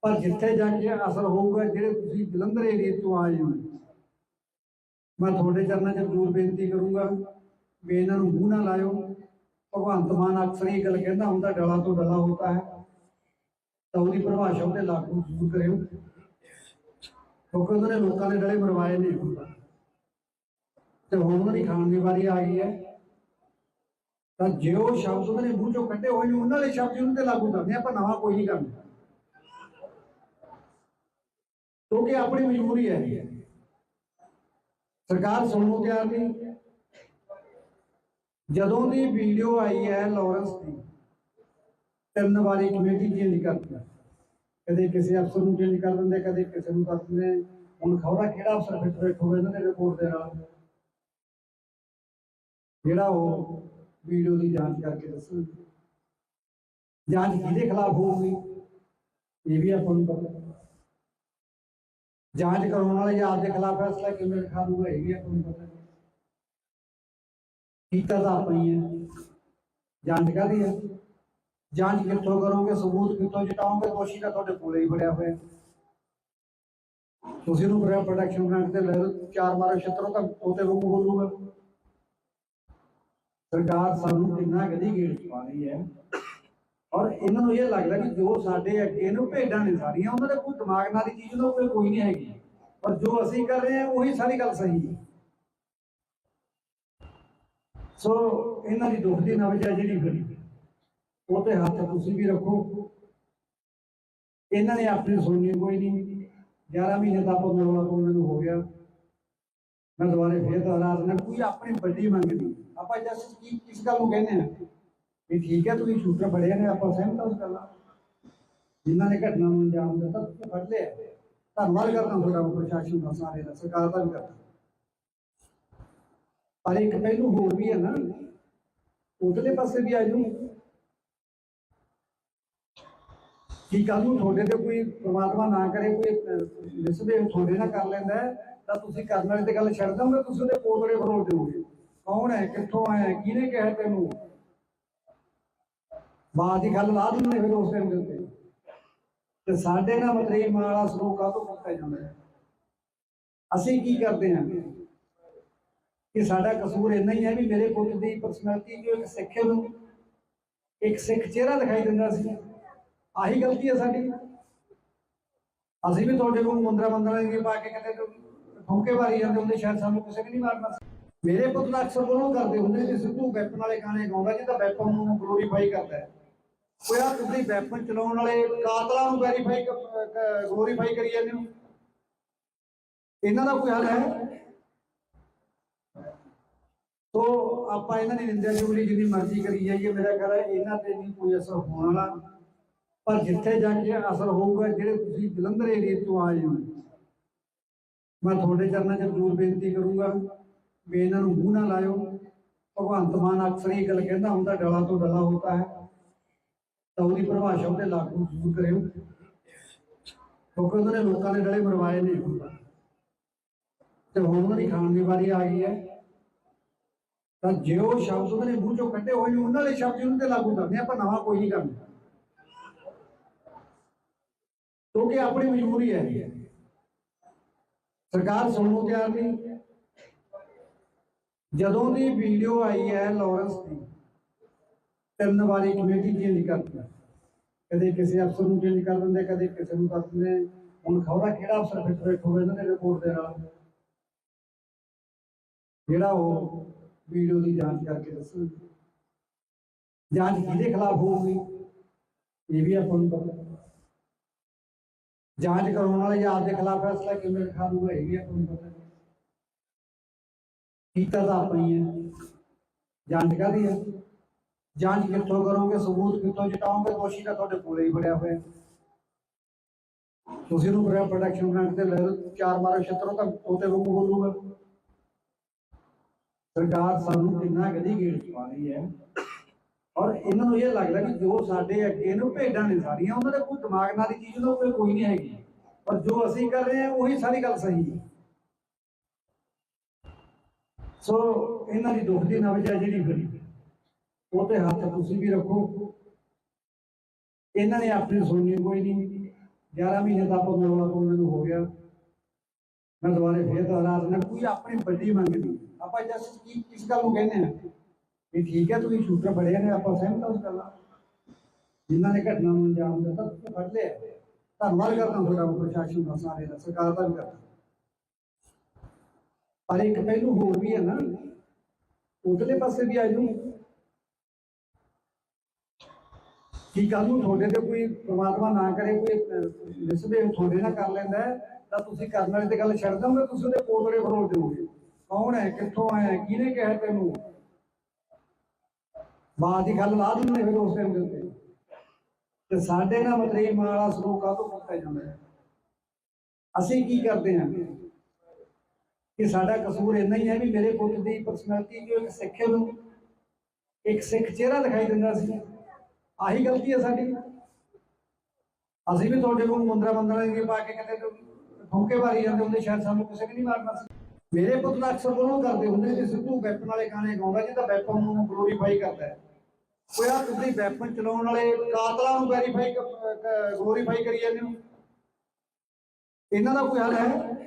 ਪਰ ਜਿੱਥੇ ਜਾ ਕੇ ਅਸਰ ਹੋਊਗਾ, ਜਿਹੜੇ ਤੁਸੀਂ ਜਲੰਧਰ ਏਰੀਏ ਤੋਂ ਆਏ ਹੋ, ਮੈਂ ਤੁਹਾਡੇ ਚਰਨਾਂ 'ਚ ਜ਼ਰੂਰ ਬੇਨਤੀ ਕਰੂੰਗਾ ਵੀ ਇਹਨਾਂ ਨੂੰ ਮੂੰਹ ਨਾ ਲਾਇਓ। ਭਗਵੰਤ ਮਾਨ ਅਕਸਰ ਇਹ ਗੱਲ ਕਹਿੰਦਾ ਹੁੰਦਾ, ਡਲਾ ਤੋਂ ਡਲਾ ਹੋਤਾ ਹੈ, ਤਾਂ ਉਹਦੀ ਪਰਿਭਾਸ਼ਾ ਉਹਦੇ ਲਾਗੂ ਜ਼ਰੂਰ ਕਰਿਓ, ਕਿਉਂਕਿ ਉਹਨਾਂ ਨੇ ਲੋਕਾਂ ਦੇ ਡਲੇ ਮਰਵਾਏ ਨੇ ਤੇ ਹੁਣ ਉਹਨਾਂ ਦੀ ਖਾਣ ਦੀ ਵਾਰੀ ਆ ਗਈ ਹੈ। ਤਾਂ ਜੇ ਉਹ ਸ਼ਬਦ ਉਹਨਾਂ ਨੇ ਮੂੰਹ ਚੋਂ ਕੱਢੇ ਹੋਏ ਨੇ, ਉਹਨਾਂ ਦੇ ਸ਼ਬਦ ਉਹਨਾਂ ਤੇ ਲਾਗੂ ਕਰਦੇ ਆਪਾਂ, ਨਵਾਂ ਕੋਈ ਨਹੀਂ ਕਰਨਾ, ਕਿਉਂਕਿ ਆਪਣੀ ਮਜਬੂਰੀ ਹੈ। ਸਰਕਾਰ ਸੁਣਨ ਨੂੰ ਤਿਆਰ ਨਹੀਂ। ਜਦੋਂ ਦੀ ਵੀਡੀਓ ਆਈ ਹੈ ਲਾਰੈਂਸ ਦੀ, 3 ਵਾਰੀ ਕਮੇਟੀ ਚੇਂਜ ਕਰਦੀ, ਕਦੇ ਕਿਸੇ ਅਫਸਰ ਨੂੰ ਚੇਂਜ ਕਰ ਦਿੰਦੇ, ਕਦੇ ਕਿਸੇ ਨੂੰ ਕਰ ਦਿੰਦੇ। ਹੁਣ ਖਬਰਾਂ ਕਿਹੜਾ ਅਫਸਰ ਫਿੱਟ ਬੈਠੂਗਾ ਇਹਨਾਂ ਦੇ ਰਿਪੋਰਟ ਦੇ ਨਾਲ, ਜਿਹੜਾ ਉਹ ਵੀਡੀਓ ਦੀ ਜਾਂਚ ਕਰਕੇ ਦੱਸੂ। ਜਾਂਚ ਕਿਹਦੇ ਖਿਲਾਫ ਹੋਊਗੀ ਇਹ ਵੀ ਆਪਾਂ ਨੂੰ ਪਤਾ। ਜਾਂਚ ਕਰਾਉਣ ਵਾਲੇ ਆਪ ਦੇ ਖਿਲਾਫ ਫੈਸਲਾ ਕਿਵੇਂ ਲਿਖਾ ਦੂਗਾ ਇਹ ਵੀ ਆਪਾਂ ਨੂੰ ਪਤਾ। ਕੀਤਾ ਤਾਂ ਆਪਾਂ ਹੀ ਹੈ। ਜਾਂਚ ਕਾਹਦੀ ਹੈ? ਜਾਂਚ ਕਿੱਥੋਂ ਕਰੋਗੇ, ਸਬੂਤ ਕਿੱਥੋਂ ਜਟਾਓਗੇ? ਦੋਸ਼ੀ ਤਾਂ ਤੁਹਾਡੇ ਕੋਲੇ ਹੀ ਬੜਿਆ ਹੋਇਆ। ਤੁਸੀਂ ਉਹਨੂੰ ਪ੍ਰੋਟੈਕਸ਼ਨ ਗ੍ਰਾਂਟ ਤੇ ਲੈ ਲਓ, 4 ਮਾਰੋ ਛੱਤਰੋਂ ਤਾਂ ਉਹਤੇ ਵਾਂਗੂ ਬੋਲੂਗਾ। ਸਰਕਾਰ ਸਾਨੂੰ ਕਿੰਨਾ ਗਦੀ ਗੇੜ ਪਾ ਰਹੀ ਹੈ, ਔਰ ਇਹਨਾਂ ਨੂੰ ਇਹ ਲੱਗਦਾ ਕਿ ਜੋ ਸਾਡੇ ਅੱਗੇ ਨੂੰ ਭੇਡਾਂ ਨੇ ਸਾਰੀਆਂ, ਉਹਨਾਂ ਦਾ ਕੋਈ ਦਿਮਾਗ ਨਾਲ ਦੀ ਚੀਜ਼ ਉਹਨਾਂ ਕੋਈ ਨਹੀਂ ਹੈਗੀ, ਪਰ ਜੋ ਅਸੀਂ ਕਰ ਰਹੇ ਹਾਂ ਉਹੀ ਸਾਰੀ ਗੱਲ ਸਹੀ ਹੈ। ਸੋ ਇਹਨਾਂ ਦੀ ਦੁੱਖ ਦੀ ਨਬਜ਼ ਹੈ ਜਿਹੜੀ ਫਿਰ ਉਹ ਤੇ ਹੱਥ ਤੁਸੀਂ ਵੀ ਰੱਖੋ। ਇਹਨਾਂ ਨੇ ਆਪਣੀ ਸੁਣਨੀ ਕੋਈ ਨਹੀਂ। 11 ਮਹੀਨੇ ਦਾ ਆਪਾਂ ਰੌਲਾ ਪਾਉਣ ਨੂੰ ਹੋ ਗਿਆ। ਮੈਂ ਦੁਬਾਰੇ ਫੇਰ ਦੁਹਰਾਸ ਨਾ, ਕੋਈ ਆਪਣੀ ਵੱਡੀ ਮੰਗ ਨਹੀਂ। ਆਪਾਂ ਜਸਟ ਕੀ ਇਸ ਗੱਲ ਨੂੰ ਕਹਿੰਦੇ ਆ ਵੀ ਠੀਕ ਹੈ ਤੁਸੀਂ ਸ਼ੂਟਰ ਬੜੇ ਨੇ, ਆਪਾਂ ਸਹਿਮਤ ਹਾਂ ਉਸ ਗੱਲ ਨਾਲ। ਜਿਨ੍ਹਾਂ ਨੇ ਘਟਨਾ ਨੂੰ ਅੰਜਾਮ ਦਿੱਤਾ ਤੁਸੀਂ ਫੜ ਲਿਆ, ਧੰਨਵਾਦ ਕਰਦਾ ਤੁਹਾਡਾ ਪ੍ਰਸ਼ਾਸਨ ਦਾ, ਸਾਰੇ ਦਾ, ਸਰਕਾਰ ਦਾ ਵੀ ਕਰਦਾ। ਪਰ ਇੱਕ ਪਹਿਲੂ ਹੋਰ ਵੀ ਹੈ ਨਾ, ਉਧਰਲੇ ਪਾਸੇ ਵੀ ਆ ਜੂ ਕਿ ਕੱਲ ਨੂੰ ਤੁਹਾਡੇ ਤੇ ਕੋਈ ਪ੍ਰਮਾਤਮਾ ਨਾ ਕਰੇ ਕੋਈ ਮਿਸਬਿਹੇਵ ਤੁਹਾਡੇ ਨਾਲ ਕਰ ਲੈਂਦਾ ਤਾਂ ਤੁਸੀਂ ਕਰਨ ਵਾਲੇ ਤੇ ਗੱਲ ਛੱਡ ਦੋਗੇ, ਤੁਸੀਂ ਉਹਦੇ ਪੋਤੜੇ ਫਰੋਲ ਦਿਓਗੇ। ਕੌਣ ਹੈ, ਕਿੱਥੋਂ ਆਇਆ, ਕਿਹਨੇ ਕਿਹਾ ਤੈਨੂੰ? ਬਾਤ ਦੀ ਗੱਲ ਲਾ ਦਿੰਦੇ ਫਿਰ ਉਸ ਟਾਈਮ ਦੇ ਉੱਤੇ। ਤੇ ਸਾਡੇ ਨਾਲ ਮਤਰੇਈ ਮਾਂ ਵਾਲਾ ਸਲੂਕ ਕਾਹਤੋਂ ਕੀਤਾ ਜਾਂਦਾ ਹੈ? ਅਸੀਂ ਕੀ ਕਰਦੇ ਹਾਂ ਕਿ ਸਾਡਾ ਕਸੂਰ ਇੰਨਾ ਹੀ ਹੈ ਵੀ ਮੇਰੇ ਪੁੱਤ ਦੀ ਪਰਸਨੈਲਿਟੀ ਜੋ ਇੱਕ ਸਿੱਖ ਨੂੰ ਇੱਕ ਸਿੱਖ ਚਿਹਰਾ ਦਿਖਾਈ ਦਿੰਦਾ ਸੀ, ਆਹੀ ਗਲਤੀ ਹੈ ਸਾਡੀ। ਅਸੀਂ ਵੀ ਤੁਹਾਡੇ ਕੋਲ ਮੁੰਦਰਾ ਦੀ ਪਾ ਕੇ ਕਿਤੇ ਠੋਕੇ ਮਾਰੀ ਜਾਂਦੇ ਹੁੰਦੇ, ਸ਼ਾਇਦ ਸਾਨੂੰ ਕਿਸੇ ਨੇ ਨਹੀਂ ਮਾਰਨਾ ਸੀ। ਮੇਰੇ ਪੁੱਤ ਦਾ ਅਕਸਰ ਉਹ ਕਰਦੇ ਹੁੰਦੇ ਕਿ ਸਿੱਧੂ ਵੈਪਨ ਵਾਲੇ ਗਾਣੇ ਗਾਉਂਦਾ ਜਿਹਦਾ ਵੈਪਨ ਨੂੰ ਗਲੋਰੀਫਾਈ ਕਰਦਾ ਹੈ। ਉਹ ਯਾਰ ਤੁਸੀਂ ਵੈਪਨ ਚਲਾਉਣ ਵਾਲੇ ਕਾਤਲਾਂ ਨੂੰ ਵੈਰੀਫਾਈ ਗਲੋਰੀਫਾਈ ਕਰੀ ਜਾਂਦੇ ਹੋ, ਇਹਨਾਂ ਦਾ ਕੋਈ ਹੱਲ ਹੈ? ਤੋ ਆਪਾਂ ਇਹਨਾਂ ਦੀ ਨਿੰਦਿਆ ਚੁਗਲੀ ਜਿੰਨੀ ਮਰਜ਼ੀ ਕਰੀ ਜਾਈਏ, ਮੇਰਾ ਖਿਆਲ ਹੈ ਇਹਨਾਂ ਤੇ ਨਹੀਂ ਕੋਈ ਅਸਰ ਹੋਣ ਵਾਲਾ। ਪਰ ਜਿੱਥੇ ਜਾ ਕੇ ਅਸਰ ਹੋਊਗਾ, ਜਿਹੜੇ ਤੁਸੀਂ ਜਲੰਧਰ ਏਰੀਏ ਤੋਂ ਆਏ ਹੋ, ਮੈਂ ਤੁਹਾਡੇ ਚਰਨਾਂ 'ਚ ਜ਼ਰੂਰ ਬੇਨਤੀ ਕਰੂੰਗਾ ਵੀ ਇਹਨਾਂ ਨੂੰ ਮੂੰਹ ਨਾ ਲਾਇਓ। ਭਗਵੰਤ ਮਾਨ ਅਕਸਰ ਇਹ ਗੱਲ ਕਹਿੰਦਾ ਹੁੰਦਾ, ਡਲਾ ਤੋਂ ਡਲਾ ਹੋਤਾ ਹੈ, ਤਾਂ ਉਹਦੀ ਪਰਿਭਾਸ਼ਾ ਉਹਦੇ ਲਾਗੂ ਜ਼ਰੂਰ ਕਰਿਓ, ਕਿਉਂਕਿ ਉਹਨਾਂ ਨੇ ਲੋਕਾਂ ਦੇ ਡਲੇ ਮਰਵਾਏ ਨੇ ਤੇ ਹੁਣ ਉਹਨਾਂ ਦੀ ਖਾਣ ਦੀ ਵਾਰੀ ਆ ਗਈ ਹੈ। ਤਾਂ ਜੇ ਉਹ ਸ਼ਬਦ ਉਹਨਾਂ ਨੇ ਮੂੰਹ ਚੋਂ ਕੱਢੇ ਹੋਏ ਨੇ, ਉਹਨਾਂ ਦੇ ਸ਼ਬਦ ਉਹਨਾਂ ਤੇ ਲਾਗੂ ਕਰਦੇ ਆਪਾਂ, ਨਵਾਂ ਕੋਈ ਨਹੀਂ ਕਰਨਾ, ਕਿਉਂਕਿ ਆਪਣੀ ਮਜਬੂਰੀ ਹੈ। ਸਰਕਾਰ ਸੁਣਨ ਨੂੰ ਤਿਆਰ ਨਹੀਂ। ਜਦੋਂ ਦੀ ਵੀਡੀਓ ਆਈ ਹੈ ਲਾਰੈਂਸ ਦੀ, 3 ਵਾਰੀ ਕਮੇਟੀ ਚੇਂਜ ਕਰਦੀ, ਕਦੇ ਕਿਸੇ ਅਫਸਰ ਨੂੰ ਚੇਂਜ ਕਰ ਦਿੰਦੇ, ਕਦੇ ਕਿਸੇ ਨੂੰ ਕਰ ਦਿੰਦੇ। ਹੁਣ ਖਬਰ ਕਿਹੜਾ ਅਫਸਰ ਫਿੱਟ ਬੈਠੂਗਾ ਇਹਨਾਂ ਦੇ ਰਿਪੋਰਟ ਦੇ ਨਾਲ, ਜਿਹੜਾ ਉਹ ਵੀਡੀਓ ਦੀ ਜਾਂਚ ਕਰਕੇ ਦੱਸੋ। ਜਾਂਚ ਕਿਹਦੇ ਖਿਲਾਫ ਹੋਊਗੀ ਇਹ ਵੀ ਆਪਾਂ ਨੂੰ ਪਤਾ। ਜਾਂਚ ਕਰਾਉਣ ਵਾਲੇ ਜਾਂ ਆਪਦੇ ਖਿਲਾਫ ਫੈਸਲਾ ਕਿਵੇਂ ਲਿਖਾ ਦੂਗਾ ਇਹ ਵੀ ਆਪਾਂ ਨੂੰ ਪਤਾ। ਕੀਤਾ ਤਾਂ ਆਪਾਂ ਹੀ ਹੈ। ਜਾਂਚ ਕਾਹਦੀ ਹੈ? ਜਾਂਚ ਕਿੱਥੋਂ ਕਰੋਗੇ, ਸਬੂਤ ਕਿੱਥੋਂ ਜਟਾਓਗੇ? ਦੋਸ਼ੀ ਤਾਂ ਤੁਹਾਡੇ ਕੋਲੇ ਹੀ ਫੜਿਆ ਹੋਇਆ। ਤੁਸੀਂ ਨੂੰ ਪ੍ਰੋਡਕਸ਼ਨ ਪਲਾਂਟ ਤੇ ਲੈ ਲਓ, 4 ਮਾਰੋ ਛੱਤਰੋਂ ਤਾਂ ਉਹਤੇ ਵਾਂਗੂ ਬੋਲੂਗਾ। ਸਰਕਾਰ ਸਾਨੂੰ ਕਿੰਨਾ ਗਦੀ ਗੇੜ ਚ ਪਾ ਰਹੀ ਹੈ, ਔਰ ਇਹਨਾਂ ਨੂੰ ਇਹ ਲੱਗਦਾ ਕਿ ਜੋ ਸਾਡੇ ਅੱਗੇ ਨੂੰ ਭੇਡਾਂ ਨੇ ਸਾਰੀਆਂ, ਉਹਨਾਂ ਦੇ ਕੋਈ ਦਿਮਾਗ ਨਾਲ ਦੀ ਚੀਜ਼ ਉਹਨਾਂ ਕੋਈ ਨਹੀਂ ਹੈਗੀ, ਪਰ ਜੋ ਅਸੀਂ ਕਰ ਰਹੇ ਹਾਂ ਉਹੀ ਸਾਰੀ ਗੱਲ ਸਹੀ ਹੈ। ਸੋ ਇਹਨਾਂ ਦੀ ਦੁੱਖ ਦੀ ਨਬਜ਼ ਹੈ ਜਿਹੜੀ ਖੜੀ, ਉਹ ਤੇ ਹੱਥ ਤੁਸੀਂ ਵੀ ਰੱਖੋ। ਇਹਨਾਂ ਨੇ ਆਪਣੀ ਸੁਣਨੀ ਕੋਈ ਨਹੀਂ। 11 ਮਹੀਨੇ ਦਾ ਆਪਾਂ ਨੂੰ ਹੋ ਗਿਆ। ਮੈਂ ਦੁਬਾਰੇ ਫੇਰ ਦੁਹਰਾ ਦਿੰਦਾ, ਕੋਈ ਆਪਣੀ ਵੱਡੀ ਮੰਗ ਨਹੀਂ। ਆਪਾਂ ਜਸਟ ਕੀ ਕਿਸ ਗੱਲ ਨੂੰ ਕਹਿੰਦੇ ਆ ਵੀ ਠੀਕ ਹੈ ਤੁਸੀਂ ਸ਼ੂਟਰ ਬੜੇ ਨੇ, ਆਪਾਂ ਸਹਿਮਤ ਉਸ ਗੱਲ ਨਾਲ। ਜਿਨ੍ਹਾਂ ਨੇ ਘਟਨਾ ਨੂੰ ਅੰਜਾਮ ਦਿੱਤਾ ਤੁਸੀਂ ਫੜ ਲਿਆ, ਧੰਨਵਾਦ ਕਰਦਾ ਤੁਹਾਡਾ ਪ੍ਰਸ਼ਾਸਨ ਦਾ, ਸਾਰੇ ਦਾ, ਸਰਕਾਰ ਦਾ ਵੀ ਕਰਦਾ। ਪਰ ਇੱਕ ਪਹਿਲੂ ਹੋਰ ਵੀ ਹੈ ਨਾ, ਉਧਰਲੇ ਪਾਸੇ ਵੀ ਆ ਜੂ ਕੀ ਕੱਲ ਨੂੰ ਤੁਹਾਡੇ ਤੇ ਕੋਈ ਪ੍ਰਮਾਤਮਾ ਨਾ ਕਰੇ ਕੋਈ ਮਿਸਬਿਹੇਵ ਤੁਹਾਡੇ ਨਾਲ ਕਰ ਲੈਂਦਾ ਤਾਂ ਤੁਸੀਂ ਕਰਨ ਵਾਲੇ ਤੇ ਗੱਲ ਛੱਡ ਦੋਗੇ, ਤੁਸੀਂ ਉਹਦੇ ਪੋਤੜੇ ਫਰੋਲ ਦਿਓਗੇ। ਕੌਣ ਹੈ, ਕਿੱਥੋਂ ਆਇਆ, ਕਿਹਨੇ ਕਿਹਾ ਤੈਨੂੰ? ਬਾਤ ਦੀ ਗੱਲ ਲਾ ਦਿੰਦੇ ਫਿਰ ਉਸ ਟਾਈਮ ਦੇ ਉੱਤੇ। ਤੇ ਸਾਡੇ ਨਾਲ ਮਤਰੇਈ ਮਾਂ ਵਾਲਾ ਸਲੂਕ ਕਾਹਤੋਂ ਕੀਤਾ ਜਾਂਦਾ ਹੈ? ਅਸੀਂ ਕੀ ਕਰਦੇ ਹਾਂ ਕਿ ਸਾਡਾ ਕਸੂਰ ਇੰਨਾ ਹੀ ਹੈ ਵੀ ਮੇਰੇ ਪੁੱਤ ਦੀ ਪਰਸਨੈਲਿਟੀ ਜੋ ਇੱਕ ਸਿੱਖ ਨੂੰ ਇੱਕ ਸਿੱਖ ਚਿਹਰਾ ਦਿਖਾਈ ਦਿੰਦਾ ਸੀ, ਆਹੀ ਗਲਤੀ ਹੈ ਸਾਡੀ। ਅਸੀਂ ਵੀ ਤੁਹਾਡੇ ਕੋਲ ਮੁੰਦਰਾ ਦੀ ਪਾ ਕੇ ਕਿਤੇ ਠੋਕੇ ਮਾਰੀ ਜਾਂਦੇ ਹੁੰਦੇ, ਸ਼ਾਇਦ ਸਾਨੂੰ ਕਿਸੇ ਨੇ ਨਹੀਂ ਮਾਰਨਾ ਸੀ। ਮੇਰੇ ਪੁੱਤ ਦਾ ਅਕਸਰ ਉਹ ਕਰਦੇ ਹੁੰਦੇ ਕਿ ਸਿੱਧੂ ਵੈਪਨ ਵਾਲੇ ਗਾਣੇ ਗਾਉਂਦਾ ਜਿਹਦਾ ਵੈਪਨ ਨੂੰ ਗਲੋਰੀਫਾਈ ਕਰਦਾ ਹੈ। ਉਹ ਯਾਰ ਤੁਸੀਂ ਵੈਪਨ ਚਲਾਉਣ ਵਾਲੇ ਕਾਤਲਾਂ ਨੂੰ ਵੈਰੀਫਾਈ ਗਲੋਰੀਫਾਈ ਕਰੀ ਜਾਂਦੇ ਹੋ, ਇਹਨਾਂ ਦਾ ਕੋਈ ਹੱਲ ਹੈ?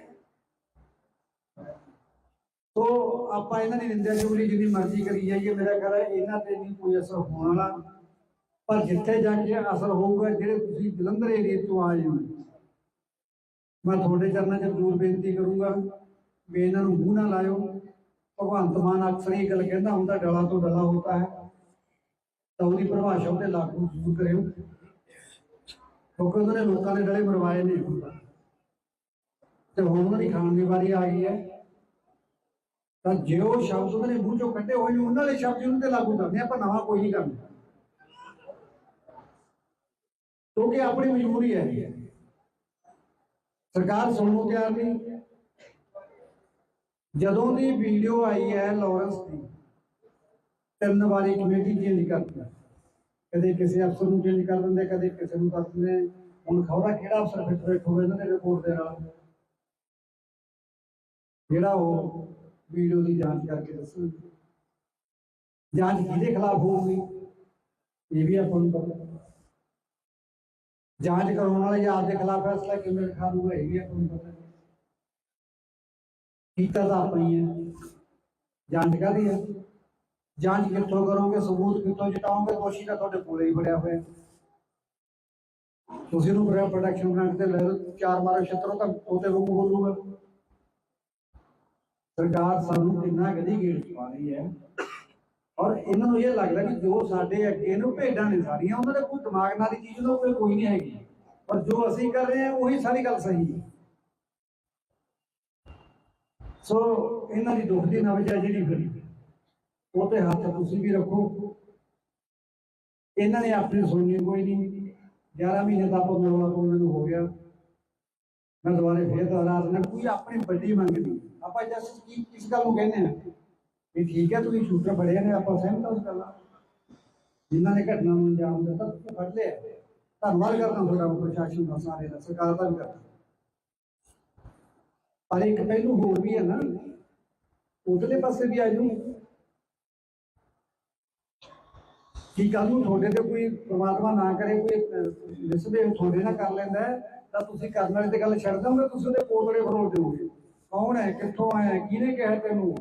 ਤੋ ਆਪਾਂ ਇਹਨਾਂ ਦੀ ਨਿੰਦਿਆ ਚੁਗਲੀ ਜਿੰਨੀ ਮਰਜ਼ੀ ਕਰੀ ਜਾਈਏ, ਮੇਰਾ ਖਿਆਲ ਹੈ ਇਹਨਾਂ ਤੇ ਨਹੀਂ ਕੋਈ ਅਸਰ ਹੋਣ ਵਾਲਾ। ਪਰ ਜਿੱਥੇ ਜਾ ਕੇ ਅਸਰ ਹੋਊਗਾ, ਜਿਹੜੇ ਤੁਸੀਂ ਜਲੰਧਰ ਏਰੀਏ ਤੋਂ ਆਏ ਹੋ, ਮੈਂ ਤੁਹਾਡੇ ਚਰਨਾਂ 'ਚ ਜ਼ਰੂਰ ਬੇਨਤੀ ਕਰੂੰਗਾ ਵੀ ਇਹਨਾਂ ਨੂੰ ਮੂੰਹ ਨਾ ਲਾਇਓ। ਭਗਵੰਤ ਮਾਨ ਅਕਸਰ ਇਹ ਗੱਲ ਕਹਿੰਦਾ ਹੁੰਦਾ, ਡਲਾ ਤੋਂ ਡਲਾ ਹੋਤਾ ਹੈ, ਤਾਂ ਉਹਦੀ ਪਰਿਭਾਸ਼ਾ ਉਹਦੇ ਲਾਗੂ ਜ਼ਰੂਰ ਕਰਿਓ, ਕਿਉਂਕਿ ਉਹਨਾਂ ਨੇ ਲੋਕਾਂ ਦੇ ਡਲੇ ਮਰਵਾਏ ਨੇ ਤੇ ਹੁਣ ਉਹਨਾਂ ਦੀ ਖਾਣ ਦੀ ਵਾਰੀ ਆ ਗਈ ਹੈ। ਤਾਂ ਜੇ ਉਹ ਸ਼ਬਦ ਉਹਨਾਂ ਨੇ ਮੂੰਹ ਚੋਂ ਕੱਢੇ ਹੋਏ ਨੇ, ਉਹਨਾਂ ਦੇ ਸ਼ਬਦ ਉਹਨਾਂ ਤੇ ਲਾਗੂ ਕਰਦੇ ਆਪਾਂ, ਨਵਾਂ ਕੋਈ ਨਹੀਂ ਕਰਨਾ, ਕਿਉਂਕਿ ਆਪਣੀ ਮਜਬੂਰੀ ਹੈ। ਸਰਕਾਰ ਸੁਣਨ ਨੂੰ ਤਿਆਰ ਨਹੀਂ। ਜਦੋਂ ਦੀ ਵੀਡੀਓ ਆਈ ਹੈ ਲਾਰੈਂਸ ਦੀ, 3 ਵਾਰੀ ਕਮੇਟੀ ਚੇਂਜ ਕਰਦੀ, ਕਦੇ ਕਿਸੇ ਅਫਸਰ ਨੂੰ ਚੇਂਜ ਕਰ ਦਿੰਦੇ, ਕਦੇ ਕਿਸੇ ਨੂੰ ਕਰ ਦਿੰਦੇ। ਹੁਣ ਖਬਰ ਕਿਹੜਾ ਅਫਸਰ ਫਿੱਟ ਬੈਠੂਗਾ ਇਹਨਾਂ ਦੇ ਰਿਪੋਰਟ ਦੇ ਨਾਲ। ਜਿਹੜਾ ਉਹ ਵੀਡੀਓ ਦੀ ਜਾਂਚ ਕਰਕੇ ਦੱਸੋ। ਜਾਂਚ ਕਿਹਦੇ ਖਿਲਾਫ ਹੋਊਗੀ ਇਹ ਵੀ ਆਪਾਂ ਨੂੰ ਪਤਾ। ਜਾਂਚ ਕਰਾਉਣ ਵਾਲੇ ਜਾਂ ਆਪਦੇ ਖਿਲਾਫ ਫੈਸਲਾ ਕਿਵੇਂ ਲਿਖਾ ਦੂਗਾ ਇਹ ਵੀ ਆਪਾਂ ਨੂੰ ਪਤਾ। ਕੀਤਾ ਤਾਂ ਆਪਾਂ ਹੀ ਹੈ। ਜਾਂਚ ਕਾਹਦੀ ਹੈ? ਜਾਂਚ ਕਿੱਥੋਂ ਕਰੋਗੇ, ਸਬੂਤ ਕਿੱਥੋਂ ਜਟਾਓਗੇ? ਦੋਸ਼ੀ ਤਾਂ ਤੁਹਾਡੇ ਕੋਲੇ ਹੀ ਫੜਿਆ ਹੋਇਆ। ਤੁਸੀਂ ਨੂੰ ਪ੍ਰੋਟੈਕਸ਼ਨ ਗ੍ਰਾਂਟ ਤੇ ਲੈ ਲਓ, ਚਾਰ ਮਾਰੋ ਛੱਤਰੋਂ ਤਾਂ ਤੋਤੇ ਵਾਂਗੂ ਬੋਲੂਗਾ। ਸਰਕਾਰ ਸਾਨੂੰ ਕਿੰਨਾ ਗਦੀ ਗੇੜ ਪਾ ਰਹੀ ਹੈ ਔਰ ਇਹਨਾਂ ਨੂੰ ਇਹ ਲੱਗਦਾ ਕਿ ਜੋ ਸਾਡੇ ਅੱਗੇ ਨੂੰ ਭੇਡਾਂ ਨੇ ਸਾਰੀਆਂ, ਉਹਨਾਂ ਦੇ ਕੋਈ ਦਿਮਾਗ ਨਾਲ ਦੀ ਚੀਜ਼ ਤਾਂ ਕੋਈ ਨਹੀਂ ਹੈਗੀ, ਪਰ ਜੋ ਅਸੀਂ ਕਰ ਰਹੇ ਹਾਂ ਉਹੀ ਸਾਰੀ ਗੱਲ ਸਹੀ ਹੈ। ਸੋ ਇਹਨਾਂ ਦੀ ਦੁੱਖ ਦੀ ਨਬਜ਼ ਹੈ ਜਿਹੜੀ ਫਿਰ ਉਹ ਤੇ ਹੱਥ ਤੁਸੀਂ ਵੀ ਰੱਖੋ। ਇਹਨਾਂ ਨੇ ਆਪਣੀ ਸੁਣਨੀ ਕੋਈ ਨਹੀਂ। 11 ਮਹੀਨੇ ਦਾ ਆਪਾਂ ਨੂੰ ਹੋ ਗਿਆ। ਮੈਂ ਦੁਬਾਰੇ ਫੇਰ ਦੁਹਰਾ ਦਿੰਦਾ, ਕੋਈ ਆਪਣੀ ਵੱਡੀ ਮੰਗ ਨਹੀਂ। ਆਪਾਂ ਜਸਟ ਕੀ ਕਿਸ ਗੱਲ ਨੂੰ ਕਹਿੰਦੇ ਆ ਵੀ ਠੀਕ ਹੈ ਤੁਸੀਂ ਸ਼ੂਟਰ ਫੜਿਆ ਨੇ, ਆਪਾਂ ਸਹਿਮਤ ਹਾਂ ਉਸ ਗੱਲ ਨਾਲ। ਜਿਨ੍ਹਾਂ ਨੇ ਘਟਨਾ ਨੂੰ ਅੰਜਾਮ ਦਿੱਤਾ ਤੁਸੀਂ ਫੜ ਲਿਆ, ਧੰਨਵਾਦ ਕਰਦਾ ਤੁਹਾਡਾ ਪ੍ਰਸ਼ਾਸਨ ਦਾ, ਸਾਰੇ ਦਾ, ਸਰਕਾਰ ਦਾ ਵੀ ਕਰਦਾ। ਪਰ ਇੱਕ ਪਹਿਲੂ ਹੋਰ ਵੀ ਹੈ ਨਾ, ਉਧਰਲੇ ਪਾਸੇ ਵੀ ਆ ਜੂ ਕਿ ਕੱਲ ਨੂੰ ਤੁਹਾਡੇ ਤੇ ਕੋਈ ਪ੍ਰਮਾਤਮਾ ਨਾ ਕਰੇ ਕੋਈ ਮਿਸਬਿਹੇਵ ਤੁਹਾਡੇ ਨਾਲ ਕਰ ਲੈਂਦਾ ਤਾਂ ਤੁਸੀਂ ਕਰਨ ਵਾਲੇ ਤੇ ਗੱਲ ਛੱਡ ਦੋਗੇ, ਤੁਸੀਂ ਉਹਦੇ ਪੋਤੜੇ ਫਰੋਲ ਦਿਓਗੇ। ਕੌਣ ਹੈ, ਕਿੱਥੋਂ ਆਇਆ, ਕਿਹਨੇ ਕਿਹਾ ਤੈਨੂੰ?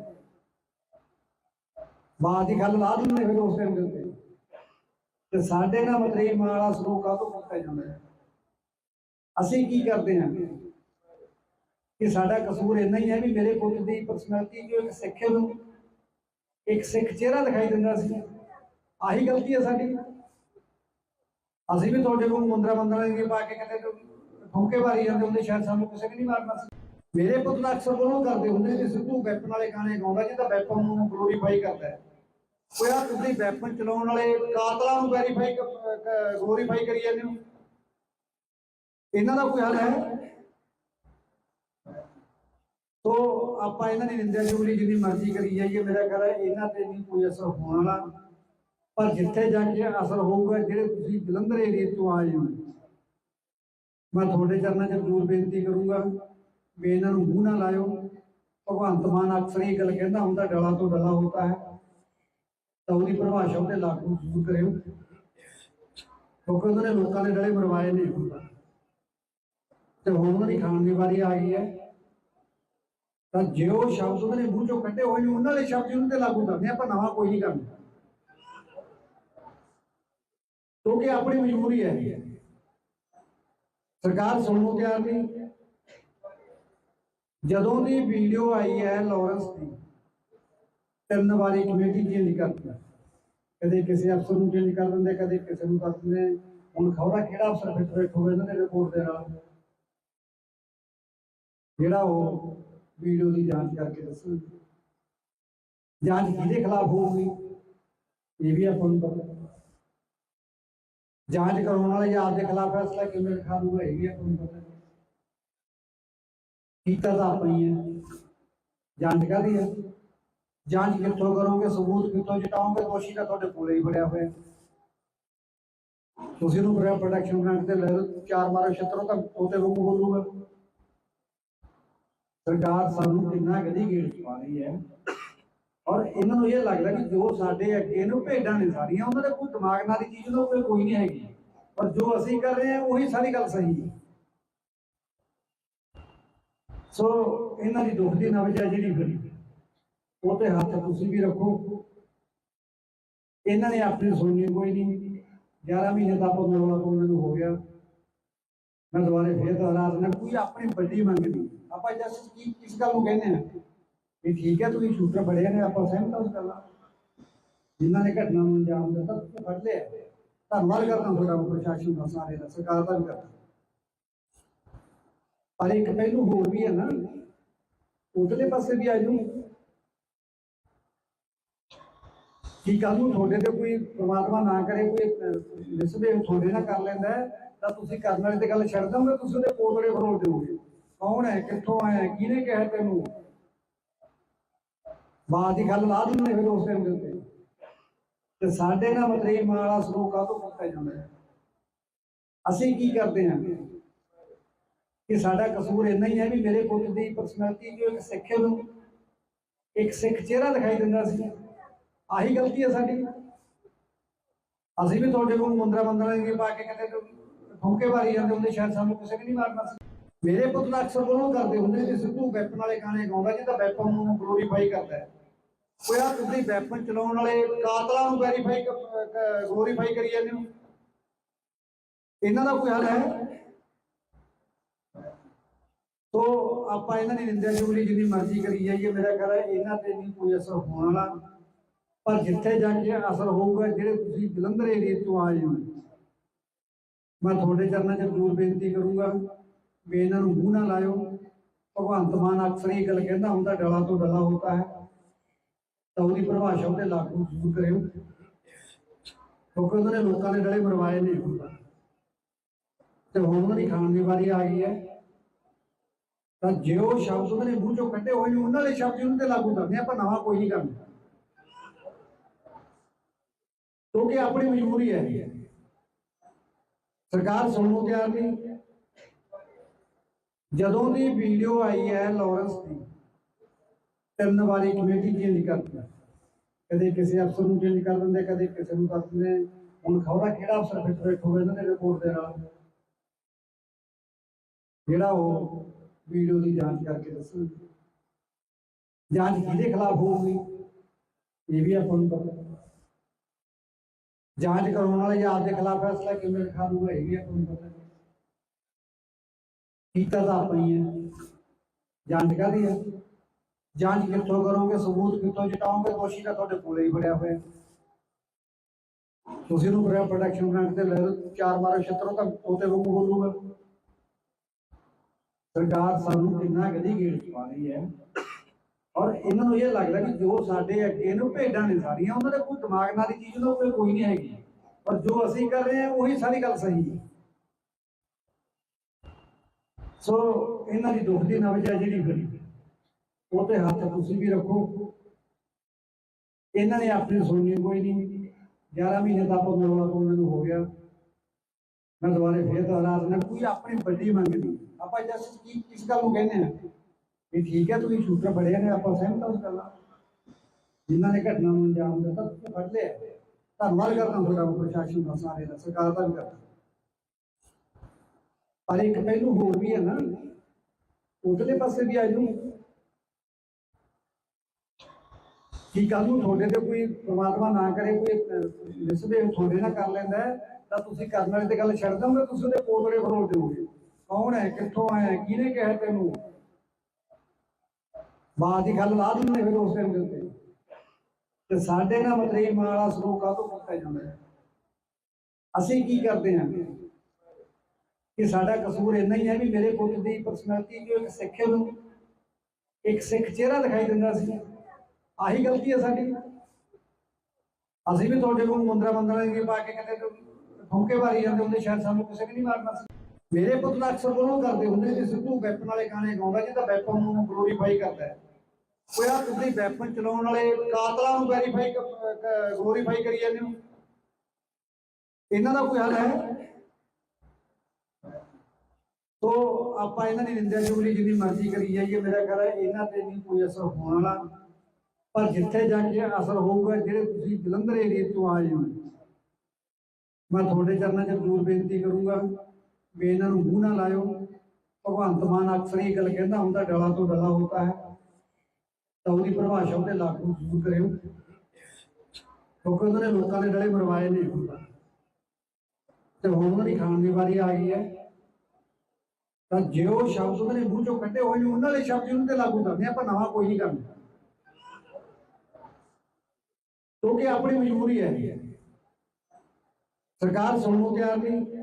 ਬਾਤ ਦੀ ਗੱਲ ਲਾ ਦਿੰਦੇ ਫਿਰ ਉਸ ਟਾਈਮ ਦੇ ਉੱਤੇ। ਤੇ ਸਾਡੇ ਨਾਲ ਮਤਰੇਈ ਮਾਂ ਵਾਲਾ ਸਲੂਕ ਕਾਹਤੋਂ ਕੀਤਾ ਜਾਂਦਾ ਹੈ? ਅਸੀਂ ਕੀ ਕਰਦੇ ਹਾਂ ਕਿ ਸਾਡਾ ਕਸੂਰ ਇੰਨਾ ਹੀ ਹੈ ਵੀ ਮੇਰੇ ਪੁੱਤ ਦੀ ਪਰਸਨੈਲਿਟੀ ਜੋ ਇੱਕ ਸਿੱਖ ਨੂੰ ਇੱਕ ਸਿੱਖ ਚਿਹਰਾ ਦਿਖਾਈ ਦਿੰਦਾ ਸੀ, ਆਹੀ ਗਲਤੀ ਹੈ ਸਾਡੀ। ਅਸੀਂ ਵੀ ਤੁਹਾਡੇ ਕੋਲ ਮੁੰਦਰਾ ਮੰਦਰਾ ਨਹੀਂ ਪਾ ਕੇ ਕਿਤੇ ਠੋਕੇ ਮਾਰੀ ਜਾਂਦੇ ਹੁੰਦੇ, ਸ਼ਾਇਦ ਸਾਨੂੰ ਕਿਸੇ ਵੀ ਨਹੀਂ ਮਾਰਨਾ ਸੀ। ਮੇਰੇ ਪੁੱਤ ਦਾ ਅਕਸਰ ਉਹਨੂੰ ਕਰਦੇ ਹੁੰਦੇ ਕਿ ਸਿੱਧੂ ਵੈਪਨ ਵਾਲੇ ਗਾਣੇ ਗਾਉਂਦਾ ਜਿਹਦਾ ਵੈਪਨ ਨੂੰ ਗਲੋਰੀਫਾਈ ਕਰਦਾ ਹੈ। ਉਹ ਯਾਰ ਤੁਸੀਂ ਵੈਪਨ ਚਲਾਉਣ ਵਾਲੇ ਕਾਤਲਾਂ ਨੂੰ ਗਲੋਰੀਫਾਈ ਕਰੀ ਜਾਂਦੇ ਹੋ। ਇਹਨਾਂ ਦਾ ਕੋਈ ਹੱਲ ਹੈ? ਤੋ ਆਪਾਂ ਇਹਨਾਂ ਦੀ ਨਿੰਦਿਆ ਚੁਗਲੀ ਜਿੰਨੀ ਮਰਜ਼ੀ ਕਰੀ ਜਾਈਏ, ਮੇਰਾ ਖਿਆਲ ਹੈ ਇਹਨਾਂ ਤੇ ਨਹੀਂ ਕੋਈ ਅਸਰ ਹੋਣ ਵਾਲਾ। ਪਰ ਜਿੱਥੇ ਜਾ ਕੇ ਅਸਰ ਹੋਊਗਾ, ਜਿਹੜੇ ਤੁਸੀਂ ਜਲੰਧਰ ਏਰੀਏ ਤੋਂ ਆਏ ਹੋ, ਮੈਂ ਤੁਹਾਡੇ ਚਰਨਾਂ 'ਚ ਜ਼ਰੂਰ ਬੇਨਤੀ ਕਰੂੰਗਾ ਵੀ ਇਹਨਾਂ ਨੂੰ ਮੂੰਹ ਨਾ ਲਾਇਓ। ਭਗਵੰਤ ਮਾਨ ਅਕਸਰ ਇਹ ਗੱਲ ਕਹਿੰਦਾ ਹੁੰਦਾ, ਡਲਾ ਤੋਂ ਡਲਾ ਹੋਤਾ ਹੈ, ਤਾਂ ਉਹਦੀ ਪਰਿਭਾਸ਼ਾ ਉਹਦੇ ਲਾਗੂ ਜ਼ਰੂਰ ਕਰਿਓ, ਕਿਉਂਕਿ ਉਹਨਾਂ ਨੇ ਲੋਕਾਂ ਦੇ ਡਲੇ ਮਰਵਾਏ ਨੇ ਤੇ ਹੁਣ ਉਹਨਾਂ ਦੀ ਖਾਣ ਦੀ ਵਾਰੀ ਆ ਗਈ ਹੈ। ਤਾਂ ਜੇ ਉਹ ਸ਼ਬਦ ਉਹਨਾਂ ਨੇ ਮੂੰਹ ਚੋਂ ਕੱਢੇ ਹੋਏ ਨੇ, ਉਹਨਾਂ ਦੇ ਸ਼ਬਦ ਉਹਨਾਂ ਤੇ ਲਾਗੂ ਕਰਦੇ ਆਪਾਂ, ਨਵਾਂ ਕੋਈ ਨਹੀਂ ਕਰਨਾ, ਕਿਉਂਕਿ ਆਪਣੀ ਮਜਬੂਰੀ ਹੈ। ਸਰਕਾਰ ਸੁਣਨ ਨੂੰ ਤਿਆਰ ਨਹੀਂ। ਜਦੋਂ ਦੀ ਵੀਡੀਓ ਆਈ ਹੈ ਲਾਰੈਂਸ ਦੀ, 3 ਵਾਰੀ ਕਮੇਟੀ ਚੇਂਜ ਕਰਦੀ, ਕਦੇ ਕਿਸੇ ਅਫਸਰ ਨੂੰ ਚੇਂਜ ਕਰ ਦਿੰਦੇ, ਕਦੇ ਕਿਸੇ ਨੂੰ ਕਰ ਦਿੰਦੇ। ਹੁਣ ਖਬਰਾਂ ਕਿਹੜਾ ਅਫਸਰ ਫਿੱਟ ਬੈਠੂਗਾ ਇਹਨਾਂ ਦੇ ਰਿਪੋਰਟ ਦੇ ਨਾਲ, ਜਿਹੜਾ ਉਹ ਵੀਡੀਓ ਦੀ ਜਾਂਚ ਕਰਕੇ ਦੱਸੋ। ਜਾਂਚ ਕਿਹਦੇ ਖਿਲਾਫ ਹੋਊਗੀ ਇਹ ਵੀ ਆਪਾਂ ਨੂੰ ਪਤਾ। ਜਾਂਚ ਕਰਾਉਣ ਵਾਲੇ ਜਾਂ ਆਪਦੇ ਖਿਲਾਫ ਫੈਸਲਾ ਕਿਵੇਂ ਲਿਖਾ ਦੂਗਾ ਇਹ ਵੀ ਆਪਾਂ ਨੂੰ ਪਤਾ। ਕੀਤਾ ਤਾਂ ਆਪਾਂ ਹੀ ਹੈ। ਜਾਂਚ ਕਾਹਦੀ ਹੈ? ਜਾਂਚ ਕਿੱਥੋਂ ਕਰੋਗੇ, ਸਬੂਤ ਕਿੱਥੋਂ ਜਟਾਓਗੇ? ਦੋਸ਼ੀ ਤਾਂ ਤੁਹਾਡੇ ਕੋਲੇ ਹੀ ਫੜਿਆ ਹੋਇਆ। ਤੁਸੀਂ ਨੂੰ ਪ੍ਰੋਟੈਕਸ਼ਨ ਗ੍ਰਾਂਟ ਤੇ ਲੈ ਲਓ, ਚਾਰ ਮਾਰੋ ਛੱਤਰੋਂ ਤਾਂ ਤੋਤੇ ਵਾਂਗੂ ਬੋਲੂਗਾ। ਸਰਕਾਰ ਸਾਨੂੰ ਕਿੰਨਾ ਗਦੀ ਗੇੜ ਪਾ ਰਹੀ ਹੈ ਔਰ ਇਹਨਾਂ ਨੂੰ ਇਹ ਲੱਗਦਾ ਕਿ ਜੋ ਸਾਡੇ ਅੱਗੇ ਨੂੰ ਭੇਡਾਂ ਨੇ ਸਾਰੀਆਂ, ਉਹਨਾਂ ਦੇ ਕੋਈ ਦਿਮਾਗ ਨਾਲ ਦੀ ਚੀਜ਼ ਤਾਂ ਕੋਈ ਨਹੀਂ ਹੈਗੀ, ਪਰ ਜੋ ਅਸੀਂ ਕਰ ਰਹੇ ਹਾਂ ਉਹੀ ਸਾਰੀ ਗੱਲ ਸਹੀ ਹੈ। ਸੋ ਇਹਨਾਂ ਦੀ ਦੁੱਖ ਦੀ ਨਬਜ਼ ਹੈ ਜਿਹੜੀ ਫਿਰ ਉਹ ਤੇ ਹੱਥ ਤੁਸੀਂ ਵੀ ਰੱਖੋ। ਇਹਨਾਂ ਨੇ ਆਪਣੀ ਸੁਣਨੀ ਕੋਈ ਨਹੀਂ। 11 ਮਹੀਨੇ ਦਾ ਆਪਾਂ ਨੂੰ ਹੋ ਗਿਆ। ਮੈਂ ਦੁਬਾਰੇ ਫੇਰ ਦੁਹਰਾ ਦਿੰਦਾ, ਕੋਈ ਆਪਣੀ ਵੱਡੀ ਮੰਗ ਨਹੀਂ। ਆਪਾਂ ਜਸਟ ਕੀ ਕਿਸ ਗੱਲ ਨੂੰ ਕਹਿੰਦੇ ਆ ਵੀ ਠੀਕ ਹੈ ਤੁਸੀਂ ਸ਼ੂਟਰ ਫੜਿਆ ਨੇ, ਆਪਾਂ ਸਹਿਮਤ ਹਾਂ ਉਸ ਗੱਲ ਨਾਲ। ਜਿਨ੍ਹਾਂ ਨੇ ਘਟਨਾ ਨੂੰ ਅੰਜਾਮ ਦਿੱਤਾ ਤੁਸੀਂ ਫੜ ਲਿਆ, ਧੰਨਵਾਦ ਕਰਦਾ ਤੁਹਾਡਾ ਪ੍ਰਸ਼ਾਸਨ ਦਾ, ਸਾਰੇ ਦਾ, ਸਰਕਾਰ ਦਾ ਵੀ ਕਰਦਾ। ਪਰ ਇੱਕ ਪਹਿਲੂ ਹੋਰ ਵੀ ਹੈ ਨਾ, ਉਧਰਲੇ ਪਾਸੇ ਵੀ ਆ ਜੂ ਕਿ ਕੱਲ ਨੂੰ ਤੁਹਾਡੇ ਤੇ ਕੋਈ ਪ੍ਰਮਾਤਮਾ ਨਾ ਕਰੇ ਕੋਈ ਮਿਸਬਿਹੇਵ ਤੁਹਾਡੇ ਨਾਲ ਕਰ ਲੈਂਦਾ ਤਾਂ ਤੁਸੀਂ ਕਰਨ ਵਾਲੇ ਤੇ ਗੱਲ ਛੱਡ ਦੋਗੇ, ਤੁਸੀਂ ਉਹਦੇ ਪੋਤੜੇ ਫਰੋਲ ਦਿਓਗੇ। ਕੌਣ ਹੈ, ਕਿੱਥੋਂ ਆਇਆ, ਕਿਹਨੇ ਕਿਹਾ ਤੈਨੂੰ? ਬਾਤ ਦੀ ਗੱਲ ਲਾ ਦਿੰਦੇ ਫਿਰ ਉਸ ਟਾਈਮ ਦੇ ਉੱਤੇ। ਤੇ ਸਾਡੇ ਨਾਲ ਮਤਰੇਈ ਮਾਂ ਵਾਲਾ ਸਲੂਕ ਕਾਹਤੋਂ ਕੀਤਾ ਜਾਂਦਾ ਹੈ? ਅਸੀਂ ਕੀ ਕਰਦੇ ਹਾਂ कि साडा कसूर इन्ना ही है भी मेरे पुत की परसनैलिटी जो एक सिख है उन्होंने एक सिख चेहरा दिखाई दिंदा सी। आही गलती है साडी। ਅਸੀਂ भी ਤੁਹਾਡੇ ਕੋਲ ਮੁੰਦਰਾ ਮੰਦਰਾ ਨਹੀਂ ਪਾ ਕੇ ਕਿਤੇ ਠੋਕੇ ਮਾਰੀ ਜਾਂਦੇ ਹੁੰਦੇ, ਸ਼ਾਇਦ ਸਾਨੂੰ ਕਿਸੇ ਨੇ ਨਹੀਂ ਮਾਰਨਾ ਸੀ। ਮੇਰੇ ਪੁੱਤ ਦਾ ਅਕਸਰ ਬੋਲੋਂ ਕਰਦੇ ਹੁੰਦੇ ਕਿ ਸਿੱਧੂ ਵੈਪਨ ਵਾਲੇ ਗਾਣੇ ਗਾਉਂਦਾ ਜਿਹਦਾ ਵੈਪਨ ਨੂੰ ਗਲੋਰੀਫਾਈ ਕਰਦਾ ਹੈ। ਕੋਈ ਆ ਤੁਸੀਂ ਵੈਪਨ ਚਲਾਉਣ ਵਾਲੇ ਕਾਤਲਾਂ ਨੂੰ ਵੈਰੀਫਾਈ ਗਲੋਰੀਫਾਈ ਕਰੀ ਜਾਂਦੇ ਹੋ। ਇਹਨਾਂ ਦਾ ਕੋਈ ਹੱਲ ਹੈ? तो आप इन्हों की निंदा चुगली जिन्नी मर्जी करी जाइए, मेरा ख्याल है इन्हों पर नहीं कोई असर होने वाला। पर जिथे जाके असर होगा जो जलंधर एरिए चो आए हो, मैं थोड़े चरणों से जरूर बेनती करूँगा भी इन्हों मूँह ना लाओ। भगवंत मान अक्सर ये गल कहता होंगे डला तो डला होता है, तो उसकी परिभाषा उसे लागू जरूर करो, क्योंकि उन्होंने लोगों के डले मरवाए नहीं होता। तो हम उन्होंने खाने की बारी आ गई है, तो जो शब्द उन्होंने मूँह चो कटे हुए उन्होंने शब्द उन्होंने लागू करने, आप नवा कोई नहीं करना, क्योंकि अपनी मजबूरी है। सरकार सुनने तैयार नहीं। जदों की वीडियो आई है लॉरेंस की 3 बारी कमेटी चेंज करती, कदे किसी अफसर को चेंज कर देंगे, कदे किसी को कर देंगे। हुण खबरा किहड़ा अफसर फिट बैठोगे इन्होंने रिपोर्ट के नाल जिहड़ा वो वीडियो की जांच करके दसो। जांच किहदे खिलाफ होगी ये भी आपां नूं पता। जांच कराने वाले या आपके खिलाफ फैसला किवें लिखा दूगा ये भी आपां नूं पता। कीता तां आपां ही है। जांच काहदी है? जांच कित्थों करोगे, सबूत कित्थों जुटाओगे? दोषी तां तुहाडे कोले ही फड़िया होया। तुसीं नूं प्रोडक्शन ब्रांड ते ले लो, 4 मारो छत्तरों तां तोते वांगू बोलूगा। सरकार सानू कितना गधी गेड़ पा रही है, और इन्होंने ये लगता कि जो साडे अगे ने भेडां ने सारियां, उन्होंने कोई दिमाग नाल चीज़ उन्होंने कोई नहीं हैगी, पर जो असीं कर रहे हैं वही सारी गल सही है। सो इन्हां दी दुख दी नब्ज है जिहड़ी फिरी वो ते हत्थ तुसीं भी रखो। इन्हां ने अपनी सुननी कोई नहीं। 11 महीने तक रौला पाउंदे हो गया। मैं दोबारे फिर दोहराद ने कोई अपनी बड़ी मंग नहीं। आप जस्ट किस गल कहने भी ठीक है, तुम शूटर बड़े ने, आप सहमत उस गल जिन्होंने घटना में अंजाम दिता फड़ लिया। धन्यवाद करता थोड़ा प्रशासन का, सारे का, सरकार का भी करता। पर एक पहलू होर भी है ना, उधरले पासे भी आ जाऊँ कि कल नूं थोड़े ते कोई परमात्मा ना करे कोई मिसबिहेव थोड़े ना कर लेंदा है, तो तुसीं करन वाले ते गल छड्ड दोगे, तुसीं उहदे पोतड़े फरोल दोगे। कौन है, कित्थों आया, किहने कहा तैनूं? बात की गल ला दिंदे फिर उस टाइम दे उत्ते। साडे नाल मतरीब वाला सलूक काहतों कीता जांदा है? असीं की करदे हां कि साडा कसूर इन्ना ही है भी मेरे पुत की परसनैलिटी जो एक सिख है उन्होंने एक सिख चेहरा दिखाई दिंदा सी। आही गलती है साडी। असीं भी तुहाडे कोल मुंदरा मंदरा नहीं पा के किते ठोके मारी जांदे हुंदे, शायद सानूं किसी ने नहीं मारना सी। मेरे पुत दा अक्सर बोलों करते होंगे कि सिद्धू वैपन वाले गाने गाउँदा जिहदा वैपन नूं गलोरीफाई करदा है। कोई आ तुसीं वैपन चलाउण वाले कातलां नूं वैरीफाई गलोरीफाई करी जांदे हो। इन्हां दा कोई हल है? तो आप इन्हों की निंदा चुगली जिन्नी मर्जी करी जाइए, मेरा ख्याल है इन्हों पर नहीं कोई असर होने वाला। पर जिथे जाके असर होगा जो जलंधर एरिए चो आए हो, मैं थोड़े चरणों से जरूर बेनती करूँगा भी इन्हों मूँह ना लाओ। भगवंत मान अक्सर ये गल कहता होंगे डला तो डला होता है, तो उसकी परिभाषा उसे लागू जरूर करो, क्योंकि उन्होंने लोगों के डले मरवाए नहीं होता। तो हम उन्होंने खाने की बारी आ गई है, तो जो शब्द उन्होंने मूँह चो कटे हुए उन्होंने शब्द उन्होंने लागू करने, आप नवा कोई नहीं करना, क्योंकि अपनी मजबूरी है। सरकार सुनने तैयार नहीं।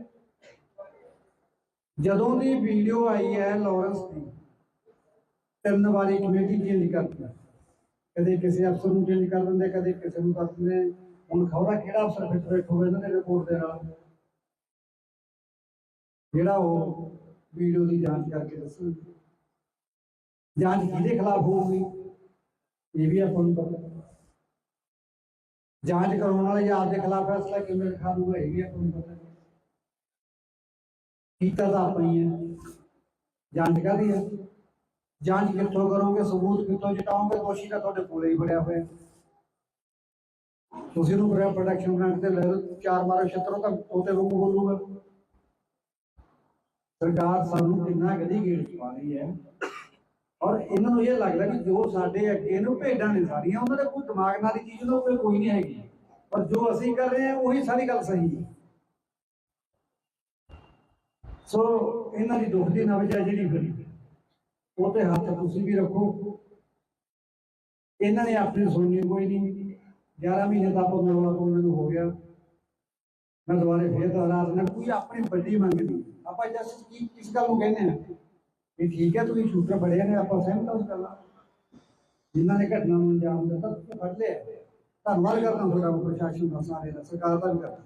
जदों की वीडियो आई है लॉरेंस की 3 बारी कमेटी चेंज करती, कदे किसी अफसर को चेंज कर देंगे, कदे किसी को कर देंगे। हुण खबरा किहड़ा अफसर फिट बैठोगे इन्होंने रिपोर्ट के नाल जिहड़ा वो वीडियो की जांच करके दसो। जांच किहदे खिलाफ होगी ये भी आपां नूं पता। जांच कराने वाले या आपके खिलाफ फैसला किवें लिखा दूगा ये भी आपां नूं पता। कीता तां आपां ही है। ਜਾਂਚ ਕਾਹਦੀ ਹੈ? ਜਾਂਚ ਕਿੱਥੋਂ ਕਰੋਗੇ? ਸਬੂਤ ਕਿੱਥੋਂ ਜਟਾਓਗੇ? ਦੋਸ਼ੀ ਤਾਂ ਤੁਹਾਡੇ ਕੋਲੇ ਹੀ ਫੜਿਆ ਹੋਇਆ। ਤੁਸੀਂ ਉਹਨੂੰ ਪ੍ਰੋਟੈਕਸ਼ਨ ਗ੍ਰਾਂਟ ਤੇ ਲੈ ਲਓ, ਚਾਰ ਮਾਰੋ ਛਿੱਤਰੋ ਤਾਂ ਉਹਤੇ ਵਾਂਗੂ ਬੋਲੂਗਾ। ਸਰਕਾਰ ਸਾਨੂੰ ਕਿੰਨਾ ਕਦੀ ਗੇੜ ਪਾ ਰਹੀ ਹੈ, ਔਰ ਇਹਨਾਂ ਨੂੰ ਇਹ ਲੱਗਦਾ ਕਿ ਜੋ ਸਾਡੇ ਅੱਗੇ ਨੂੰ ਭੇਡਾਂ ਨੇ ਸਾਰੀਆਂ, ਉਹਨਾਂ ਦੇ ਕੋਈ ਦਿਮਾਗ ਨਾਲ ਦੀ ਚੀਜ਼ ਉਹਨਾਂ ਕੋਲ ਕੋਈ ਨਹੀਂ ਹੈਗੀ, ਪਰ ਜੋ ਅਸੀਂ ਕਰ ਰਹੇ ਹਾਂ ਉਹੀ ਸਾਰੀ ਗੱਲ ਸਹੀ ਹੈ। ਸੋ ਇਹਨਾਂ ਦੀ ਦੁੱਖ ਦੀ ਨਬਜ਼ ਹੈ ਜਿਹੜੀ ਫਿਰ ਉਹ ਤੇ ਹੱਥ ਤੁਸੀਂ ਵੀ ਰੱਖੋ। ਇਹਨਾਂ ਨੇ ਆਪਣੀ ਸੁਣਨੀ ਕੋਈ ਨਹੀਂ। 11 ਮਹੀਨੇ ਦਾ ਆਪਾਂ ਮਰਵਾ ਉਹਨਾਂ ਨੂੰ ਹੋ ਗਿਆ। ਮੈਂ ਦੁਬਾਰੇ ਫੇਰ ਦੁਹਰਾ ਦਿੰਦਾ, ਕੋਈ ਆਪਣੀ ਵੱਡੀ ਮੰਗ ਨਹੀਂ। ਆਪਾਂ ਜਸਟ ਕੀ ਕਿਸ ਗੱਲ ਨੂੰ ਕਹਿੰਦੇ ਆ ਵੀ ਠੀਕ ਹੈ ਤੁਸੀਂ ਸ਼ੂਟਰ ਫੜਿਆ ਨੇ, ਆਪਾਂ ਸਹਿਮਤ ਹਾਂ ਉਸ ਗੱਲ ਨਾਲ। ਜਿਨ੍ਹਾਂ ਨੇ ਘਟਨਾ ਨੂੰ ਅੰਜਾਮ ਦਿੱਤਾ ਤੁਸੀਂ ਫੜ ਲਿਆ, ਧੰਨਵਾਦ ਕਰਦਾ ਤੁਹਾਡਾ ਪ੍ਰਸ਼ਾਸਨ ਦਾ, ਸਾਰੇ ਦਾ, ਸਰਕਾਰ ਦਾ ਵੀ ਕਰਦਾ।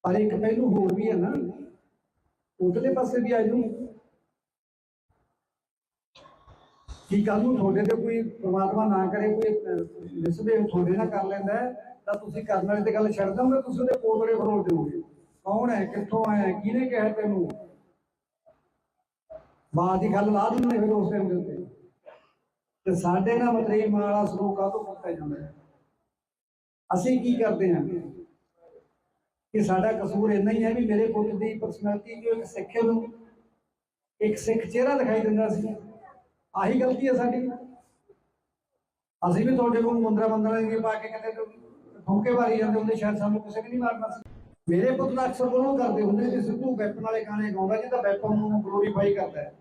ਪਰ ਇੱਕ ਪਹਿਲੂ ਹੋਰ ਵੀ ਹੈ ਨਾ, ਉਧਰਲੇ ਪਾਸੇ ਵੀ ਆ ਜਾਊ ਕਿ ਕੱਲ ਨੂੰ ਤੁਹਾਡੇ ਤੇ ਕੋਈ ਪ੍ਰਮਾਤਮਾ ਨਾ ਕਰੇ ਕੋਈ ਮਿਸਬਿਹੇਵ ਤੁਹਾਡੇ ਨਾਲ ਕਰ ਲੈਂਦਾ ਤਾਂ ਤੁਸੀਂ ਕਰਨ ਵਾਲੇ ਤੇ ਗੱਲ ਛੱਡ ਦੋਗੇ, ਤੁਸੀਂ ਉਹਦੇ ਕੋਲੜੇ ਫਰੋਲ ਦਿਓਗੇ। ਕੌਣ ਹੈ, ਕਿੱਥੋਂ ਆਇਆ, ਕਿਹਨੇ ਕਿਹਾ ਤੈਨੂੰ? ਬਾਤ ਦੀ ਗੱਲ ਲਾ ਦਿੰਦੇ ਫਿਰ ਉਸ ਟਾਈਮ ਦੇ ਉੱਤੇ। ਤੇ ਸਾਡੇ ਨਾਲ ਮਤਰੇਈ ਮਾਂ ਵਾਲਾ ਸਲੂਕ ਕਾਹਤੋਂ ਕੀਤਾ ਜਾਂਦਾ ਹੈ? ਅਸੀਂ ਕੀ ਕਰਦੇ ਹਾਂ ਕਿ ਸਾਡਾ ਕਸੂਰ ਇੰਨਾ ਹੀ ਹੈ ਵੀ ਮੇਰੇ ਪੁੱਤ ਦੀ ਪਰਸਨੈਲਿਟੀ ਜੋ ਇੱਕ ਸਿੱਖ ਨੂੰ ਇੱਕ ਸਿੱਖ ਚਿਹਰਾ ਦਿਖਾਈ ਦਿੰਦਾ ਸੀ, ਆਹੀ ਗਲਤੀ ਹੈ ਸਾਡੀ। ਅਸੀਂ ਵੀ ਤੁਹਾਡੇ ਕੋਲ ਮੁੰਦਰਾ ਦੀ ਪਾ ਕੇ ਕਿਤੇ ਠੋਕੇ ਮਾਰੀ ਜਾਂਦੇ ਹੁੰਦੇ, ਸ਼ਾਇਦ ਸਾਨੂੰ ਕਿਸੇ ਨੇ ਨਹੀਂ ਮਾਰਨਾ ਸੀ। ਮੇਰੇ ਪੁੱਤ ਦਾ ਅਕਸਰ ਬੋਲੋ ਕਰਦੇ ਹੁੰਦੇ ਕਿ ਸਿੱਧੂ ਵੈਪਨ ਵਾਲੇ ਗਾਣੇ ਗਾਉਂਦਾ ਜਿਹਦਾ ਵੈਪਨ ਨੂੰ ਗਲੋਰੀਫਾਈ ਕਰਦਾ ਹੈ।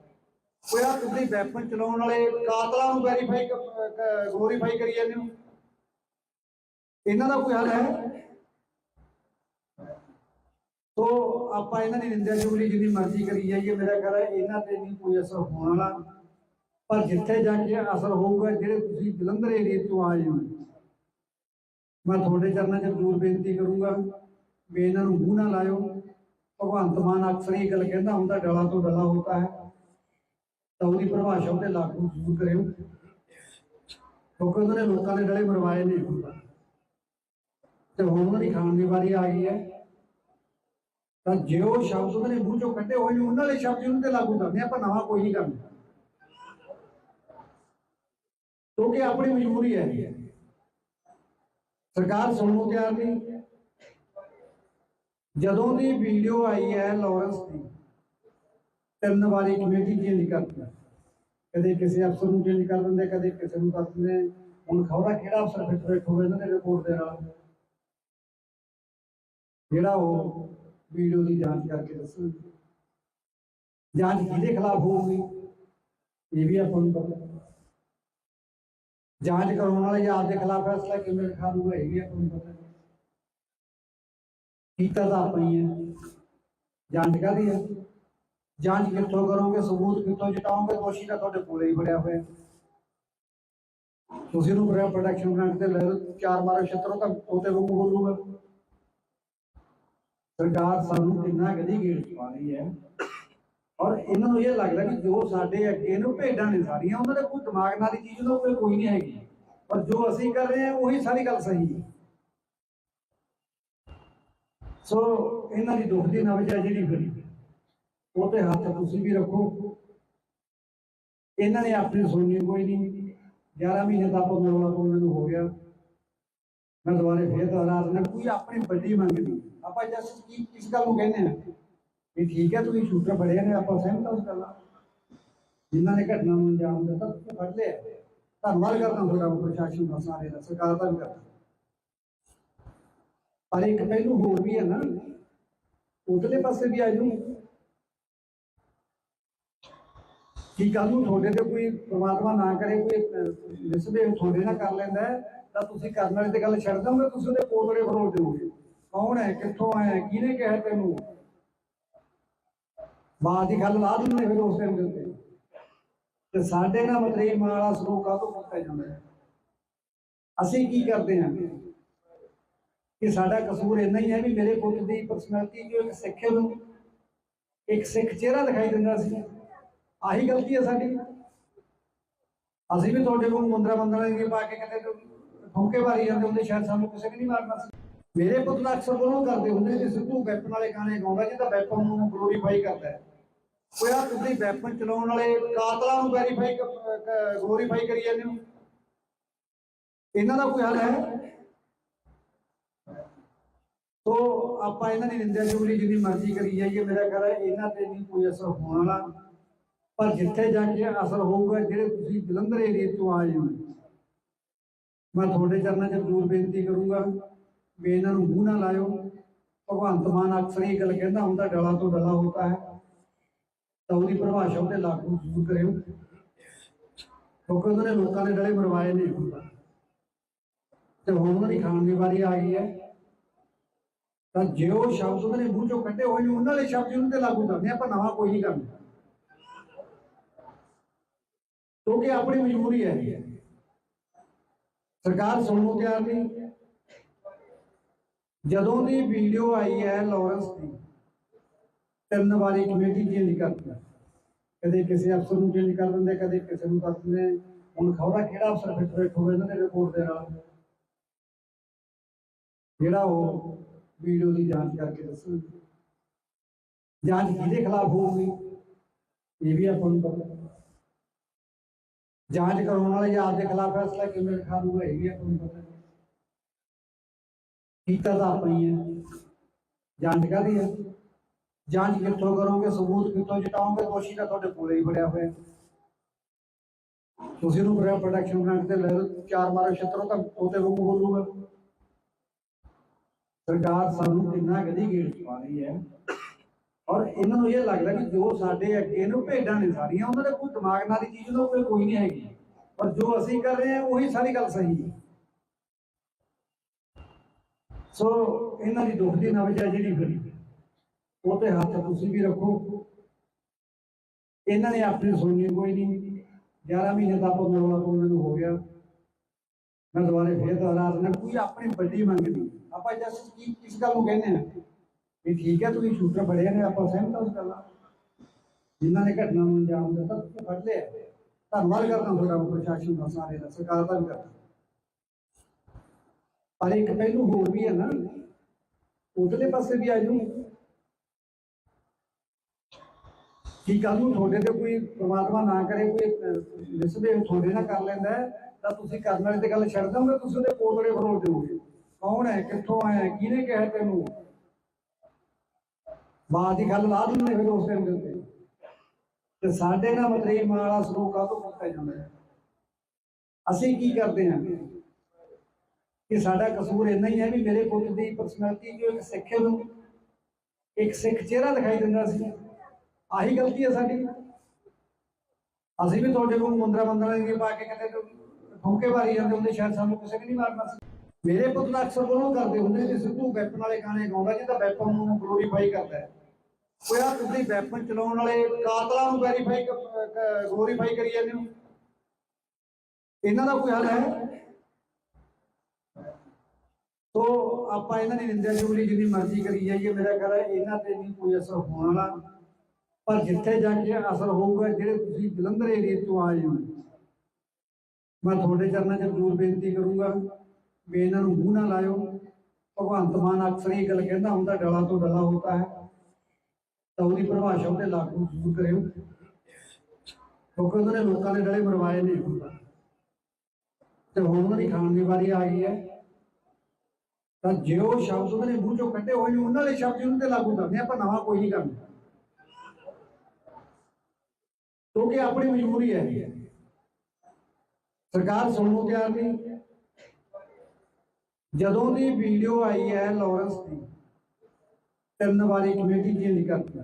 ਕੋਈ ਆ ਤੁਸੀਂ ਵੈਪਨ ਚਲਾਉਣ ਵਾਲੇ ਕਾਤਲਾਂ ਨੂੰ ਗਲੋਰੀਫਾਈ ਕਰੀ ਜਾਂਦੇ ਹੋ, ਇਹਨਾਂ ਦਾ ਕੋਈ ਹੱਲ ਹੈ? ਤੋ ਆਪਾਂ ਇਹਨਾਂ ਦੀ ਨਿੰਦਿਆ ਚੁਗਲੀ ਜਿੰਨੀ ਮਰਜ਼ੀ ਕਰੀ ਜਾਈਏ, ਮੇਰਾ ਖਿਆਲ ਹੈ ਇਹਨਾਂ ਤੇ ਨਹੀਂ ਕੋਈ ਅਸਰ ਹੋਣ ਵਾਲਾ। ਪਰ ਜਿੱਥੇ ਜਾ ਕੇ ਅਸਰ ਹੋਊਗਾ, ਜਿਹੜੇ ਤੁਸੀਂ ਜਲੰਧਰ ਏਰੀਏ ਤੋਂ ਆਏ ਹੋ, ਮੈਂ ਤੁਹਾਡੇ ਚਰਨਾਂ 'ਚ ਜ਼ਰੂਰ ਬੇਨਤੀ ਕਰੂੰਗਾ ਵੀ ਇਹਨਾਂ ਨੂੰ ਮੂੰਹ ਨਾ ਲਾਇਓ। ਭਗਵੰਤ ਮਾਨ ਅਕਸਰ ਇਹ ਗੱਲ ਕਹਿੰਦਾ ਹੁੰਦਾ, ਡਲਾ ਤੋਂ ਡਲਾ ਹੋਤਾ ਹੈ, ਤਾਂ ਉਹਦੀ ਪਰਿਭਾਸ਼ਾ ਉੱਤੇ ਲਾਗੂ ਜ਼ਰੂਰ ਕਰਿਓ, ਕਿਉਂਕਿ ਉਹਨਾਂ ਨੇ ਲੋਕਾਂ ਦੇ ਡਲੇ ਮਰਵਾਏ ਨੇ ਤੇ ਹੁਣ ਉਹਨਾਂ ਦੀ ਖਾਣ ਦੀ ਵਾਰੀ ਆ ਗਈ ਹੈ। ਤਾਂ ਜੇ ਉਹ ਸ਼ਬਦ ਉਹਨਾਂ ਨੇ ਮੂੰਹ ਚੋਂ ਕੱਢੇ ਹੋਏ ਨੇ, ਉਹਨਾਂ ਦੇ ਸ਼ਬਦ ਉਹਨਾਂ ਤੇ ਲਾਗੂ ਕਰਦੇ, ਆਪਾਂ ਨਵਾਂ ਕੋਈ ਨਹੀਂ ਕਰਨਾ, ਕਿਉਂਕਿ ਆਪਣੀ ਮਜਬੂਰੀ ਹੈ। ਸਰਕਾਰ ਸੁਣਨ ਨੂੰ ਤਿਆਰ ਨਹੀਂ। ਜਦੋਂ ਦੀ ਵੀਡੀਓ ਆਈ ਹੈ ਲਾਰੈਂਸ ਦੀ, 3 ਵਾਰੀ ਕਮੇਟੀ ਚੇਂਜ ਕਰਦੀ, ਕਦੇ ਕਿਸੇ ਅਫਸਰ ਨੂੰ ਚੇਂਜ ਕਰ ਦਿੰਦੇ, ਕਦੇ ਕਿਸੇ ਨੂੰ ਕਰ ਦਿੰਦੇ। ਹੁਣ ਖਬਰਾਂ ਕਿਹੜਾ ਅਫਸਰ ਫਿੱਟ ਹੋਵੇ ਇਹਨਾਂ ਦੇ ਰਿਪੋਰਟ ਦੇ ਨਾਲ, ਜਿਹੜਾ ਉਹ ਵੀਡੀਓ ਦੀ ਜਾਂਚ ਕਰਕੇ ਦੱਸੋ। ਜਾਂਚ ਕਿਹਦੇ ਖਿਲਾਫ ਹੋਊਗੀ ਇਹ ਵੀ ਆਪਾਂ ਨੂੰ ਪਤਾ। ਜਾਂਚ ਕਰਾਉਣ ਵਾਲੇ ਜਾਂ ਆਪਦੇ ਖਿਲਾਫ ਫੈਸਲਾ ਕਿਵੇਂ ਲਿਖਾ ਦੂਗਾ ਇਹ ਵੀ ਆਪਾਂ ਨੂੰ ਪਤਾ। ਕੀਤਾ ਤਾਂ ਆਪਾਂ ਹੀ ਹੈ। ਜਾਂਚ ਕਾਹਦੀ ਹੈ? ਜਾਂਚ ਕਿੱਥੋਂ ਕਰੋਗੇ? ਸਬੂਤ ਕਿੱਥੋਂ ਜਟਾਓਗੇ? ਦੋਸ਼ੀ ਤਾਂ ਤੁਹਾਡੇ ਕੋਲੇ ਹੀ ਫੜਿਆ ਹੋਇਆ। ਤੁਸੀਂ ਉਹਨੂੰ ਪ੍ਰੋਟੈਕਸ਼ਨ ਗ੍ਰਾਂਟ ਤੇ ਲੈ ਲਓ, ਚਾਰ ਮਾਰੋ ਛਿੱਤਰੋ ਤਾਂ ਉਹਤੇ ਵਾਂਗੂ ਬੋਲੂਗਾ। ਸਰਕਾਰ ਸਾਨੂੰ ਕਿੰਨਾ ਕਦੀ ਗੇੜ ਪਾ ਰਹੀ ਹੈ, ਔਰ ਇਹਨਾਂ ਨੂੰ ਇਹ ਲੱਗਦਾ ਕਿ ਜੋ ਸਾਡੇ ਅੱਗੇ ਨੂੰ ਭੇਡਾਂ ਨੇ ਸਾਰੀਆਂ, ਉਹਨਾਂ ਦੇ ਕੋਈ ਦਿਮਾਗ ਨਾਲ ਦੀ ਚੀਜ਼ ਉਹਨਾਂ ਕੋਲ ਕੋਈ ਨਹੀਂ ਹੈਗੀ, ਪਰ ਜੋ ਅਸੀਂ ਕਰ ਰਹੇ ਹਾਂ ਉਹੀ ਸਾਰੀ ਗੱਲ ਸਹੀ ਹੈ। ਸੋ ਇਹਨਾਂ ਦੀ ਦੁੱਖ ਦੀ ਨਬਜ਼ ਹੈ ਜਿਹੜੀ ਫਿਰ ਉਹ ਤੇ ਹੱਥ ਤੁਸੀਂ ਵੀ ਰੱਖੋ। ਇਹਨਾਂ ਨੇ ਆਪਣੀ ਸੁਣਨੀ ਕੋਈ ਨਹੀਂ। 11 ਮਹੀਨੇ ਦਾ ਆਪਾਂ ਮਰਵਾ ਉਹਨਾਂ ਨੂੰ ਹੋ ਗਿਆ। ਮੈਂ ਦੁਬਾਰੇ ਫੇਰ ਦੁਹਰਾ ਦਿੰਦਾ, ਕੋਈ ਆਪਣੀ ਵੱਡੀ ਮੰਗ ਨਹੀਂ। ਆਪਾਂ ਜਸਟ ਕੀ ਕਿਸ ਗੱਲ ਨੂੰ ਕਹਿੰਦੇ ਆ ਵੀ ਠੀਕ ਹੈ ਤੁਸੀਂ ਸ਼ੂਟਰ ਫੜਿਆ ਨੇ, ਆਪਾਂ ਸਹਿਮਤ ਹਾਂ ਉਸ ਗੱਲ ਨਾਲ। ਜਿਨ੍ਹਾਂ ਨੇ ਘਟਨਾ ਨੂੰ ਅੰਜਾਮ ਦਿੱਤਾ ਤੁਸੀਂ ਫੜ ਲਿਆ, ਧੰਨਵਾਦ ਕਰਦਾ ਤੁਹਾਡਾ ਪ੍ਰਸ਼ਾਸਨ ਦਾ, ਸਾਰੇ ਦਾ, ਸਰਕਾਰ ਦਾ ਵੀ ਕਰਦਾ। ਪਰ ਇੱਕ ਪਹਿਲੂ ਹੋਰ ਵੀ ਹੈ ਨਾ, ਉਧਰਲੇ ਪਾਸੇ ਵੀ ਆ ਜਾਊ ਕਿ ਕੱਲ ਨੂੰ ਤੁਹਾਡੇ ਤੇ ਕੋਈ ਪ੍ਰਮਾਤਮਾ ਨਾ ਕਰੇ ਕੋਈ ਮਿਸਬਿਹੇਵ ਤੁਹਾਡੇ ਨਾਲ ਕਰ ਲੈਂਦਾ ਤਾਂ ਤੁਸੀਂ ਕਰਨ ਵਾਲੇ ਤੇ ਗੱਲ ਛੱਡ ਦੋਗੇ, ਤੁਸੀਂ ਉਹਦੇ ਕੋਲੜੇ ਫਰੋਲ ਦਿਓਗੇ। ਕੌਣ ਹੈ, ਕਿੱਥੋਂ ਆਇਆ, ਕਿਹਨੇ ਕਿਹਾ ਤੈਨੂੰ? ਬਾਤ ਦੀ ਗੱਲ ਲਾ ਦਿੰਦੇ ਫਿਰ ਉਸ ਟਾਈਮ ਦੇ ਉੱਤੇ। ਤੇ ਸਾਡੇ ਨਾਲ ਮਤਰੇਈ ਮਾਂ ਵਾਲਾ ਸਲੂਕ ਕਾਹਤੋਂ ਕੀਤਾ ਜਾਂਦਾ ਹੈ? ਅਸੀਂ ਕੀ ਕਰਦੇ ਹਾਂ ਕਿ ਸਾਡਾ ਕਸੂਰ ਇੰਨਾ ਹੀ ਹੈ ਵੀ ਮੇਰੇ ਪੁੱਤ ਦੀ ਪਰਸਨੈਲਿਟੀ ਜੋ ਇੱਕ ਸਿੱਖ ਨੂੰ ਇੱਕ ਸਿੱਖ ਚਿਹਰਾ ਦਿਖਾਈ ਦਿੰਦਾ ਸੀ, ਆਹੀ ਗਲਤੀ ਹੈ ਸਾਡੀ। ਅਸੀਂ ਵੀ ਤੁਹਾਡੇ ਕੋਲ ਮੁੰਦਰਾ ਦੀ ਪਾ ਕੇ ਕਿਤੇ ਠੋਕੇ ਮਾਰੀ ਜਾਂਦੇ ਹੁੰਦੇ, ਸ਼ਾਇਦ ਸਾਨੂੰ ਕਿਸੇ ਨੇ ਨਹੀਂ ਮਾਰਨਾ ਸੀ। ਮੇਰੇ ਪੁੱਤ ਦਾ ਅਕਸਰ ਬੋਲੋ ਕਰਦੇ ਹੁੰਦੇ ਕਿ ਸਿੱਧੂ ਵੈਪਨ ਵਾਲੇ ਗਾਣੇ ਗਾਉਂਦਾ ਜਿਹਦਾ ਵੈਪਨ ਨੂੰ ਗਲੋਰੀਫਾਈ ਕਰਦਾ ਹੈ। ਕੋਈ ਆ ਤੁਸੀਂ ਵੈਪਨ ਚਲਾਉਣ ਵਾਲੇ ਕਾਤਲਾਂ ਨੂੰ ਵੈਰੀਫਾਈ ਗਲੋਰੀਫਾਈ ਕਰੀ ਜਾਂਦੇ ਹੋ। ਇਹਨਾਂ ਦਾ ਕੋਈ ਹੱਲ ਹੈ? तो आप इन्होंने निंदा चुगली जिन्नी मर्जी करी जाइए, मेरा ख्याल है इन्हों पर नहीं कोई असर होने वाला। पर जिथे जाके असर होगा जो तुम जलंधर एरिए तो आए हो, मैं थोड़े चरणों से जरूर बेनती करूँगा भी इन्हों मूँह ना लाओ। भगवंत मान अक्सर ही गल कहता होंगे डला तो डला होता है, तो उसकी परिभाषा उसे लागू जरूर करो, क्योंकि उन्होंने लोगों ने डले मरवाए नहीं होता। तो हम उन्होंने खाने की बारी आ गई है, तो जो शब्द उन्होंने मूँह चो कटे हुए उन्होंने शब्द उन्होंने लागू करने, आप नवा कोई नहीं करना, क्योंकि अपनी मजबूरी है। सरकार सुनने तैयार नहीं। जदों की वीडियो आई है लॉरेंस की, 3 बारी कमेटी चेंज करती, कदे किसी अफसर को चेंज कर देंगे, कदे किसी को कर देंगे। हुण खबरा किहड़ा अफसर फिट बैठूगा इन्होंने रिपोर्ट के नाल जिहड़ा वो वीडियो की जांच करके दसो। जांच किहदे खिलाफ होगी ये भी आपां नूं पता। जांच करवाने वाले या आपके खिलाफ फैसला किवें लिखा दूगा ये भी आपां नूं पता। कीता तां आपां ही है, जांच काहदी है? जांच कित्थों करोगे, सबूत कित्थों जुटाओगे? दोषी तां तुहाडे कोले ही बड़िया होया। तुसीं नूं प्रोटेक्शन ग्रांट ते ले लो, 4 मारो छत्तरों तां तोते वांगू बोलूगा। सरकार सानू कितना कदी गेट पा रही है, और इन्होंने ये लगता कि जो साडे अगे ने भेडां ने सारियां, उन्होंने कोई दिमाग नाल चीज़ उन्होंने कोई नहीं हैगी, पर जो असीं कर रहे हैं वही सारी गल सही है। सो इन्हां दी दुख दी नबज है जिहड़ी फिरी वो ते हत्थ तुसीं भी रखो। इन्हां ने अपनी सुननी कोई नहीं। 11 महीने तक रौला पाउणे नूं हो गया। मैं दोबारे फिर दोहरा देना, कोई अपनी बड़ी मंग नहीं। आप जस्ट की किस गल कहने हैं भी ठीक है तुम शूटर फड़े ने, आप सहमत उस गल जिन्होंने घटना में अंजाम दिता तुम फड़ लिया। धन्यवाद करता थोड़ा प्रशासन का, सारे का, सरकार का भी करता। पर एक पहलू होर भी है ना, उधरले पासे भी आ जाऊँ कि कल नूं थोड़े ते कोई परमात्मा ना करे कोई मिसबिहेव थोड़े ना कर लैंदा है, तां तुसीं करन वाले ते गल छड्ड दोगे, तुसीं उहदे पोतड़े फरोल दोगे। कौन है, कित्थों आया, किहने कहा तेनू? बात की गल ला दिंदे फिर उस टाइम के ते साडे नाल मतरेई मां वाला सलूक काहतों किया जांदा है। असीं की करदे हां कि साडा कसूर इन्ना ही है भी मेरे पुੱਤ ਦੀ पर्सनैलिटी जो एक सिख है, एक सिख चेहरा दिखाई दिंदा सी। आही गलती है साडी। असीं भी तुहाडे कोल मुंदरा दी पा के किते ठोके मारी जांदे हुंदे, शायद सानूं किसी ने नहीं मारना सी। मेरे पुੱਤ ਦਾ अक्सर बोलो करते होंगे कि सिद्धू वैपन वाले गाने गाउंदा जिहदा वैपन नूं ग्लोरीफाई करता है। कोई आ तुसीं वैपन चलाउण वाले कातलां नूं वैरीफाई ग्लोरीफाई करी जांदे हो। इन्हां दा कोई हल है? तो आप इन्होंने निंदा चुगली जिन्नी मर्जी करी जाइए, मेरा ख्याल है इन्हों पर नहीं कोई असर होने वाला। पर जिथे जाके असर होगा जो तुम जलंधर एरिए तो आए हो, मैं थोड़े चरणों से जरूर बेनती करूँगा भी इन्हों मूँह ना लाओ। भगवंत मान अक्सर ही गल कहता होंगे डला तो डला होता है, तो उसकी परिभाषा उसे लागू जरूर करो, क्योंकि उन्होंने लोगों ने डले मरवाए नहीं होता। तो हम उन्होंने खाने की बारी आ गई है, तो जो शब्द उन्होंने मूँह चो कटे हुए उन्होंने शब्द उन्होंने लागू करने, आप नवा कोई नहीं करना, क्योंकि अपनी मजबूरी है। सरकार सुनने तैयार नहीं। जदों की वीडियो आई है लॉरेंस की, 3 बारी कमेटी चेंज करती,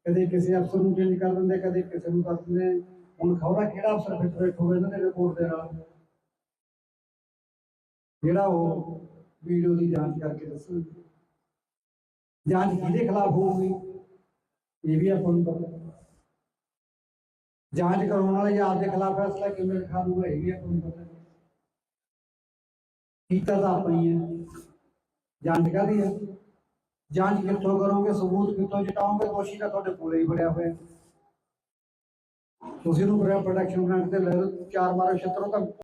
कदे किसी अफसर को चेंज कर देंगे, कदे किसी को कर देंगे। हुण खबरा किहड़ा अफसर फिट बैठूगा इन्होंने रिपोर्ट के नाल जिहड़ा वो वीडियो की जांच करके दसो। जांच किहदे खिलाफ होगी ये भी आपां नूं पता। जांच करवाने वाले या आपके खिलाफ फैसला किवें लिखा दूगा ये भी आपां नूं पता। कीता तां आपां ही है, जांच काहदी है? जांच कित्थों करोगे, सबूत कित्थों जुटाओगे? दोषी तां तुहाडे कोले ही बड़िया होया। तुसीं नूं प्रोटेक्शन ग्रांट ते ले लो, 4 मारो छत्तरों तां